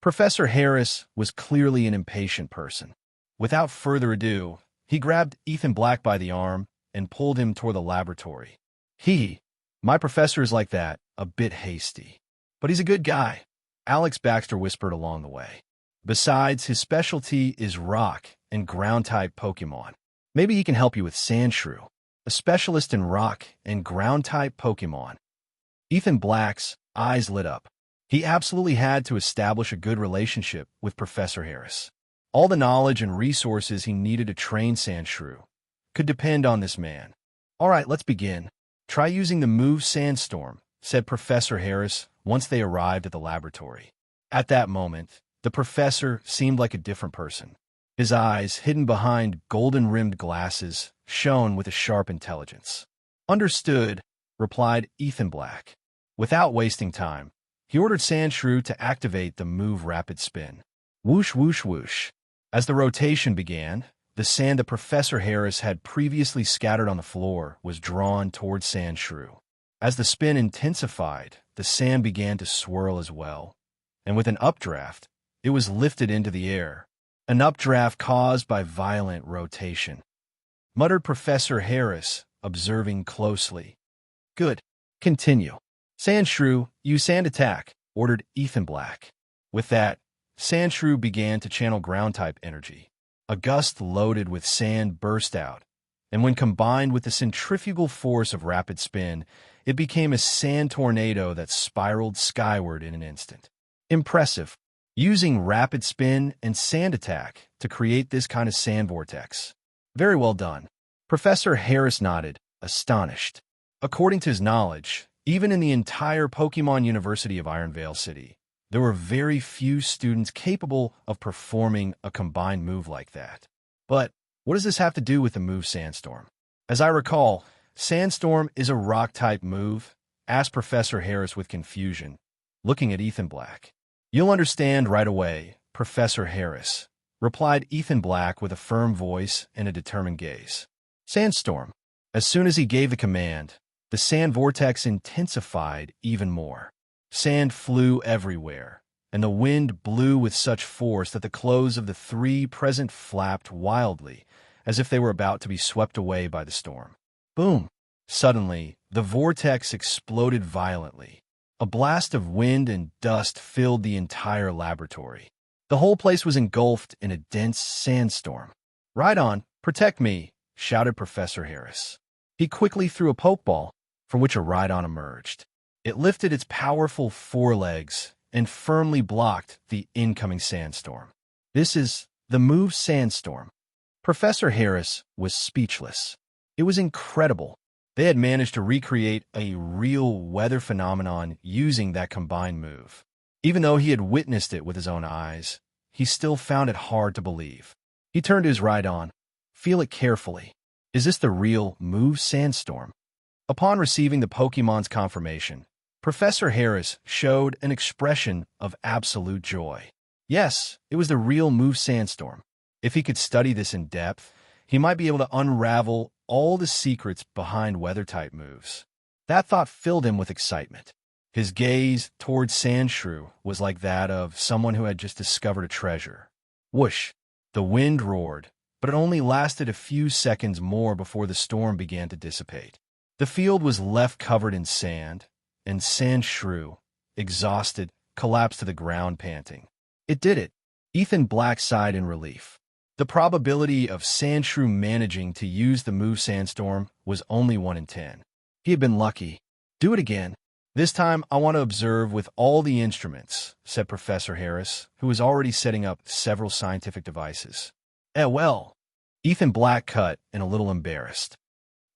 Professor Harris was clearly an impatient person. Without further ado, he grabbed Ethan Black by the arm and pulled him toward the laboratory. My professor is like that, a bit hasty. But he's a good guy, Alex Baxter whispered along the way. Besides, his specialty is rock and ground-type Pokémon. Maybe he can help you with Sandshrew, a specialist in rock and ground-type Pokémon. Ethan Black's eyes lit up. He absolutely had to establish a good relationship with Professor Harris. All the knowledge and resources he needed to train Sandshrew could depend on this man. All right, let's begin. Try using the move Sandstorm, said Professor Harris once they arrived at the laboratory. At that moment, the professor seemed like a different person. His eyes, hidden behind golden-rimmed glasses, shone with a sharp intelligence. Understood, replied Ethan Black. Without wasting time, he ordered Sandshrew to activate the move Rapid Spin. Whoosh, whoosh, whoosh. As the rotation began, the sand that Professor Harris had previously scattered on the floor was drawn towards Sandshrew. As the spin intensified, the sand began to swirl as well, and with an updraft, it was lifted into the air. An updraft caused by violent rotation, muttered Professor Harris, observing closely. Good. Continue. Sandshrew, use sand attack, ordered Ethan Black. With that, Sandshrew began to channel ground-type energy. A gust loaded with sand burst out, and when combined with the centrifugal force of Rapid Spin, it became a sand tornado that spiraled skyward in an instant. Impressive. Using Rapid Spin and Sand Attack to create this kind of sand vortex. Very well done. Professor Harris nodded, astonished. According to his knowledge, even in the entire Pokémon University of Ironvale City, there were very few students capable of performing a combined move like that. But what does this have to do with the move Sandstorm? As I recall, Sandstorm is a rock-type move, asked Professor Harris with confusion, looking at Ethan Black. You'll understand right away, Professor Harris, replied Ethan Black with a firm voice and a determined gaze. Sandstorm. As soon as he gave the command, the sand vortex intensified even more. Sand flew everywhere, and the wind blew with such force that the clothes of the three present flapped wildly, as if they were about to be swept away by the storm. Boom! Suddenly, the vortex exploded violently. A blast of wind and dust filled the entire laboratory. The whole place was engulfed in a dense sandstorm. Right on, protect me, shouted Professor Harris. He quickly threw a pokeball, from which a Rhydon emerged. It lifted its powerful forelegs and firmly blocked the incoming sandstorm. This is the move Sandstorm. Professor Harris was speechless. It was incredible. They had managed to recreate a real weather phenomenon using that combined move. Even though he had witnessed it with his own eyes, he still found it hard to believe. He turned to his Rhydon. Feel it carefully. Is this the real move Sandstorm? Upon receiving the Pokémon's confirmation, Professor Harris showed an expression of absolute joy. Yes, it was the real move Sandstorm. If he could study this in depth, he might be able to unravel all the secrets behind weather-type moves. That thought filled him with excitement. His gaze towards Sandshrew was like that of someone who had just discovered a treasure. Whoosh! The wind roared, but it only lasted a few seconds more before the storm began to dissipate. The field was left covered in sand, and Sandshrew, exhausted, collapsed to the ground panting. It did it. Ethan Black sighed in relief. The probability of Sandshrew managing to use the move Sandstorm was only 1 in 10. He had been lucky. Do it again. This time I want to observe with all the instruments, said Professor Harris, who was already setting up several scientific devices. Well, Ethan Black cut and a little embarrassed.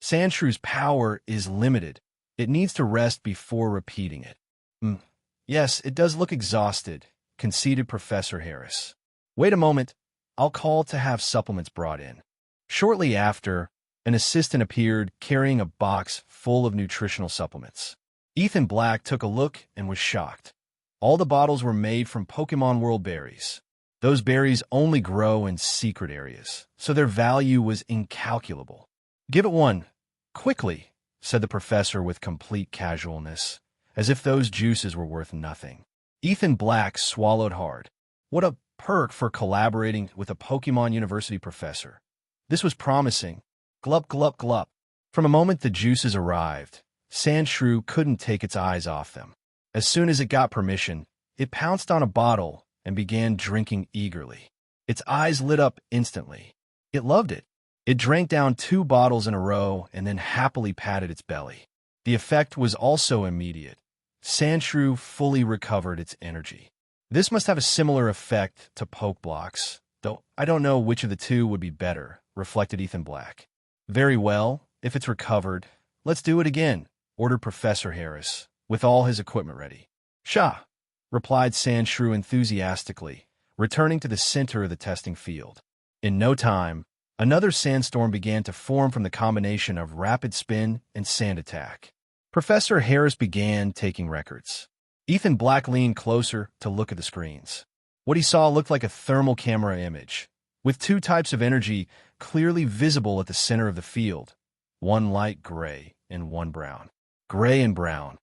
Sandshrew's power is limited. It needs to rest before repeating it. Yes, it does look exhausted, conceded Professor Harris. Wait a moment. I'll call to have supplements brought in. Shortly after, an assistant appeared carrying a box full of nutritional supplements. Ethan Black took a look and was shocked. All the bottles were made from Pokémon World berries. Those berries only grow in secret areas, so their value was incalculable. Give it one. Quickly, said the professor with complete casualness, as if those juices were worth nothing. Ethan Black swallowed hard. What a perk for collaborating with a Pokémon University professor. This was promising. Glup, glup, glup. From the moment the juices arrived, Sandshrew couldn't take its eyes off them. As soon as it got permission, it pounced on a bottle and began drinking eagerly. Its eyes lit up instantly. It loved it. It drank down 2 bottles in a row and then happily patted its belly. The effect was also immediate. Sandshrew fully recovered its energy. This must have a similar effect to poke blocks, though I don't know which of the two would be better, reflected Ethan Black. Very well, if it's recovered, let's do it again, ordered Professor Harris, with all his equipment ready. Shah, replied Sandshrew enthusiastically, returning to the center of the testing field. In no time, another sandstorm began to form from the combination of rapid spin and sand attack. Professor Harris began taking records. Ethan Black leaned closer to look at the screens. What he saw looked like a thermal camera image, with 2 types of energy clearly visible at the center of the field, one light gray and one brown. Gray and brown.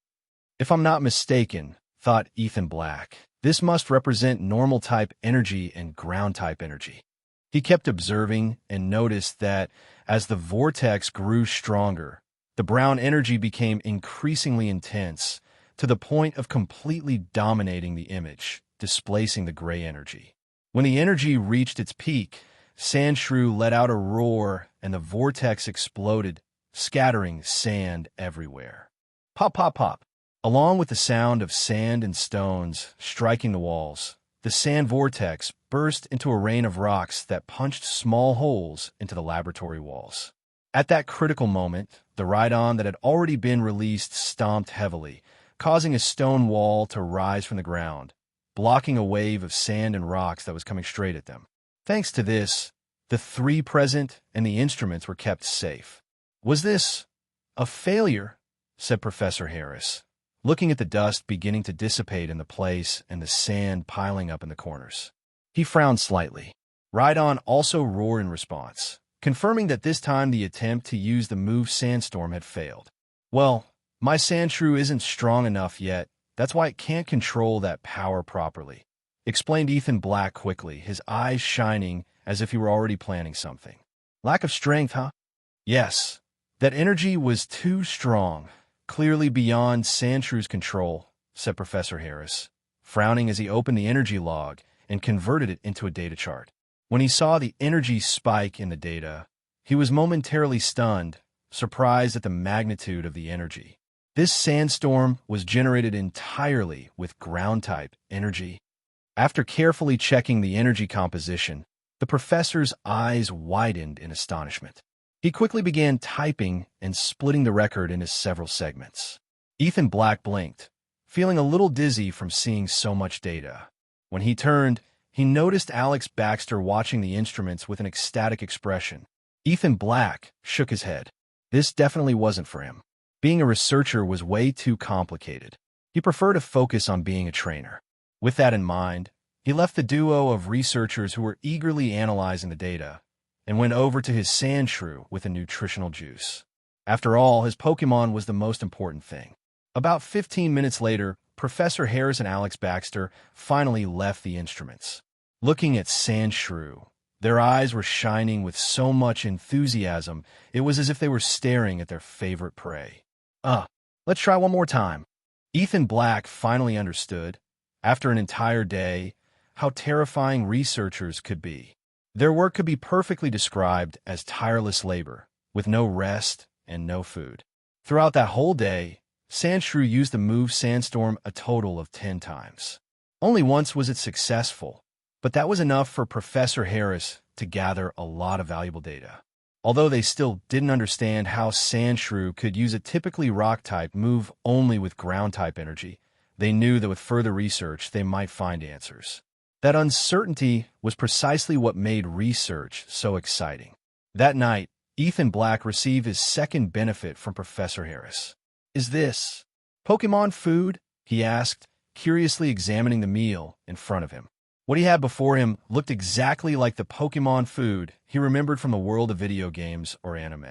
If I'm not mistaken, thought Ethan Black, this must represent normal-type energy and ground-type energy. He kept observing and noticed that as the vortex grew stronger, the brown energy became increasingly intense to the point of completely dominating the image, displacing the gray energy. When the energy reached its peak, Sandshrew let out a roar and the vortex exploded, scattering sand everywhere. Pop, pop, pop. Along with the sound of sand and stones striking the walls, the sand vortex burst into a rain of rocks that punched small holes into the laboratory walls. At that critical moment, the Rhydon that had already been released stomped heavily, causing a stone wall to rise from the ground, blocking a wave of sand and rocks that was coming straight at them. Thanks to this, the 3 present and the instruments were kept safe. Was this a failure? Said Professor Harris, looking at the dust beginning to dissipate in the place and the sand piling up in the corners. He frowned slightly. Rhydon also roared in response, confirming that this time the attempt to use the move sandstorm had failed. Well, my Sandshrew isn't strong enough yet. That's why it can't control that power properly, explained Ethan Black quickly, his eyes shining as if he were already planning something. Lack of strength, huh? Yes. That energy was too strong, clearly beyond Sandshrew's control, said Professor Harris, frowning as he opened the energy log and converted it into a data chart. When he saw the energy spike in the data, he was momentarily stunned, surprised at the magnitude of the energy. This sandstorm was generated entirely with ground-type energy. After carefully checking the energy composition, the professor's eyes widened in astonishment. He quickly began typing and splitting the record into several segments. Ethan Black blinked, feeling a little dizzy from seeing so much data. When he turned, he noticed Alex Baxter watching the instruments with an ecstatic expression. Ethan Black shook his head. This definitely wasn't for him. Being a researcher was way too complicated. He preferred to focus on being a trainer. With that in mind, he left the duo of researchers who were eagerly analyzing the data and went over to his Sandshrew with a nutritional juice. After all, his Pokémon was the most important thing. About 15 minutes later, Professor Harris and Alex Baxter finally left the instruments. Looking at Sandshrew, their eyes were shining with so much enthusiasm, it was as if they were staring at their favorite prey. Let's try one more time. Ethan Black finally understood, after an entire day, how terrifying researchers could be. Their work could be perfectly described as tireless labor, with no rest and no food. Throughout that whole day, Sandshrew used the move Sandstorm a total of 10 times. Only once was it successful, but that was enough for Professor Harris to gather a lot of valuable data. Although they still didn't understand how Sandshrew could use a typically rock-type move only with ground-type energy, they knew that with further research they might find answers. That uncertainty was precisely what made research so exciting. That night, Ethan Black received his second benefit from Professor Harris. "Is this Pokémon food?" he asked, curiously examining the meal in front of him. What he had before him looked exactly like the Pokémon food he remembered from the world of video games or anime.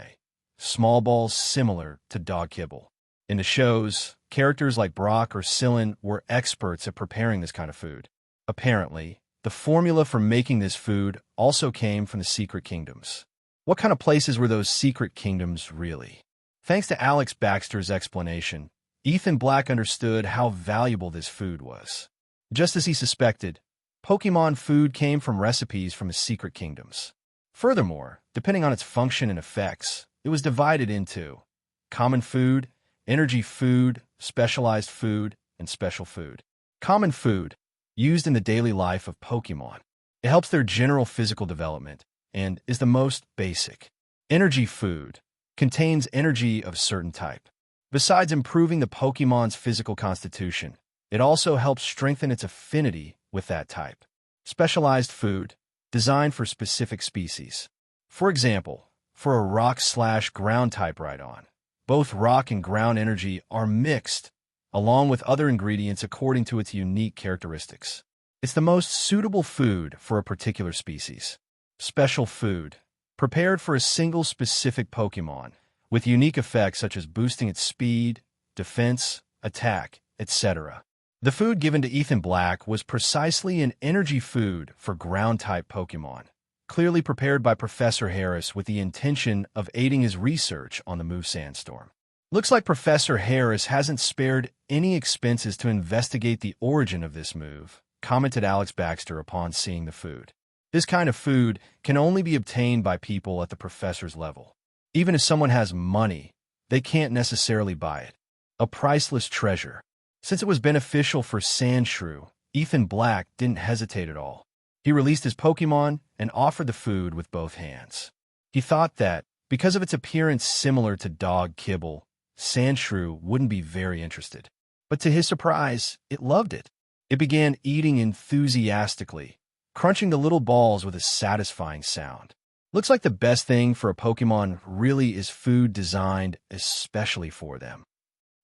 Small balls similar to dog kibble. In the shows, characters like Brock or Sillin were experts at preparing this kind of food. Apparently, the formula for making this food also came from the secret kingdoms. What kind of places were those secret kingdoms really? Thanks to Alex Baxter's explanation, Ethan Black understood how valuable this food was. Just as he suspected, Pokémon food came from recipes from his secret kingdoms. Furthermore, depending on its function and effects, it was divided into common food, energy food, specialized food, and special food. Common food, used in the daily life of Pokémon. It helps their general physical development and is the most basic. Energy food contains energy of certain type. Besides improving the Pokémon's physical constitution, it also helps strengthen its affinity with that type. Specialized food, designed for specific species. For example, for a rock/ground type Rhydon, both rock and ground energy are mixed, along with other ingredients according to its unique characteristics. It's the most suitable food for a particular species. Special food, prepared for a single specific Pokémon, with unique effects such as boosting its speed, defense, attack, etc. The food given to Ethan Black was precisely an energy food for ground-type Pokémon, clearly prepared by Professor Harris with the intention of aiding his research on the move Sandstorm. Looks like Professor Harris hasn't spared any expenses to investigate the origin of this move, commented Alex Baxter upon seeing the food. This kind of food can only be obtained by people at the professor's level. Even if someone has money, they can't necessarily buy it. A priceless treasure. Since it was beneficial for Sandshrew, Ethan Black didn't hesitate at all. He released his Pokémon and offered the food with both hands. He thought that, because of its appearance similar to dog kibble, Sandshrew wouldn't be very interested. But to his surprise, it loved it. It began eating enthusiastically, crunching the little balls with a satisfying sound. Looks like the best thing for a Pokémon really is food designed especially for them,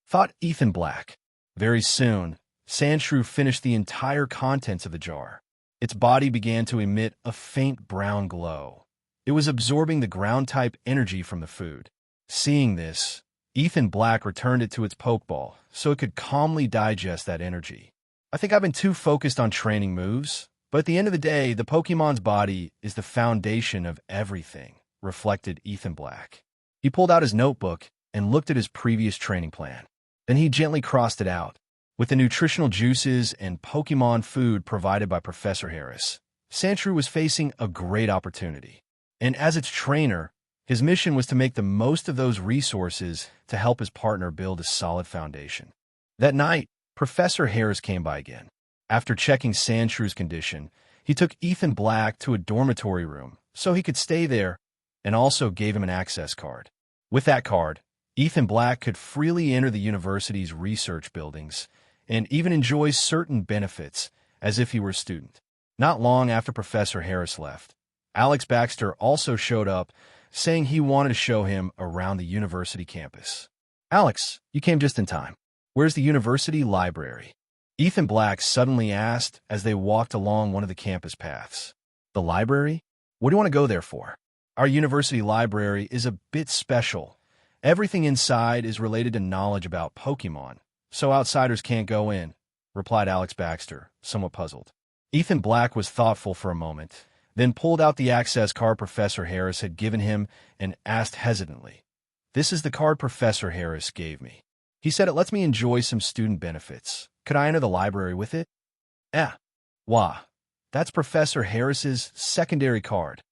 thought Ethan Black. Very soon, Sandshrew finished the entire contents of the jar. Its body began to emit a faint brown glow. It was absorbing the ground-type energy from the food. Seeing this, Ethan Black returned it to its Pokeball so it could calmly digest that energy. I think I've been too focused on training moves, but at the end of the day, the Pokemon's body is the foundation of everything, reflected Ethan Black. He pulled out his notebook and looked at his previous training plan. Then he gently crossed it out. With the nutritional juices and Pokemon food provided by Professor Harris, Sandshrew was facing a great opportunity. And as its trainer, his mission was to make the most of those resources to help his partner build a solid foundation. That night, Professor Harris came by again. After checking Sandshrew's condition, he took Ethan Black to a dormitory room so he could stay there and also gave him an access card. With that card, Ethan Black could freely enter the university's research buildings and even enjoy certain benefits as if he were a student. Not long after Professor Harris left, Alex Baxter also showed up, saying he wanted to show him around the university campus. "Alex, you came just in time. Where's the university library?" Ethan Black suddenly asked as they walked along one of the campus paths. "The library? What do you want to go there for?" "Our university library is a bit special. Everything inside is related to knowledge about Pokémon, so outsiders can't go in," replied Alex Baxter, somewhat puzzled. Ethan Black was thoughtful for a moment, then pulled out the access card Professor Harris had given him and asked hesitantly, "This is the card Professor Harris gave me. He said it lets me enjoy some student benefits. Could I enter the library with it?" Wah, that's Professor Harris's secondary card."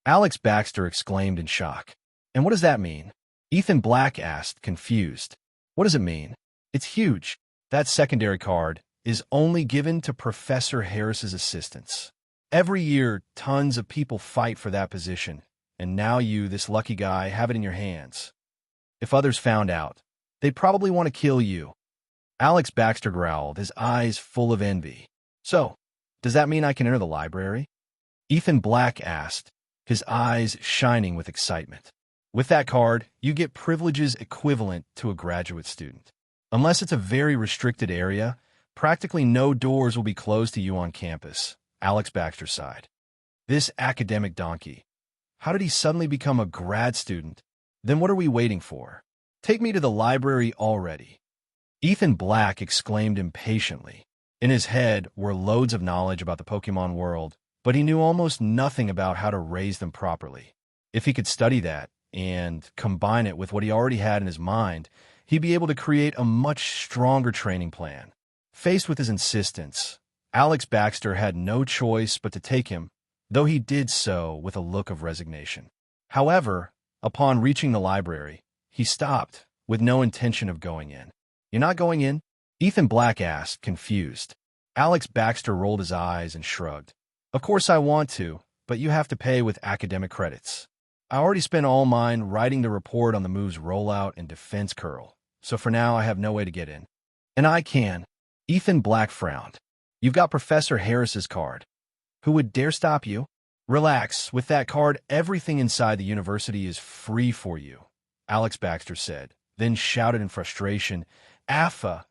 Alex Baxter exclaimed in shock. "And what does that mean?" Ethan Black asked, confused. "What does it mean? It's huge. That secondary card is only given to Professor Harris's assistants. Every year, tons of people fight for that position, and now you, this lucky guy, have it in your hands. If others found out, they'd probably want to kill you." Alex Baxter growled, his eyes full of envy. "So, does that mean I can enter the library?" Ethan Black asked, his eyes shining with excitement. "With that card, you get privileges equivalent to a graduate student. Unless it's a very restricted area, practically no doors will be closed to you on campus," Alex Baxter sighed. "This academic donkey. How did he suddenly become a grad student? Then what are we waiting for? Take me to the library already." Ethan Black exclaimed impatiently. In his head were loads of knowledge about the Pokémon world, but he knew almost nothing about how to raise them properly. If he could study that, and combine it with what he already had in his mind, he'd be able to create a much stronger training plan. Faced with his insistence, Alex Baxter had no choice but to take him, though he did so with a look of resignation. However, upon reaching the library, he stopped, with no intention of going in. "You're not going in?" Ethan Black asked, confused. Alex Baxter rolled his eyes and shrugged. "Of course I want to, but you have to pay with academic credits. I already spent all mine writing the report on the move's rollout and defense curl, so for now I have no way to get in." "And I can." Ethan Black frowned. "You've got Professor Harris's card. Who would dare stop you?" "Relax. With that card, everything inside the university is free for you," Alex Baxter said, then shouted in frustration, "Affa,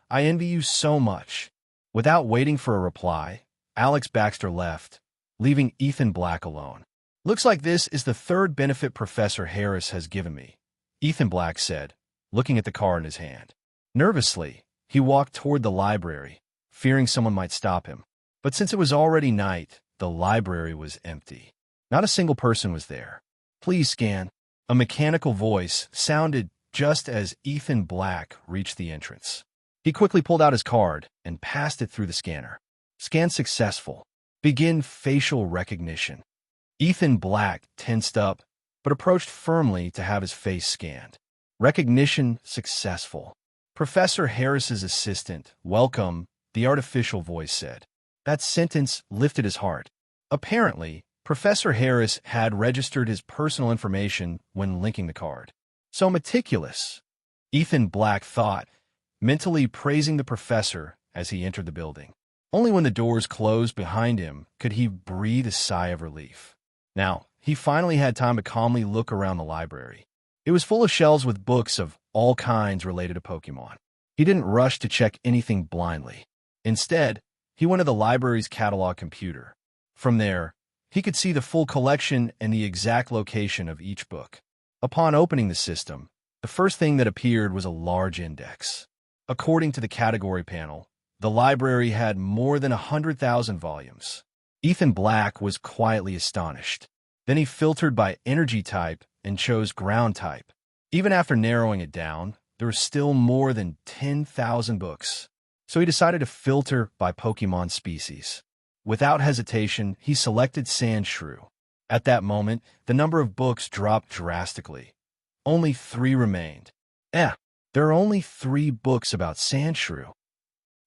I envy you so much." Without waiting for a reply, Alex Baxter left, leaving Ethan Black alone. "Looks like this is the third benefit Professor Harris has given me," Ethan Black said, looking at the card in his hand. Nervously, he walked toward the library, fearing someone might stop him. But since it was already night, the library was empty. Not a single person was there. "Please scan." A mechanical voice sounded just as Ethan Black reached the entrance. He quickly pulled out his card and passed it through the scanner. "Scan successful. Begin facial recognition." Ethan Black tensed up, but approached firmly to have his face scanned. "Recognition successful. Professor Harris's assistant, welcome," the artificial voice said. That sentence lifted his heart. Apparently, Professor Harris had registered his personal information when linking the card. So meticulous, Ethan Black thought, mentally praising the professor as he entered the building. Only when the doors closed behind him could he breathe a sigh of relief. Now, he finally had time to calmly look around the library. It was full of shelves with books of all kinds related to Pokémon. He didn't rush to check anything blindly. Instead, he went to the library's catalog computer. From there, he could see the full collection and the exact location of each book. Upon opening the system, the first thing that appeared was a large index. According to the category panel, the library had more than 100,000 volumes. Ethan Black was quietly astonished. Then he filtered by energy type and chose ground type. Even after narrowing it down, there were still more than 10,000 books. So he decided to filter by Pokémon species. Without hesitation, he selected Sandshrew. At that moment, the number of books dropped drastically. Only 3 remained. There are only 3 books about Sandshrew.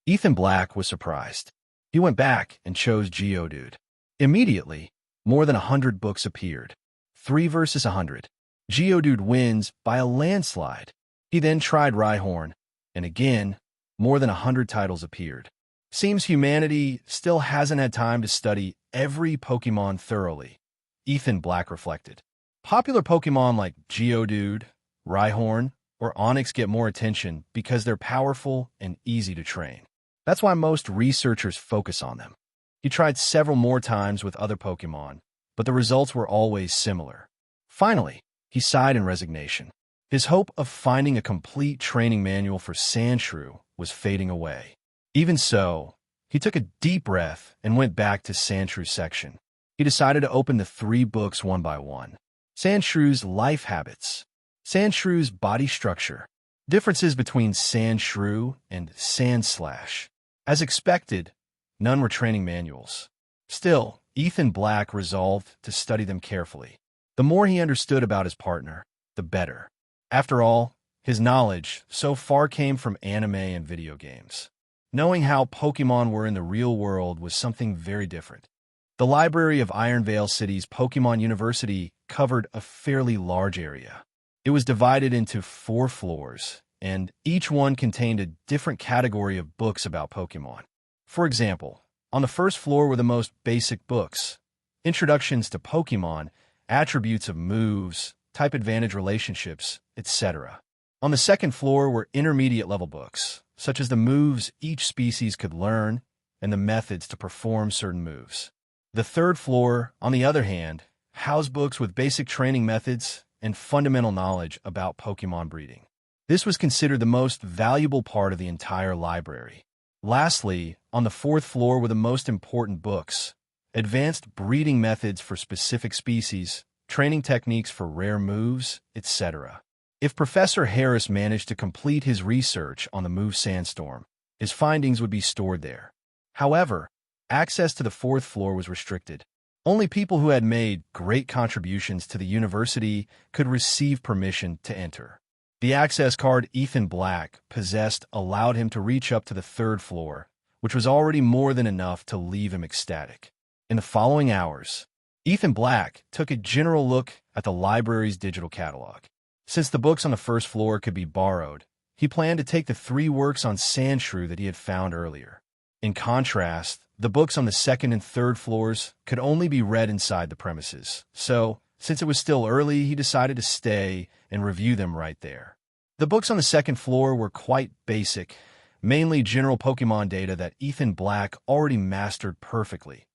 Ethan Black was surprised. He went back and chose Geodude. Immediately, more than 100 books appeared. 3 versus 100. Geodude wins by a landslide. He then tried Rhyhorn, and again, more than 100 titles appeared. Seems humanity still hasn't had time to study every Pokémon thoroughly, Ethan Black reflected. Popular Pokémon like Geodude, Rhyhorn, or Onix get more attention because they're powerful and easy to train. That's why most researchers focus on them. He tried several more times with other Pokémon, but the results were always similar. Finally, he sighed in resignation. His hope of finding a complete training manual for Sandshrew was fading away. Even so, he took a deep breath and went back to Sandshrew's section. He decided to open the 3 books one by one. Sandshrew's life habits. Sandshrew's body structure. Differences between Sandshrew and Sandslash. As expected, none were training manuals. Still, Ethan Black resolved to study them carefully. The more he understood about his partner, the better. After all, his knowledge so far came from anime and video games. Knowing how Pokémon were in the real world was something very different. The library of Ironvale City's Pokémon University covered a fairly large area. It was divided into 4 floors, and each one contained a different category of books about Pokémon. For example, on the first floor were the most basic books, introductions to Pokémon, attributes of moves, type advantage relationships, etc. On the second floor were intermediate level books, such as the moves each species could learn and the methods to perform certain moves. The third floor, on the other hand, housed books with basic training methods and fundamental knowledge about Pokémon breeding. This was considered the most valuable part of the entire library. Lastly, on the 4th floor were the most important books, advanced breeding methods for specific species, training techniques for rare moves, etc. If Professor Harris managed to complete his research on the move Sandstorm, his findings would be stored there. However, access to the fourth floor was restricted. Only people who had made great contributions to the university could receive permission to enter. The access card Ethan Black possessed allowed him to reach up to the third floor, which was already more than enough to leave him ecstatic. In the following hours, Ethan Black took a general look at the library's digital catalog. Since the books on the first floor could be borrowed, he planned to take the 3 works on Sandshrew that he had found earlier. In contrast, the books on the second and third floors could only be read inside the premises, so, since it was still early, he decided to stay and review them right there. The books on the second floor were quite basic, mainly general Pokémon data that Ethan Black already mastered perfectly,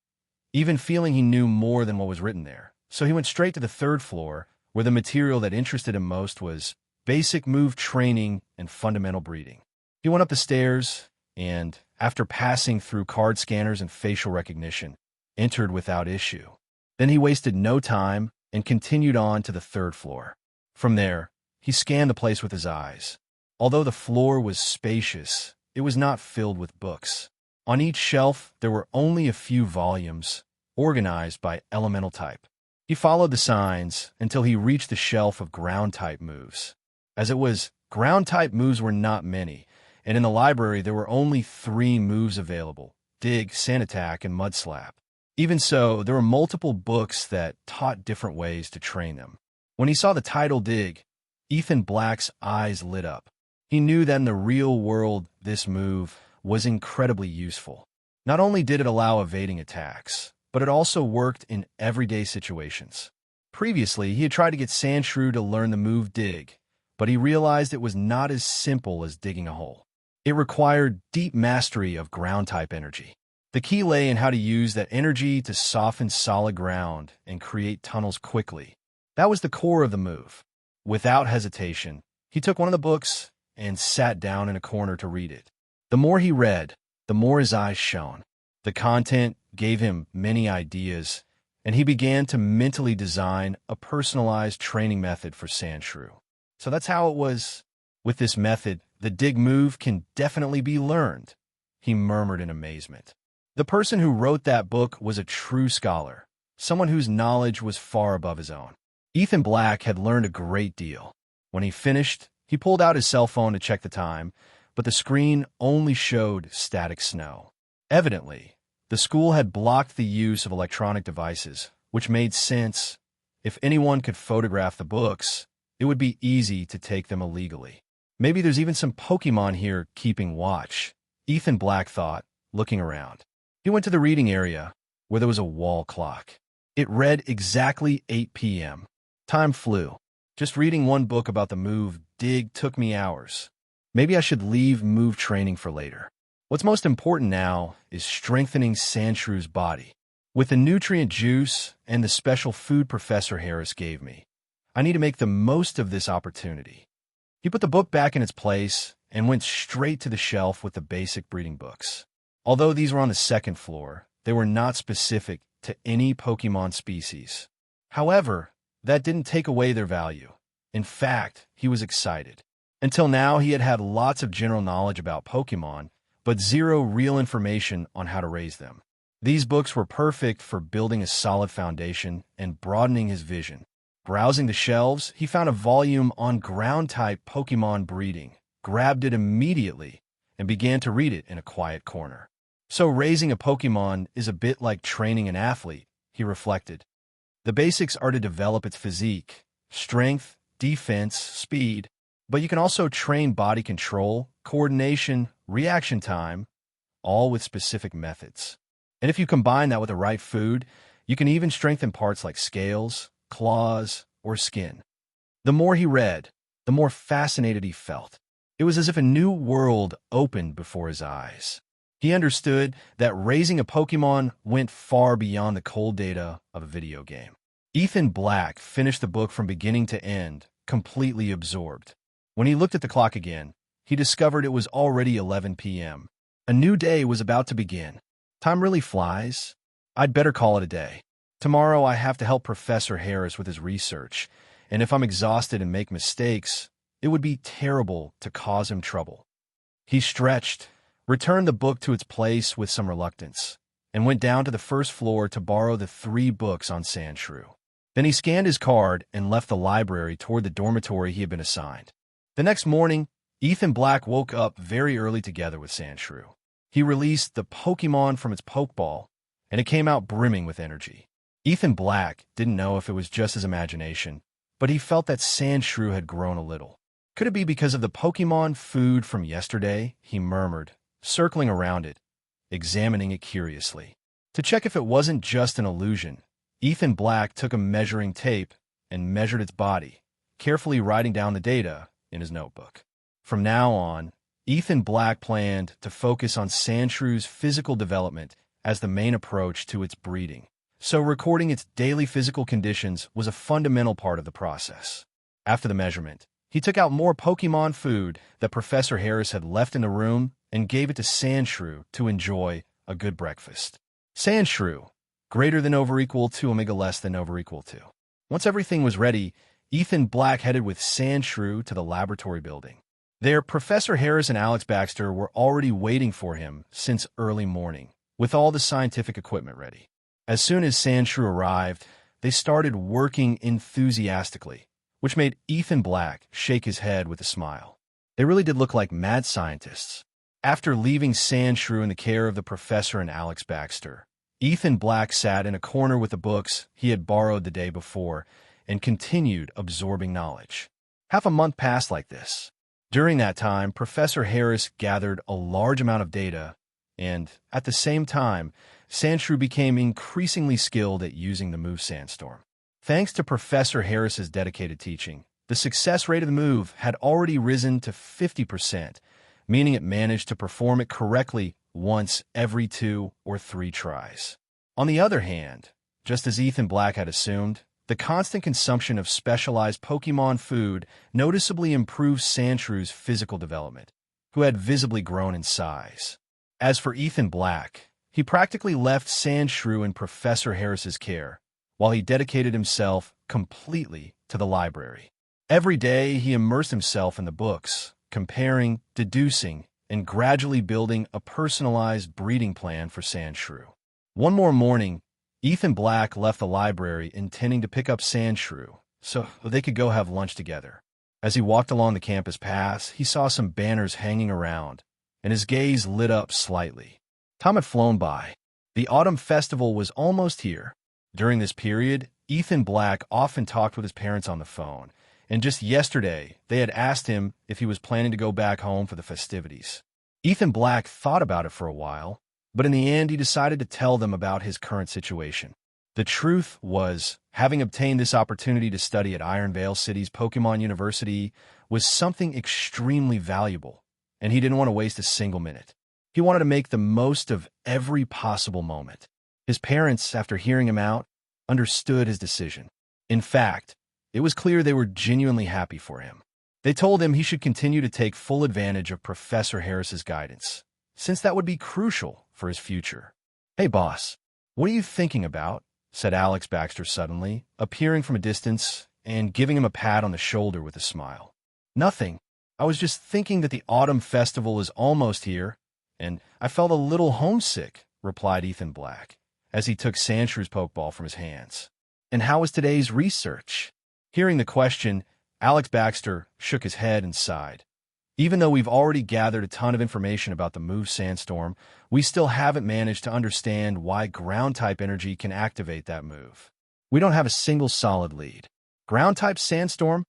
even feeling he knew more than what was written there. So he went straight to the third floor, where the material that interested him most was basic move training and fundamental breeding. He went up the stairs and, after passing through card scanners and facial recognition, entered without issue. Then he wasted no time and continued on to the third floor. From there, he scanned the place with his eyes. Although the floor was spacious, it was not filled with books. On each shelf, there were only a few volumes, organized by elemental type. He followed the signs until he reached the shelf of ground-type moves. As it was, ground-type moves were not many, and in the library there were only 3 moves available: Dig, Sand Attack, and Mud Slap. Even so, there were multiple books that taught different ways to train them. When he saw the title Dig, Ethan Black's eyes lit up. He knew that in the real world, this move was incredibly useful. Not only did it allow evading attacks, but it also worked in everyday situations. Previously, he had tried to get Sandshrew to learn the move Dig, but he realized it was not as simple as digging a hole. It required deep mastery of ground-type energy. The key lay in how to use that energy to soften solid ground and create tunnels quickly. That was the core of the move. Without hesitation, he took one of the books and sat down in a corner to read it. The more he read, the more his eyes shone. The content gave him many ideas, and he began to mentally design a personalized training method for Sandshrew. So that's how it was. With this method, the Dig move can definitely be learned, he murmured in amazement. The person who wrote that book was a true scholar, someone whose knowledge was far above his own. Ethan Black had learned a great deal. When he finished, he pulled out his cell phone to check the time, but the screen only showed static snow. Evidently, the school had blocked the use of electronic devices, which made sense. If anyone could photograph the books, it would be easy to take them illegally. Maybe there's even some Pokémon here keeping watch, Ethan Black thought, looking around. He went to the reading area, where there was a wall clock. It read exactly 8 p.m. Time flew. Just reading one book about the move Dig took me hours. Maybe I should leave move training for later. What's most important now is strengthening Sandshrew's body. With the nutrient juice and the special food Professor Harris gave me, I need to make the most of this opportunity. He put the book back in its place and went straight to the shelf with the basic breeding books. Although these were on the second floor, they were not specific to any Pokémon species. However, that didn't take away their value. In fact, he was excited. Until now, he had had lots of general knowledge about Pokémon, but zero real information on how to raise them. These books were perfect for building a solid foundation and broadening his vision. Browsing the shelves, he found a volume on ground-type Pokémon breeding, grabbed it immediately, and began to read it in a quiet corner. So raising a Pokémon is a bit like training an athlete, he reflected. The basics are to develop its physique, strength, defense, speed, but you can also train body control, coordination, reaction time, all with specific methods. And if you combine that with the right food, you can even strengthen parts like scales, claws, or skin. The more he read, the more fascinated he felt. It was as if a new world opened before his eyes. He understood that raising a Pokémon went far beyond the cold data of a video game. Ethan Black finished the book from beginning to end, completely absorbed. When he looked at the clock again, he discovered it was already 11 p.m. A new day was about to begin. Time really flies. I'd better call it a day. Tomorrow I have to help Professor Harris with his research, and if I'm exhausted and make mistakes, it would be terrible to cause him trouble. He stretched, returned the book to its place with some reluctance, and went down to the first floor to borrow the 3 books on Sandshrew. Then he scanned his card and left the library toward the dormitory he had been assigned. The next morning, Ethan Black woke up very early together with Sandshrew. He released the Pokémon from its Pokeball, and it came out brimming with energy. Ethan Black didn't know if it was just his imagination, but he felt that Sandshrew had grown a little. Could it be because of the Pokémon food from yesterday? He murmured, circling around it, examining it curiously. To check if it wasn't just an illusion, Ethan Black took a measuring tape and measured its body, carefully writing down the data in his notebook. From now on, Ethan Black planned to focus on Sandshrew's physical development as the main approach to its breeding, so recording its daily physical conditions was a fundamental part of the process. After the measurement, he took out more Pokémon food that Professor Harris had left in the room and gave it to Sandshrew to enjoy a good breakfast. Sandshrew, greater than over equal to omega less than over equal to. Once everything was ready, Ethan Black headed with Sandshrew to the laboratory building. There, Professor Harris and Alex Baxter were already waiting for him since early morning, with all the scientific equipment ready. As soon as Sandshrew arrived, they started working enthusiastically, which made Ethan Black shake his head with a smile. They really did look like mad scientists. After leaving Sandshrew in the care of the professor and Alex Baxter, Ethan Black sat in a corner with the books he had borrowed the day before and continued absorbing knowledge. Half a month passed like this. During that time, Professor Harris gathered a large amount of data, and at the same time, Sandshrew became increasingly skilled at using the move Sandstorm. Thanks to Professor Harris's dedicated teaching, the success rate of the move had already risen to 50%, meaning it managed to perform it correctly once every 2 or 3 tries. On the other hand, just as Ethan Black had assumed, the constant consumption of specialized Pokémon food noticeably improved Sandshrews' physical development, who had visibly grown in size. As for Ethan Black, he practically left Sandshrew in Professor Harris's care, while he dedicated himself completely to the library. Every day, he immersed himself in the books, comparing, deducing, and gradually building a personalized breeding plan for Sandshrew. One more morning, Ethan Black left the library intending to pick up Sandshrew so they could go have lunch together. As he walked along the campus paths, he saw some banners hanging around, and his gaze lit up slightly. Time had flown by. The autumn festival was almost here. During this period, Ethan Black often talked with his parents on the phone, and just yesterday, they had asked him if he was planning to go back home for the festivities. Ethan Black thought about it for a while, but in the end, he decided to tell them about his current situation. The truth was, having obtained this opportunity to study at Iron Vale City's Pokémon University was something extremely valuable, and he didn't want to waste a single minute. He wanted to make the most of every possible moment. His parents, after hearing him out, understood his decision. In fact, it was clear they were genuinely happy for him. They told him he should continue to take full advantage of Professor Harris's guidance, since that would be crucial for his future. "Hey, boss, what are you thinking about?" said Alex Baxter suddenly, appearing from a distance and giving him a pat on the shoulder with a smile. "Nothing. I was just thinking that the autumn festival is almost here, and I felt a little homesick," replied Ethan Black, as he took Sandshrew's Pokeball from his hands. "And how was today's research?" Hearing the question, Alex Baxter shook his head and sighed. "Even though we've already gathered a ton of information about the move Sandstorm, we still haven't managed to understand why Ground-type energy can activate that move. We don't have a single solid lead." "Ground-type Sandstorm?"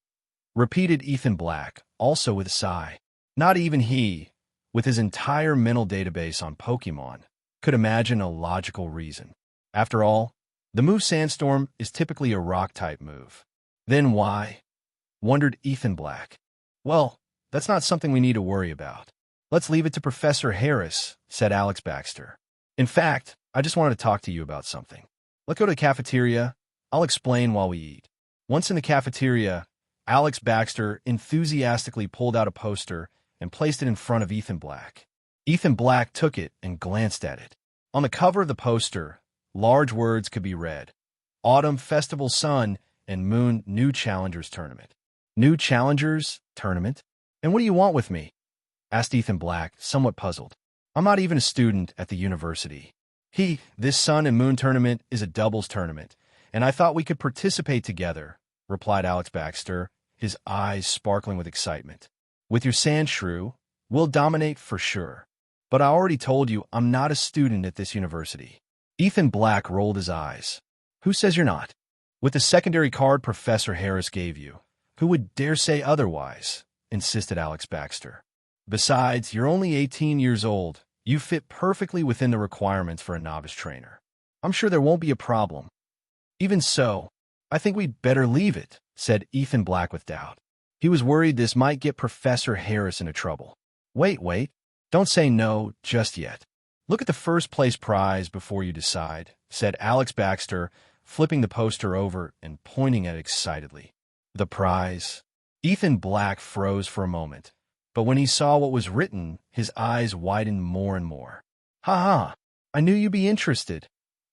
repeated Ethan Black, also with a sigh. Not even he, with his entire mental database on Pokémon, could imagine a logical reason. After all, the move Sandstorm is typically a rock-type move. Then why? Wondered Ethan Black. "Well, that's not something we need to worry about. Let's leave it to Professor Harris," said Alex Baxter. "In fact, I just wanted to talk to you about something. Let's go to the cafeteria. I'll explain while we eat." Once in the cafeteria, Alex Baxter enthusiastically pulled out a poster and placed it in front of Ethan Black. Ethan Black took it and glanced at it. On the cover of the poster, large words could be read, Autumn Festival Sun and Moon New Challengers Tournament. New Challengers Tournament? And what do you want with me? Asked Ethan Black, somewhat puzzled. I'm not even a student at the university. This Sun and Moon tournament is a doubles tournament, and I thought we could participate together, replied Alex Baxter, his eyes sparkling with excitement. With your sand shrew, we'll dominate for sure. But I already told you I'm not a student at this university. Ethan Black rolled his eyes. Who says you're not? With the secondary card Professor Harris gave you, who would dare say otherwise? Insisted Alex Baxter. Besides, you're only 18 years old. You fit perfectly within the requirements for a novice trainer. I'm sure there won't be a problem. Even so, I think we'd better leave it, said Ethan Black with doubt. He was worried this might get Professor Harris into trouble. Wait, don't say no just yet. Look at the first place prize before you decide, said Alex Baxter, flipping the poster over and pointing at it excitedly. The prize? Ethan Black froze for a moment, but when he saw what was written, his eyes widened more and more. Ha! I knew you'd be interested,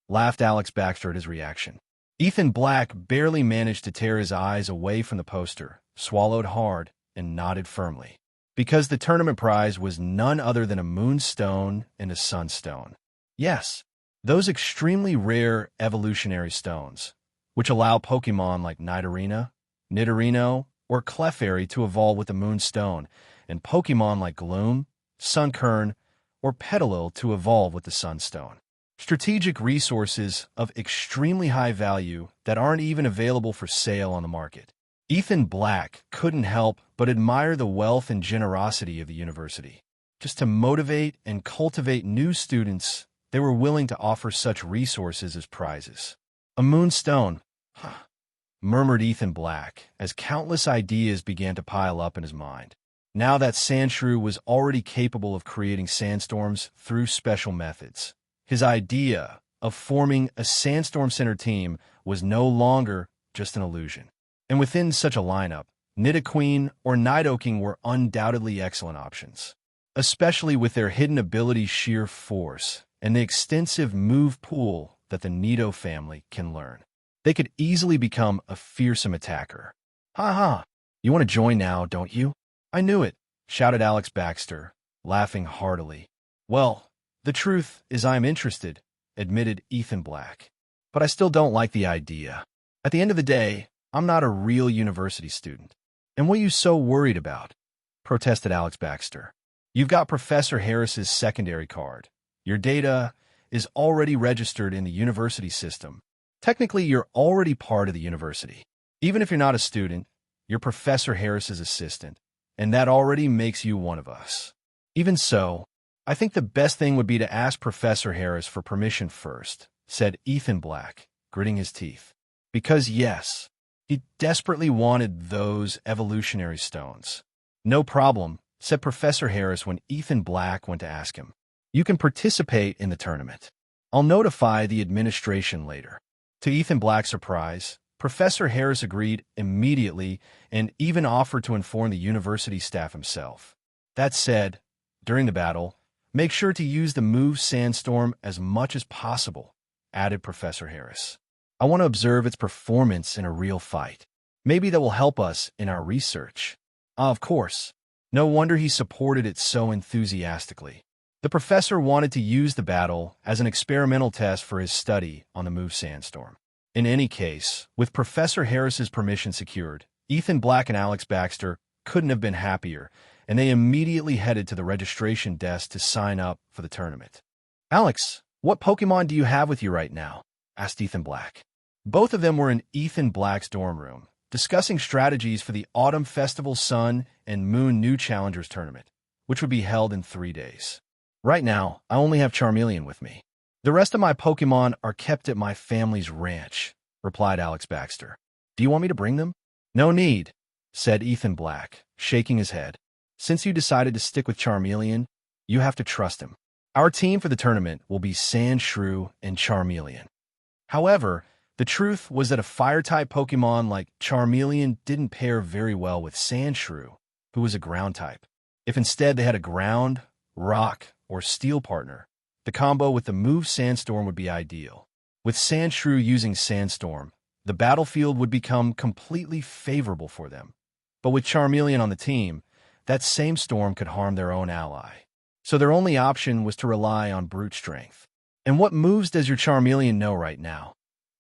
laughed Alex Baxter at his reaction. Ethan Black barely managed to tear his eyes away from the poster, swallowed hard, and nodded firmly. Because the tournament prize was none other than a moonstone and a sunstone. Yes, those extremely rare evolutionary stones, which allow Pokémon like Nidorino, or Clefairy to evolve with the moonstone, and Pokémon like Gloom, Sunkern, or Petalil to evolve with the Sunstone. Strategic resources of extremely high value that aren't even available for sale on the market. Ethan Black couldn't help but admire the wealth and generosity of the university. Just to motivate and cultivate new students, they were willing to offer such resources as prizes. A moonstone, murmured Ethan Black, as countless ideas began to pile up in his mind. Now that Sandshrew was already capable of creating sandstorms through special methods. His idea of forming a Sandstorm Center team was no longer just an illusion. And within such a lineup, Nidoqueen or Nidoking were undoubtedly excellent options, especially with their hidden ability sheer force and the extensive move pool that the Nido family can learn. They could easily become a fearsome attacker. You want to join now, don't you? I knew it, shouted Alex Baxter, laughing heartily. Well, the truth is I'm interested, admitted Ethan Black. But I still don't like the idea. At the end of the day, I'm not a real university student. And what are you so worried about? Protested Alex Baxter. You've got Professor Harris's secondary card. Your data is already registered in the university system. Technically, you're already part of the university. Even if you're not a student, you're Professor Harris's assistant, and that already makes you one of us. Even so, I think the best thing would be to ask Professor Harris for permission first, said Ethan Black, gritting his teeth. Because yes, he desperately wanted those evolutionary stones. No problem, said Professor Harris when Ethan Black went to ask him. You can participate in the tournament. I'll notify the administration later. To Ethan Black's surprise, Professor Harris agreed immediately and even offered to inform the university staff himself. That said, during the battle, make sure to use the move Sandstorm as much as possible, added Professor Harris. I want to observe its performance in a real fight. Maybe that will help us in our research. Of course. No wonder he supported it so enthusiastically. The professor wanted to use the battle as an experimental test for his study on the move Sandstorm. In any case, with Professor Harris's permission secured, Ethan Black and Alex Baxter couldn't have been happier, and they immediately headed to the registration desk to sign up for the tournament. Alex, what Pokemon do you have with you right now? Asked Ethan Black. Both of them were in Ethan Black's dorm room, discussing strategies for the Autumn Festival Sun and Moon New Challengers Tournament, which would be held in 3 days. Right now, I only have Charmeleon with me. The rest of my Pokemon are kept at my family's ranch, replied Alex Baxter. Do you want me to bring them? No need, said Ethan Black, shaking his head. Since you decided to stick with Charmeleon, you have to trust him. Our team for the tournament will be Sandshrew and Charmeleon. However, the truth was that a Fire-type Pokemon like Charmeleon didn't pair very well with Sandshrew, who was a Ground-type. If instead they had a Ground, Rock, or Steel partner, the combo with the move Sandstorm would be ideal. With Sandshrew using Sandstorm, the battlefield would become completely favorable for them. But with Charmeleon on the team, that same storm could harm their own ally. So their only option was to rely on brute strength. "And what moves does your Charmeleon know right now?"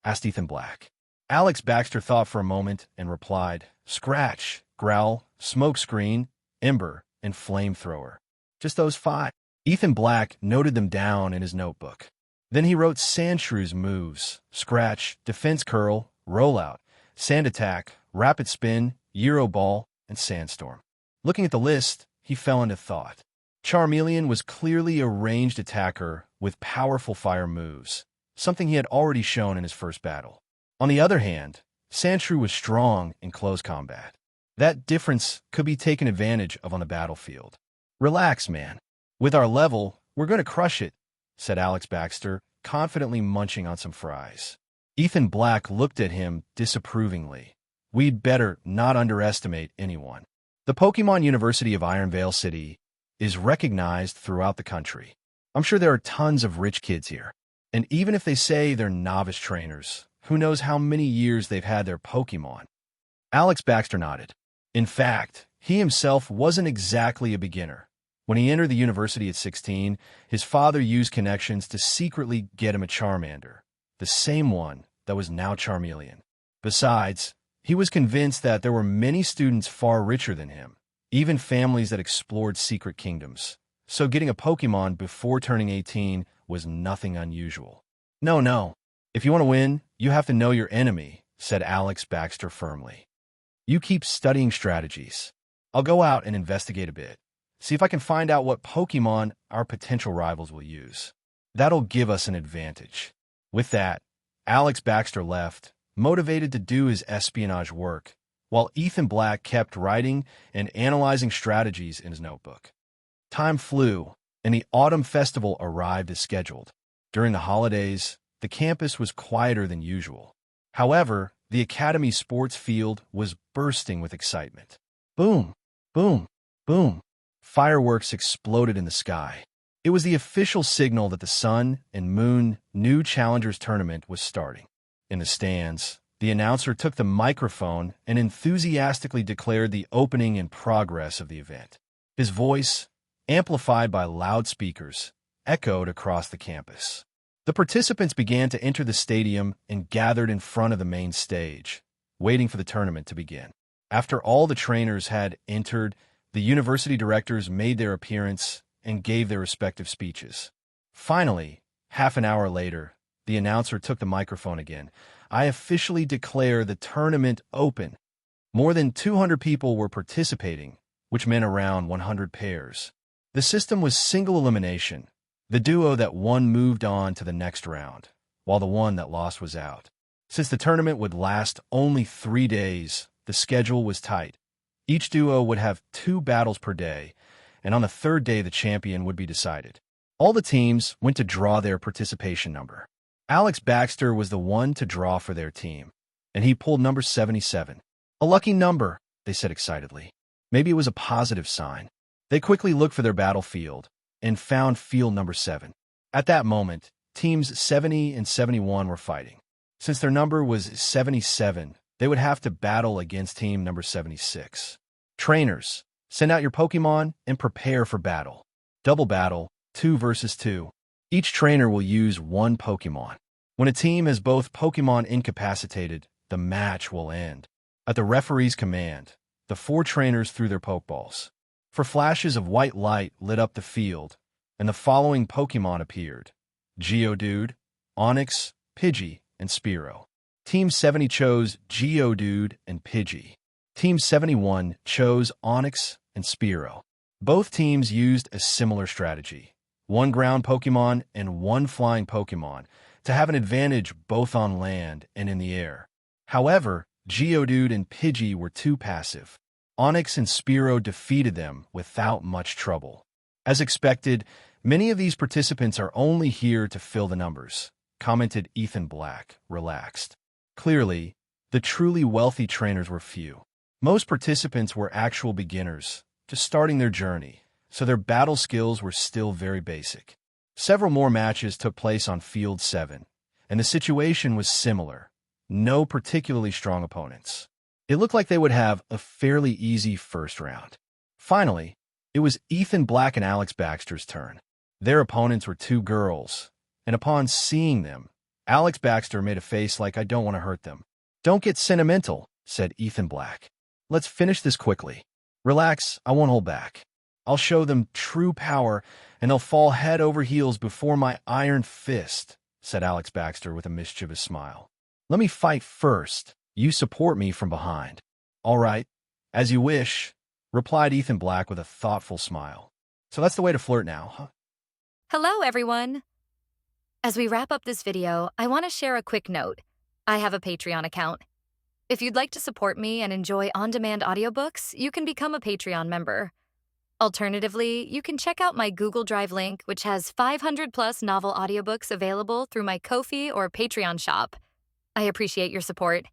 asked Ethan Black. Alex Baxter thought for a moment and replied, "Scratch, Growl, Smokescreen, Ember, and Flamethrower. Just those 5. Ethan Black noted them down in his notebook. Then he wrote Sandshrew's moves: Scratch, Defense Curl, Rollout, Sand Attack, Rapid Spin, Euro Ball, and Sandstorm. Looking at the list, he fell into thought. Charmeleon was clearly a ranged attacker with powerful fire moves, something he had already shown in his first battle. On the other hand, Sandshrew was strong in close combat. That difference could be taken advantage of on the battlefield. "Relax, man. With our level, we're going to crush it," said Alex Baxter, confidently munching on some fries. Ethan Black looked at him disapprovingly. "We'd better not underestimate anyone. The Pokémon University of Ironvale City is recognized throughout the country. I'm sure there are tons of rich kids here. And even if they say they're novice trainers, who knows how many years they've had their Pokémon?" Alex Baxter nodded. In fact, he himself wasn't exactly a beginner. When he entered the university at 16, his father used connections to secretly get him a Charmander, the same one that was now Charmeleon. Besides, he was convinced that there were many students far richer than him, even families that explored secret kingdoms. So getting a Pokémon before turning 18 was nothing unusual. No. If you want to win, you have to know your enemy," said Alex Baxter firmly. "You keep studying strategies. I'll go out and investigate a bit. See if I can find out what Pokémon our potential rivals will use. That'll give us an advantage." With that, Alex Baxter left, motivated to do his espionage work, while Ethan Black kept writing and analyzing strategies in his notebook. Time flew, and the Autumn Festival arrived as scheduled. During the holidays, the campus was quieter than usual. However, the Academy sports field was bursting with excitement. Boom, boom, boom. Fireworks exploded in the sky. It was the official signal that the Sun and Moon New Challengers Tournament was starting. In the stands, the announcer took the microphone and enthusiastically declared the opening and progress of the event. His voice, amplified by loudspeakers, echoed across the campus. The participants began to enter the stadium and gathered in front of the main stage, waiting for the tournament to begin. After all the trainers had entered, the university directors made their appearance and gave their respective speeches. Finally, half an hour later, the announcer took the microphone again. "I officially declare the tournament open." More than 200 people were participating, which meant around 100 pairs. The system was single elimination. The duo that won moved on to the next round, while the one that lost was out. Since the tournament would last only 3 days, the schedule was tight. Each duo would have 2 battles per day, and on the 3rd day the champion would be decided. All the teams went to draw their participation number. Alex Baxter was the one to draw for their team, and he pulled number 77. "A lucky number," they said excitedly. Maybe it was a positive sign. They quickly looked for their battlefield and found field number 7. At that moment, teams 70 and 71 were fighting. Since their number was 77, they would have to battle against team number 76. Trainers, send out your Pokémon and prepare for battle. Double battle, 2 versus 2. Each trainer will use 1 Pokémon. When a team has both Pokémon incapacitated, the match will end. At the referee's command, the 4 trainers threw their Pokeballs. For flashes of white light lit up the field, and the following Pokémon appeared: Geodude, Onix, Pidgey, and Spearow. Team 70 chose Geodude and Pidgey. Team 71 chose Onix and Spearow. Both teams used a similar strategy: 1 ground Pokémon and 1 flying Pokémon to have an advantage both on land and in the air. However, Geodude and Pidgey were too passive. Onix and Spearow defeated them without much trouble. As expected, many of these participants are only here to fill the numbers, commented Ethan Black, relaxed. Clearly, the truly wealthy trainers were few. Most participants were actual beginners, just starting their journey, so their battle skills were still very basic. Several more matches took place on Field 7, and the situation was similar. No particularly strong opponents. It looked like they would have a fairly easy first round. Finally, it was Ethan Black and Alex Baxter's turn. Their opponents were two girls, and upon seeing them, Alex Baxter made a face like I don't want to hurt them. "Don't get sentimental," said Ethan Black. "Let's finish this quickly. Relax, I won't hold back. I'll show them true power, and they'll fall head over heels before my iron fist," said Alex Baxter with a mischievous smile. "Let me fight first. You support me from behind." "All right, as you wish," replied Ethan Black with a thoughtful smile. "So that's the way to flirt now, huh?" Hello, everyone. As we wrap up this video, I want to share a quick note. I have a Patreon account. If you'd like to support me and enjoy on-demand audiobooks, you can become a Patreon member. Alternatively, you can check out my Google Drive link, which has 500+ novel audiobooks available through my Ko-fi or Patreon shop. I appreciate your support.